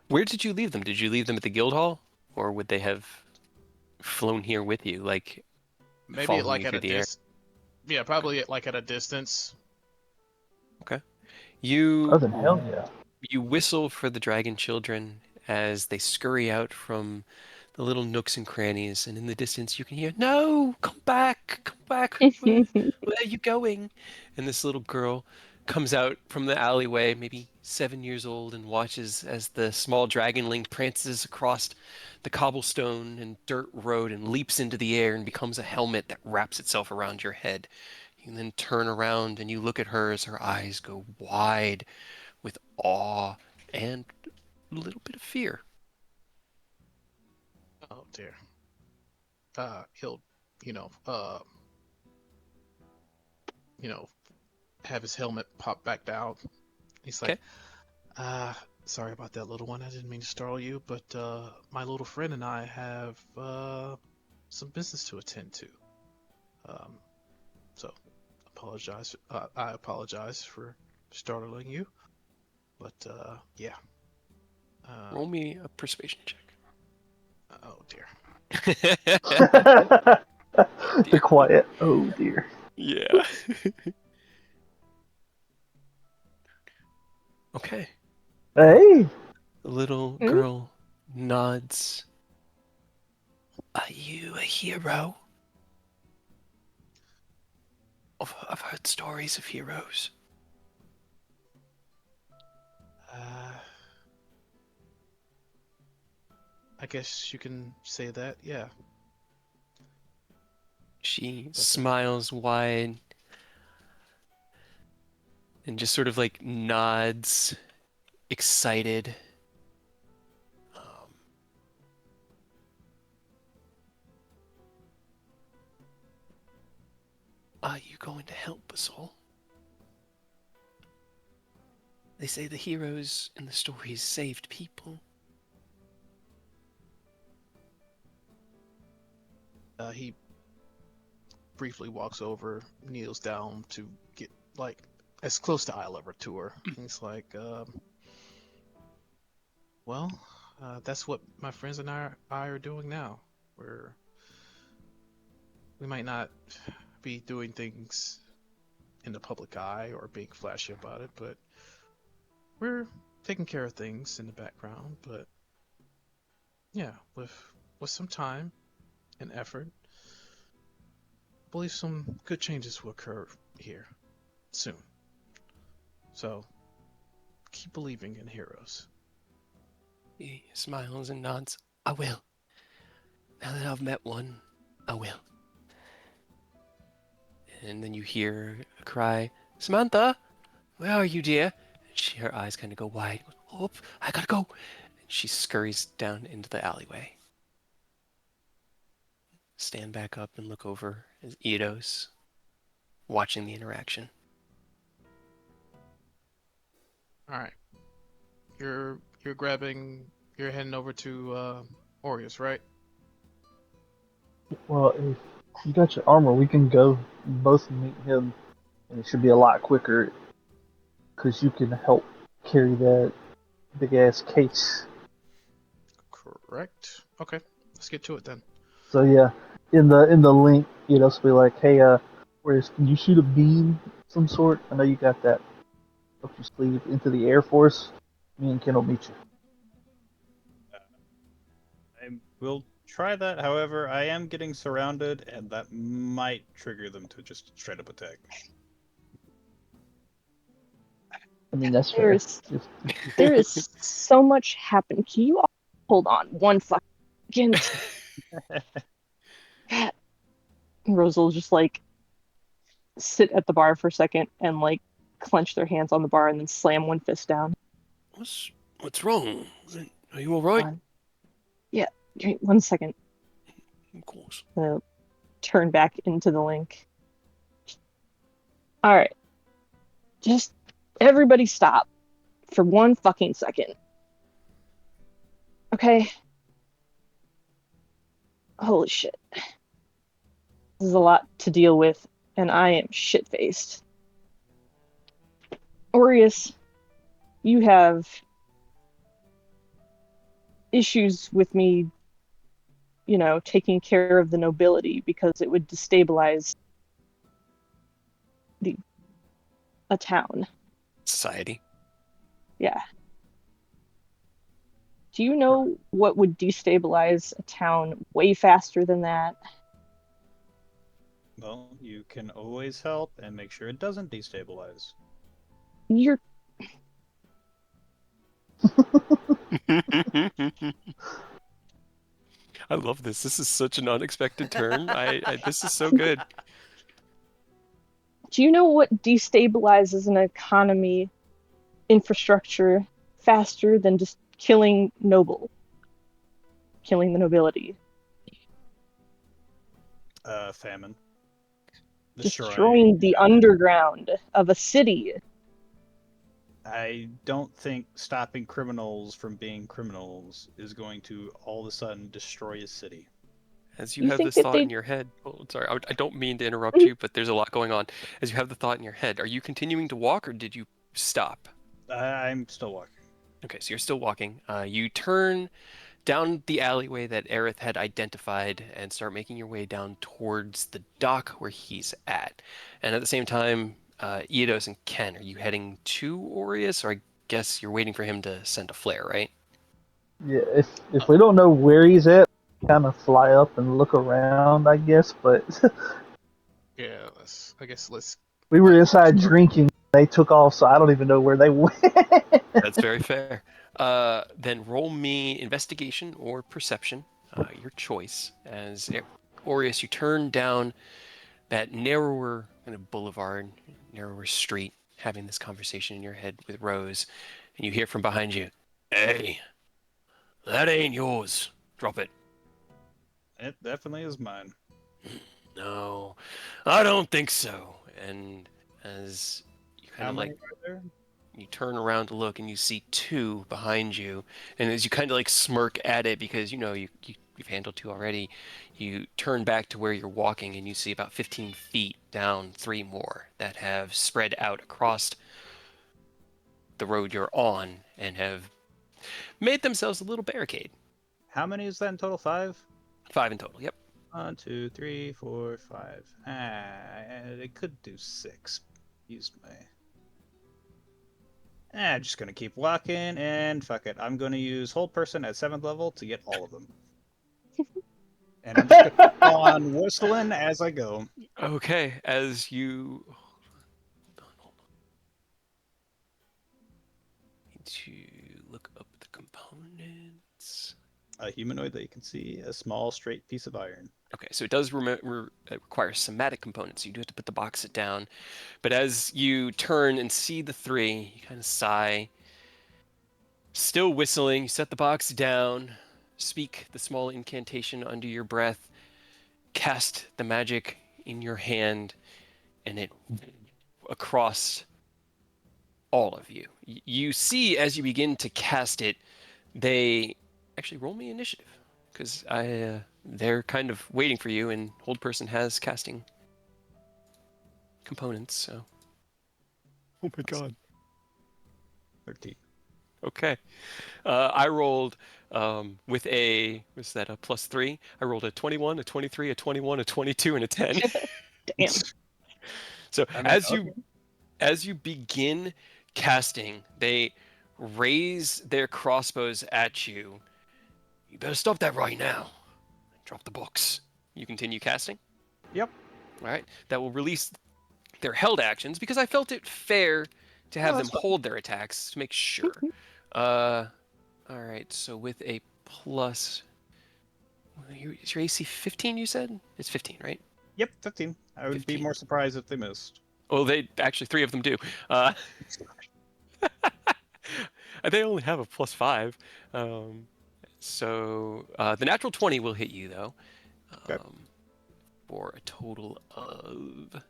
Where did you leave them? Did you leave them at the guild hall, or would they have flown here with you, like Maybe following like you at through a the air? Yeah, probably like at a distance. Okay. You Oh, then hell yeah. you whistle for the dragon children as they scurry out from the little nooks and crannies, and in the distance you can hear, "No, come back, come back. Where are you going?" And this little girl comes out from the alleyway, maybe 7 years old, and watches as the small dragonling prances across the cobblestone and dirt road and leaps into the air and becomes a helmet that wraps itself around your head. You then turn around and you look at her as her eyes go wide with awe and a little bit of fear. Oh dear. He'll, you know, you know, have his helmet pop back down. He's like, Okay. sorry about that, little one. I didn't mean to startle you, but my little friend and I have some business to attend to. So apologize. I apologize for startling you, but yeah. Roll me a persuasion check. Oh dear. The quiet. Oh dear. Yeah. Okay. Hey. The little Hmm? girl nods. Are you a hero? I've heard stories of heroes. Uh, I guess you can say that, yeah. She But smiles wide and just sort of like nods, excited. Um, are you going to help us all? They say the heroes in the stories saved people. he briefly walks over, kneels down to get like as close to eye level to her. And he's like, "Well, that's what my friends and I are doing now. We're we might not be doing things in the public eye or being flashy about it, but we're taking care of things in the background. But yeah, with some time and effort, I believe some good changes will occur here soon. So keep believing in heroes." He smiles and nods. I will. Now that I've met one, I will. And then you hear a cry, Samantha, where are you, dear? Her eyes kind of go wide. Oh, I gotta go. And she scurries down into the alleyway. Stand back up and look over as Eidos watching the interaction. All right, you're grabbing, you're heading over to Orius, right? Well, if you got your armor, we can go both meet him, and it should be a lot quicker because you can help carry that big ass case. Correct. Okay, let's get to it then. So yeah, in the link, it'll be like, hey, where's can you shoot a beam of some sort? I know you got that up your sleeve into the Air Force. Me and Ken will meet you. I will try that. However, I am getting surrounded, and that might trigger them to just straight up attack me. I mean, that's There fair. is If, there is so much happen. Can you all hold on one second? Rose will just like sit at the bar for a second and like clench their hands on the bar and then slam one fist down. What's wrong? Are you all right? Yeah, wait, 1 second. Of course. Turn back into the link. All right, just everybody stop for 1 second. Okay. Holy shit. This is a lot to deal with, and I am shit faced. Aureus, you have issues with me, taking care of the nobility because it would destabilize the a town. Society. Yeah. Do you know what would destabilize a town way faster than that? Well, you can always help and make sure it doesn't destabilize. You're I love this. This is such an unexpected turn. This is so good. Do you know what destabilizes an economy infrastructure faster than just killing the nobility? Famine. Destroying the underground of a city. I don't think stopping criminals from being criminals is going to all of a sudden destroy a city. As you You have think this that thought in they your head, oh, sorry, I don't mean to interrupt you, but there's a lot going on. As you have the thought in your head, are you continuing to walk or did you stop? I'm still walking. Okay, so you're still walking. You turn down the alleyway that Aerith had identified and start making your way down towards the dock where he's at. And at the same time, Eidos and Ken, are you heading to Aureus, or I guess you're waiting for him to send a flare, right? Yeah, if we don't know where he's at, kind of fly up and look around, I guess. But Yeah, I guess let's we were like inside drinking. They took off, so I don't even know where they went. That's very fair. Then roll me investigation or perception, your choice. As Aureus, you turn down that narrower kind of boulevard, narrower street, having this conversation in your head with Rose, and you hear from behind you, "Hey, that ain't yours. Drop it." It definitely is mine. No, I don't think so. And as you kind How of many like are there? you turn around to look and you see two behind you, and as you kind of like smirk at it because you know you've handled two already, you turn back to where you're walking and you see about 15 feet down three more that have spread out across the road you're on and have made themselves a little barricade. How many is that in total? Five? Five in total. Yep. 1, 2, 3, 4, 5. They could do 6. Use my. Just gonna keep walking and fuck it. I'm gonna use hold person at 7th level to get all of them. And I'm just gonna keep on whistling as I go. Okay. As you hold on. Need to look up the components. A humanoid that you can see, a small straight piece of iron. Okay, so it does require somatic components. So you do have to put the box it down. But as you turn and see the three, you kind of sigh. Still whistling, you set the box down, speak the small incantation under your breath, cast the magic in your hand, and it across all of you. You see as you begin to cast it, they actually roll me initiative because they're kind of waiting for you, and hold person has casting components. So, oh my god. 13. Okay. I rolled with was that a +3? I rolled a 21, a 23, a 21, a 22, and a 10. Damn. So I mean, as okay. you begin casting, they raise their crossbows at you. You better stop that right now. Drop the box. You continue casting. Yep. All right. That will release their held actions because I felt it fair to No, have them that's fine. hold their attacks to make sure. Uh, all right. So with a plus, is your AC 15? You said it's 15, right? Yep, 15. I would be 15. more surprised if they missed. Well, they actually three of them do. Uh, they only have a +5. Um, so the natural 20 will hit you though, Okay. for a total of,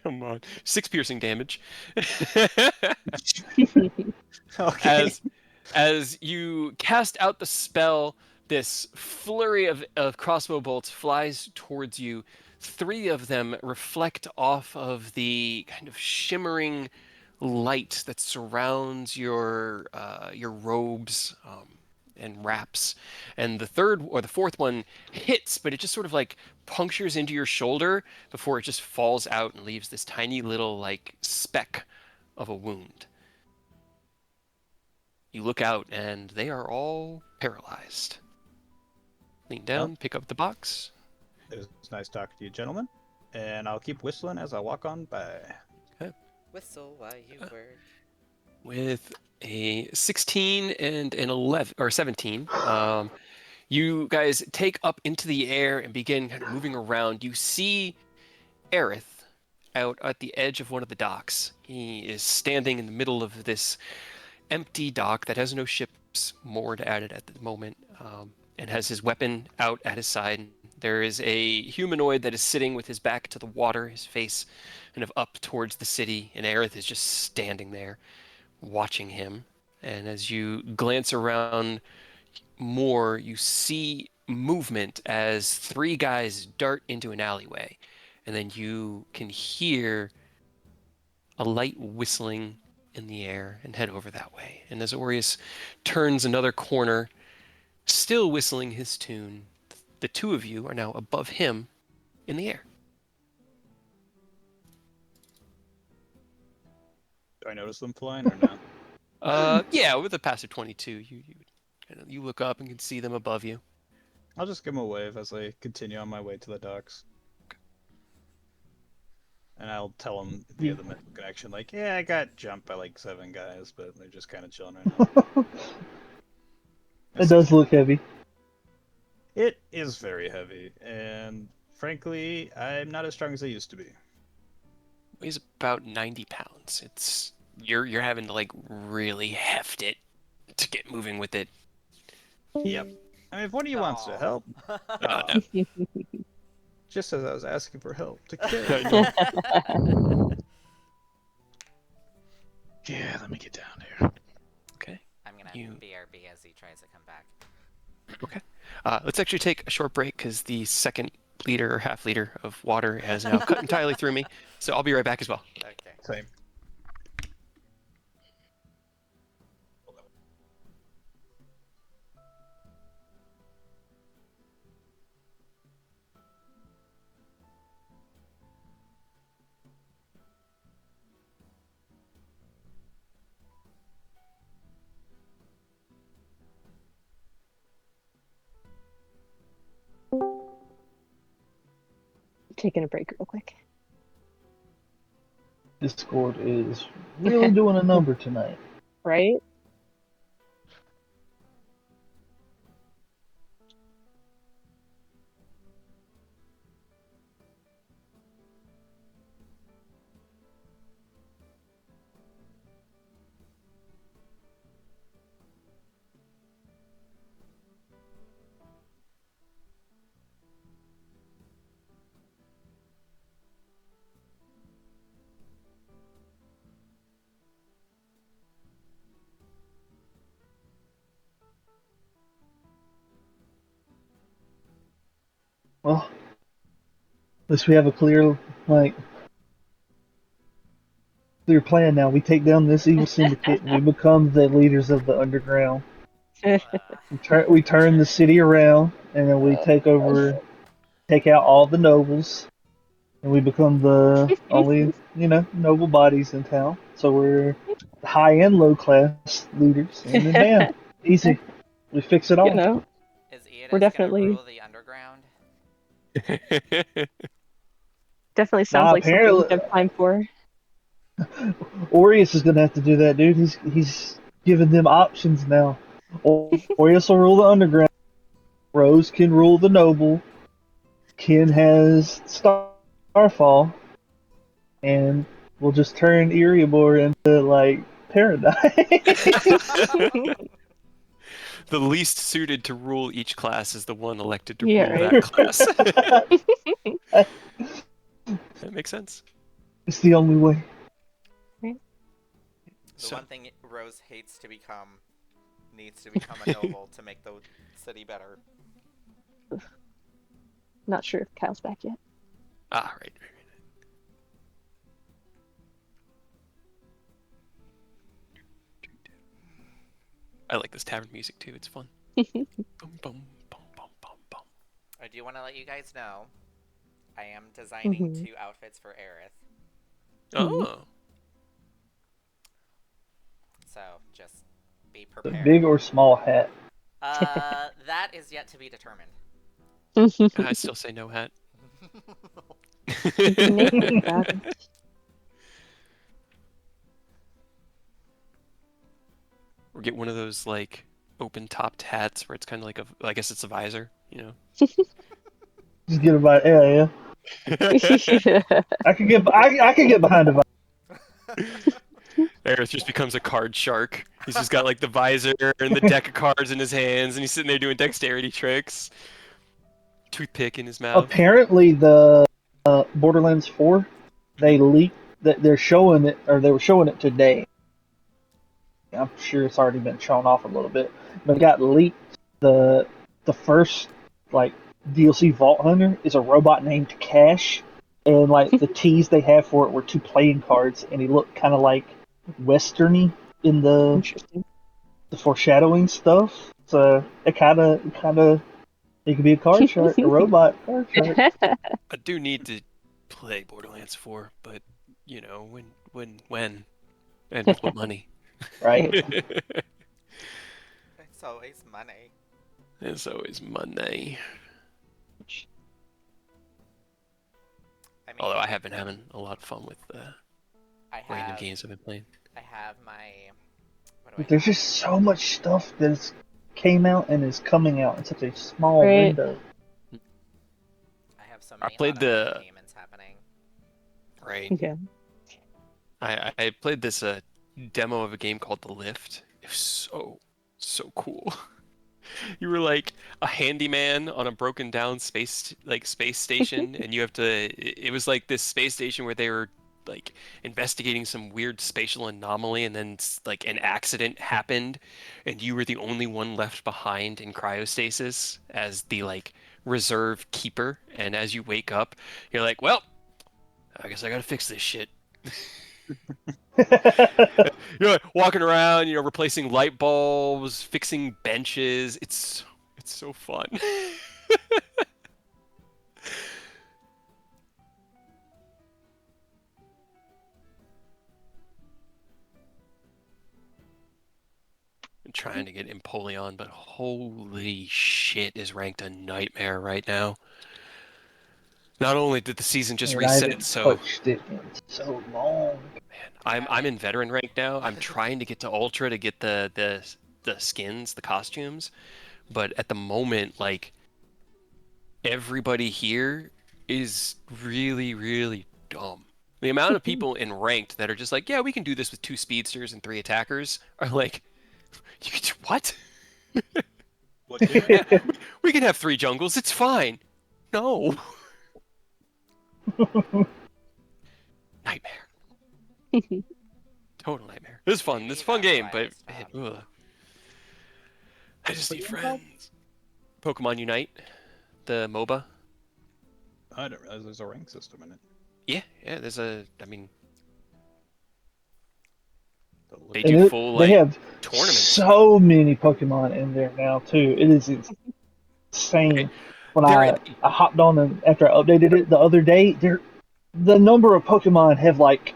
come on, 6 piercing damage. Okay. as as you cast out the spell, this flurry of crossbow bolts flies towards you. Three of them reflect off of the kind of shimmering light that surrounds your robes and wraps, and the third or the fourth one hits, but it just sort of like punctures into your shoulder before it just falls out and leaves this tiny little like speck of a wound. You look out, and they are all paralyzed. Lean Well, down, pick up the box. it was nice talking to you, gentlemen. And I'll keep whistling as I walk on by. Okay. Whistle while you work. With a 16 and an 11 or 17, you guys take up into the air and begin kind of moving around. You see Aerith out at the edge of one of the docks. He is standing in the middle of this empty dock that has no ships moored at it at the moment, and has his weapon out at his side. There is a humanoid that is sitting with his back to the water, his face kind of up towards the city, and Aerith is just standing there watching him. And as you glance around more, you see movement as three guys dart into an alleyway, and then you can hear a light whistling in the air and head over that way. And as Aureus turns another corner, still whistling his tune, the two of you are now above him in the air. Do I notice them flying or no? Yeah, with a passive 22, you look up and can see them above you. I'll just give him a wave as I continue on my way to the docks. And I'll tell him via the mental connection, like, yeah, I got jumped by like 7 guys, but they're just kind of chilling right now. It does look heavy. It is very heavy, and frankly, I'm not as strong as I used to be. Weighs about 90 pounds. You're having to like really heft it to get moving with it. Yep. I mean, if one of you wants to help, No. just as I was asking for help to I carry. know. Yeah, let me get down there. Okay. I'm gonna You- BRB as he tries to come back. Okay. Let's actually take a short break because the second liter or half liter of water has now cut entirely through me. So I'll be right back as well. Okay. Same. Taking a break real quick. Discord is really doing a number tonight. Right? Well, at least we have a clear plan now. We take down this evil syndicate and we become the leaders of the underground. We turn the city around and then we take out all the nobles, and we become the only, noble bodies in town. So we're high and low class leaders, and then bam, easy. We fix it You all. know, Is Eodis we're gonna definitely rule the underground? definitely sounds Nah, like something we apparently, have time for. Aureus is gonna have to do that, dude. He's giving them options now. Aureus will rule the underground. Rose can rule the noble. Ken has Starfall, and we'll just turn Erebor into like paradise. The least suited to rule each class is the one elected to Yeah, rule right. that class. That makes sense. It's the only way. The So, one thing Rose hates to become needs to become a noble to make the city better. Not sure if Kyle's back yet. right. I like this tavern music too. It's fun. Boom, boom, boom, boom, boom, boom. I do want to let you guys know, I am designing Mhm. 2 outfits for Aerith. Oh, So just be The prepared. big or small hat. That is yet to be determined. I still say no hat. Naked about it. Or get one of those like open topped hats where it's kind of like I guess it's a visor, you know. Just get about yeah. I could get behind a Aerith just becomes a card shark. He's just got like the visor and the deck of cards in his hands, and he's sitting there doing dexterity tricks. Toothpick in his mouth. Apparently, the Borderlands 4, they leaked that they're showing it, or they were showing it today. I'm sure it's already been shown off a little bit, but it got leaked. The first like DLC Vault Hunter is a robot named Cash, and like the teas they have for it were 2 playing cards, and he looked kind of like westerny in the Interesting. foreshadowing stuff. So it kind of he could be a card shark, a robot card shark. I do need to play Borderlands 4, but you know when and with what money? right? It's always money. It's always Monday. I mean, Although I have been having a lot of fun with the I random have games I've been playing. I have my what do I There's have? just so much stuff that came out and is coming out in such a small Right. window. I have so I many played automatic the payments happening. right. Yeah. I played this demo of a game called The Lift. It was so cool. You were like a handyman on a broken down space station, and you have to. It was like this space station where they were like investigating some weird spatial anomaly, and then like an accident happened, and you were the only one left behind in cryostasis as the like reserve keeper. And as you wake up, you're like, well, I guess I gotta fix this shit. You're like walking around, replacing light bulbs, fixing benches. It's so fun. I'm trying to get Empoleon, but holy shit, is ranked a nightmare right now. Not only did the season just And I reset, haven't so touched it in so long. man, Yeah, I'm in veteran rank now. I'm trying to get to Ultra to get the skins, the costumes, but at the moment, like everybody here is really, really dumb. The amount of people in ranked that are just like, yeah, we can do this with 2 speedsters and 3 attackers are like, you can do what? What do Yeah, we can have 3 jungles. It's fine. No. Nightmare. Total nightmare. This is fun. This is a fun that's game, why I but stopped. I just What need game called? friends. Pokemon Unite, the MOBA. I didn't realize there's a rank system in it. Yeah. There's I mean, they And do full they like have tournaments. so many Pokemon in there now too. It is Okay, insane. When they're I hopped on and after I updated it the other day, the number of Pokemon have like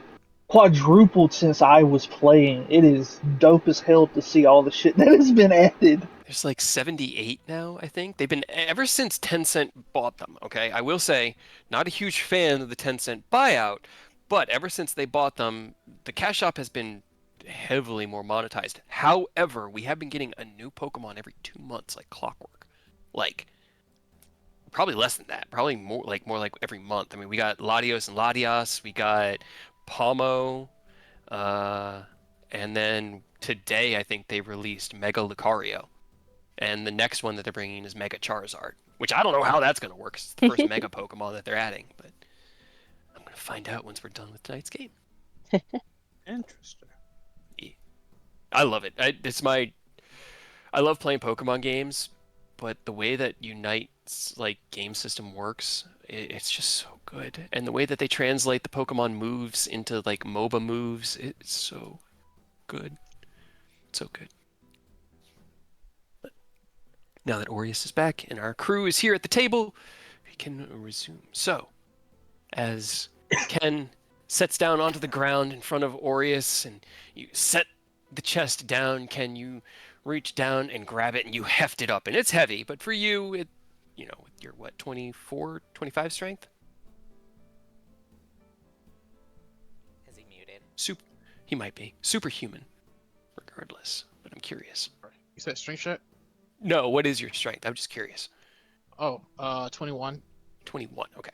quadrupled since I was playing. It is dope as hell to see all the shit that has been added. There's like 78 now, I think. They've been ever since Tencent bought them, okay? I will say, not a huge fan of the Tencent buyout, but ever since they bought them, the cash shop has been heavily more monetized. However, we have been getting a new Pokemon every 2 months like clockwork. Like probably less than that. Probably more like every month. I mean, we got Latios and Latias, we got Palmo, uh and then today I think they released Mega Lucario. And the next one that they're bringing is Mega Charizard, which I don't know how that's going to work. 'Cause it's the first Mega Pokemon that they're adding, but I'm going to find out once we're done with tonight's game. Interesting. Yeah. I love it. I love playing Pokemon games, but the way that Unite's like game system works, it's just so good. And the way that they translate the Pokemon moves into like MOBA moves, it's so good. So good. Now that Aureus is back and our crew is here at the table, we can resume. So, as Ken sets down onto the ground in front of Aureus and you set the chest down, Ken, you reach down and grab it and you heft it up. And it's heavy, but for you, with your, 24, 25 strength? Is he muted? He might be. Superhuman, regardless. But I'm curious. You said strength check? No, what is your strength? I'm just curious. Oh, 21. 21, okay.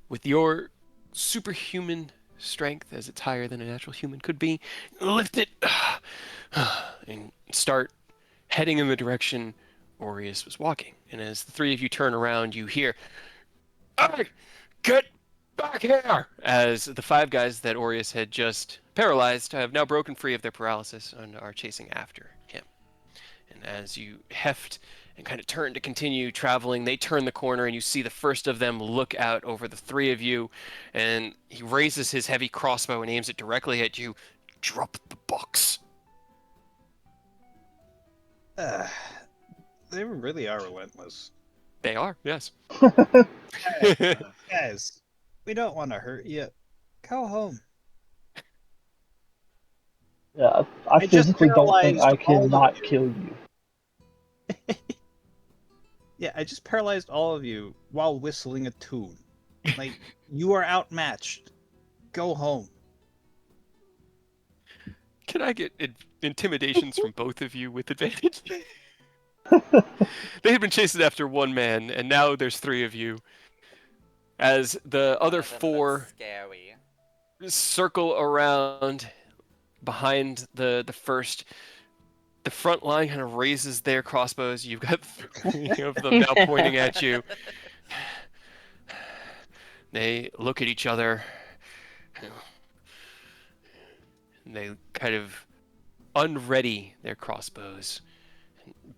With your superhuman strength, as it's higher than a natural human could be, lift it and start heading in the direction Aureus was walking. And as the 3 of you turn around, you hear, "Hey, get back here!" As the 5 guys that Aureus had just paralyzed have now broken free of their paralysis and are chasing after him. And as you heft and kind of turn to continue traveling, they turn the corner and you see the first of them look out over the 3 of you, and he raises his heavy crossbow and aims it directly at you. Drop the box. They really are relentless. They are, yes. Guys, we don't want to hurt you. Go home. Yeah, I I just physically don't think paralyzed I all of cannot you. kill you. Yeah, I just paralyzed all of you while whistling a tune. Like, you are outmatched. Go home. Can I get intimidations from both of you with advantage? They had been chasing after one man, and now there's three of you. As the One other of them looks four scary. circle around behind the first, the front line kind of raises their crossbows. You've got three of them now pointing at you. They look at each other. And they kind of unready their crossbows.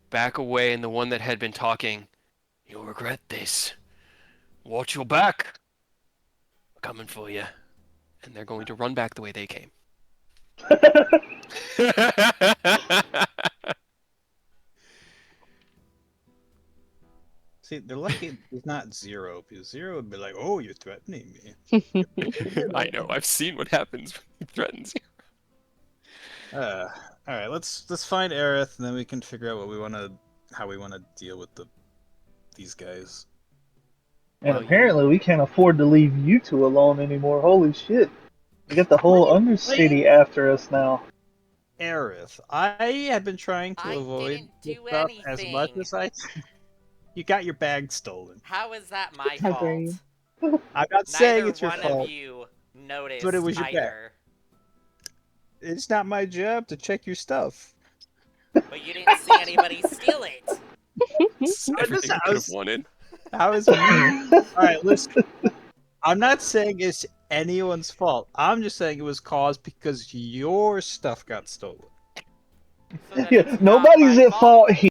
Back away, and the one that had been talking, "You'll regret this. Watch your back. We're coming for you." And they're going to run back the way they came. See, they're lucky it's not Zero, because Zero would be like, oh, you're threatening me. I know. I've seen what happens when he threatens you. All right, let's find Aerith, and then we can figure out how we wanna deal with these guys. And Well, apparently we can't afford to leave you two alone anymore. Holy shit. We got the whole Undercity after us now. Aerith, I have been trying to I avoid didn't this do stuff as much anything. as I. You got your bag stolen. How is that my How dare you? fault? I'm not saying Neither it's your one of fault, you but it noticed was your bag. either. It's not my job to check your stuff. But you didn't see anybody steal it. It's everything you could have wanted. How is me? All right, listen. I'm not saying it's anyone's fault. I'm just saying it was caused because your stuff got stolen. So then Yeah, it's not nobody's my at fault fault. here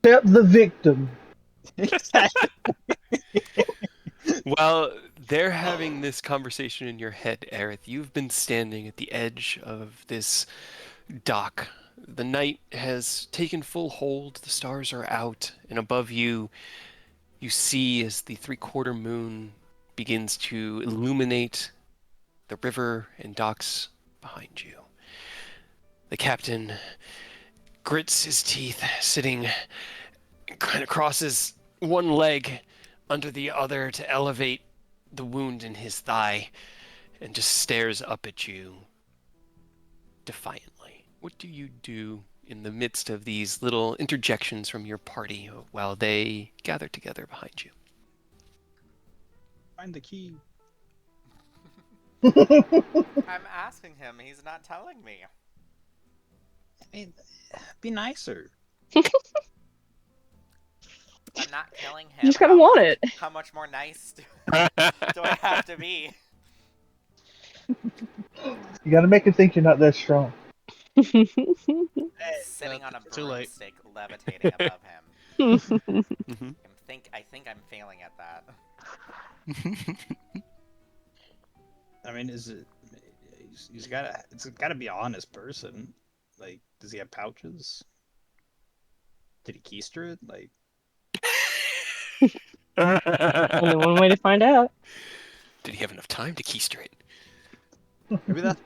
except the victim. Exactly. While they're having this conversation in your head, Aerith, you've been standing at the edge of this dock. The night has taken full hold, the stars are out, and above you, you see as the three-quarter moon begins to illuminate the river and docks behind you. The captain grits his teeth, sitting kind of crosses one leg under the other to elevate the wound in his thigh, and just stares up at you defiantly. What do you do in the midst of these little interjections from your party while they gather together behind you? Find the key. I'm asking him, he's not telling me. I mean, be nicer. I'm not killing You him. just gotta want it. How much more nice do I have to be? You gotta make it think you're not that strong. Hey, Sitting on a too late. broomstick, levitating above him. Mhm. I think I'm failing at that. I mean, is it? It's gotta be an honest person. Like, does he have pouches? Did he keister it? Like, Only one way to find out. Did he have enough time to keister it?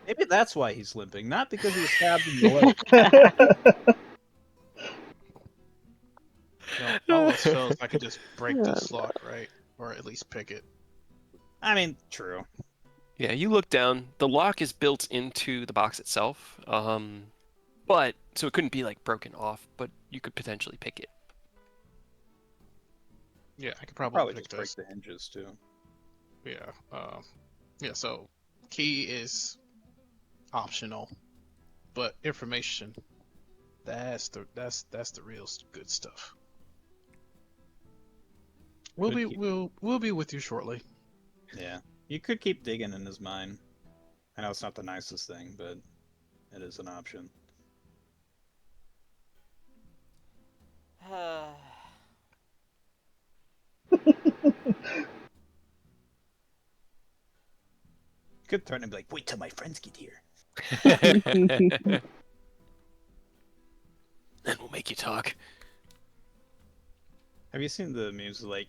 maybe that's why he's limping, not because he was stabbed in the leg. All else fails, I could just break this lock, right? Or at least pick it. I mean, true. Yeah, you look down. The lock is built into the box itself, but so it couldn't be like broken off, but you could potentially pick it. Yeah, I could probably Probably pick just break this. the hinges too. Yeah. Yeah. So key is optional, but information that's the real good stuff. We'll be with you shortly. Yeah, you could keep digging in his mind. I know it's not the nicest thing, but it is an option. You could threaten him like, "Wait till my friends get here." Then we'll make you talk. Have you seen the memes like,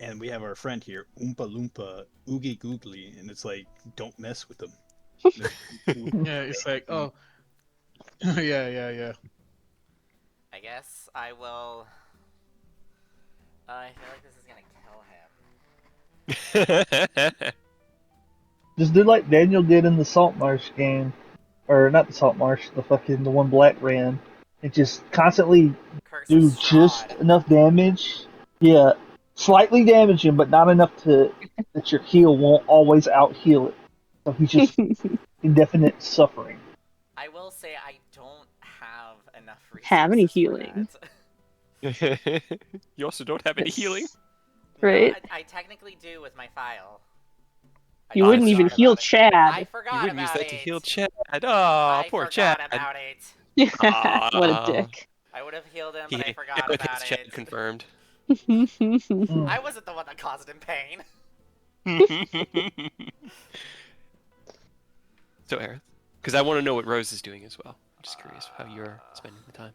and we have our friend here, Oompa Loompa, Oogie Googly, and it's like, don't mess with them. Yeah, it's like, oh, Yeah. I guess I will. I feel like this is gonna kill him. Just do like Daniel did in the Salt Marsh game, or not the Salt Marsh, the one Black ran, and just constantly Curse of do just Strahd. enough damage. Yeah, slightly damage him, but not enough to that your heal won't always out heal it. So he's just indefinite suffering. I will say I don't have enough Have any resources for healing. that. You also don't have any healing? Yes. No, Right? I technically do with my file. I You just wouldn't that's even forgot true. heal about it. I Chad. You forgot wouldn't use about that to heal it. Chad. Oh, I poor Chad. forgot about it. What a Ah, dick. I would have healed him, but I he forgot it's about Chad it. confirmed. Mm. I wasn't the one that caused him pain. So, Aerith, because I want to know what Rose is doing as well. I'm just curious how you're spending the time.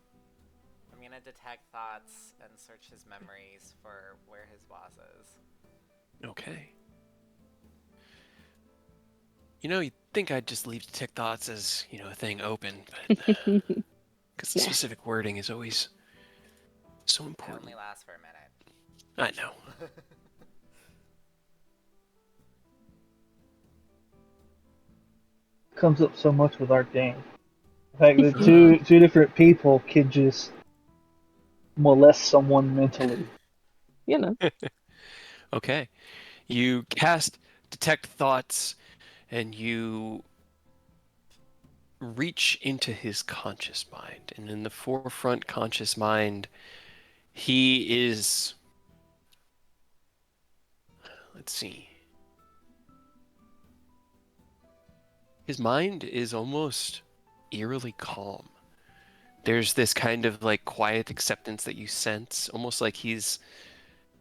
I'm gonna detect thoughts and search his memories for where his boss is. Okay. You know, you'd think I'd just leave Detect Thoughts as, a thing open, but because the Nah. specific wording is always so It important. only lasts for a minute. I know. Comes up so much with our game. The fact that two different people can just molest someone mentally. You know. Okay. You cast Detect Thoughts, and you reach into his conscious mind. And in the forefront conscious mind, he is. Let's see. His mind is almost eerily calm. There's this kind of like quiet acceptance that you sense, almost like he's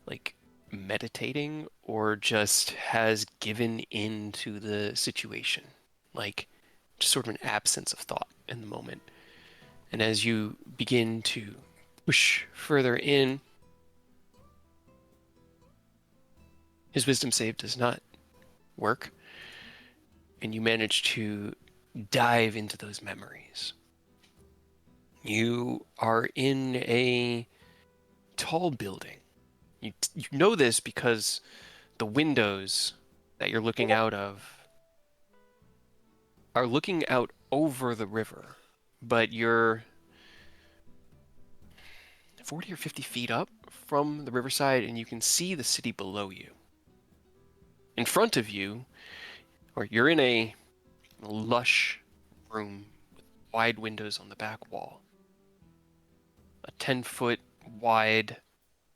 like meditating or just has given in to the situation. Like just sort of an absence of thought in the moment. And as you begin to push further in, his wisdom save does not work, and you manage to dive into those memories. You are in a tall building. You know this because the windows that you're looking out of are looking out over the river, but you're 40 or 50 feet up from the riverside, and you can see the city below you. In front of you, or you're in a lush room with wide windows on the back wall. A 10-foot wide,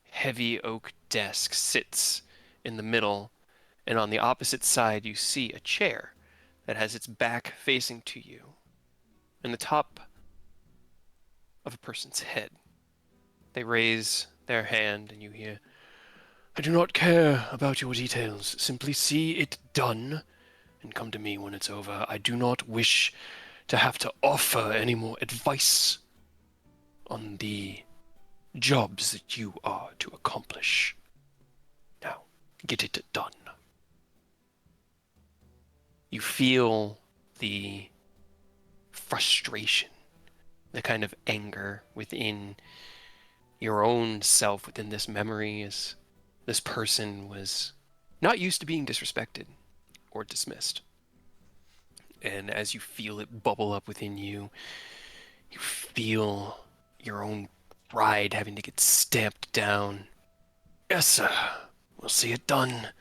heavy oak desk sits in the middle, and on the opposite side, you see a chair that has its back facing to you, and the top of a person's head. They raise their hand, and you hear, "I do not care about your details. Simply see it done, and come to me when it's over. I do not wish to have to offer any more advice on the jobs that you are to accomplish. Now, get it done." You feel the frustration, the kind of anger within your own self, within this memory, as this person was not used to being disrespected or dismissed. And as you feel it bubble up within you, you feel your own pride having to get stamped down. "Yes, sir. We'll see it done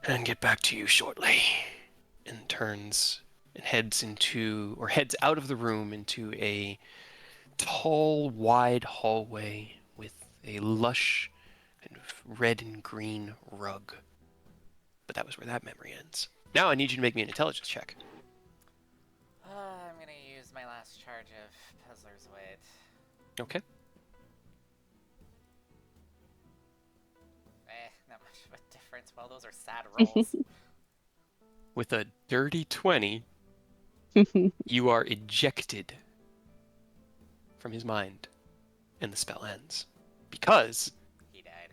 and get back to you shortly." And turns and heads out of the room into a tall, wide hallway with a lush kind of red and green rug. But that was where that memory ends. Now I need you to make me an intelligence check. I'm gonna use my last charge of Puzzler's Wit. Okay. Not much of a difference. Well, those are sad rolls. With a dirty 20, you are ejected from his mind, and the spell ends. Because, He died.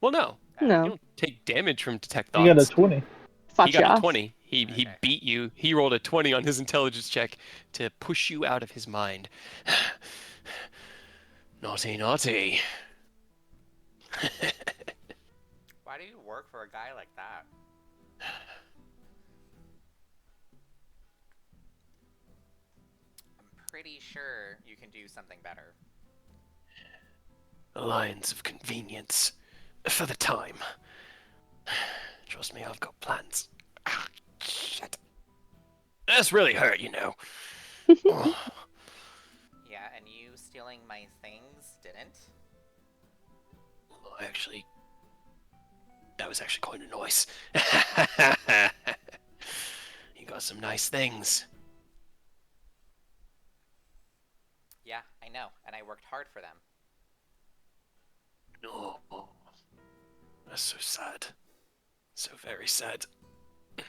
well, no, you No. don't take damage from Detect You got a Thoughts. 20. He Fought you got a off. 20. He Okay. beat you. He rolled a 20 on his intelligence check to push you out of his mind. Naughty, naughty. Why do you work for a guy like that? I'm pretty sure you can do something better. Alliance of convenience. For the time. Trust me, I've got plans. Shit. That's really hurt, you know. Oh, Yeah, and you stealing my things didn't? actually, that was actually quite a noise. You got some nice things. Yeah, I know, and I worked hard for them. Oh, that's so sad. So very sad. Yeah,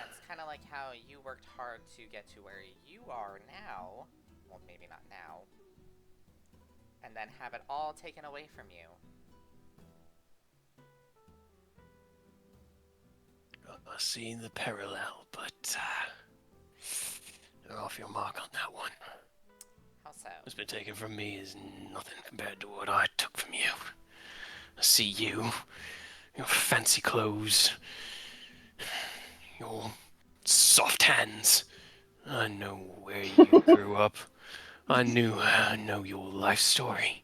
it's kind of like how you worked hard to get to where you are now. Well, maybe not now. And then have it all taken away from you. I see the parallel, but you're off your mark on that one. How so? What's been taken from me is nothing compared to what I took from you. I see you, your fancy clothes, your soft hands. I know where you grew up. I know your life story.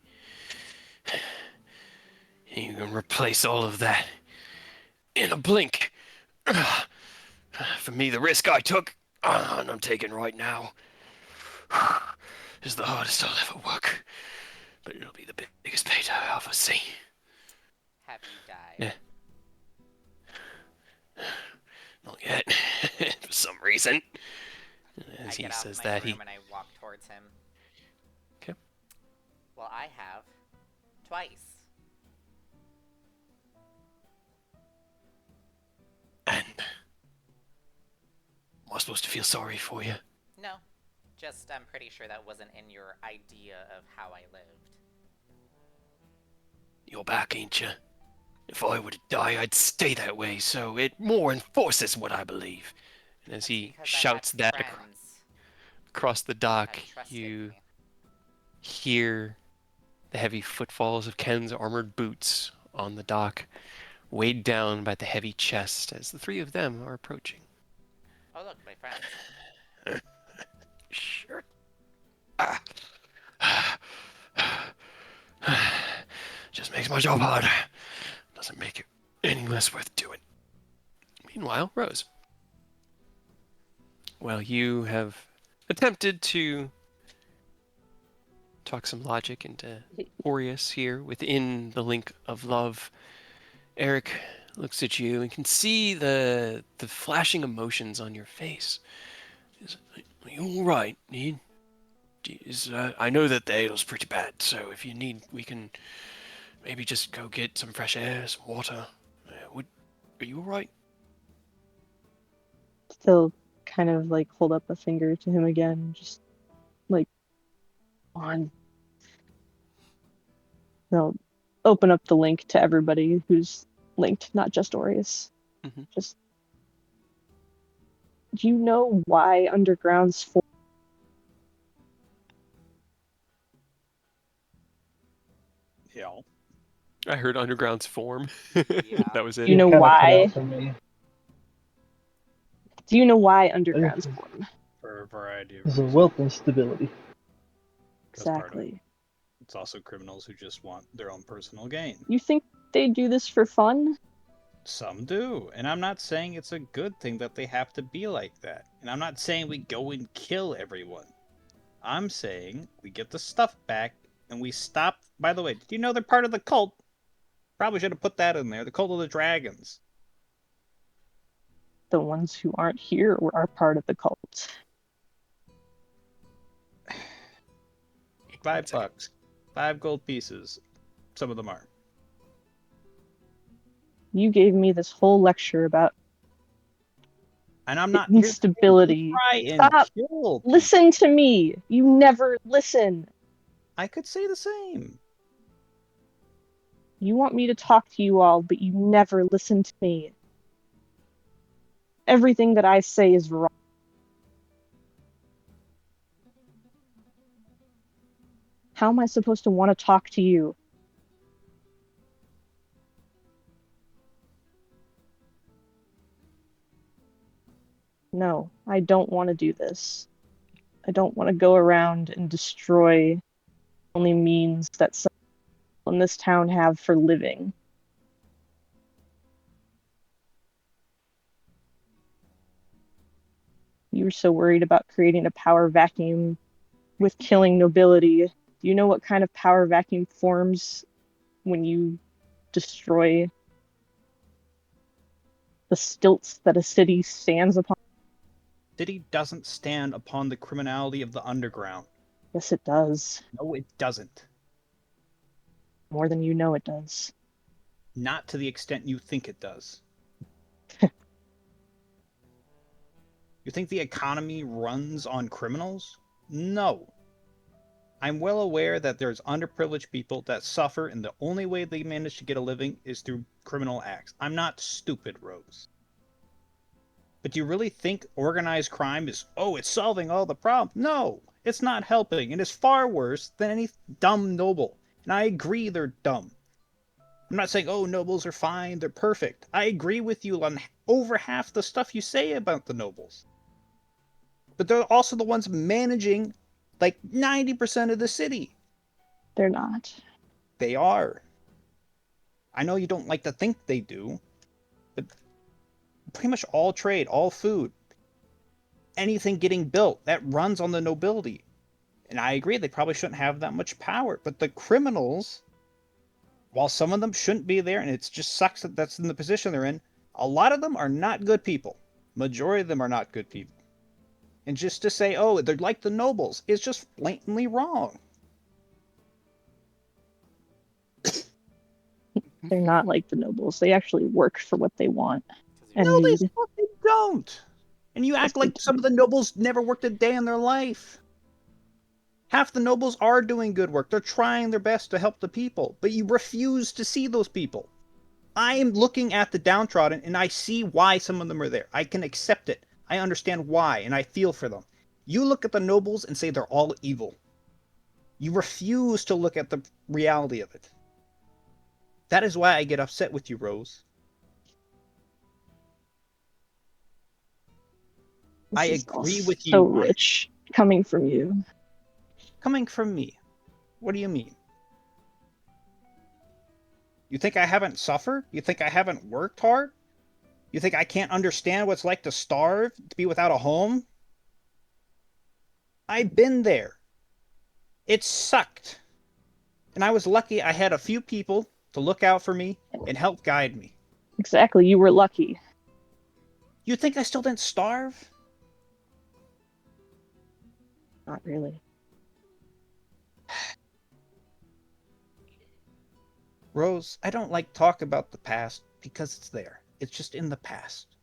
And you can replace all of that in a blink. For me, the risk I took, and I'm taking right now, is the hardest I'll ever work. But it'll be the biggest payday I'll ever see. Have you died? Yeah. Not yet, for some reason. I As he get off says my that, broom and I walk towards him. Okay. Well, I have. Twice. And am I supposed to feel sorry for you? No. Just, I'm pretty sure that wasn't in your idea of how I lived. You're back, ain't you? If I were to die, I'd stay that way, so it more enforces what I believe. And as That's he because shouts I had that friends across the dock, that trusted you me. hear the heavy footfalls of Ken's armored boots on the dock, weighed down by the heavy chest as the three of them are approaching. Oh look, my friends. Sure. Just makes my job harder. Doesn't make it any less worth doing. Meanwhile, Rose. Well, you have attempted to talk some logic into Aureus here within the link of love. Eric looks at you and can see the flashing emotions on your face. Are you all right, Need? I know that the ale's pretty bad, so if you need, we can maybe just go get some fresh air, some water. Are you all right? Still kind of like hold up a finger to him again, just like on. They'll open up the link to everybody who's linked, not just Aureus. Mhm. Just, do you know why undergrounds form? Yeah. I heard underground's form. Yeah. That was Do it. you It know kind of cut why? out for me. Do you know why undergrounds form? For a variety of There's a reasons. wealth instability. That's part of it. Exactly. It's also criminals who just want their own personal gain. You think they do this for fun? Some do, and I'm not saying it's a good thing that they have to be like that. And I'm not saying we go and kill everyone. I'm saying we get the stuff back and we stop. By the way, did you know they're part of the cult? Probably should have put that in there. The cult of the dragons. The ones who aren't here are part of the cult. $5. 5 gold pieces. Some of them are. You gave me this whole lecture about And I'm not here to instability. try and Stop. kill people. Listen to me. You never listen. I could say the same. You want me to talk to you all, but you never listen to me. Everything that I say is wrong. How am I supposed to want to talk to you? No, I don't want to do this. I don't want to go around and destroy only means that some people in this town have for living. You were so worried about creating a power vacuum with killing nobility. Do you know what kind of power vacuum forms when you destroy the stilts that a city stands upon? City doesn't stand upon the criminality of the underground. Yes, it does. No, it doesn't. More than you know it does. Not to the extent you think it does. You think the economy runs on criminals? No. I'm well aware that there's underprivileged people that suffer, and the only way they manage to get a living is through criminal acts. I'm not stupid, Rose. But do you really think organized crime is, it's solving all the problems? No, it's not helping, and it's far worse than any dumb noble. And I agree they're dumb. I'm not saying, nobles are fine, they're perfect. I agree with you on over half the stuff you say about the nobles. But they're also the ones managing like 90% of the city. They're not. They are. I know you don't like to think they do, but pretty much all trade, all food, anything getting built, that runs on the nobility. And I agree, they probably shouldn't have that much power. But the criminals, while some of them shouldn't be there, and it just sucks that that's in the position they're in, a lot of them are not good people. Majority of them are not good people. And just to say, they're like the nobles, is just blatantly wrong. They're not like the nobles. They actually work for what they want and No, they need. fucking don't. And you Yes, act like they some of the nobles never worked a day in their life. Half the nobles are doing good work. They're trying their best to help the people, but you refuse to see those people. I am looking at the downtrodden, and I see why some of them are there. I can accept it. I understand why, and I feel for them. You look at the nobles and say they're all evil. You refuse to look at the reality of it. That is why I get upset with you, Rose. I This is agree all with so you. rich coming from you. Coming from me. What do you mean? You think I haven't suffered? You think I haven't worked hard? You think I can't understand what it's like to starve, to be without a home? I've been there. It sucked. And I was lucky I had a few people to look out for me and help guide me. Exactly, you were lucky. You think I still didn't starve? Not really. Rose, I don't like talk about the past because it's there. It's just in the past.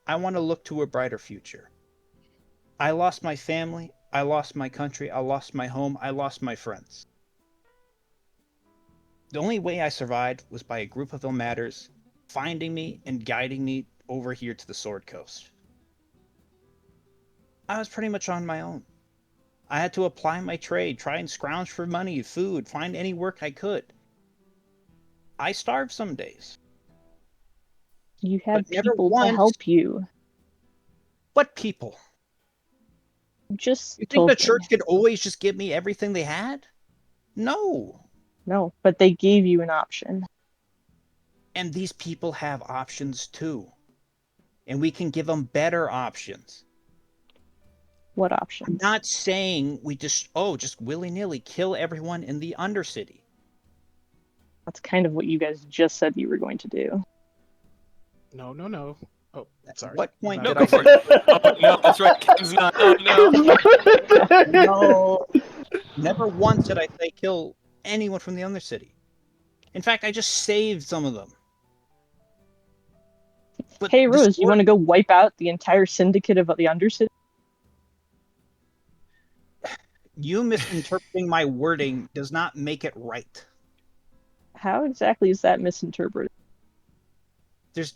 I want to look to a brighter future. I lost my family, I lost my country, I lost my home, I lost my friends. The only way I survived was by a group of Ilmatters finding me and guiding me over here to the Sword Coast. I was pretty much on my own. I had to apply my trade, try and scrounge for money, food, find any work I could. I starved some days. You had But never people to once. help you. What people? You just You think told the me. church could always just give me everything they had? No. No, but they gave you an option. And these people have options too. And we can give them better options. What I'm options? not saying we just willy-nilly kill everyone in the Undercity. That's kind of what you guys just said you were going to do. No, no, no. Oh, sorry. What point No, did go I for say? it. Oh, no, that's right. Ken's not. Oh, no. No. Never once did I say kill anyone from the Undercity. In fact, I just saved some of them. But Hey, the Rose, you sword, want to go wipe out the entire syndicate of the Undercity? you misinterpreting my wording does not make it right. How exactly is that misinterpreted? There's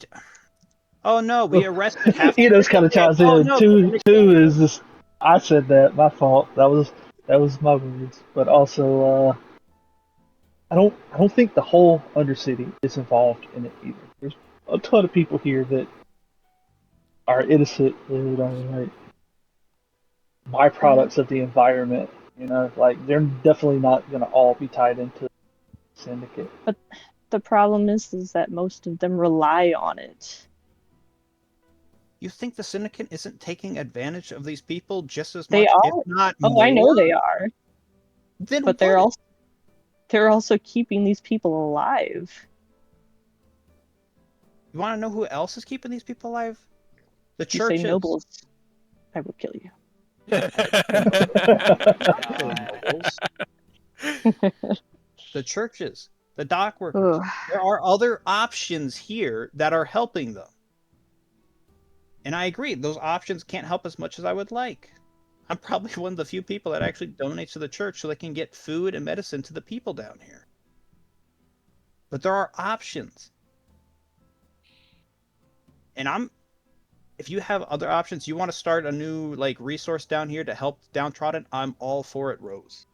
Oh no, we arrested half. He just kind of chimes Oh in. no, Two is just. I said that. My fault. That was my words. But also, I don't think the whole Undercity is involved in it either. There's a ton of people here that are innocent and are like byproducts of the environment. Like they're definitely not gonna all be tied into the syndicate. But the problem is that most of them rely on it. You think the syndicate isn't taking advantage of these people just as They much, if are. not Oh, I know more? they are. Then But they're also keeping these people alive. You want to know who else is keeping these people alive? The If you say churches. nobles, I will kill you. God. Nobles. The churches, the dock workers. Ugh. There are other options here that are helping them. And I agree, those options can't help as much as I would like. I'm probably one of the few people that actually donates to the church so they can get food and medicine to the people down here. But there are options. And if you have other options, you want to start a new resource down here to help downtrodden, I'm all for it, Rose.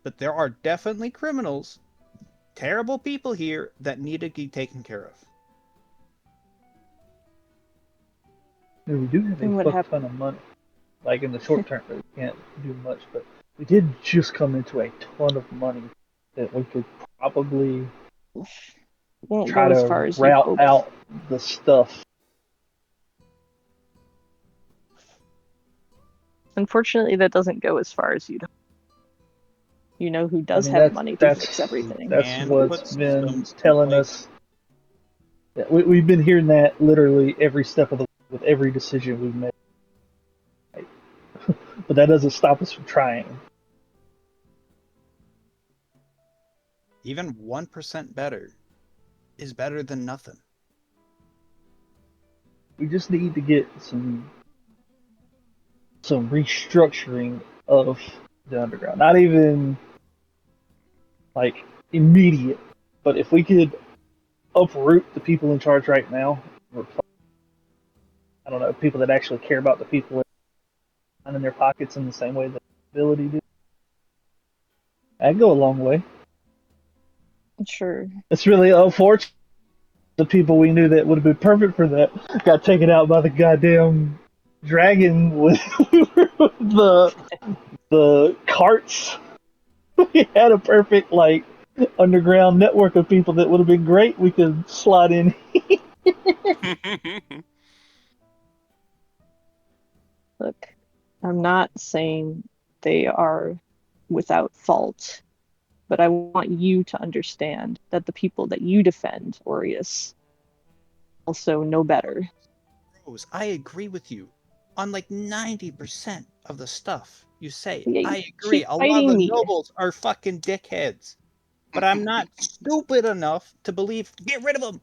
But there are definitely criminals, terrible people here that need to be taken care of. And we do have And a what fuck happened? ton of money. Like in the short term, we can't do much, but we did just come into a ton of money that we could probably Won't try go as to far as you route hope. out the stuff. Unfortunately, that doesn't go as far as you'd hope. You know who I does mean, have money to fix everything. that's And what's put been systems in telling place. us. Yeah, we've been hearing that literally every step of the way with every decision we've made. But that doesn't stop us from trying. Even 1% better is better than nothing. We just need to get some restructuring of the underground. Not even like immediate, but if we could uproot the people in charge right now, I don't know, people that actually care about the people in their pockets in the same way that ability do. That'd go a long way. Sure. It's really unfortunate the people we knew that would have been perfect for that got taken out by the goddamn dragon with the carts. We had a perfect underground network of people that would have been great. We could slot in. Look, I'm not saying they are without fault, but I want you to understand that the people that you defend, Aureus, also know better. Rose, I agree with you on 90% of the stuff you say. Yeah, you I agree. keep A lot of fighting the me. nobles are fucking dickheads. But I'm not stupid enough to believe, get rid of them.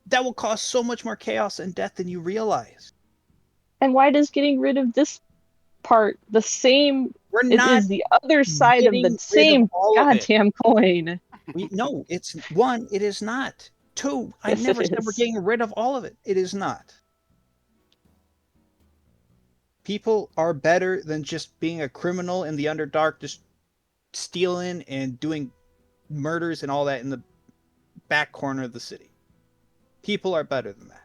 That will cause so much more chaos and death than you realize. And why does getting rid of this part the same? We're It not is the other side of the getting rid of same all of it. goddamn coin. No, it's one, it is not. Two, I Yes, never it said we're is. getting rid of all of it. It is not. People are better than just being a criminal in the Underdark, just stealing and doing murders and all that in the back corner of the city. People are better than that.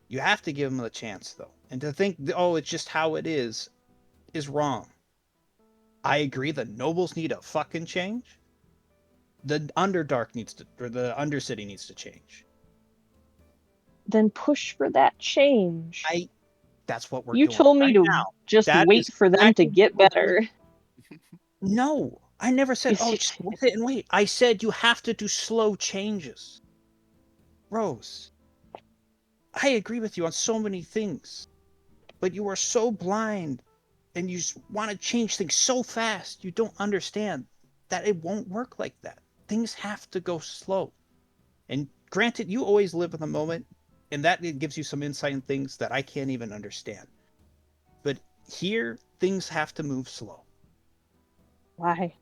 You have to give them a chance, though. And to think, oh, it's just how it is wrong. I agree the nobles need a fucking change. The Underdark needs to, or the Undercity needs to change. Then push for that change. That's what we're You doing told me right to now. just That wait is for them to exactly get what we're doing. better. No, I never said, Yes, oh, you just did. sit and wait. I said you have to do slow changes. Rose, I agree with you on so many things, but you are so blind and you want to change things so fast. You don't understand that it won't work like that. Things have to go slow. And granted, you always live in the moment, and that it gives you some insight in things that I can't even understand. But here, things have to move slow. Why?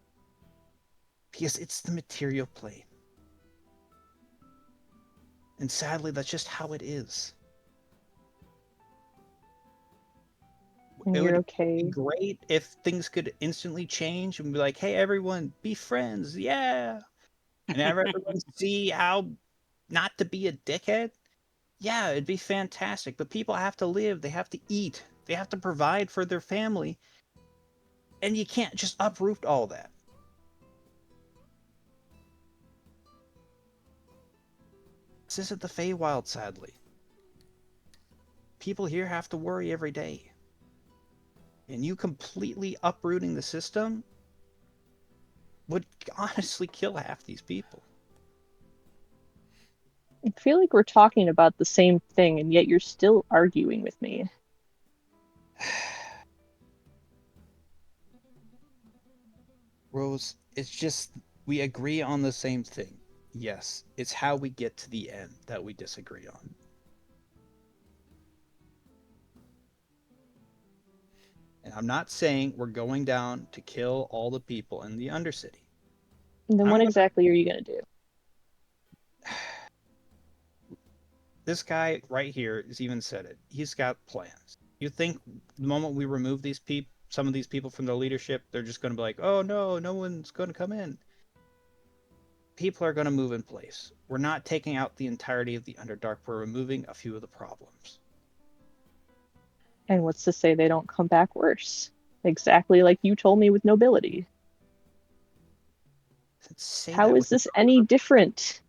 Because it's the material plane. And sadly, that's just how it is. And It you're would be okay. great if things could instantly change and be like, hey, everyone, be friends. Yeah. And have everyone see how not to be a dickhead. Yeah, it'd be fantastic. But people have to live, they have to eat, they have to provide for their family. And you can't just uproot all that. This isn't the Feywild, sadly. People here have to worry every day. And you completely uprooting the system would honestly kill half these people. I feel like we're talking about the same thing, and yet you're still arguing with me. Rose, it's just we agree on the same thing. Yes, it's how we get to the end that we disagree on. And I'm not saying we're going down to kill all the people in the Undercity. And then I'm what gonna exactly are you gonna do? This guy right here has even said it. He's got plans. You think the moment we remove these people, some of these people from the leadership, they're just going to be like, oh no, no one's going to come in. People are going to move in place. We're not taking out the entirety of the Underdark. We're removing a few of the problems. And what's to say they don't come back worse? Exactly like you told me with nobility. Say How that is with this any different?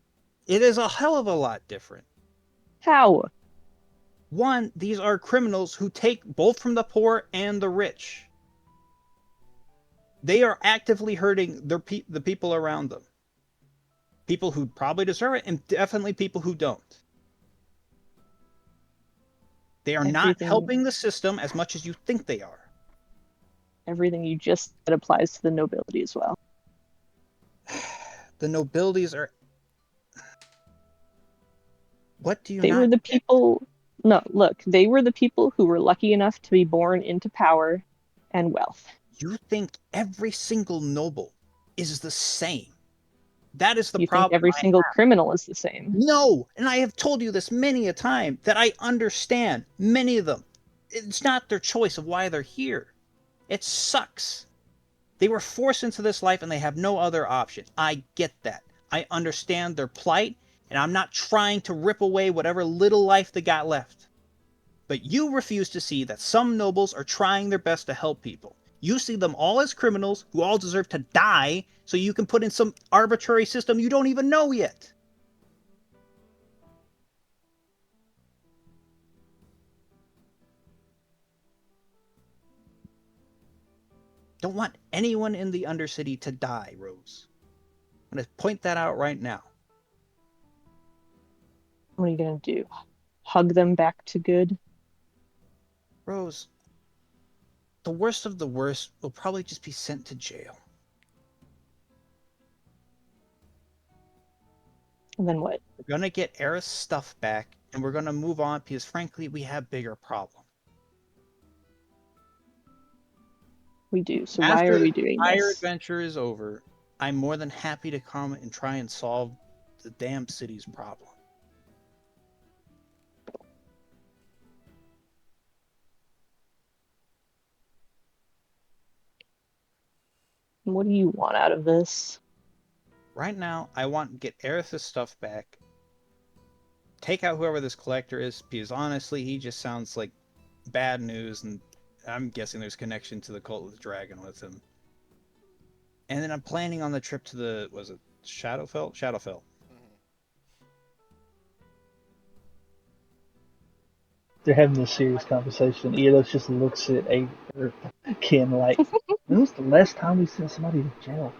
It is a hell of a lot different. How? One, these are criminals who take both from the poor and the rich. They are actively hurting the people around them. People who probably deserve it, and definitely people who don't. They are not Everything helping the system as much as you think they are. everything you just said applies to the nobility as well. The nobilities are. What do you They were not the get? people. No, look, they were the people who were lucky enough to be born into power and wealth. You think every single noble is the same. That is the You think problem every I single have. criminal is the same. No, and I have told you this many a time that I understand many of them. It's not their choice of why they're here. It sucks. They were forced into this life and they have no other option. I get that. I understand their plight, and I'm not trying to rip away whatever little life they got left. But you refuse to see that some nobles are trying their best to help people. You see them all as criminals who all deserve to die so you can put in some arbitrary system you don't even know yet. Don't want anyone in the Undercity to die, Rose. I'm going to point that out right now. What are you gonna do? Hug them back to good? Rose, the worst of the worst will probably just be sent to jail. And then what? We're going to get Eris' stuff back, and we're going to move on because, frankly, we have bigger problems. We do. So why After are the we doing entire this? adventure is over, I'm more than happy to come and try and solve the damn city's problem. What do you want out of this? Right now, I want to get Eris' stuff back, take out whoever this collector is, because honestly, he just sounds like bad news, and I'm guessing there's connection to the Cult of the Dragon with him. And then I'm planning on the trip to the, was it Shadowfell? Shadowfell. They're having this serious conversation. Elos just looks at Ken like, when was the last time we sent somebody to jail?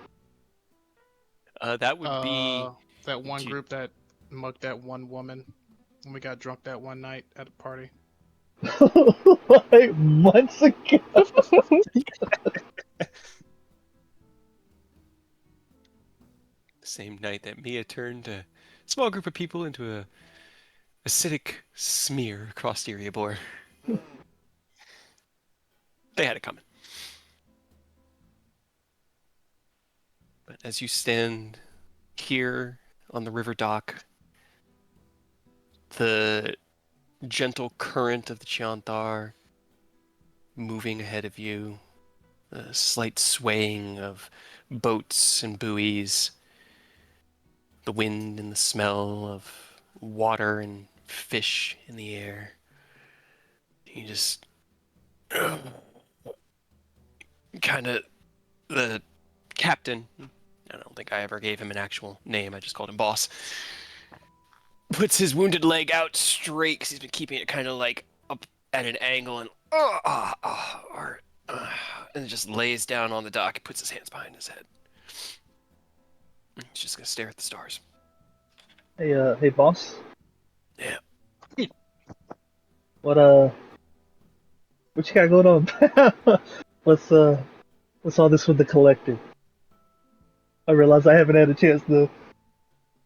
That would be That one to group that mugged that one woman when we got drunk that one night at a party. Like months ago. the same night that Mia turned a small group of people into a acidic smear across the Erebor. They had it coming. But as you stand here on the river dock, the gentle current of the Chiantar moving ahead of you, a slight swaying of boats and buoys, the wind and the smell of water and fish in the air. You just kind of, the captain, I don't think I ever gave him an actual name, I just called him boss, puts his wounded leg out straight because he's been keeping it kind of like up at an angle and and just lays down on the dock and puts his hands behind his head. He's just gonna stare at the stars. Hey, boss. Yeah. What you got going on? what's what's all this with the collective? I realize I haven't had a chance to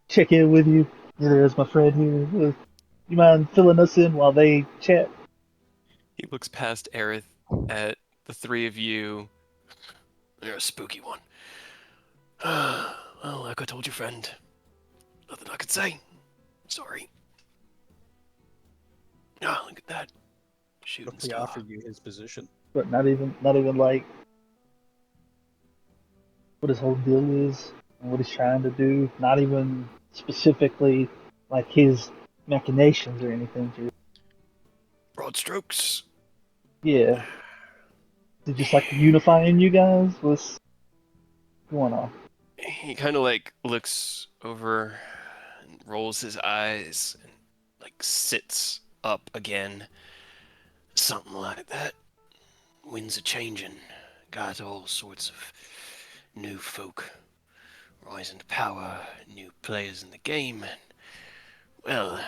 check in with you. Neither has my friend here. You mind filling us in while they chat? He looks past Aerith at the three of you. You're a spooky one. Well, like I told your friend, nothing I could say. Sorry. Ah, look at that shooting What if we star. offered you his position? But not even like what his whole deal is and what he's trying to do. Not even specifically like his machinations or anything. Broad strokes. Yeah, is it just like unifying you guys? What's going on? He kind of like looks over and rolls his eyes and like sits up again. Something like that. Winds are changing. Got all sorts of new folk rising to power, new players in the game, and, well,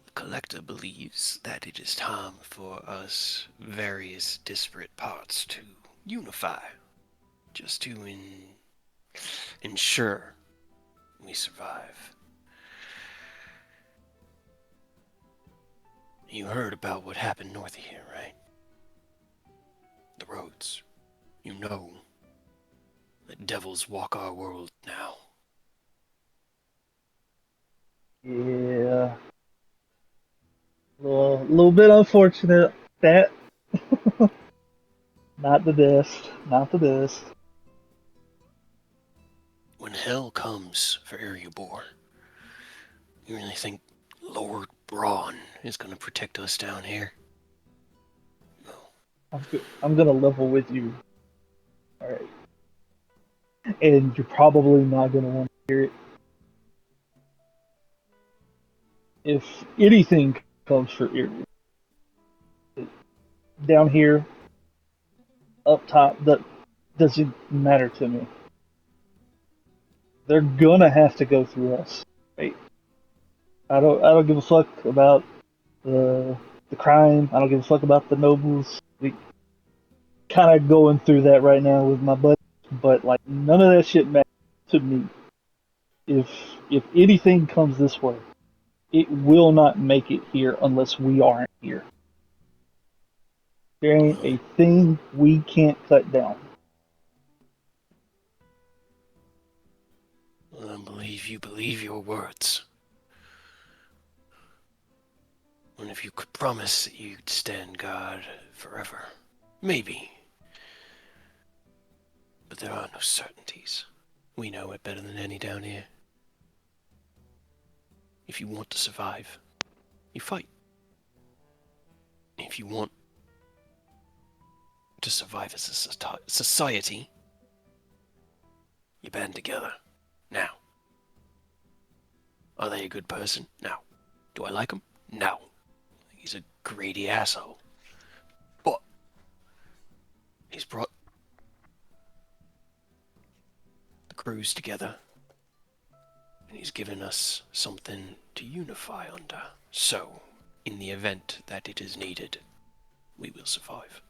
the collector believes that it is time for us various disparate parts to unify, just to ensure we survive. You heard about what happened north of here, right? The roads. You know that devils walk our world now. Yeah, little bit unfortunate. That not the best. Not the best. When hell comes for Erebor, you really think Lord Braun is going to protect us down here? No. I'm gonna level with you. All right, and you're probably not gonna want to hear it. If anything comes for Erie, down here, up top, that doesn't matter to me. They're gonna have to go through us. Right? I don't give a fuck about the crime. I don't give a fuck about the nobles. We kind of going through that right now with my buddy, but like none of that shit matters to me. If if anything comes this way, it will not make it here unless we aren't here. There ain't a thing we can't cut down. I believe you believe your words. And if you could promise that you'd stand guard forever, maybe. But there are no certainties. We know it better than any down here. If you want to survive, you fight. If you want to survive as a society, you band together. Now. Are they a good person? No. Do I like him? No. He's a greedy asshole. But he's brought the crews together. And he's given us something to unify under. So, in the event that it is needed, we will survive.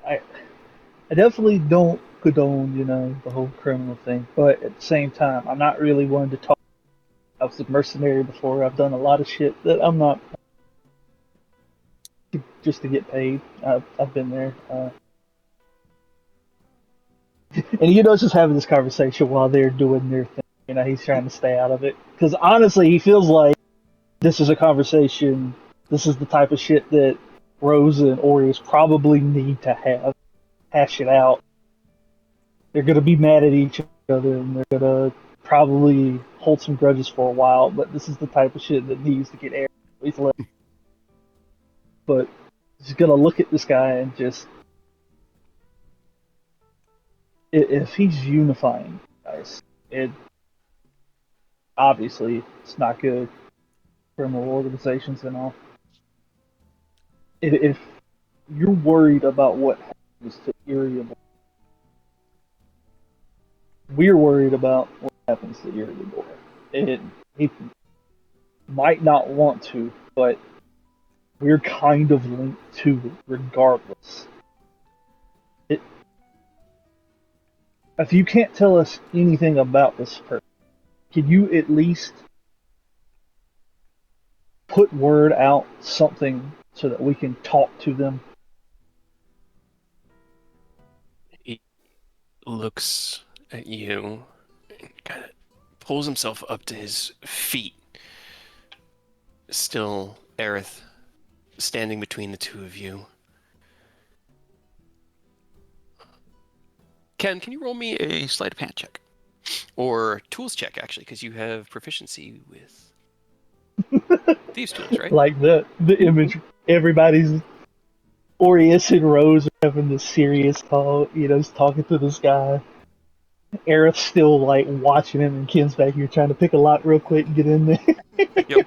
I I definitely don't condone, the whole criminal thing, but at the same time, I'm not really one to talk. I was a mercenary before. I've done a lot of shit that I'm not just to get paid. I've been there. And just having this conversation while they're doing their thing. He's trying to stay out of it because honestly, he feels like this is a conversation. This is the type of shit that Rosa and Orius probably need to hash it out. They're gonna be mad at each other, and they're gonna probably hold some grudges for a while. But this is the type of shit that needs to get aired. But he's gonna look at this guy and just, if he's unifying guys, it obviously it's not good. Criminal organizations and all. If you're worried about what happens to Erie, we're worried about what happens to Erie Boy. He might not want to, but we're kind of linked to it regardless. If you can't tell us anything about this person, can you at least put word out something so that we can talk to them? He looks at you and kind of pulls himself up to his feet. Still, Aerith standing between the two of you. Ken, can you roll me a sleight of hand check? Or tools check, actually, because you have proficiency with thieves' tools, right? Like the image, everybody's Orius and Rose are having this serious talk. He's talking to this guy. Aerith's still like watching him, and Ken's back here trying to pick a lock real quick and get in there. Yep.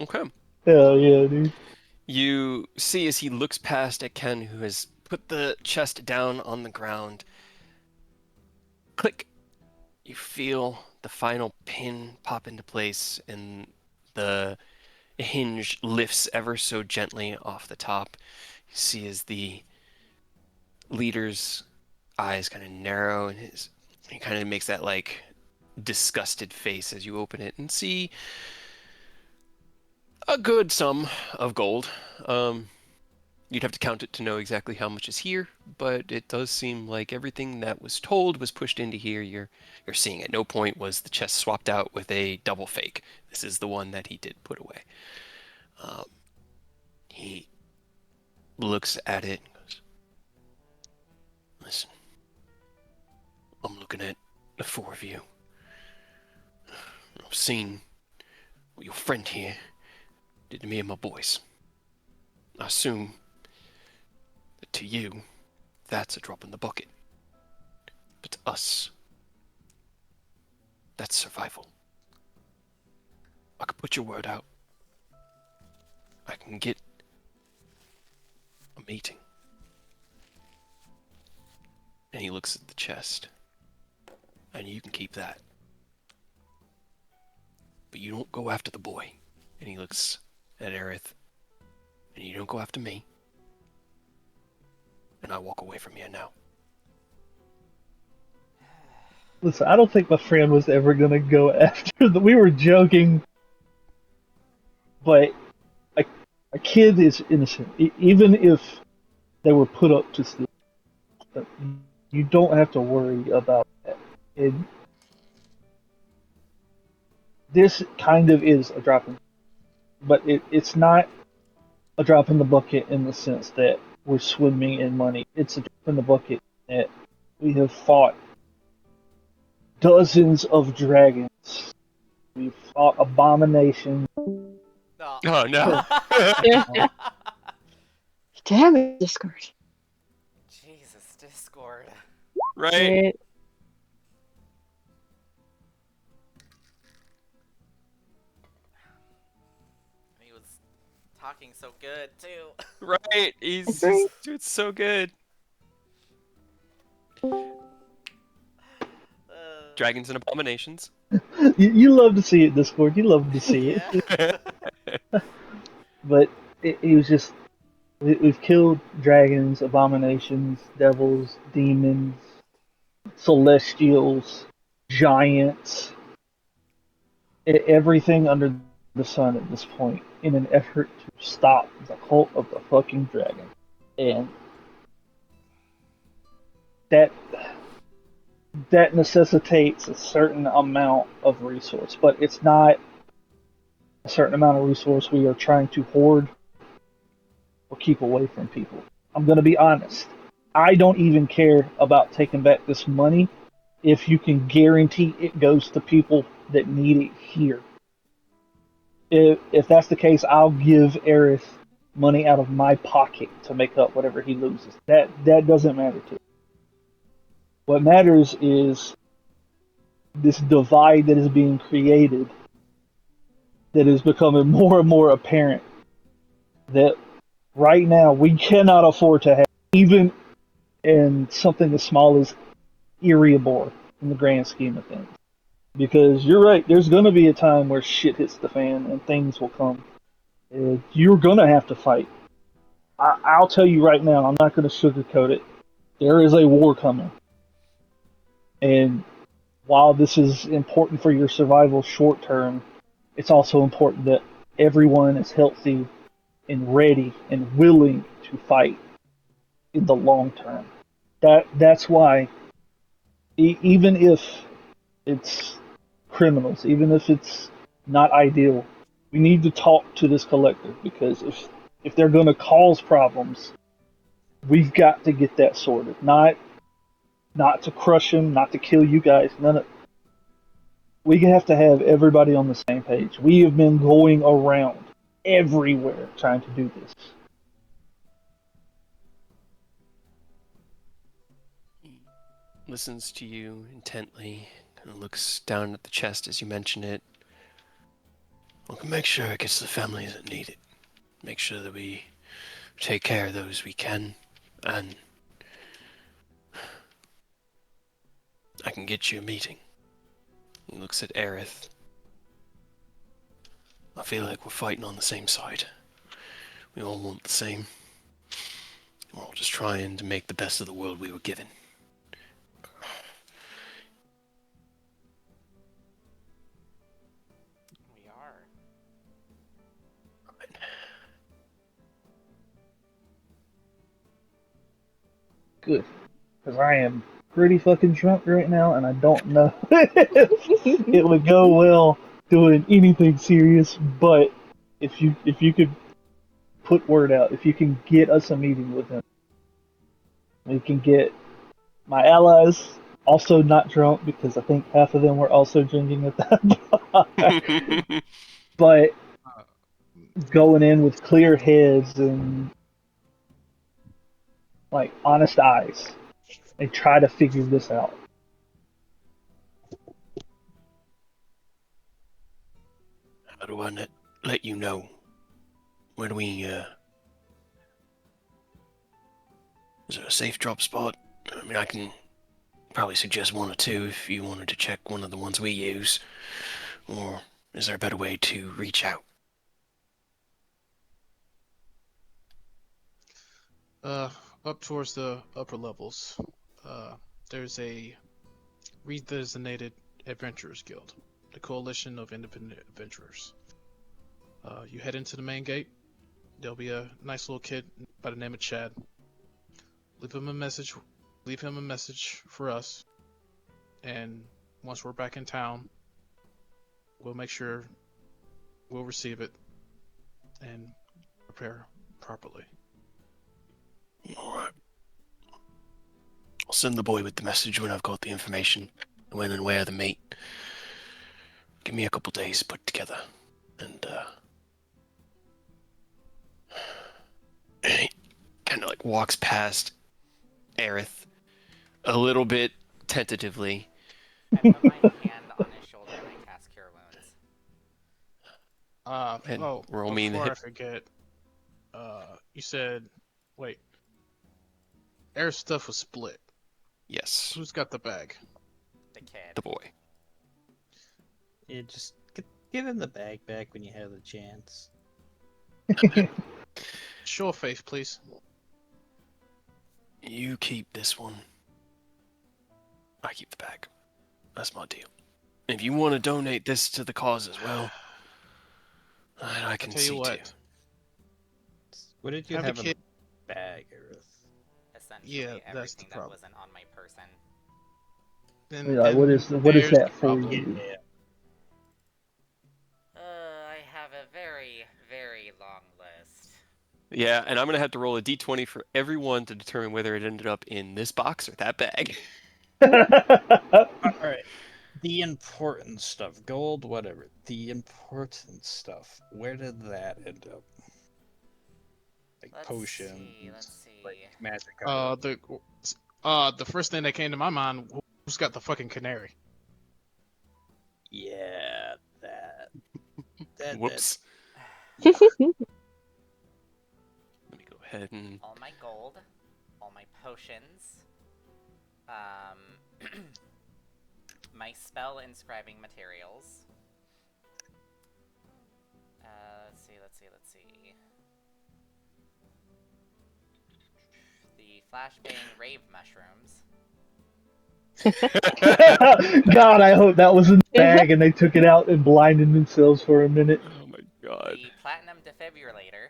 Okay. Hell yeah, dude. You see as he looks past at Ken, who has put the chest down on the ground. Click. You feel the final pin pop into place, and the hinge lifts ever so gently off the top. You see as the leader's eyes kind of narrow, and he kind of makes that like disgusted face as you open it and see a good sum of gold. You'd have to count it to know exactly how much is here, but it does seem like everything that was told was pushed into here. You're seeing at no point was the chest swapped out with a double fake. This is the one that he did put away. He looks at it and goes, "Listen, I'm looking at the four of you. I've seen what your friend here did to me and my boys. I assume that to you, that's a drop in the bucket. But to us, that's survival. I could put your word out. I can get a meeting." And he looks at the chest. "And you can keep that. But you don't go after the boy." And he looks at Aerith. "And you don't go after me. And I walk away from here now." Listen, I don't think my friend was ever gonna go after the. We were joking, but a kid is innocent. Even if they were put up to steal, you don't have to worry about that. This kind of is a drop in, but it's not a drop in the bucket in the sense that we're swimming in money. It's a drop in the bucket that we have fought dozens of dragons. We've fought abominations. No. Oh, no. Damn it, Discord. Jesus, Discord. Right? Right. He was talking so good too. Right. He's Agree. doing so good. Dragons and abominations. You love to see it, Discord. You love to see it. Yeah. But it was just we've killed dragons, abominations, devils, demons, celestials, giants, everything under the sun at this point in an effort to stop the cult of the fucking dragon. And that that necessitates a certain amount of resource, but it's not a certain amount of resource we are trying to hoard or keep away from people. I'm going to be honest. I don't even care about taking back this money if you can guarantee it goes to people that need it here. If that's the case, I'll give Aerith money out of my pocket to make up whatever he loses. That doesn't matter to me. What matters is this divide that is being created that is becoming more and more apparent that right now we cannot afford to have even in something as small as Erebor in the grand scheme of things. Because you're right, there's going to be a time where shit hits the fan and things will come. You're going to have to fight. I'll tell you right now, I'm not going to sugarcoat it. There is a war coming. And while this is important for your survival short term, it's also important that everyone is healthy and ready and willing to fight in the long term. That's why even if it's criminals, even if it's not ideal, we need to talk to this collective because if they're going to cause problems, we've got to get that sorted. Not to crush them, not to kill you guys. None of we have to have everybody on the same page. We have been going around everywhere trying to do this. He listens to you intently and looks down at the chest as you mention it. We can make sure it gets to the families that need it. Make sure that we take care of those we can, and I can get you a meeting. He looks at Aerith. I feel like we're fighting on the same side. We all want the same. We're all just trying to make the best of the world we were given. We are. Good. Because I am pretty fucking drunk right now, and I don't know if it would go well doing anything serious. But if you could put word out, if you can get us a meeting with him, we can get my allies also not drunk because I think half of them were also drinking at that bar. But Uh, going in with clear heads and like honest eyes and try to figure this out. How do I let you know? Where do we, is there a safe drop spot? I mean, I can probably suggest one or two if you wanted to check one of the ones we use. Or is there a better way to reach out? Up towards the upper levels, uh, there's a redesignated Adventurers Guild, the Coalition of Independent Adventurers. You head into the main gate. There'll be a nice little kid by the name of Chad. Leave him a message. Leave him a message for us, and once we're back in town, we'll make sure we'll receive it and prepare properly. Alright. I'll send the boy with the message when I've got the information. When and where to meet. Give me a couple days to put together. And, he kind of like walks past Aerith a little bit tentatively. I put my hand on his shoulder and I cast Cure Wounds. And Oh, roll me in the before I hip. forget, you said, wait, air stuff was split. Yes, Who's got the bag? The kid. the boy. Yeah, just give him the bag back when you have the chance. Show of faith, please. You keep this one. I keep the bag. That's my deal. If you want to donate this to the cause as well, I can tell you see to. what. What did you Have have the in kid. the bag, Aerith? Essentially Yeah, that's the everything that problem. wasn't on my person. And, Like, what is there's that the for problem. you? Yeah. I have a very, very long list. Yeah, and I'm gonna have to roll a d20 for everyone to determine whether it ended up in this box or that bag. Alright. The important stuff. Gold, whatever. The important stuff. Where did that end up? Like Let's potions, see, let's see. like magic items. The first thing that came to my mind, who's got the fucking canary? Yeah, that. Whoops. Yeah. Let me go ahead and All my gold, all my potions, my spell inscribing materials. Let's see. The flashbang rave mushrooms. God, I hope that was in the bag and they took it out and blinded themselves for a minute. oh my god. The platinum defibrillator.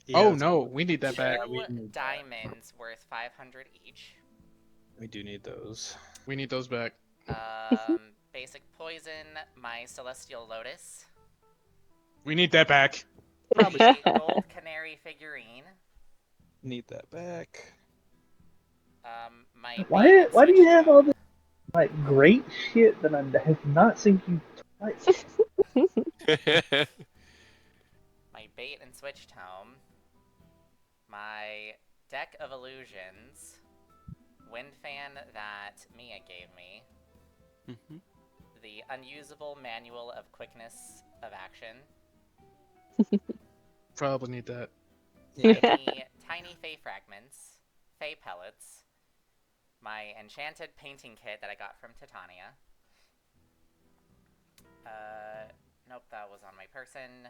Yeah, Oh that's- no, we need that Two back. we need that. diamonds worth 500 each. We do need those. We need those back. Basic poison, my celestial lotus. We need that back. A gold canary figurine. Need that back. My Why bait and do you switch have tome. all this like great shit that I have not seen you twice? My bait and switch tome. My deck of illusions. Wind fan that Mia gave me. Mhm. The unusable manual of quickness of action. Probably need that. Tiny fey fragments. Fey pellets. My enchanted painting kit that I got from Titania. Nope, that was on my person.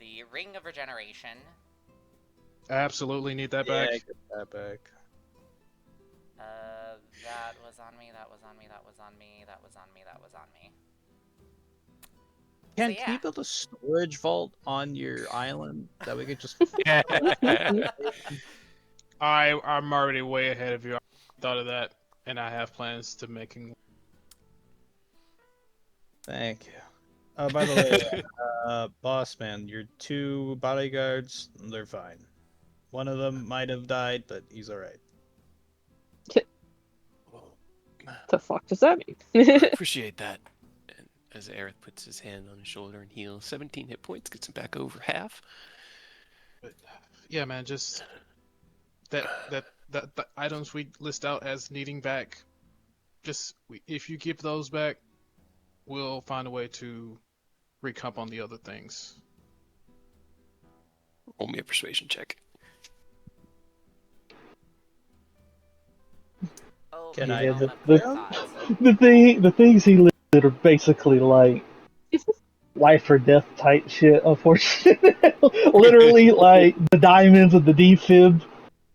The ring of regeneration. Absolutely need that Yeah, back. get that back. That was on me, that was on me, that was on me, that was on me, that was on me. Can yeah. you build a storage vault on your island that we could just? I'm already way ahead of you. I thought of that, and I have plans to making. Thank you. By the way, boss man, your 2 bodyguards, they're fine. One of them might have died, but he's alright. The fuck does that mean? I appreciate that. And as Aerith puts his hand on his shoulder and heals 17 hit points, gets him back over half. But yeah, man, just the items we list out as needing back. If you give those back, we'll find a way to recomp on the other things. Roll me a persuasion check. Oh, Can no, I I have don't the- have clear thoughts. The things he listed are basically like life or death type shit. Unfortunately, literally like the diamonds and the defib.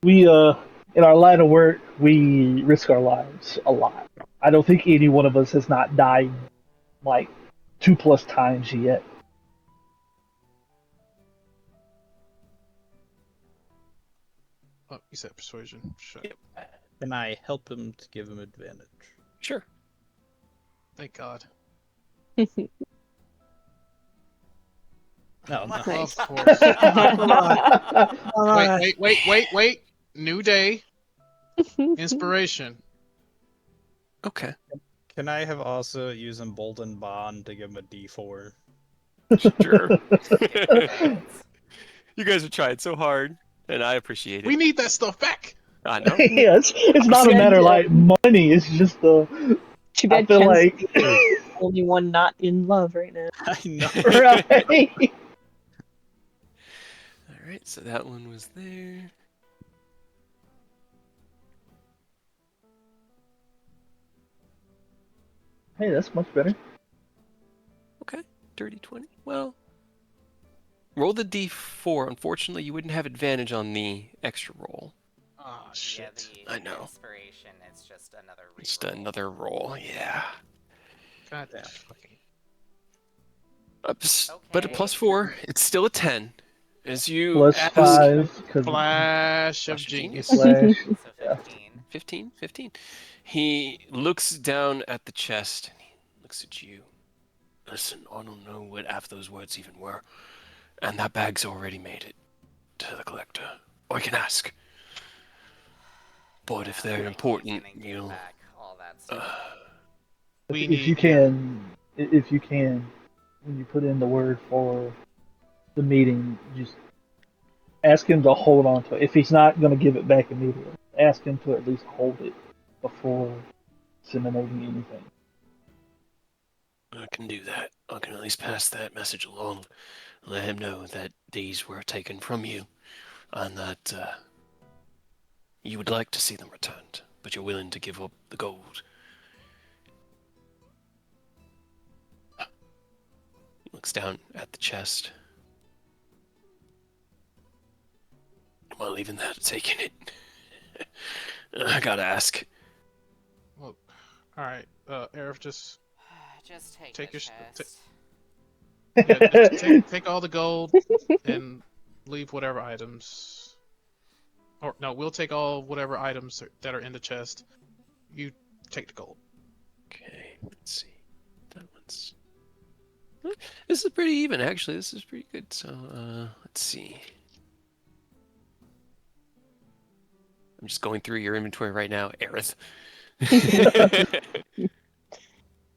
We in our line of work we risk our lives a lot. I don't think any one of us has not died like 2+ times yet. Oh, you said persuasion. Shit. Yep. Can I help him to give him advantage? Sure. Thank God. No, no. Nice. Of course. Come on. Wait. New day. Inspiration. Okay. Can I have also used Emboldened Bond to give him a D4? Sure. Credits. You guys are trying so hard, and I appreciate it. We need that stuff back. I know. Yeah, it's not a matter like money. It's just Too I bad feel Ken's like the only one not in love right now. I know. right. All right, so that one was there. Hey, that's much better. Okay, dirty 20. Well, roll the d4. Unfortunately, you wouldn't have advantage on the extra roll. Oh Yeah, shit. the I know. inspiration, it's just another reroll. Just another roll, yeah. God damn. Fucking. But a Okay. +4, it's still a 10. As you Plus ask, 5 because Flash of Flash of genius. genius. flash. So Yeah. 15. 15? 15. He looks down at the chest and he looks at you. Listen, I don't know what half those words even were. And that bag's already made it to the collector. I can ask. But if Yeah, they're I ain't important, gonna give you'll... back all that stuff. We If you need, yeah. can, if you can, when you put in the word for the meeting, just ask him to hold on to it. If he's not going to give it back immediately, ask him to at least hold it before disseminating anything. I can do that. I can at least pass that message along. Let him know that these were taken from you, and that you would like to see them returned, but you're willing to give up the gold. He looks down at the chest. Am I leaving that or taking it? I gotta ask. Well, all right, Arif, just Just take take the your chest. yeah, just take all the gold and leave whatever items. Or no, we'll take all whatever items that are in the chest. You take the gold. Okay, let's see. That one's... This is pretty even, actually. This is pretty good. So, let's see. I'm just going through your inventory right now, Aerith.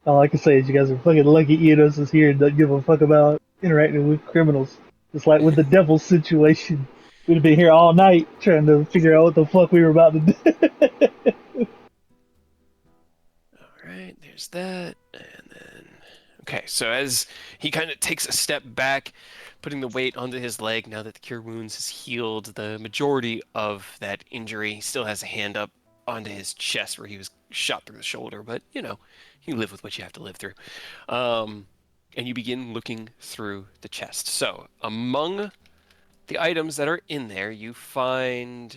All I can say is you guys are fucking lucky Enos is here and doesn't give a fuck about interacting with criminals. It's like with the devil situation. We'd have been here all night trying to figure out what the fuck we were about to do. Alright, there's that. And then... Okay, so as he kind of takes a step back, putting the weight onto his leg now that the Cure Wounds has healed the majority of that injury, he still has a hand up onto his chest where he was shot through the shoulder, but, you know, you live with what you have to live through. And you begin looking through the chest. So, among the items that are in there, you find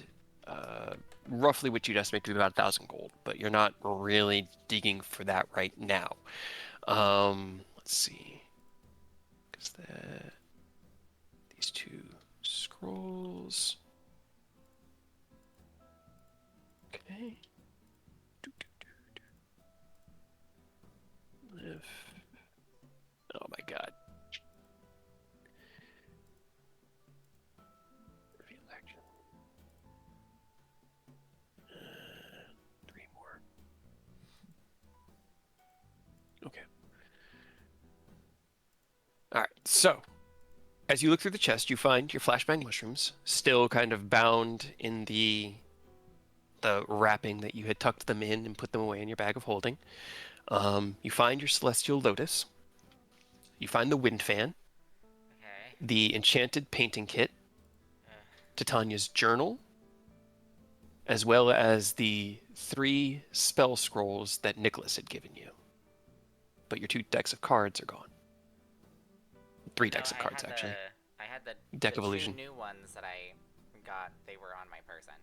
roughly what you'd estimate to be about 1,000 gold, but you're not really digging for that right now. Let's see. Because these two scrolls. Okay. Live. Oh my god. Reveal action. Three more. Okay. Alright, so as you look through the chest, you find your flashbang mushrooms still kind of bound in the wrapping that you had tucked them in and put them away in your bag of holding. You find your celestial lotus. You find the wind fan, Okay. the enchanted painting kit, Titania's journal, as well as the 3 spell scrolls that Nicholas had given you. But your 2 decks of cards are gone. 3 No, decks of cards, actually. I had the Deck of two illusion. new ones that I got. They were on my person.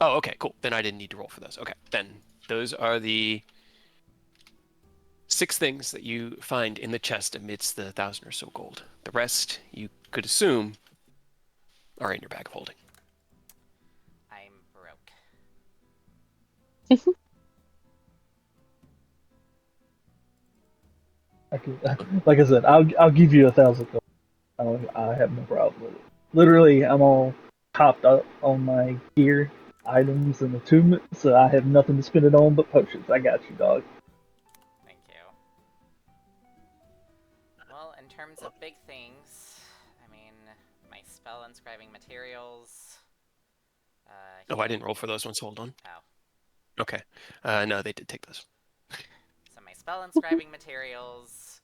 Oh, okay, cool. Then I didn't need to roll for those. Okay, then those are the 6 things that you find in the chest amidst the 1,000 or so gold. The rest, you could assume, are in your bag of holding. I'm broke. Like I said, I'll give you 1,000 gold. I have no problem with it. Literally, I'm all topped up on my gear, items, and attunement, so I have nothing to spend it on but potions. I got you, dog. Thank you. Well, in terms of big things, I mean, my spell inscribing materials. Oh, I Healing. didn't roll for those ones. Hold on. Oh. Okay. No, they did take those. So my spell inscribing materials,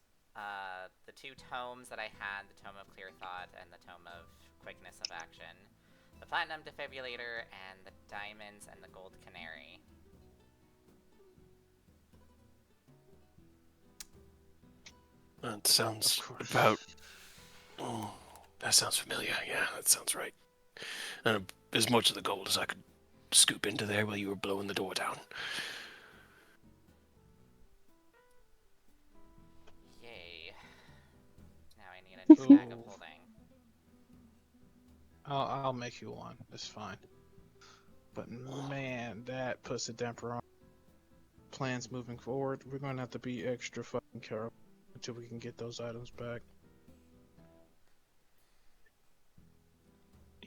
the 2 tomes that I had, the Tome of Clear Thought and the Tome of Quickness of Action, the Platinum Defibrillator, and the Diamonds and the Gold Canary. That sounds Of course. about... Oh, that sounds familiar. Yeah, that sounds right. As much of the gold as I could scoop into there while you were blowing the door down. Yay. Now I need a new bag of Ooh. holding. I'll make you one. It's fine. But man, that puts a damper on plans moving forward. We're going to have to be extra fucking careful until we can get those items back.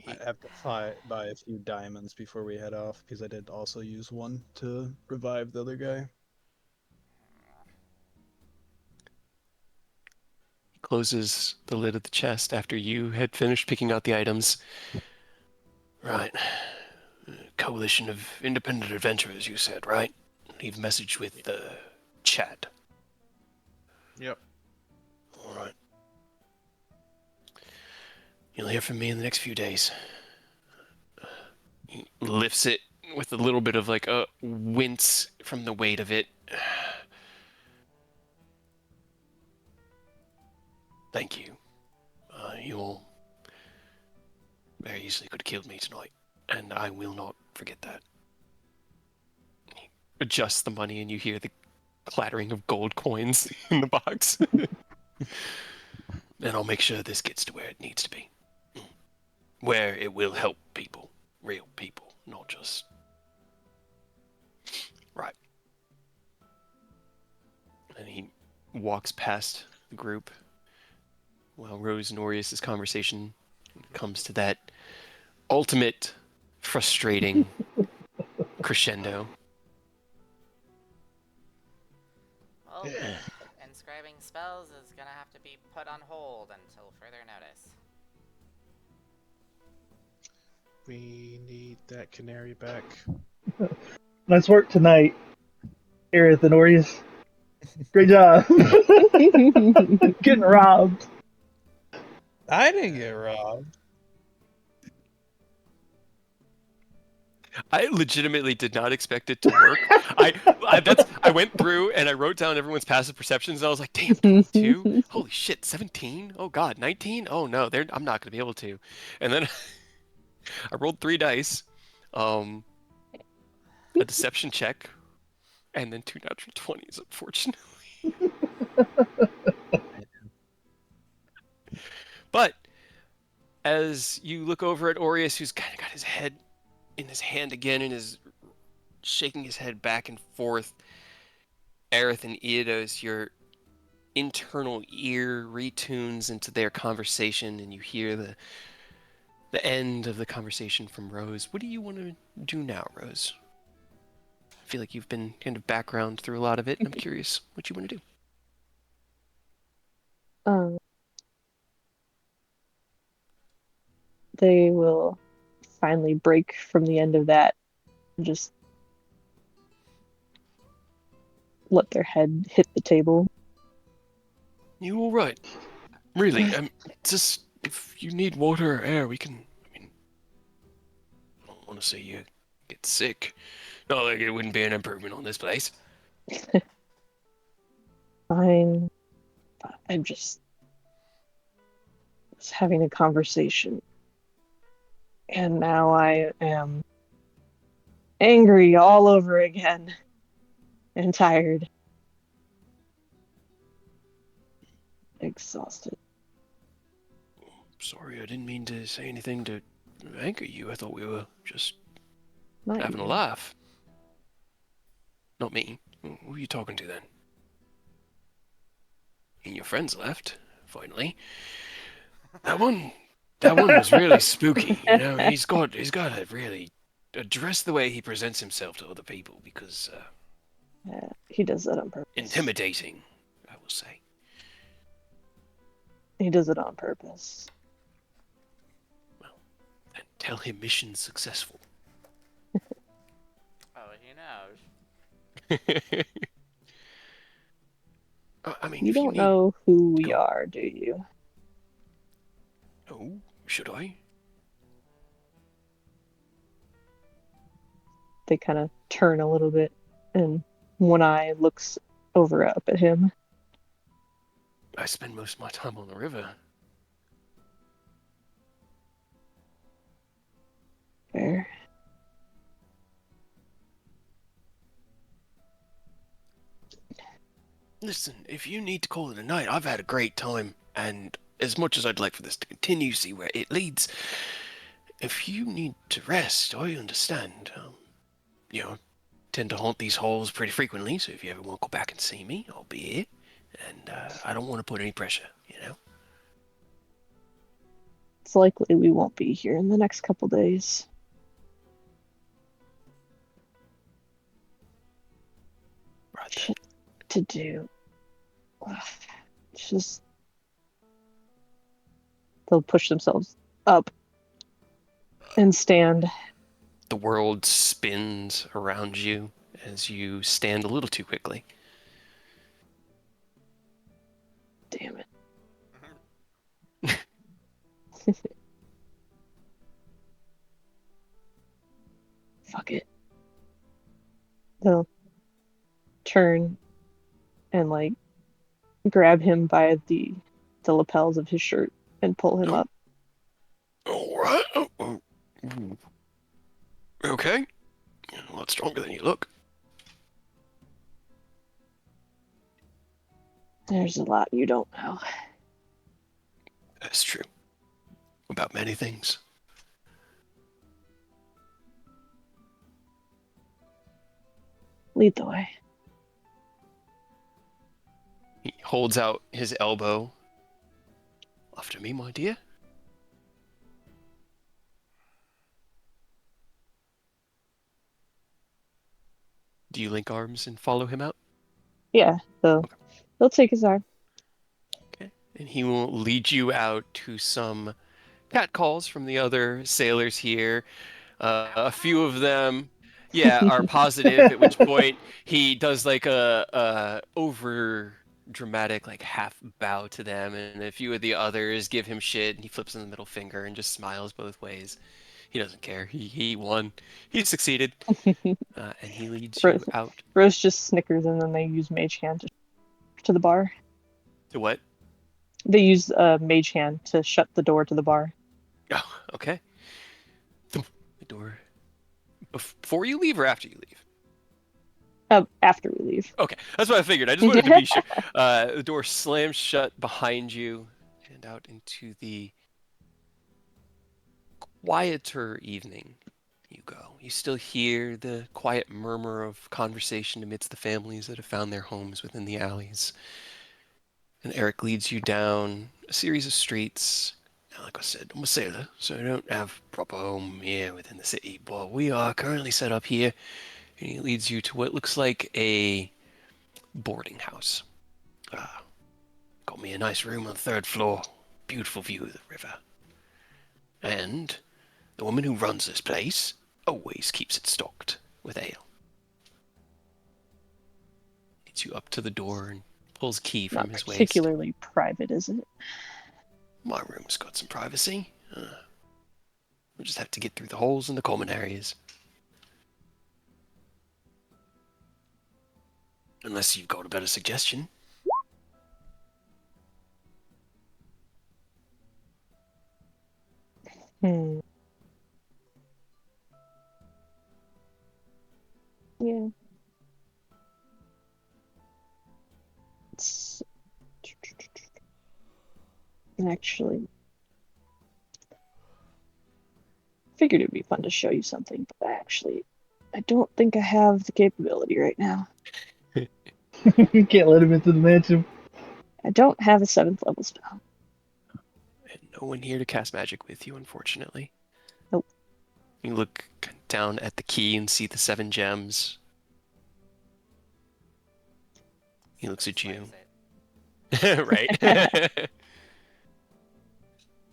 I have to buy a few diamonds before we head off because I did also use one to revive the other guy. He closes the lid of the chest after you had finished picking out the items. Right. Coalition of independent adventurers, you said, right? Leave a message with the chat. Yep. All right. You'll hear from me in the next few days. He lifts it with a little bit of like a wince from the weight of it. Thank you. You all very easily could have killed me tonight, and I will not forget that. He adjusts the money, and you hear the clattering of gold coins in the box. And I'll make sure this gets to where it needs to be. Where it will help people. Real people, not just... Right. And he walks past the group while Rose and Orius' conversation comes to that ultimate frustrating crescendo. Well, inscribing spells is gonna have to be put on hold until further notice. We need that canary back. Nice work tonight, Aerith and Orius. Great job. Getting robbed. I didn't get robbed. I legitimately did not expect it to work. I went through and I wrote down everyone's passive perceptions and I was like, damn, 22? Holy shit, 17? Oh god, 19? Oh no, I'm not gonna be able to. And then I rolled 3 dice, a deception check, and then 2 natural 20s, unfortunately. But as you look over at Orius, who's kind of got his head in his hand again and is shaking his head back and forth, Aerith and Eidos, your internal ear retunes into their conversation, and you hear the end of the conversation from Rose. What do you want to do now, Rose? I feel like you've been kind of background through a lot of it, and I'm curious what you want to do. They will finally break from the end of that and just let their head hit the table. You all right? Really? Just if you need water or air, we can. I mean, I don't want to say you get sick. Not like it wouldn't be an improvement on this place. Fine. I'm just was having a conversation. And now I am angry all over again. And tired. Exhausted. Sorry, I didn't mean to say anything to anger you. I thought we were just Not having a you. laugh. Not me. Who are you talking to then? And your friends left, finally. That one was really spooky, you know. He's got to really address the way he presents himself to other people because Yeah, he does that on purpose. intimidating, I will say. He does it on purpose. Well, then tell him mission successful. Oh, he knows. I mean, You if you don't need... know who we Go. are, do you? Oh, should I? They kind of turn a little bit, and one eye looks over up at him. I spend most of my time on the river. Fair. Listen, if you need to call it a night, I've had a great time, and as much as I'd like for this to continue, see where it leads, if you need to rest, I understand. You know, tend to haunt these halls pretty frequently, so if you ever want to go back and see me, I'll be here. And I don't want to put any pressure, you know? It's likely we won't be here in the next couple days. Right then. Shit to do. Just they'll push themselves up and stand. The world spins around you as you stand a little too quickly. Damn it. Fuck it. They'll turn and like grab him by the lapels of his shirt and pull him up. All right. Okay. You're a lot stronger than you look. There's a lot you don't know. That's true. About many things. Lead the way. He holds out his elbow. After me, my dear. Do you link arms and follow him out? Yeah, they'll take his arm. Okay. And he will lead you out to some catcalls from the other sailors here. A few of them, yeah, are positive, at which point he does like a over dramatic like half bow to them, and a few of the others give him shit, and he flips in the middle finger and just smiles both ways. He doesn't care. He won. He succeeded. And he leads you Rose, out Rose just snickers and then they use mage hand to the bar. to what? They use mage hand to shut the door to the bar. Oh, okay. The door. Before you leave or after you leave? After we leave. Okay, that's what I figured. I just wanted to be sure. The door slams shut behind you and out into the quieter evening you go. You still hear the quiet murmur of conversation amidst the families that have found their homes within the alleys. And Eric leads you down a series of streets. Now, like I said, I'm a sailor, so I don't have proper home here within the city, but we are currently set up here, and he leads you to what looks like a boarding house. Got me a nice room on the third floor. Beautiful view of the river. And the woman who runs this place always keeps it stocked with ale. Leads you up to the door and pulls a key from Not his waist. particularly private, is it? My room's got some privacy. We'll just have to get through the holes in the common areas. Unless you've got a better suggestion. Hmm. Yeah. It's actually figured it'd be fun to show you something, but I don't think I have the capability right now. You can't let him into the mansion. I don't have a 7th level spell. And no one here to cast magic with you, unfortunately. Nope. You look down at the key and see the 7 gems. He looks at you. Slice it. Right?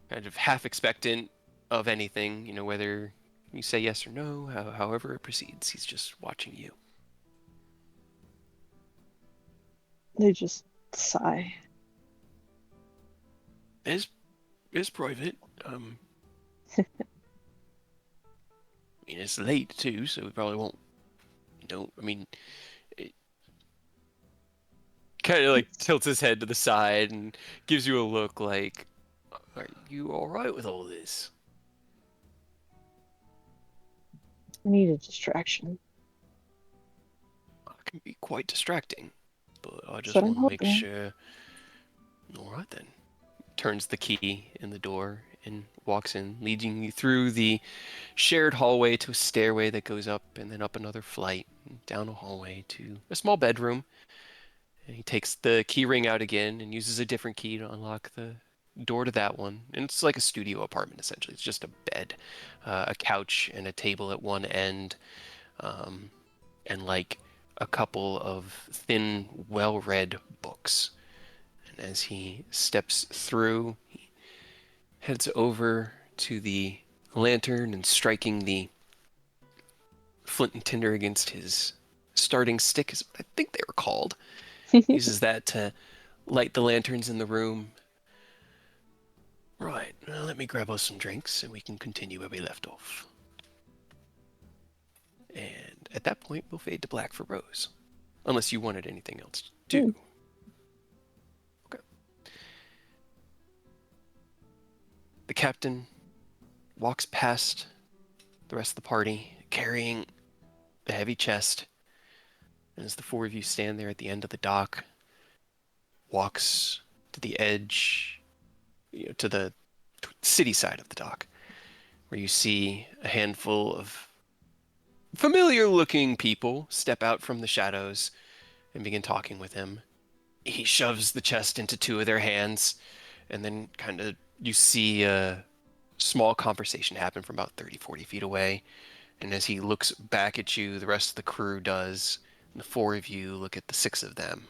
Kind of half expectant of anything, you know, whether you say yes or no, however it proceeds. He's just watching you. They just sigh. It's private. I mean, it's late too, so we probably won't. I mean, it kind of like tilts his head to the side and gives you a look like, "Are you all right with all this?" I need a distraction. It can be quite distracting, but I just what I'm want to make hoping. sure. All right then. Turns the key in the door and walks in, leading you through the shared hallway to a stairway that goes up and then up another flight, and down a hallway to a small bedroom. And he takes the key ring out again and uses a different key to unlock the door to that one. And it's like a studio apartment, essentially. It's just a bed, a couch, and a table at one end, and like a couple of thin, well read books. And as he steps through, he heads over to the lantern and striking the flint and tinder against his starting stick, is what I think they were called. Uses that to light the lanterns in the room. Right, well, let me grab us some drinks and we can continue where we left off. And at that point, we'll fade to black for Rose. Unless you wanted anything else to do. Okay. The captain walks past the rest of the party, carrying a heavy chest. And as the four of you stand there at the end of the dock, walks to the edge, to the city side of the dock, where you see a handful of familiar-looking people step out from the shadows and begin talking with him. He shoves the chest into two of their hands, and then kind of you see a small conversation happen from about 30, 40 feet away. And as he looks back at you, the rest of the crew does, and the four of you look at the six of them.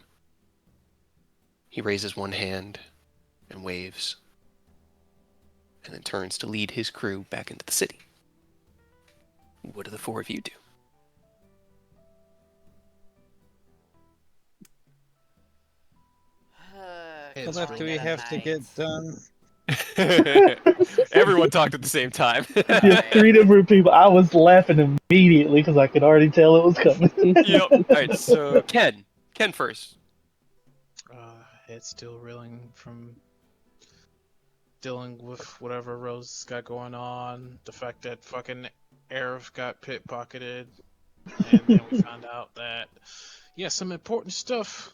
He raises one hand and waves, and then turns to lead his crew back into the city. What do the four of you do? Hey, What it's left do we really have to get done? Everyone talked at the same time. Yeah, three different people. I was laughing immediately because I could already tell it was coming. Yep. All right, so Ken. Ken first. Head still reeling from dealing with whatever Rose got going on. The fact that fucking Arif got pickpocketed, and then we found out that some important stuff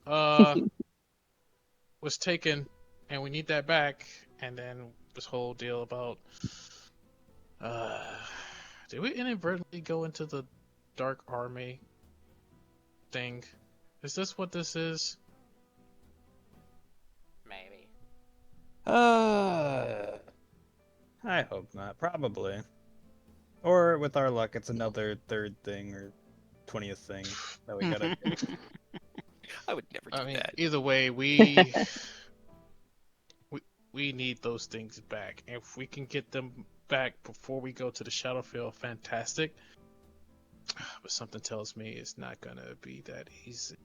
was taken, and we need that back. And then this whole deal about did we inadvertently go into the Dark Army thing? Is this what this is? Maybe. I hope not. Probably. Or with our luck, it's another third thing or 20th thing that we gotta do. I would never do I mean, that. either way, we we need those things back. If we can get them back before we go to the Shadowfield, fantastic. But something tells me it's not gonna be that easy.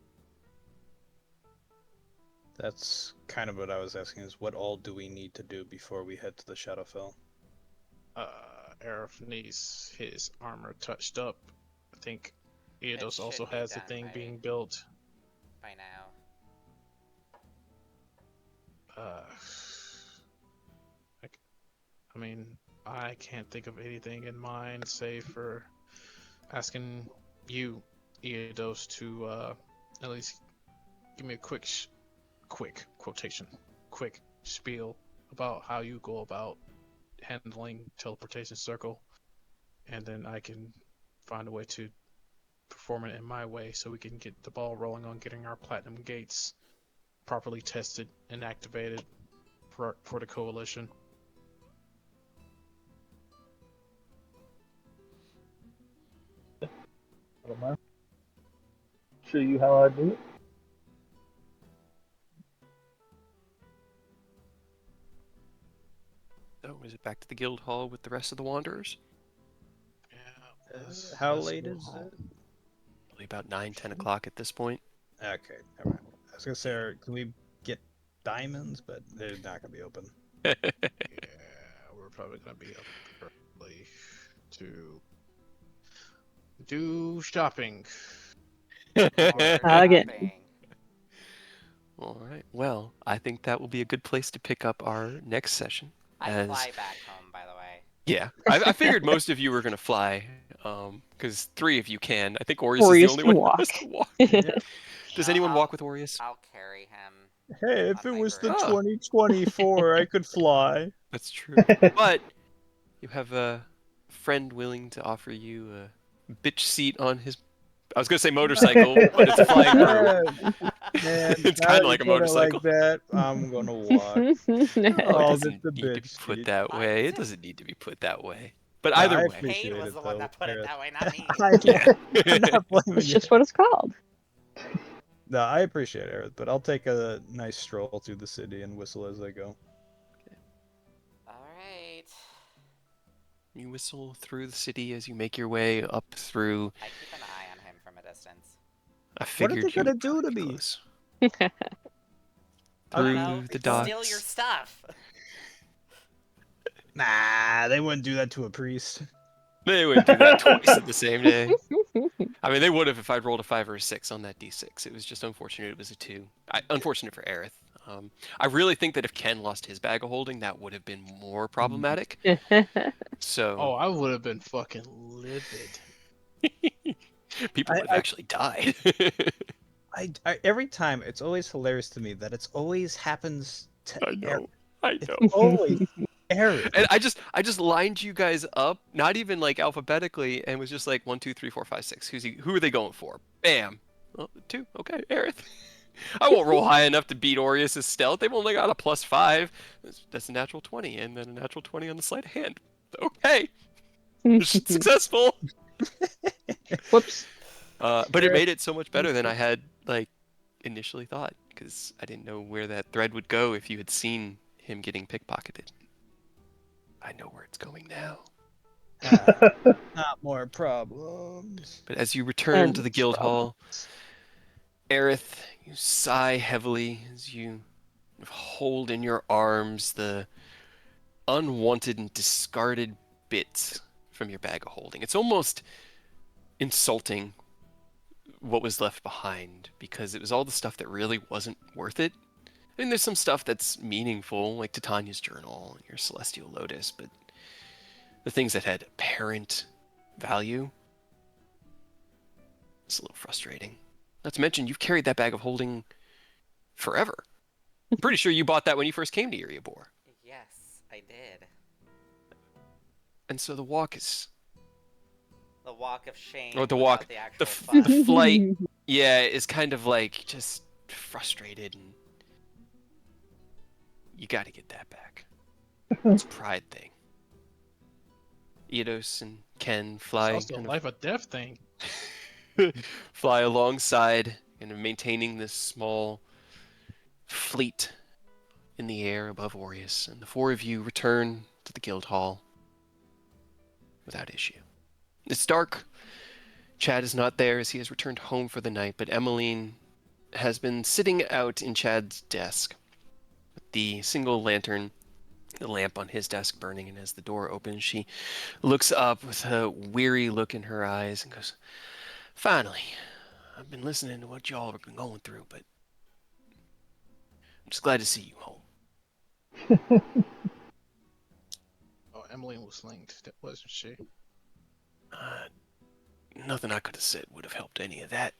That's kind of what I was asking, is what all do we need to do before we head to the Shadowfell? Arif needs his armor touched up. I think It Eidos also should be has the done thing by- being built. By now. I mean, I can't think of anything in mind save for asking you, Eidos, to at least give me a quick spiel about how you go about handling teleportation circle, and then I can find a way to perform it in my way so we can get the ball rolling on getting our platinum gates properly tested and activated for the coalition. I don't mind. Show you how I do it. So, is it back to the guild hall with the rest of the wanderers? Yeah. How late is it? Probably about 9, 10 o'clock at this point. Okay, never mind. I was gonna say, can we get diamonds? But they're not gonna be open. Yeah, we're probably gonna be up early to do shopping. Again. Shopping. All right. Well, I think that will be a good place to pick up our next session. I as- fly back home, by the way. Yeah, I figured most of you were going to fly, because 3 of you can. I think Orius is the Orius only can one who walk. has to walk. Does No, anyone I'll- walk with Orius? I'll carry him. Hey, if it was the 2024, I could fly. That's true. But you have a friend willing to offer you a bitch seat on his. I was gonna say motorcycle, but it's a flying broom. Man, It's now kind that of you like a put it like motorcycle. that, I'm gonna walk. Oh, it Oh, doesn't that's the need to be bitch put seat. that way. It What? doesn't need to be put that way. But No, either I way, appreciate Cade was it the one though, that put it Aerith. that way, not me. I know. yeah. I'm not blaming It's you. just what it's called. No, I appreciate it, Aerith, but I'll take a nice stroll through the city and whistle as I go. Alright. You whistle through the city as you make your way up through. I keep an eye on him from a distance. I What are figured they you gonna would do probably to be me? close. I don't Through know. the Steal your docks. stuff. Nah, they wouldn't do that to a priest. They wouldn't do that twice in the same day. I mean, they would have if I'd rolled a 5 or a 6 on that d6. It was just unfortunate it was a 2. Unfortunate for Aerith. I really think that if Ken lost his bag of holding, that would have been more problematic. Oh, So I would have been fucking livid. people would have I- actually died. I every time it's always hilarious to me that it's always happens to I Aerith. know. I know. It's always Aerith. And I just lined you guys up, not even like alphabetically, and was just like 1, 2, 3, 4, 5, 6. Who are they going for? Bam. Well, 2. Okay, Aerith. I won't roll high enough to beat Aureus' stealth. They've only got a +5. That's a natural 20, and then a natural 20 on the sleight of hand. Okay, successful. Whoops. But it made it so much better than I had like initially thought, because I didn't know where that thread would go if you had seen him getting pickpocketed. I know where it's going now. Not more problems. But as you return to the And guild hall, problems. Aerith, you sigh heavily as you hold in your arms the unwanted and discarded bits from your bag of holding. It's almost insulting what was left behind, because it was all the stuff that really wasn't worth it. I mean, there's some stuff that's meaningful, like Titania's journal and your celestial lotus, but the things that had apparent value, it's a little frustrating. Not to mention, you've carried that bag of holding forever. I'm pretty sure you bought that when you first came to Iriabor. Yes, I did. And so the walk is... The walk of shame. Or the without walk... The actual The fun. flight, yeah, is kind of like just frustrated, and you gotta get that back. It's a pride thing. Eidos and Ken It's fly also a kind life or death thing. of fly alongside, and maintaining this small fleet in the air above Aureus, and the 4 of you return to the guild hall without issue. It's dark. Chad is not there as he has returned home for the night, but Emmeline has been sitting out in Chad's desk with the single lantern, the lamp on his desk burning, and as the door opens, she looks up with a weary look in her eyes and goes, "Finally, I've been listening to what y'all have been going through, but I'm just glad to see you home." Oh, Emily was linked, wasn't she? Nothing I could have said would have helped any of that.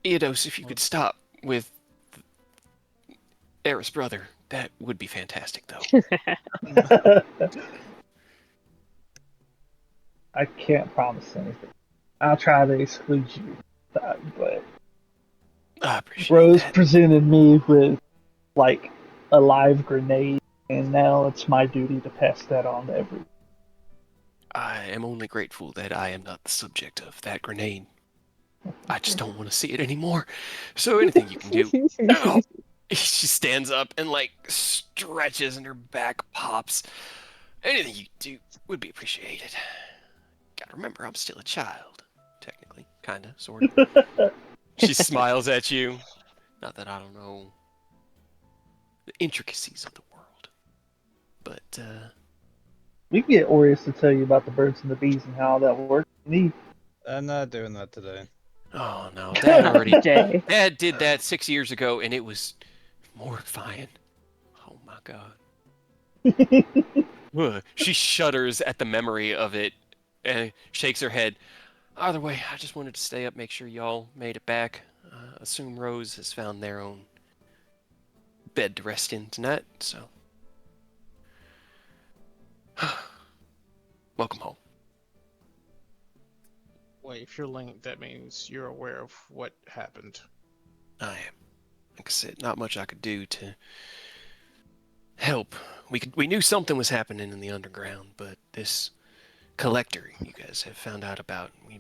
Eidos, if you could stop with Eris' brother, that would be fantastic, though. I can't promise anything. I'll try to exclude you, but I appreciate Rose that. presented me with like a live grenade, and now it's my duty to pass that on to everyone. I am only grateful that I am not the subject of that grenade. I just don't want to see it anymore. So anything you can do. Ow! She stands up and like stretches and her back pops. Anything you do would be appreciated. Gotta remember, I'm still a child. Technically. Kinda, sorta. She smiles at you. Not that I don't know the intricacies of the world. But, We can get Aureus to tell you about the birds and the bees and how that works. I'm not doing that today. oh no, Dad already... Day. Dad did that 6 years ago, and it was mortifying. Oh my god. Ugh. She shudders at the memory of it and shakes her head. Either way, I just wanted to stay up, make sure y'all made it back. Assume Rose has found their own bed to rest in tonight, so. Welcome home. Wait, if you're linked, that means you're aware of what happened. I am. Like I said, not much I could do to help. We knew something was happening in the underground, but this collector you guys have found out about, we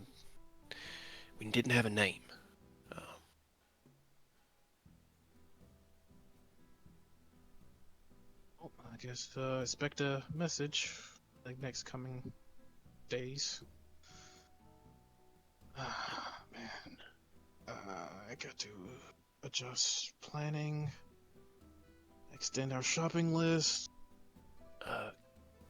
didn't have a name. Well, I guess expect a message like next coming days. Ah, man. I got to adjust planning, extend our shopping list.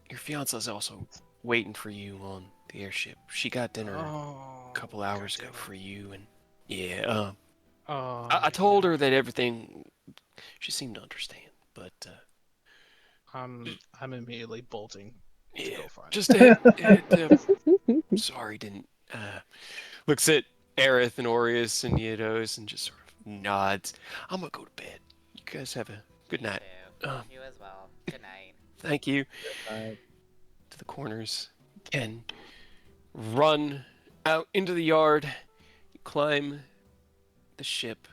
Your fiance's also waiting for you on the airship. She got dinner Oh, a couple God hours ago damn it. for you, and yeah, I Oh, told yeah. her that everything. She seemed to understand, but I'm immediately bolting to yeah, go find just her. sorry, didn't. Looks at Aerith and Aureus and Yedos and just sort of nods. I'm gonna go to bed. You guys have a good You night. too. Um, You as well. Good night. thank you. To the corners. Again, run out into the yard. You climb the ship.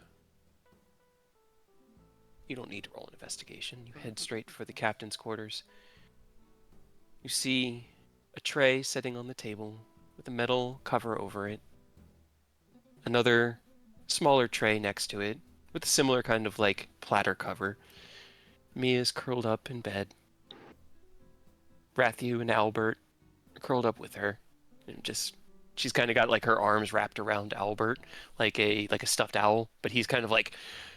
You don't need to roll an investigation. You head straight for the captain's quarters. You see a tray sitting on the table with a metal cover over it. Another smaller tray next to it with a similar kind of like platter cover. Mia's curled up in bed. Rathu and Albert are curled up with her. And just she's kind of got like her arms wrapped around Albert like a stuffed owl, but he's kind of like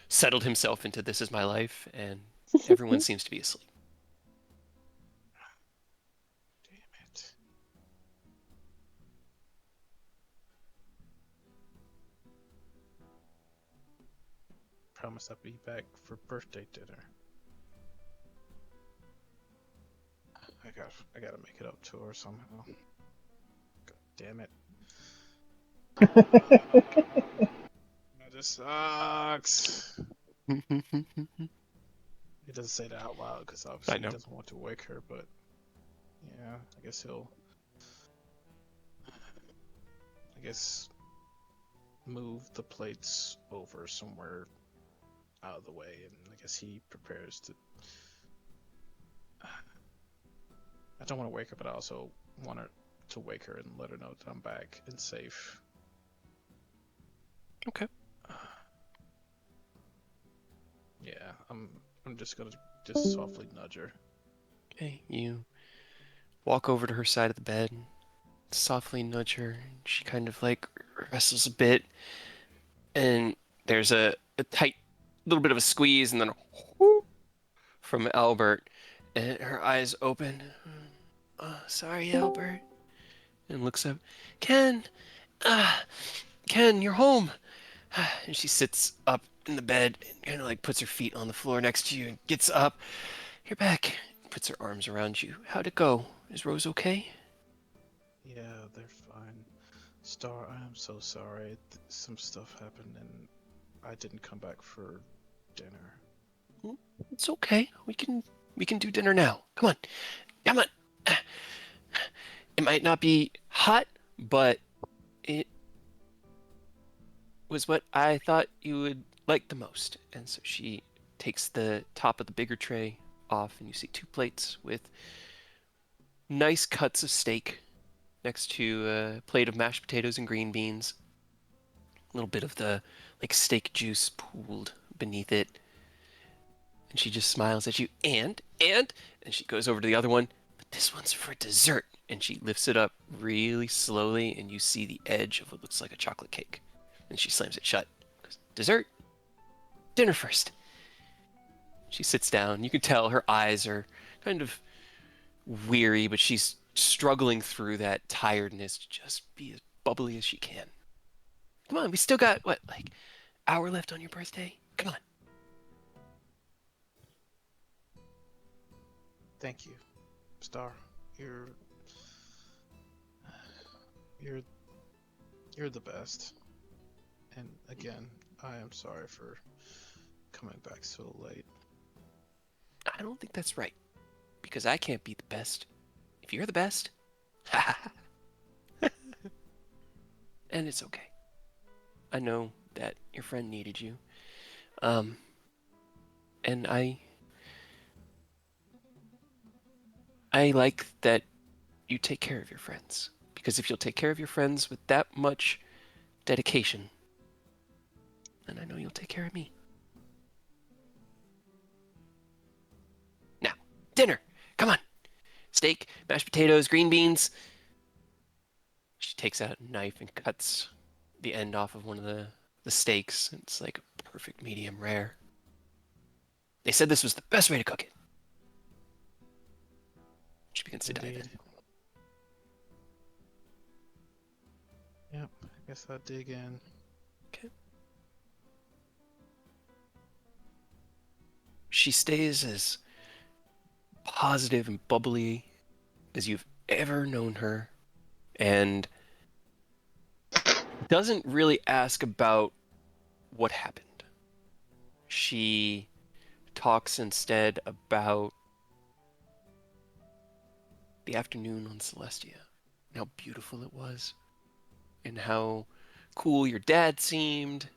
settled himself into this is my life and everyone seems to be asleep. Damn it. Promise I'll be back for birthday dinner. I gotta make it up to her somehow. God damn it. This sucks. He doesn't say that out loud because I obviously he know. doesn't want to wake her, but yeah, I guess move the plates over somewhere out of the way, and I guess he prepares to. I don't want to wake her, but I also want her to wake her and let her know that I'm back and safe. Okay. Yeah, I'm just gonna just softly nudge her. Okay, you walk over to her side of the bed, softly nudge her. She kind of like wrestles a bit, and there's a tight little bit of a squeeze, and then a whoop from Albert, and her eyes open. Sorry, Albert, and looks up. Ken, uh, Ken, you're home. And she sits up in the bed and kind of like puts her feet on the floor next to you and gets up. You're back. Puts her arms around you. How'd it go? Is Rose okay? Yeah, they're fine. Star, I am so sorry. Some stuff happened and I didn't come back for dinner. It's okay. We can do dinner now. Come on. Come on. It might not be hot, but it was what I thought you would like the most. And so she takes the top of the bigger tray off, and you see two plates with nice cuts of steak next to a plate of mashed potatoes and green beans. A little bit of the like steak juice pooled beneath it. And she just smiles at you. And she goes over to the other one. But this one's for dessert. And she lifts it up really slowly, and you see the edge of what looks like a chocolate cake. And she slams it shut. Goes, dessert? Dinner first. She sits down. You can tell her eyes are kind of weary, but she's struggling through that tiredness to just be as bubbly as she can. Come on, we still got, what, like, hour left on your birthday? Come on. Thank you, Star. You're you're you're the best. And again, I am sorry for coming back so late. I don't think that's right, because I can't be the best if you're the best. And it's okay. I know that your friend needed you. Um, and I like that you take care of your friends. Because if you'll take care of your friends with that much dedication, then I know you'll take care of me. Now, dinner! Come on! Steak, mashed potatoes, green beans. She takes out a knife and cuts the end off of one of the steaks. It's like a perfect medium rare. They said this was the best way to cook it. She begins to dive in. Indeed. Yep, I guess I'll dig in. Okay. She stays as positive and bubbly as you've ever known her, and doesn't really ask about what happened. She talks instead about the afternoon on Celestia, and how beautiful it was, and how cool your dad seemed,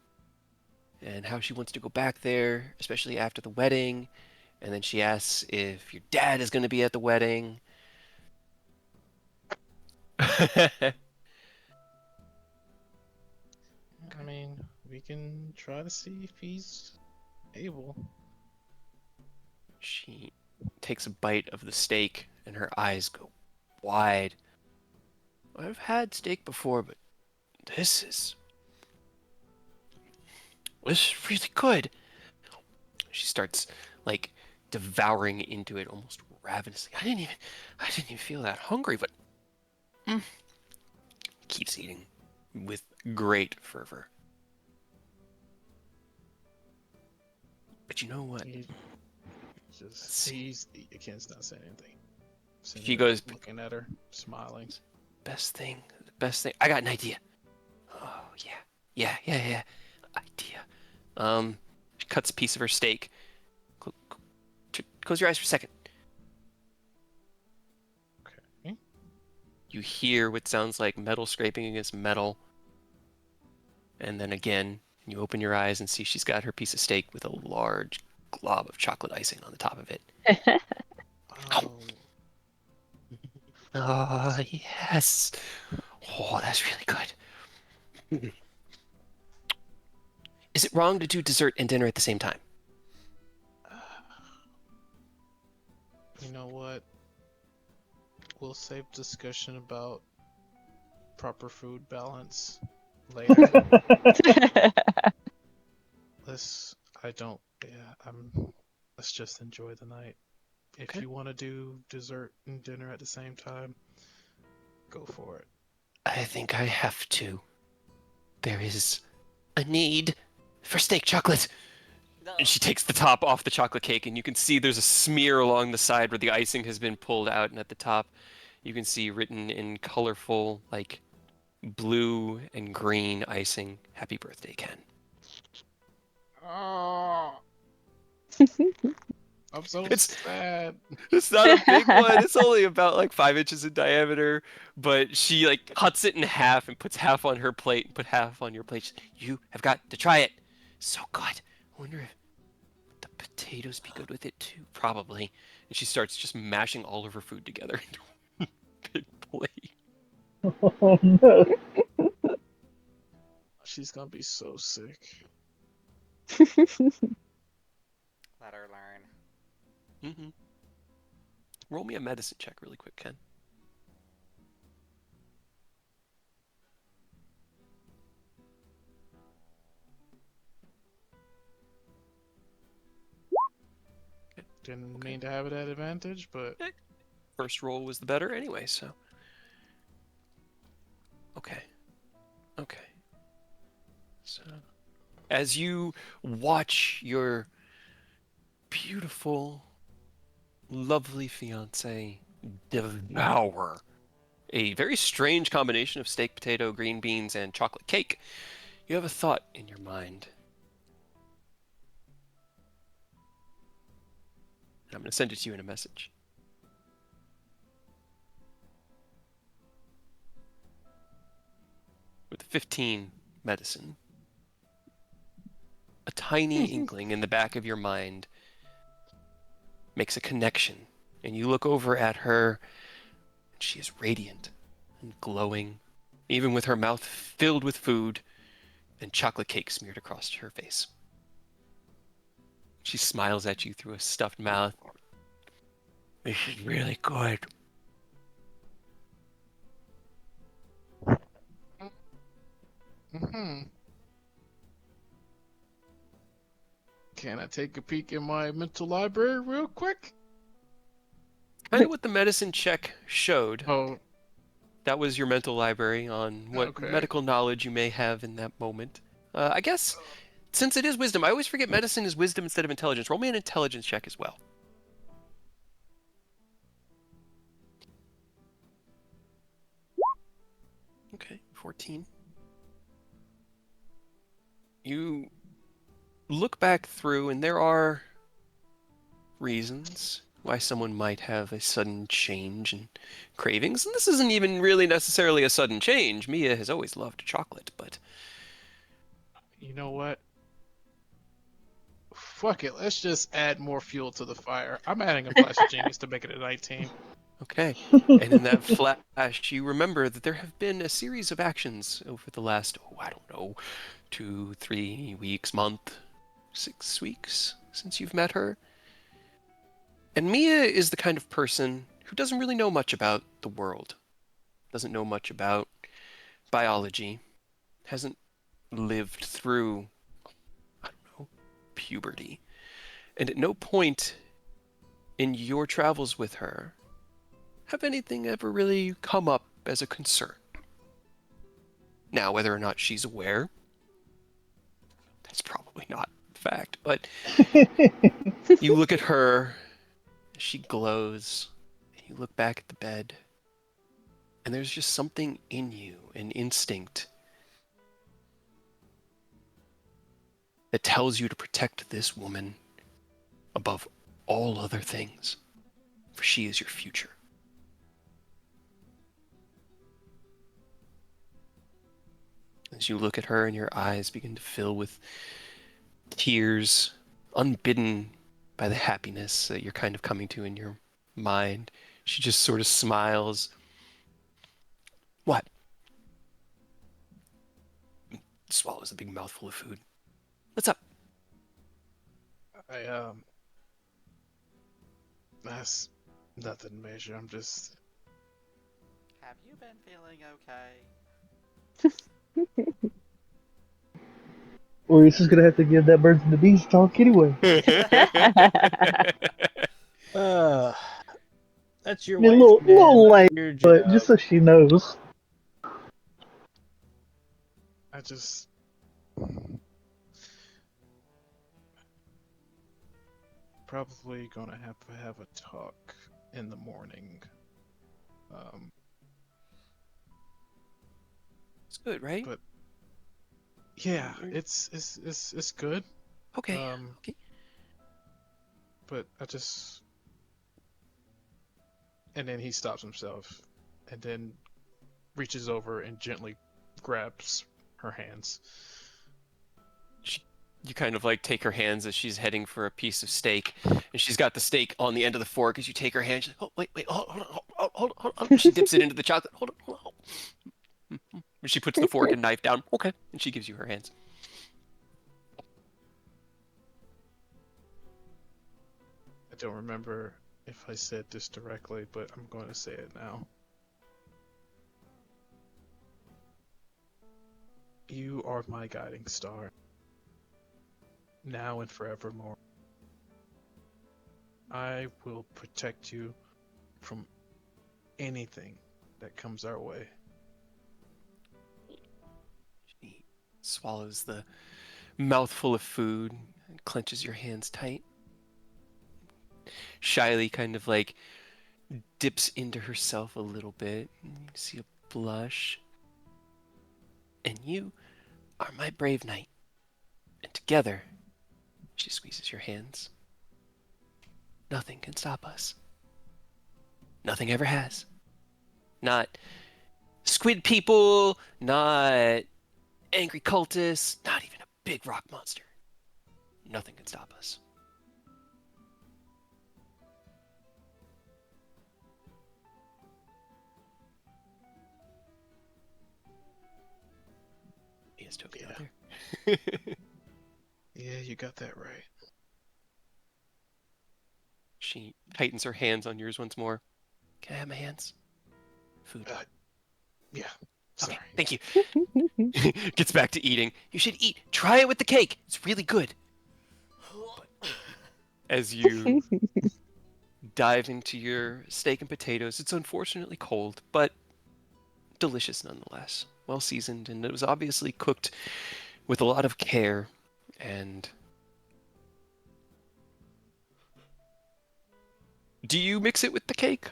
and how she wants to go back there, especially after the wedding. And then she asks if your dad is going to be at the wedding. I mean, we can try to see if he's able. She takes a bite of the steak, and her eyes go wide. I've had steak before, but this is really good. She starts like devouring into it almost ravenously. I didn't even feel that hungry, but keeps eating with great fervor. But you know what? He Let's see. Ken's not saying anything. Sitting She there goes, looking at her, smiling. the best thing. I got an idea. Oh yeah. Idea. She cuts a piece of her steak. Close your eyes for a second. Okay. You hear what sounds like metal scraping against metal. And then again, you open your eyes and see she's got her piece of steak with a large glob of chocolate icing on the top of it. Oh, Oh, yes. Oh, that's really good. Is it wrong to do dessert and dinner at the same time? you know what? We'll save discussion about proper food balance later. Let's just enjoy the night. If Okay. you want to do dessert and dinner at the same time, go for it. I think I have to. There is a need for steak chocolate. No. And she takes the top off the chocolate cake, and you can see there's a smear along the side where the icing has been pulled out, and at the top, you can see written in colorful, like blue and green icing, "Happy birthday, Ken." Oh, I'm so It's sad. it's not a big one. It's only about like 5 inches in diameter, but she like cuts it in half and puts half on her plate and put half on your plate. She says, "You have got to try it. So good. I wonder if the potatoes be good with it too. Probably." And she starts just mashing all of her food together into a big plate. Oh no. She's gonna be so sick. Let her learn. Mm-hmm. Roll me a medicine check really quick, Ken. Didn't Okay. mean to have it at advantage, but First roll was the better anyway, so. Okay. So, as you watch your beautiful, lovely fiance devour a very strange combination of steak, potato, green beans, and chocolate cake, you have a thought in your mind. I'm going to send it to you in a message. With 15 medicine, a tiny inkling in the back of your mind makes a connection, and you look over at her, and she is radiant and glowing, even with her mouth filled with food and chocolate cake smeared across her face. She smiles at you through a stuffed mouth. This is really good. Hmm. Can I take a peek in my mental library real quick? Kind of what the medicine check showed. Oh, That was your mental library on what okay. medical knowledge you may have in that moment. I guess, since it is wisdom, I always forget medicine is wisdom instead of intelligence. Roll me an intelligence check as well. Okay, 14. You look back through, and there are reasons why someone might have a sudden change in cravings. And this isn't even really necessarily a sudden change. Mia has always loved chocolate, but You know what? Fuck it. Let's just add more fuel to the fire. I'm adding a flash of genius to make it a 19. okay. And in that flash, you remember that there have been a series of actions over the last, I don't know, 2, 3 weeks, month, 6 weeks since you've met her. And Mia is the kind of person who doesn't really know much about the world, doesn't know much about biology, hasn't lived through, I don't know, puberty. And at no point in your travels with her have anything ever really come up as a concern. Now, whether or not she's aware, that's probably not the fact, but you look at her, she glows, and you look back at the bed, and there's just something in you, an instinct, that tells you to protect this woman above all other things, for she is your future. As you look at her and your eyes begin to fill with tears, unbidden by the happiness that you're kind of coming to in your mind, she just sort of smiles. What? Swallows a big mouthful of food. What's up? I that's nothing major. I'm just Have you been feeling okay? Or he's just gonna have to give that birds and the bees talk anyway. Uh, that's your I mean, a wife, man. little That's late, your but just job. so she knows. I just probably gonna have to have a talk in the morning. Um, It's good, right? but yeah, it's good. Okay. Um, Okay. but I just and then he stops himself, and then reaches over and gently grabs her hands. You kind of like take her hands as she's heading for a piece of steak, and she's got the steak on the end of the fork. As you take her hand, she's like, "Oh, wait, hold on." She dips it into the chocolate. Hold on. And she puts the fork and knife down. Okay, and she gives you her hands. I don't remember if I said this directly, but I'm going to say it now. You are my guiding star, now and forevermore. I will protect you from anything that comes our way. She swallows the mouthful of food and clenches your hands tight. Shyly, kind of like dips into herself a little bit. And you see a blush. And you are my brave knight. And together, she squeezes your hands. nothing can stop us. Nothing ever has. Not squid people, not angry cultists, not even a big rock monster. Nothing can stop us. He is totally out there. Yeah, you got that right. She tightens her hands on yours once more. Can I have my hands? Food. Yeah. Okay, Sorry. thank you. Gets back to eating. You should eat. Try it with the cake. It's really good. As you dive into your steak and potatoes, it's unfortunately cold, but delicious nonetheless. Well seasoned, and it was obviously cooked with a lot of care. And do you mix it with the cake?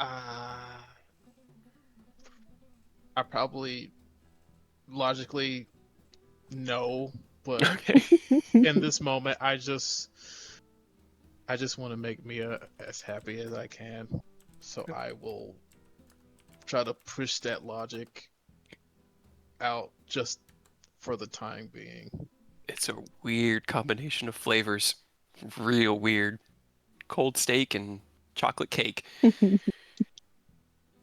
Uh, I probably logically no, but Okay. in this moment, I just want to make Mia as happy as I can. So I will try to push that logic out just for the time being. It's a weird combination of flavors. Real weird. Cold steak and chocolate cake.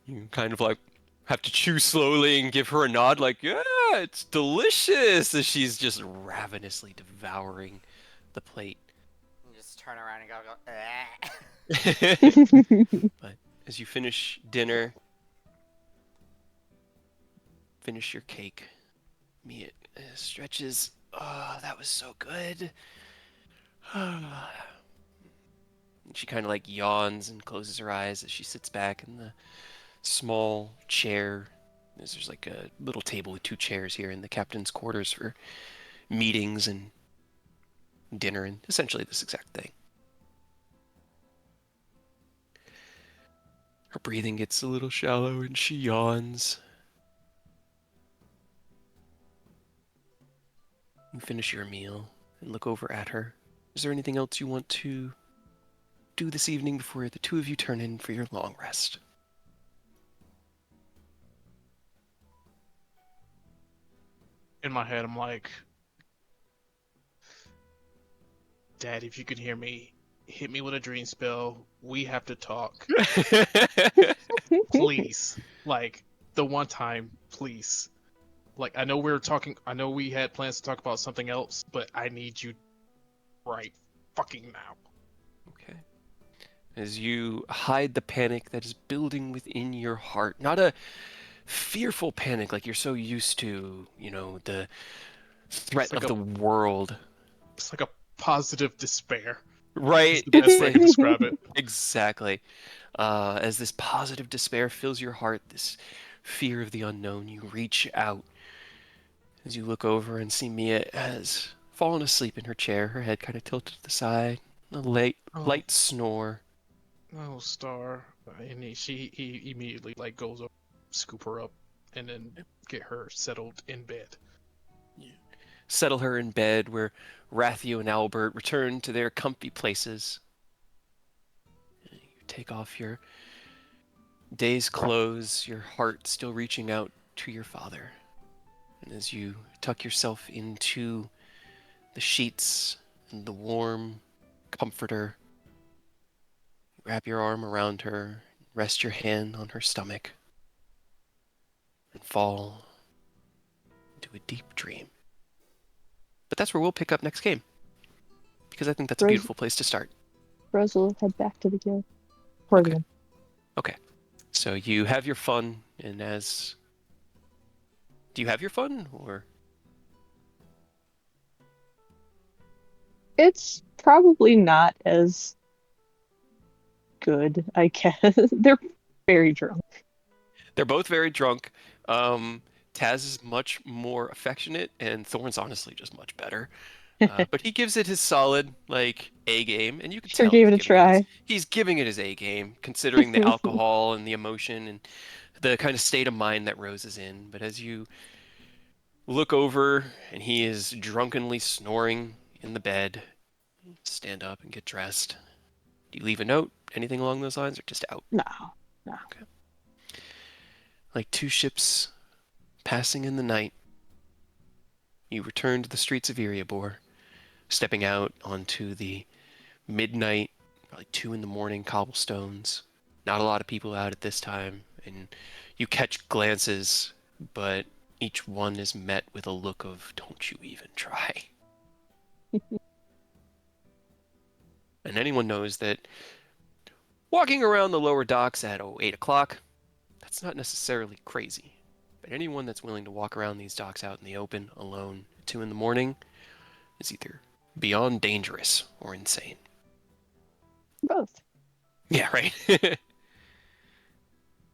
You kind of like have to chew slowly and give her a nod, like, yeah, it's delicious, as she's just ravenously devouring the plate. And just turn around and go, But as you finish dinner, finish your cake, Mia stretches. Oh, that was so good. She kind of like yawns and closes her eyes as she sits back in the small chair. There's like a little table with two chairs here in the captain's quarters for meetings and dinner and essentially this exact thing. Her breathing gets a little shallow and she yawns. You finish your meal and look over at her. Is there anything else you want to do this evening before the two of you turn in for your long rest? In my head, I'm like, Dad, if you can hear me, hit me with a dream spell. We have to talk. Please. Like, the one time, please. Like, I know we had plans to talk about something else, but I need you right fucking now. Okay. As you hide the panic that is building within your heart, not a fearful panic like you're so used to, the threat like of a- the world. It's like a positive despair. Is Right? the It's best way I can describe it. exactly. As this positive despair fills your heart, this fear of the unknown, you reach out as you look over and see Mia has fallen asleep in her chair, her head kind of tilted to the side, a Oh, light snore. oh, Star. And he immediately like goes up, scoop her up, and then get her settled in bed. You settle her in bed where Rathio and Albert return to their comfy places. You take off your day's clothes, your heart still reaching out to your father. And as you tuck yourself into the sheets and the warm comforter, wrap your arm around her, rest your hand on her stomach, and fall into a deep dream. But that's where we'll pick up next game, because I think that's a Rose, beautiful place to start. Rose will head back to the guild. For Okay. them. Okay. So you have your fun, and do you have your fun, or? It's probably not as good, I guess. They're very drunk. They're both very drunk. Taz is much more affectionate, and Thorn's honestly just much better. But he gives it his solid, like, A game, and you can Sure tell gave it a try. he's giving it his A game, considering the alcohol and the emotion and the kind of state of mind that Rose is in. But as you look over and he is drunkenly snoring in the bed, stand up and get dressed. Do you leave a note? Anything along those lines, or just out? No, no. Okay. Like two ships passing in the night, you return to the streets of Erebor, stepping out onto the midnight, probably 2 in the morning cobblestones. Not a lot of people out at this time, and you catch glances, but each one is met with a look of, don't you even try. And anyone knows that walking around the lower docks at 8 o'clock, that's not necessarily crazy. But anyone that's willing to walk around these docks out in the open alone at 2 in the morning is either beyond dangerous or insane. Both. Yeah, right.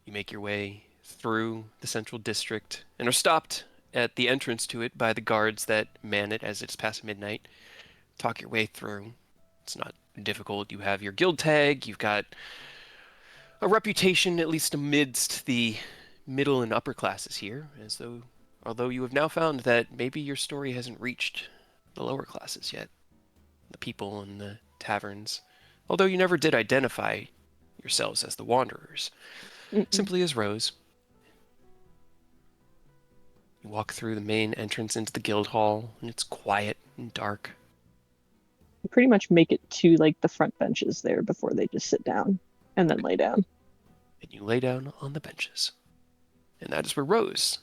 You make your way through the central district and are stopped at the entrance to it by the guards that man it as it's past midnight. Talk your way through. It's not difficult. You have your guild tag. You've got a reputation, at least amidst the middle and upper classes here, as though, although you have now found that maybe your story hasn't reached the lower classes yet, the people in the taverns, although you never did identify yourselves as the Wanderers, simply as Rose. You walk through the main entrance into the guild hall, and it's quiet and dark. You pretty much make it to like the front benches there before they just sit down and then lay down. And you lay down on the benches. And that is where Rose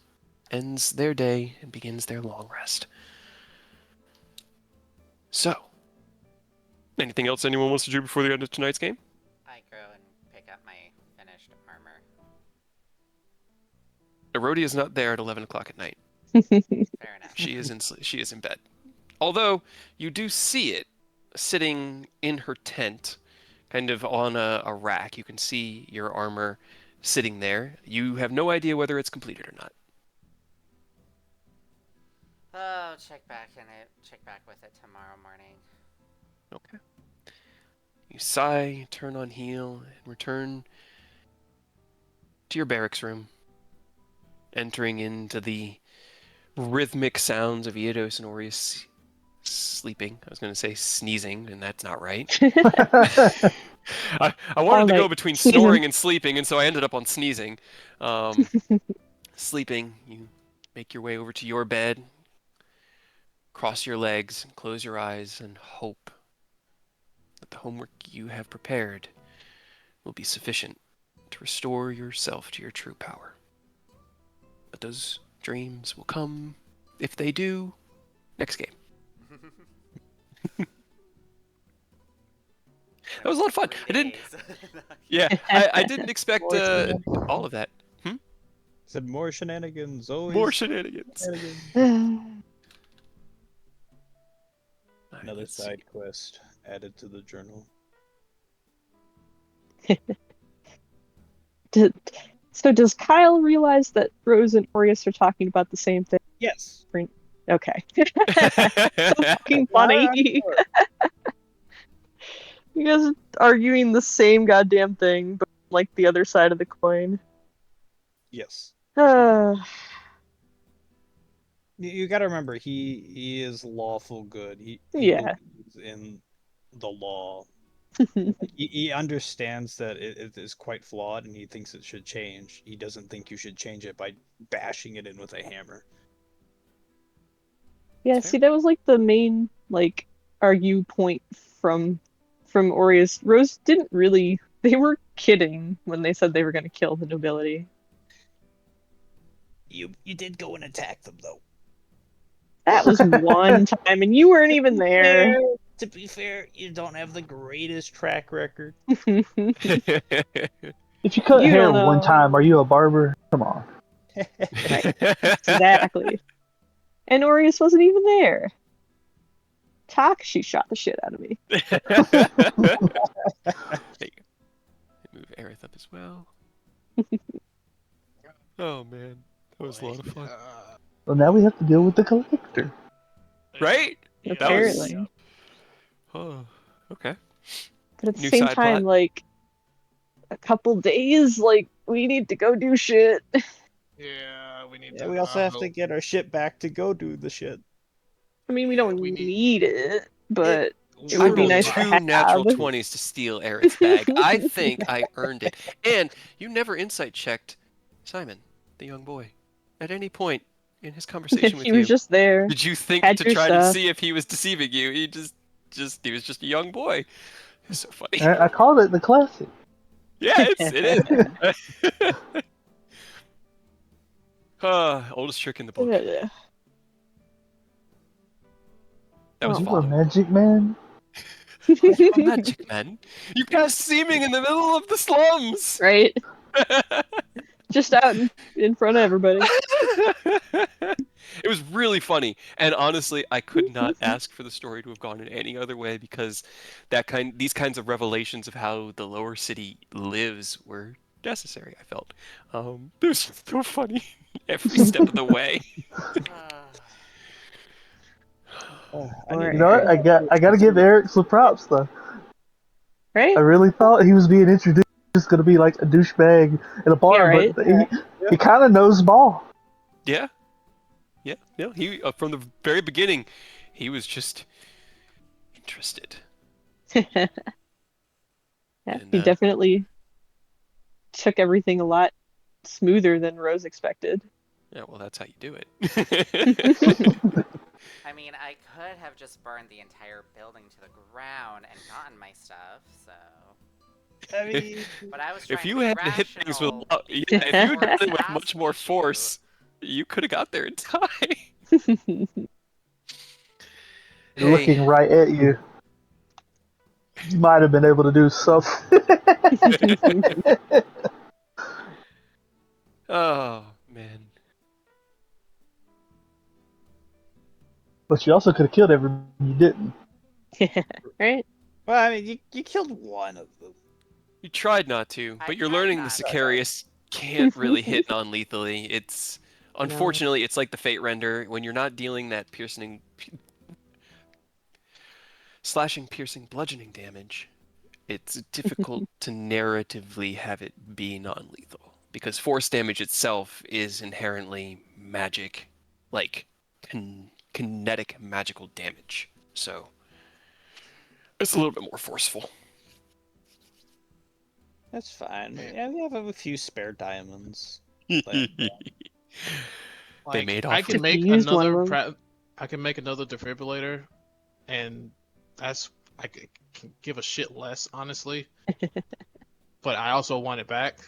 ends their day and begins their long rest. So, anything else anyone wants to do before the end of tonight's game? I go and pick up my finished armor. Erodia is not there at 11 o'clock at night. Fair enough. She is in bed. Although you do see it sitting in her tent, kind of on a rack. You can see your armor sitting there. You have no idea whether it's completed or not. Oh, check back with it tomorrow morning. Okay. You sigh, turn on heel, and return to your barracks room, entering into the rhythmic sounds of Eodos and Aureus sleeping. I was going to say sneezing, and that's not right. I wanted to go between snoring and sleeping, and so I ended up on sneezing. Sleeping, you make your way over to your bed, cross your legs, and close your eyes, and hope that the homework you have prepared will be sufficient to restore yourself to your true power. But those dreams will come, if they do, next game. That was a lot of fun. I didn't. Yeah, I didn't expect all of that. Said more shenanigans. Always More shenanigans. Another side quest added to the journal. So does Kyle realize that Rose and Aureus are talking about the same thing? Yes. Okay. So fucking funny. You guys are arguing the same goddamn thing, but like the other side of the coin. Yes. Uh, You got to remember, he is lawful good. He Yeah. believes in the law. He understands that it is quite flawed, and he thinks it should change. He doesn't think you should change it by bashing it in with a hammer. Yeah, see, that was like the main like argue point from Aureus. Rose didn't really. They were kidding when they said they were going to kill the nobility. You did go and attack them, though. That was one time, and you weren't even there. To be fair, you don't have the greatest track record. If you cut You hair don't know. one time, are you a barber? Come on. Exactly. And Aureus wasn't even there. She shot the shit out of me. Move Aerith up as well. Oh man, that was a lot of fun. Well, now we have to deal with the collector. Right? Yeah. Apparently. Oh, okay. But at the New same side time, plot. like, a couple days, like, we need to go do shit. Yeah, we need Yeah, to. we also have to get our shit back to go do the shit. I mean, we Yeah, don't we need- need it. but it I would be rolled nice to 2 have. natural 20s to steal Eric's bag. I think I earned it. And you never insight checked Simon, the young boy, at any point in his conversation with He was you. just there. Did you think Had to your try to stuff. see if he was deceiving you? He was just a young boy. It's so funny. I called it the classic. Yeah, it is. Oldest trick in the book. That was Oh. You a fun. magic man? You're a magic man. You cast seeming in the middle of the slums. Right? Just out in front of everybody. It was really funny, and honestly, I could not ask for the story to have gone in any other way because these kinds of revelations of how the lower city lives were necessary. I felt it was so funny every step of the way. I need Or- You know what? I gotta give Eric some props though. Right? I really thought he was being introduced just gonna be like a douchebag in a bar, right? but he kind of knows ball. Yeah, yeah, no. He from the very beginning, he was just interested. Yeah, And, he definitely took everything a lot smoother than Rose expected. Yeah, well, that's how you do it. I mean, I could have just burned the entire building to the ground and gotten my stuff, so. I mean, But I was trying If you to be had hit things with, rational. yeah, if you had done it with Fast much more issue. force, you could have got there in time. Looking right at you, you might have been able to do something. Oh man. But you also could have killed everyone you didn't. Right? well, I mean, you killed one of them. You tried not to, I but you're tried learning the not to. Sicarius can't really hit non-lethally. It's unfortunately it's like the Fate Render when you're not dealing that slashing, piercing, bludgeoning damage. It's difficult to narratively have it be non-lethal because force damage itself is inherently magic, like kinetic magical damage. So it's a little bit more forceful. That's fine. Yeah, we have a few spare diamonds. They Like, made I off. can make used one of another them. I can make another defibrillator, and that's can give a shit less, honestly. But I also want it back.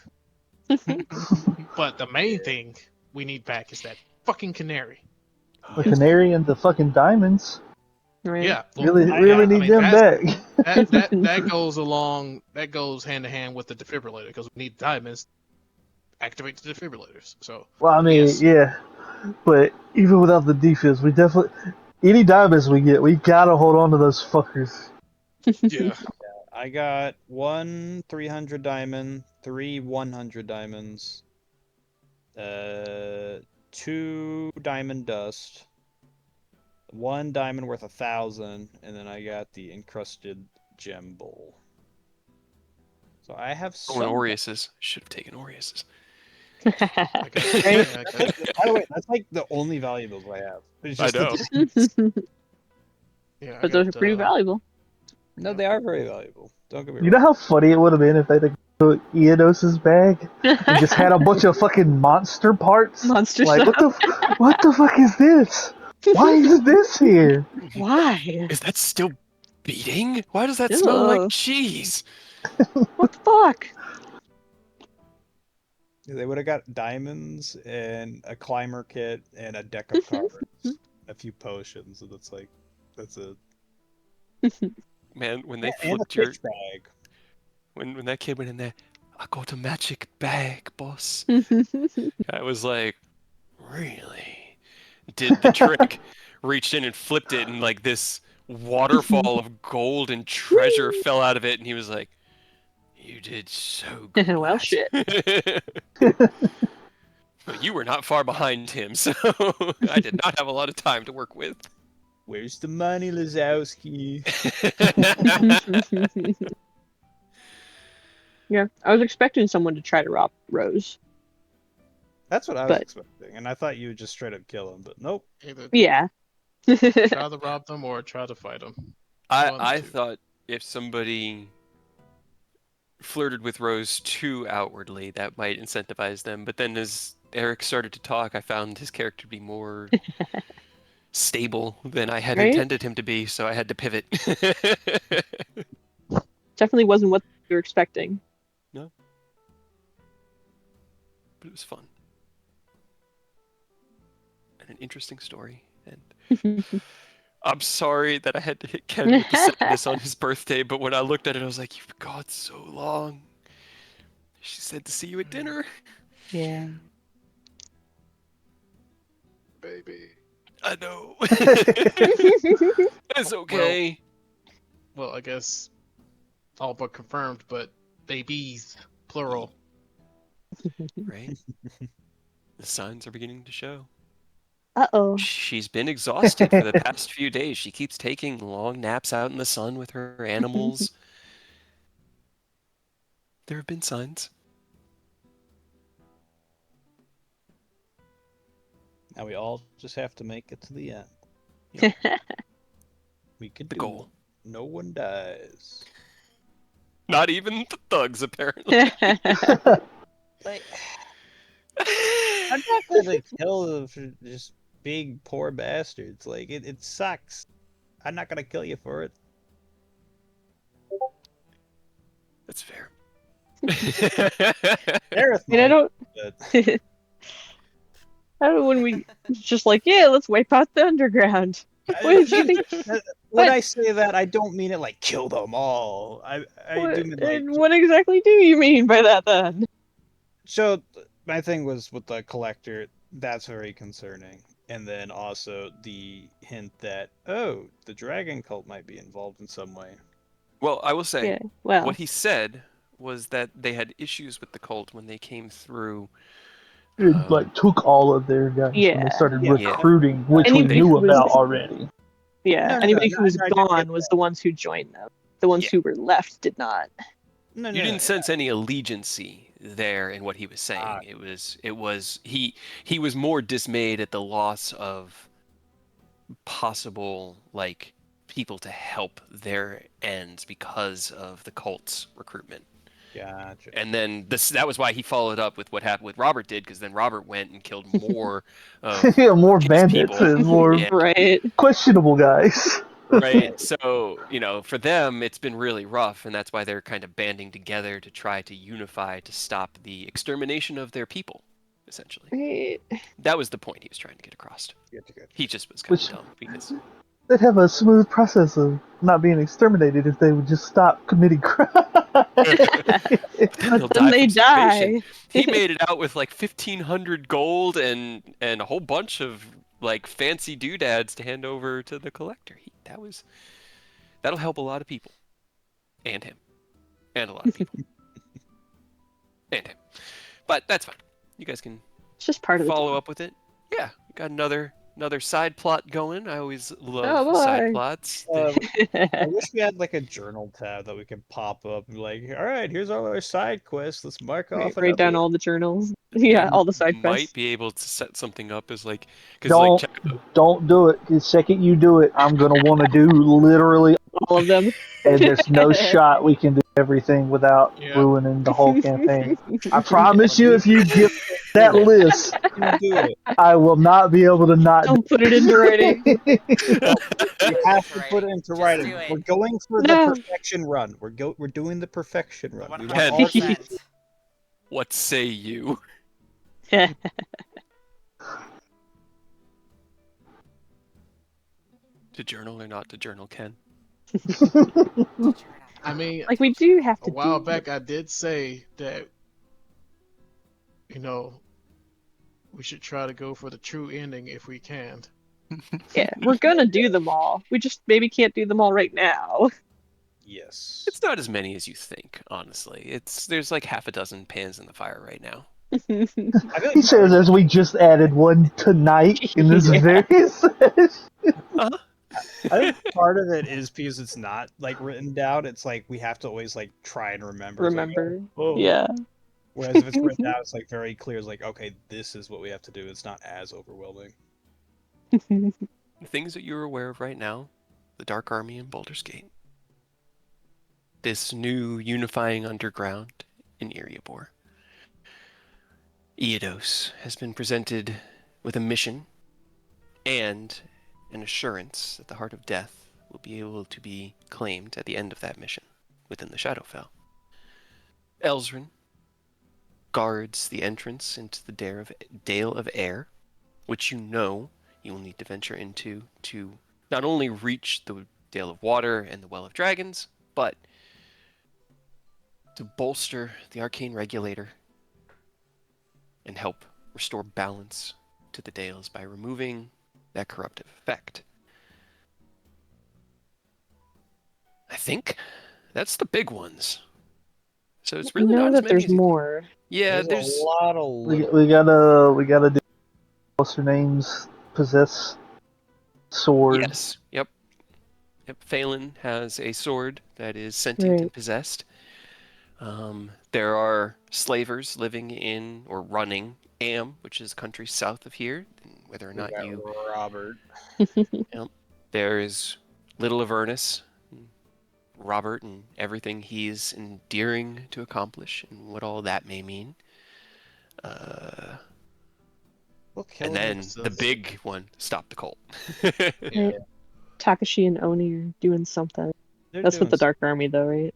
But the main thing we need back is that fucking canary. The canary and the fucking diamonds. Right. Yeah, well, Really, yeah, really I need mean, them back. that goes hand in hand with the defibrillator because we need diamonds to activate the defibrillators. So Well, I mean, yes. yeah. But even without the defense, we definitely any diamonds we get, we gotta hold on to those fuckers. Yeah. I got 1 300 diamond, 3 100 diamonds, 2 diamond dust, 1 diamond worth 1,000, and then I got the encrusted gem bowl. So I have Oh, and some. Aureus's. Should have taken Aureus's. I got, Right? yeah, I got, By the way, that's like the only valuables I have. It's I just the know. diamonds. yeah, I But those are got, pretty valuable. No, they are very valuable. Don't get me You know wrong. how funny it would have been if they took Eonos's bag and just had a bunch of fucking monster parts? Monster Like, stuff. what the fuck is this? Why is this here? Why? Is that still beating? Why does that smell like Ew. cheese? What the fuck? They would have got diamonds and a climber kit and a deck of cards, a few potions, and it's like that's a Man, when they and a flipped your fish bag. when that kid went in there, I got a magic bag, boss. I was like, really? Did the trick, reached in and flipped it, and like this waterfall of gold and treasure fell out of it, and he was like, "You did so good." Well, lad." shit. But you were not far behind him, so I did not have a lot of time to work with. Where's the money, Lazowski? Yeah, I was expecting someone to try to rob Rose. That's what I was But- expecting, and I thought you would just straight up kill him, but nope. either Yeah. try to rob them or try to fight them. I thought if somebody flirted with Rose too outwardly, that might incentivize them. But then as Eric started to talk, I found his character to be more stable than I had Right? intended him to be, so I had to pivot. Definitely wasn't what you were expecting. No. But it was fun. And an interesting story. And I'm sorry that I had to hit Ken with the sadness on his birthday, but when I looked at it, I was like, you've gone so long. She said to see you at dinner. Yeah. Baby. I know. It's okay. Well, I guess all but confirmed, but babies, plural. Right? The signs are beginning to show. Uh-oh. She's been exhausted for the past few days. She keeps taking long naps out in the sun with her animals. There have been signs. Now we all just have to make it to the end. We can The do goal. it. No one dies. Not even the thugs, apparently. Like, I'm not gonna kill them for just being poor bastards. Like, it sucks. I'm not gonna kill you for it. That's fair. Aerith I mean, I might, don't. but I don't know when we just like, yeah, let's wipe out the underground. What did you think? when What? I say that, I don't mean it like kill them all. I do mean like. What exactly do you mean by that then? So my thing was with the collector. That's very concerning. And then also the hint that the dragon cult might be involved in some way. Well, I will say, Yeah. Well. what he said was that they had issues with the cult when they came through. It like took all of their guys when Yeah. they started Yeah. recruiting, which we Anybody knew who was- about already. Yeah. No, Anybody who was I did get gone was the ones who joined them. The ones Yeah. who were left did not. No, You didn't sense any allegiancy there in what he was saying. Ah. It was he was more dismayed at the loss of possible like people to help their ends because of the cult's recruitment. Gotcha. And then that was why he followed up with what happened with Robert did, because then Robert went and killed more of Yeah, more his bandits people. and more Yeah. Right. questionable guys. Right. So, for them, it's been really rough, and that's why they're kind of banding together to try to unify to stop the extermination of their people, essentially. Right. That was the point he was trying to get across. Good. He just was kind Which- of dumb because They'd have a smooth process of not being exterminated if they would just stop committing crime. then they'll But then they from starvation. die. He made it out with like 1,500 gold and a whole bunch of like fancy doodads to hand over to the collector. That'll help a lot of people, and him, and a lot of people, and him. But that's fine. You guys can It's just part of the follow game. up with it. Yeah, we got another side plot going. I always Oh, love boy. side plots. I wish we had like a journal tab that we could pop up and be like, all right, here's all our side quests. Let's mark off. Write down all the journals. Yeah, all the side Might quests. be able to set something up as like, because like Don't do it. The second you do it, I'm gonna want to do literally, All of them. and there's no shot we can do everything without Yeah. ruining the whole campamping. I promise you, if you give that list, You do it. I will not be able to not. Don't put it into writing. You have to put it into Just writing. do it. We're going for No. the perfection run. We're doing the perfection run. We want 100%. what say you? To journal or not to journal, Ken? I mean, Like, we do have to a while do back I did say that, we should try to go for the true ending if we can. Yeah, we're gonna do them all. We just maybe can't do them all right now. Yes. It's not as many as you think, honestly. There's like half a dozen pans in the fire right now. I feel like He says as we just added one tonight in this Yeah. very session. I think part of it is because it's not like written down. It's like we have to always like try and remember. It's like, Remember? oh. Yeah. Whereas if it's written down, it's like very clear. It's like, okay, this is what we have to do. It's not as overwhelming. The things that you're aware of right now, the Dark Army in Baldur's Gate. This new unifying underground in Erebor. Eodos has been presented with a mission and an assurance that the Heart of Death will be able to be claimed at the end of that mission within the Shadowfell. Elsrin guards the entrance into the Dale of Air, which you know you will need to venture into to not only reach the Dale of Water and the Well of Dragons, but to bolster the arcane regulator and help restore balance to the Dales by removing that corruptive effect. I think that's the big ones. So it's I really know not as that many there's as you think. more. Yeah, There's a there's lot of We, little. we gotta do what's her name's possess sword. yes, yep. Phelan has a sword that is sentient and Right. possessed. There are slavers living in or running Am, which is country south of here. And whether or We not got you, Robert. yep. There is Little Avernus, Robert, and everything he's endearing to accomplish, and what all that may mean. We'll kill And him. then the big one, stop the cult. Yeah. Right. Takashi and Oni are doing something. They're That's with doing the Dark Army, though, right?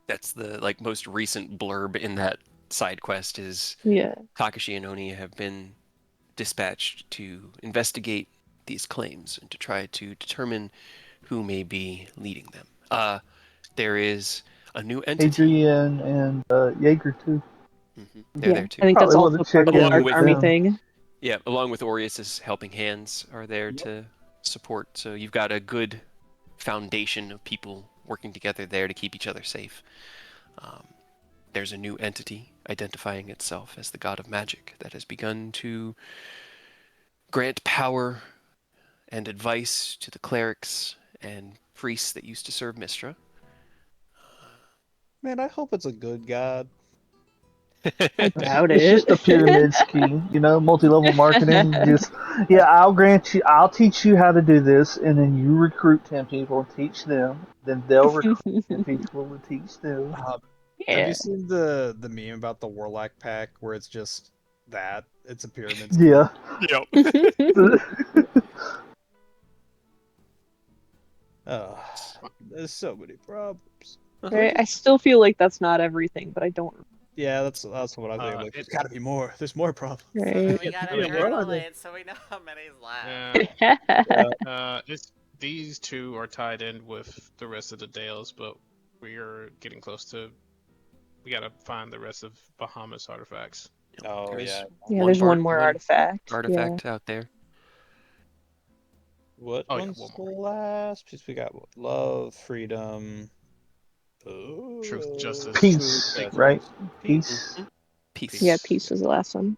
That's the most recent blurb in that side quest is Yeah. Takashi and Oni have been dispatched to investigate these claims and to try to determine who may be leading them. There is a new entity. Adrian and Jaeger too. They're Yeah. there I too. think that's Probably want also to part check of the in Along Dark with with Army them. thing. Yeah, along with Aureus's helping hands are there Yep. to support. So you've got a good foundation of people working together there to keep each other safe. There's a new entity identifying itself as the god of magic that has begun to grant power and advice to the clerics and priests that used to serve Mistra. Man, I hope it's a good god. I doubt It's it. just a pyramid scheme, multi-level marketing. Just I'll teach you how to do this, and then you recruit 10 people and teach them. Then they'll recruit 10 people and teach them. Have you Yeah. seen the meme about the Warlock pack where it's just that? It's a pyramid scheme. Yeah. Yep. Oh, there's so many problems. Right. I still feel like that's not everything, but I don't. Yeah, that's what I'm thinking. Like, there's got to be more. There's more problems. So Right. we gotta Yeah, burn what a are they? lid so we know how many's Yeah. left. It's these two are tied in with the rest of the Dales, but we are getting close to. We gotta find the rest of Bahamut's artifacts. Oh There is yeah. Yeah, there's one more one artifact. Yeah. artifact out there. What Oh, yeah, one's one the more. last piece we got? Love, freedom, Truth, justice. Peace, Truth, right? peace. Peace. Peace. Yeah, peace was the last one.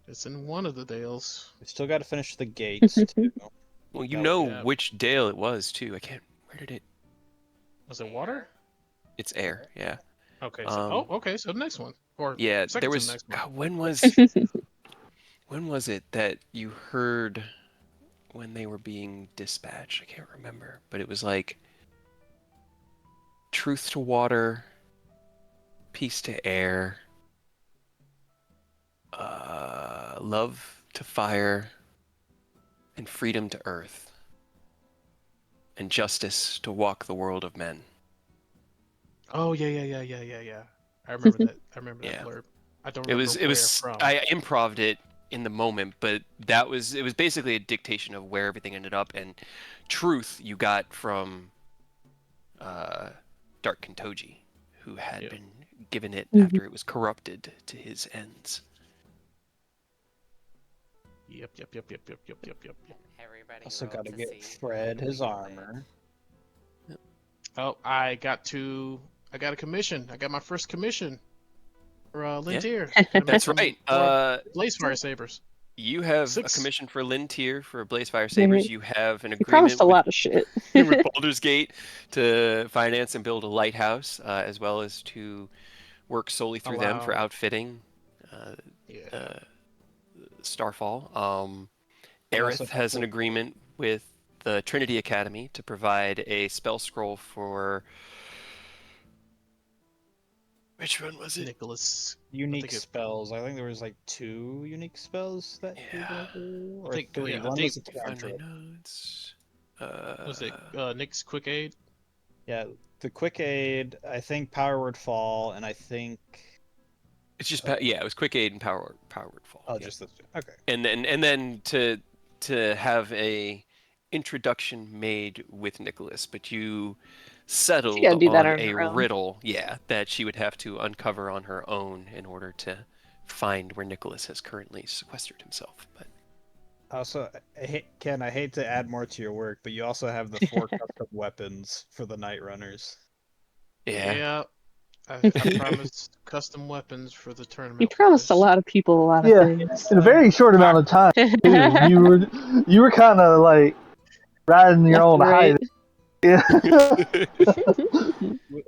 It's in one of the Dales. We still got to finish the gates too. Well, you That know yeah. which Dale it was too. I can't. Where did it? Was it water? It's air. Yeah. Okay. So, Um, okay. So the next one, or Yeah. second There to the was. next one. God, when was it that you heard when they were being dispatched? I can't remember, but it was like truth to water, peace to air, love to fire, and freedom to earth, and justice to walk the world of men. Oh yeah. I remember that. I remember Yeah. that blurb. I don't It remember was. where from. I improv'd it in the moment, but it was basically a dictation of where everything ended up, and truth you got from Dark Kentoji, who had Yeah. been given it Mhm. after it was corrupted to his ends. Yep. Everybody Also roll got to to get see Fred who his we armor. Oh, I got a commission. I got my first commission for Lintier. That's right. Blaze Fire Sabers. You have a 6. commission for Lintier for Blazefire Sabers. Right. You have an He promised agreement a with lot of shit. with Baldur's Gate to finance and build a lighthouse, as well as to work solely through them for outfitting Yeah. Starfall. also Aerith has an agreement with the Trinity Academy to provide a spell scroll for. Which one was it? Nicholas. unique think it- spells. I think there was like 2 unique spells that you were Yeah. gonna do, I or think- 3. yeah, I One think- was a Find my cantrip. notes. Was it Nick's quick aid? Yeah, the quick aid. I think power word fall, and I think It's just yeah, it was quick aid and power word fall. oh, Yeah. just those 2. Okay. And then to have a introduction made with Nicholas, but you She gotta settled do that on on a her own. riddle, yeah, that she would have to uncover on her own in order to find where Nicholas has currently sequestered himself. But Also, Ken, I hate to add more to your work, but you also have the 4 custom weapons for the Night Runners. yeah, I promised custom weapons for the tournament. You promised a winners. lot of people a lot of Yeah, things. in a very short amount of time too. You were kind of like riding your Left own and high. right. Yeah.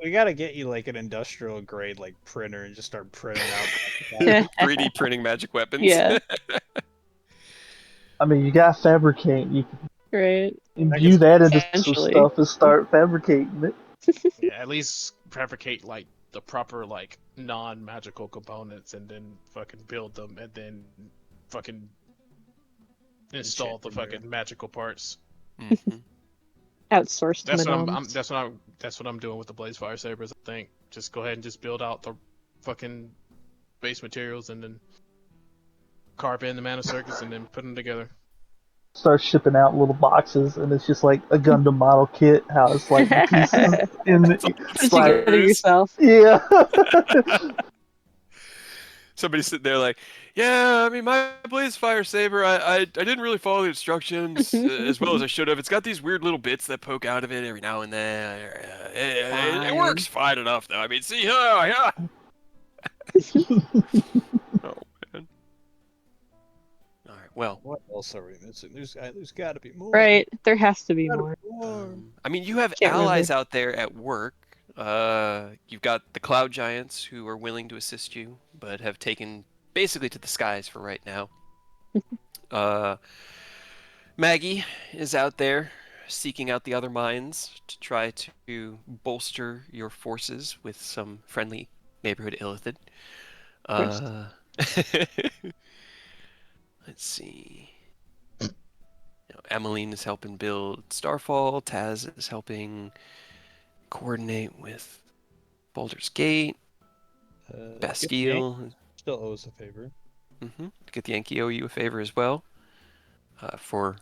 We gotta get you like an industrial grade like printer and just start printing out. 3D printing magic weapons. Yeah. I mean, you got to fabricate. You can Right. imbue that into some Essentially. stuff and start fabricating it. Yeah, at least fabricate like the proper like non-magical components and then fucking build them and then fucking install Enchant the from there. fucking magical parts. Mhm. Outsourced That's what Minoms. that's what I'm doing with the Blaze Fire Sabers. I think just go ahead and just build out the fucking base materials and then carve in the mana circuits and then put them together. Start shipping out little boxes, and it's just like a Gundam model kit. How it's like the pieces in It's all the, Put it's it like together yourself. yeah. Somebody's sitting there like, yeah, I mean, my Blaze Fire Saber, I didn't really follow the instructions as well as I should have. It's got these weird little bits that poke out of it every now and then. It Fine. works fine enough, though. I mean, see, yeah. Oh, man. All right, well. What else are we missing? There's got to be more. Right. There has to be Gotta more. be more. I mean, you have Can't allies remember. out there at work. You've got the Cloud Giants who are willing to assist you, but have taken basically to the skies for right now. Maggie is out there seeking out the other mines to try to bolster your forces with some friendly neighborhood illithid. Let's see. Emmeline is helping build Starfall. Taz is helping coordinate with Baldur's Gate. Bastille. Still owes a favor. Get the Yankee owe you a favor as well for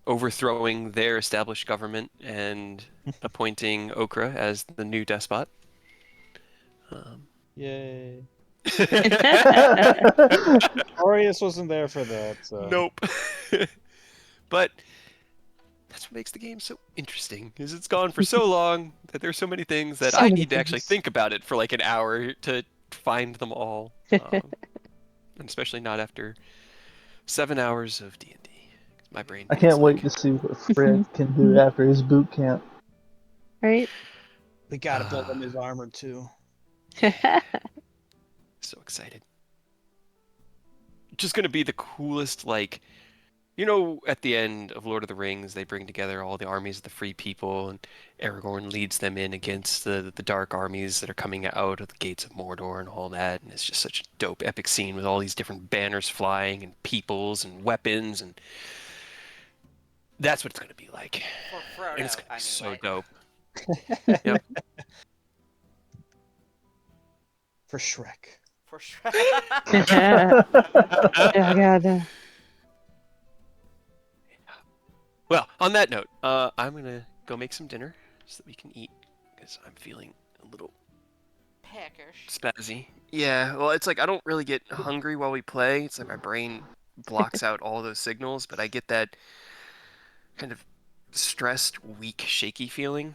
overthrowing their established government and appointing Okra as the new despot. Yay. Aureus wasn't there for that. So. Nope. But that's what makes the game so interesting. Is it's gone for so long that there's so many things that So I many need to actually things. think about it for like an hour to find them all. And especially not after 7 hours of D&D. My brain. I can't is wait like, to see what Fred can do after his boot camp. Right. We gotta build him his armor too. So excited. Just gonna be the coolest, like, you know, at the end of Lord of the Rings, they bring together all the armies of the free people, and Aragorn leads them in against the dark armies that are coming out of the gates of Mordor and all that, and it's just such a dope, epic scene with all these different banners flying and peoples and weapons, and that's what it's gonna be like. For Frodo, And it's gonna be I mean, so like, dope. Yep. For Shrek. For sure. Yeah, God. Well, on that note, I'm gonna go make some dinner so that we can eat because I'm feeling a little Peckish. spazzy. Yeah, well, it's like I don't really get hungry while we play. It's like my brain blocks out all those signals, but I get that kind of stressed, weak, shaky feeling.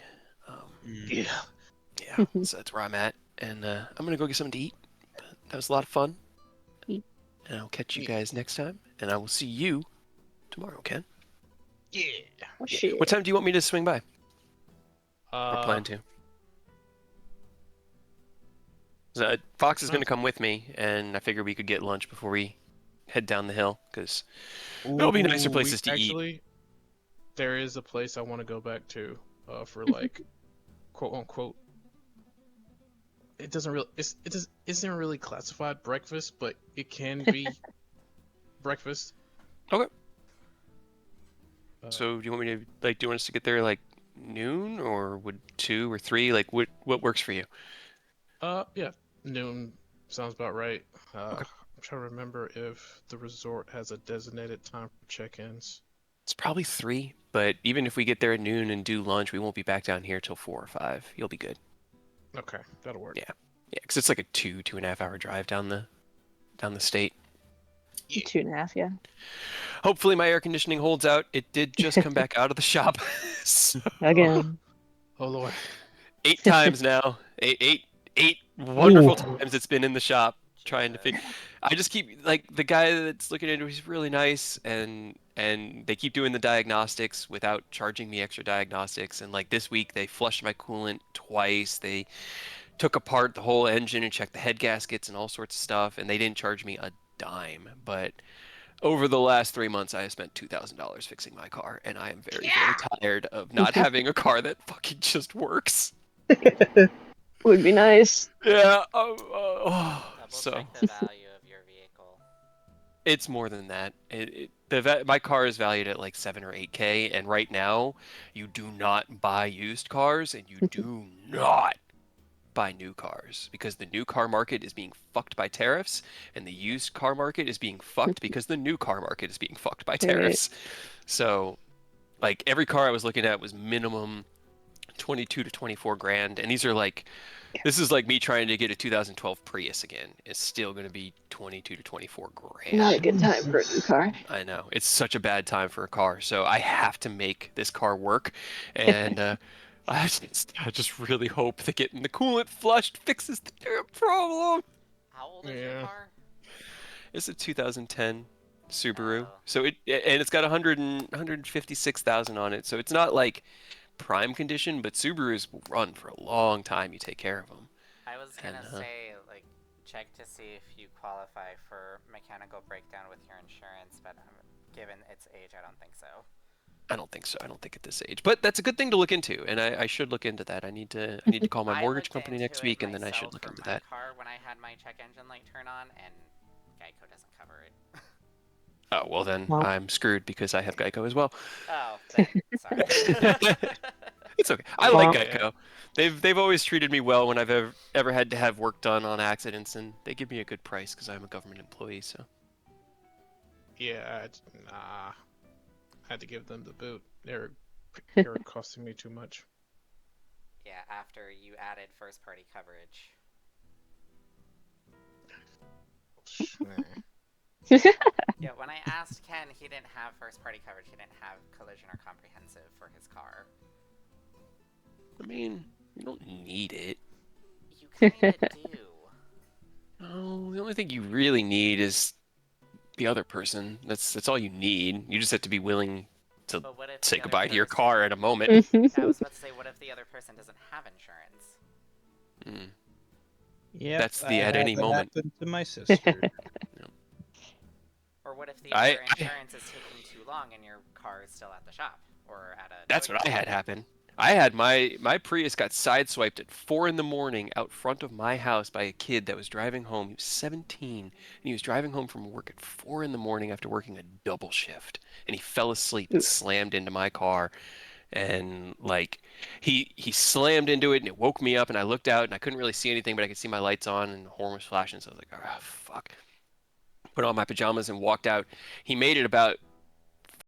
Yeah. Yeah, so that's where I'm at, and I'm gonna go get something to eat. But that was a lot of fun, Eat. and I'll catch you guys next time, and I will see you tomorrow, Ken. Yeah. Oh, shit. What time do you want me to swing by? Or plan to? Fox is going to come with me, and I figured we could get lunch before we head down the hill because there'll be nicer places to eat. Actually, there is a place I want to go back to for like quote unquote. It doesn't really isn't really classified breakfast, but it can be breakfast. Okay. Uh, So do you want me to do you want us to get there like noon or would 2 or 3? Like what works for you? yeah, noon sounds about right. Okay. I'm trying to remember if the resort has a designated time for check-ins. It's probably 3, but even if we get there at noon and do lunch, we won't be back down here till 4 or 5. You'll be good. Okay, that'll work. Yeah. Yeah, because it's like a 2.5 hour drive down the state. Yeah. 2.5, yeah. Hopefully my air conditioning holds out. It did just come back out of the shop. So, Again. Oh Lord. 8 times now. Eight wonderful Ooh. times it's been in the shop trying to figure. I just keep the guy that's looking into it, he's really nice and they keep doing the diagnostics without charging me extra diagnostics. And like this week they flushed my coolant twice. They took apart the whole engine and checked the head gaskets and all sorts of stuff, and they didn't charge me a dime. But over the last 3 months, I have spent $2,000 fixing my car, and I am very, very tired of not having a car that fucking just works. Would be nice. Yeah. Double So check the value of your vehicle. it's more than that. My car is valued at like 7 or 8K, and right now, you do not buy used cars, and you do not buy new cars because the new car market is being fucked by tariffs, and the used car market is being fucked because the new car market is being fucked by tariffs. So, like every car I was looking at was minimum 22 to 24 grand, and these are like, this is like me trying to get a 2012 Prius again. It's still going to be 22 to 24 grand. Not a good time for a new car. I know. It's such a bad time for a car. So I have to make this car work. And I just really hope that getting the coolant flushed fixes the damn problem. How old is your Yeah. car? It's a 2010 Subaru. Oh. So it's got 156,000 on it. So it's not like prime condition, but Subarus will run for a long time. You take care of them. I was gonna And, say, like, check to see if you qualify for mechanical breakdown with your insurance, but given its age, I don't think so. I don't think so. I don't think at this age, but that's a good thing to look into, and I should look into that. I need to call my I mortgage looked company into next it week, and then I should myself look for into my that. car when I had my check engine light turn on, and Geico doesn't cover it. Oh, well then Well. I'm screwed because I have Geico as well. Oh, then sorry. It's okay. I like Well. Geico. They've always treated me well when I've ever had to have work done on accidents, and they give me a good price because I'm a government employee. So Yeah, nah. I had to give them the boot. They were costing me too much. Yeah, after you added first party coverage. Yeah, when I asked Ken, he didn't have first party coverage. He didn't have collision or comprehensive for his car. I mean, you don't need it. You kinda do. Oh, the only thing you really need is the other person. That's all you need. You just have to be willing to But what if say the other goodbye to your person- car at a moment. I was about to say, what if the other person doesn't have insurance? Mm. Yeah, That's the at any moment. Happened to my sister. Or what if the I- other insurance is taking too long and your car is still at the shop or at a? That's tow what I yard? had happen. I had my Prius got sideswiped at 4 in the morning out front of my house by a kid that was driving home. He was 17, and he was driving home from work at 4 in the morning after working a double shift, and he fell asleep and slammed into my car, and like he slammed into it, and it woke me up, and I looked out, and I couldn't really see anything, but I could see my lights on, and the horn was flashing, so I was like, oh fuck. Put on my pajamas and walked out. He made it about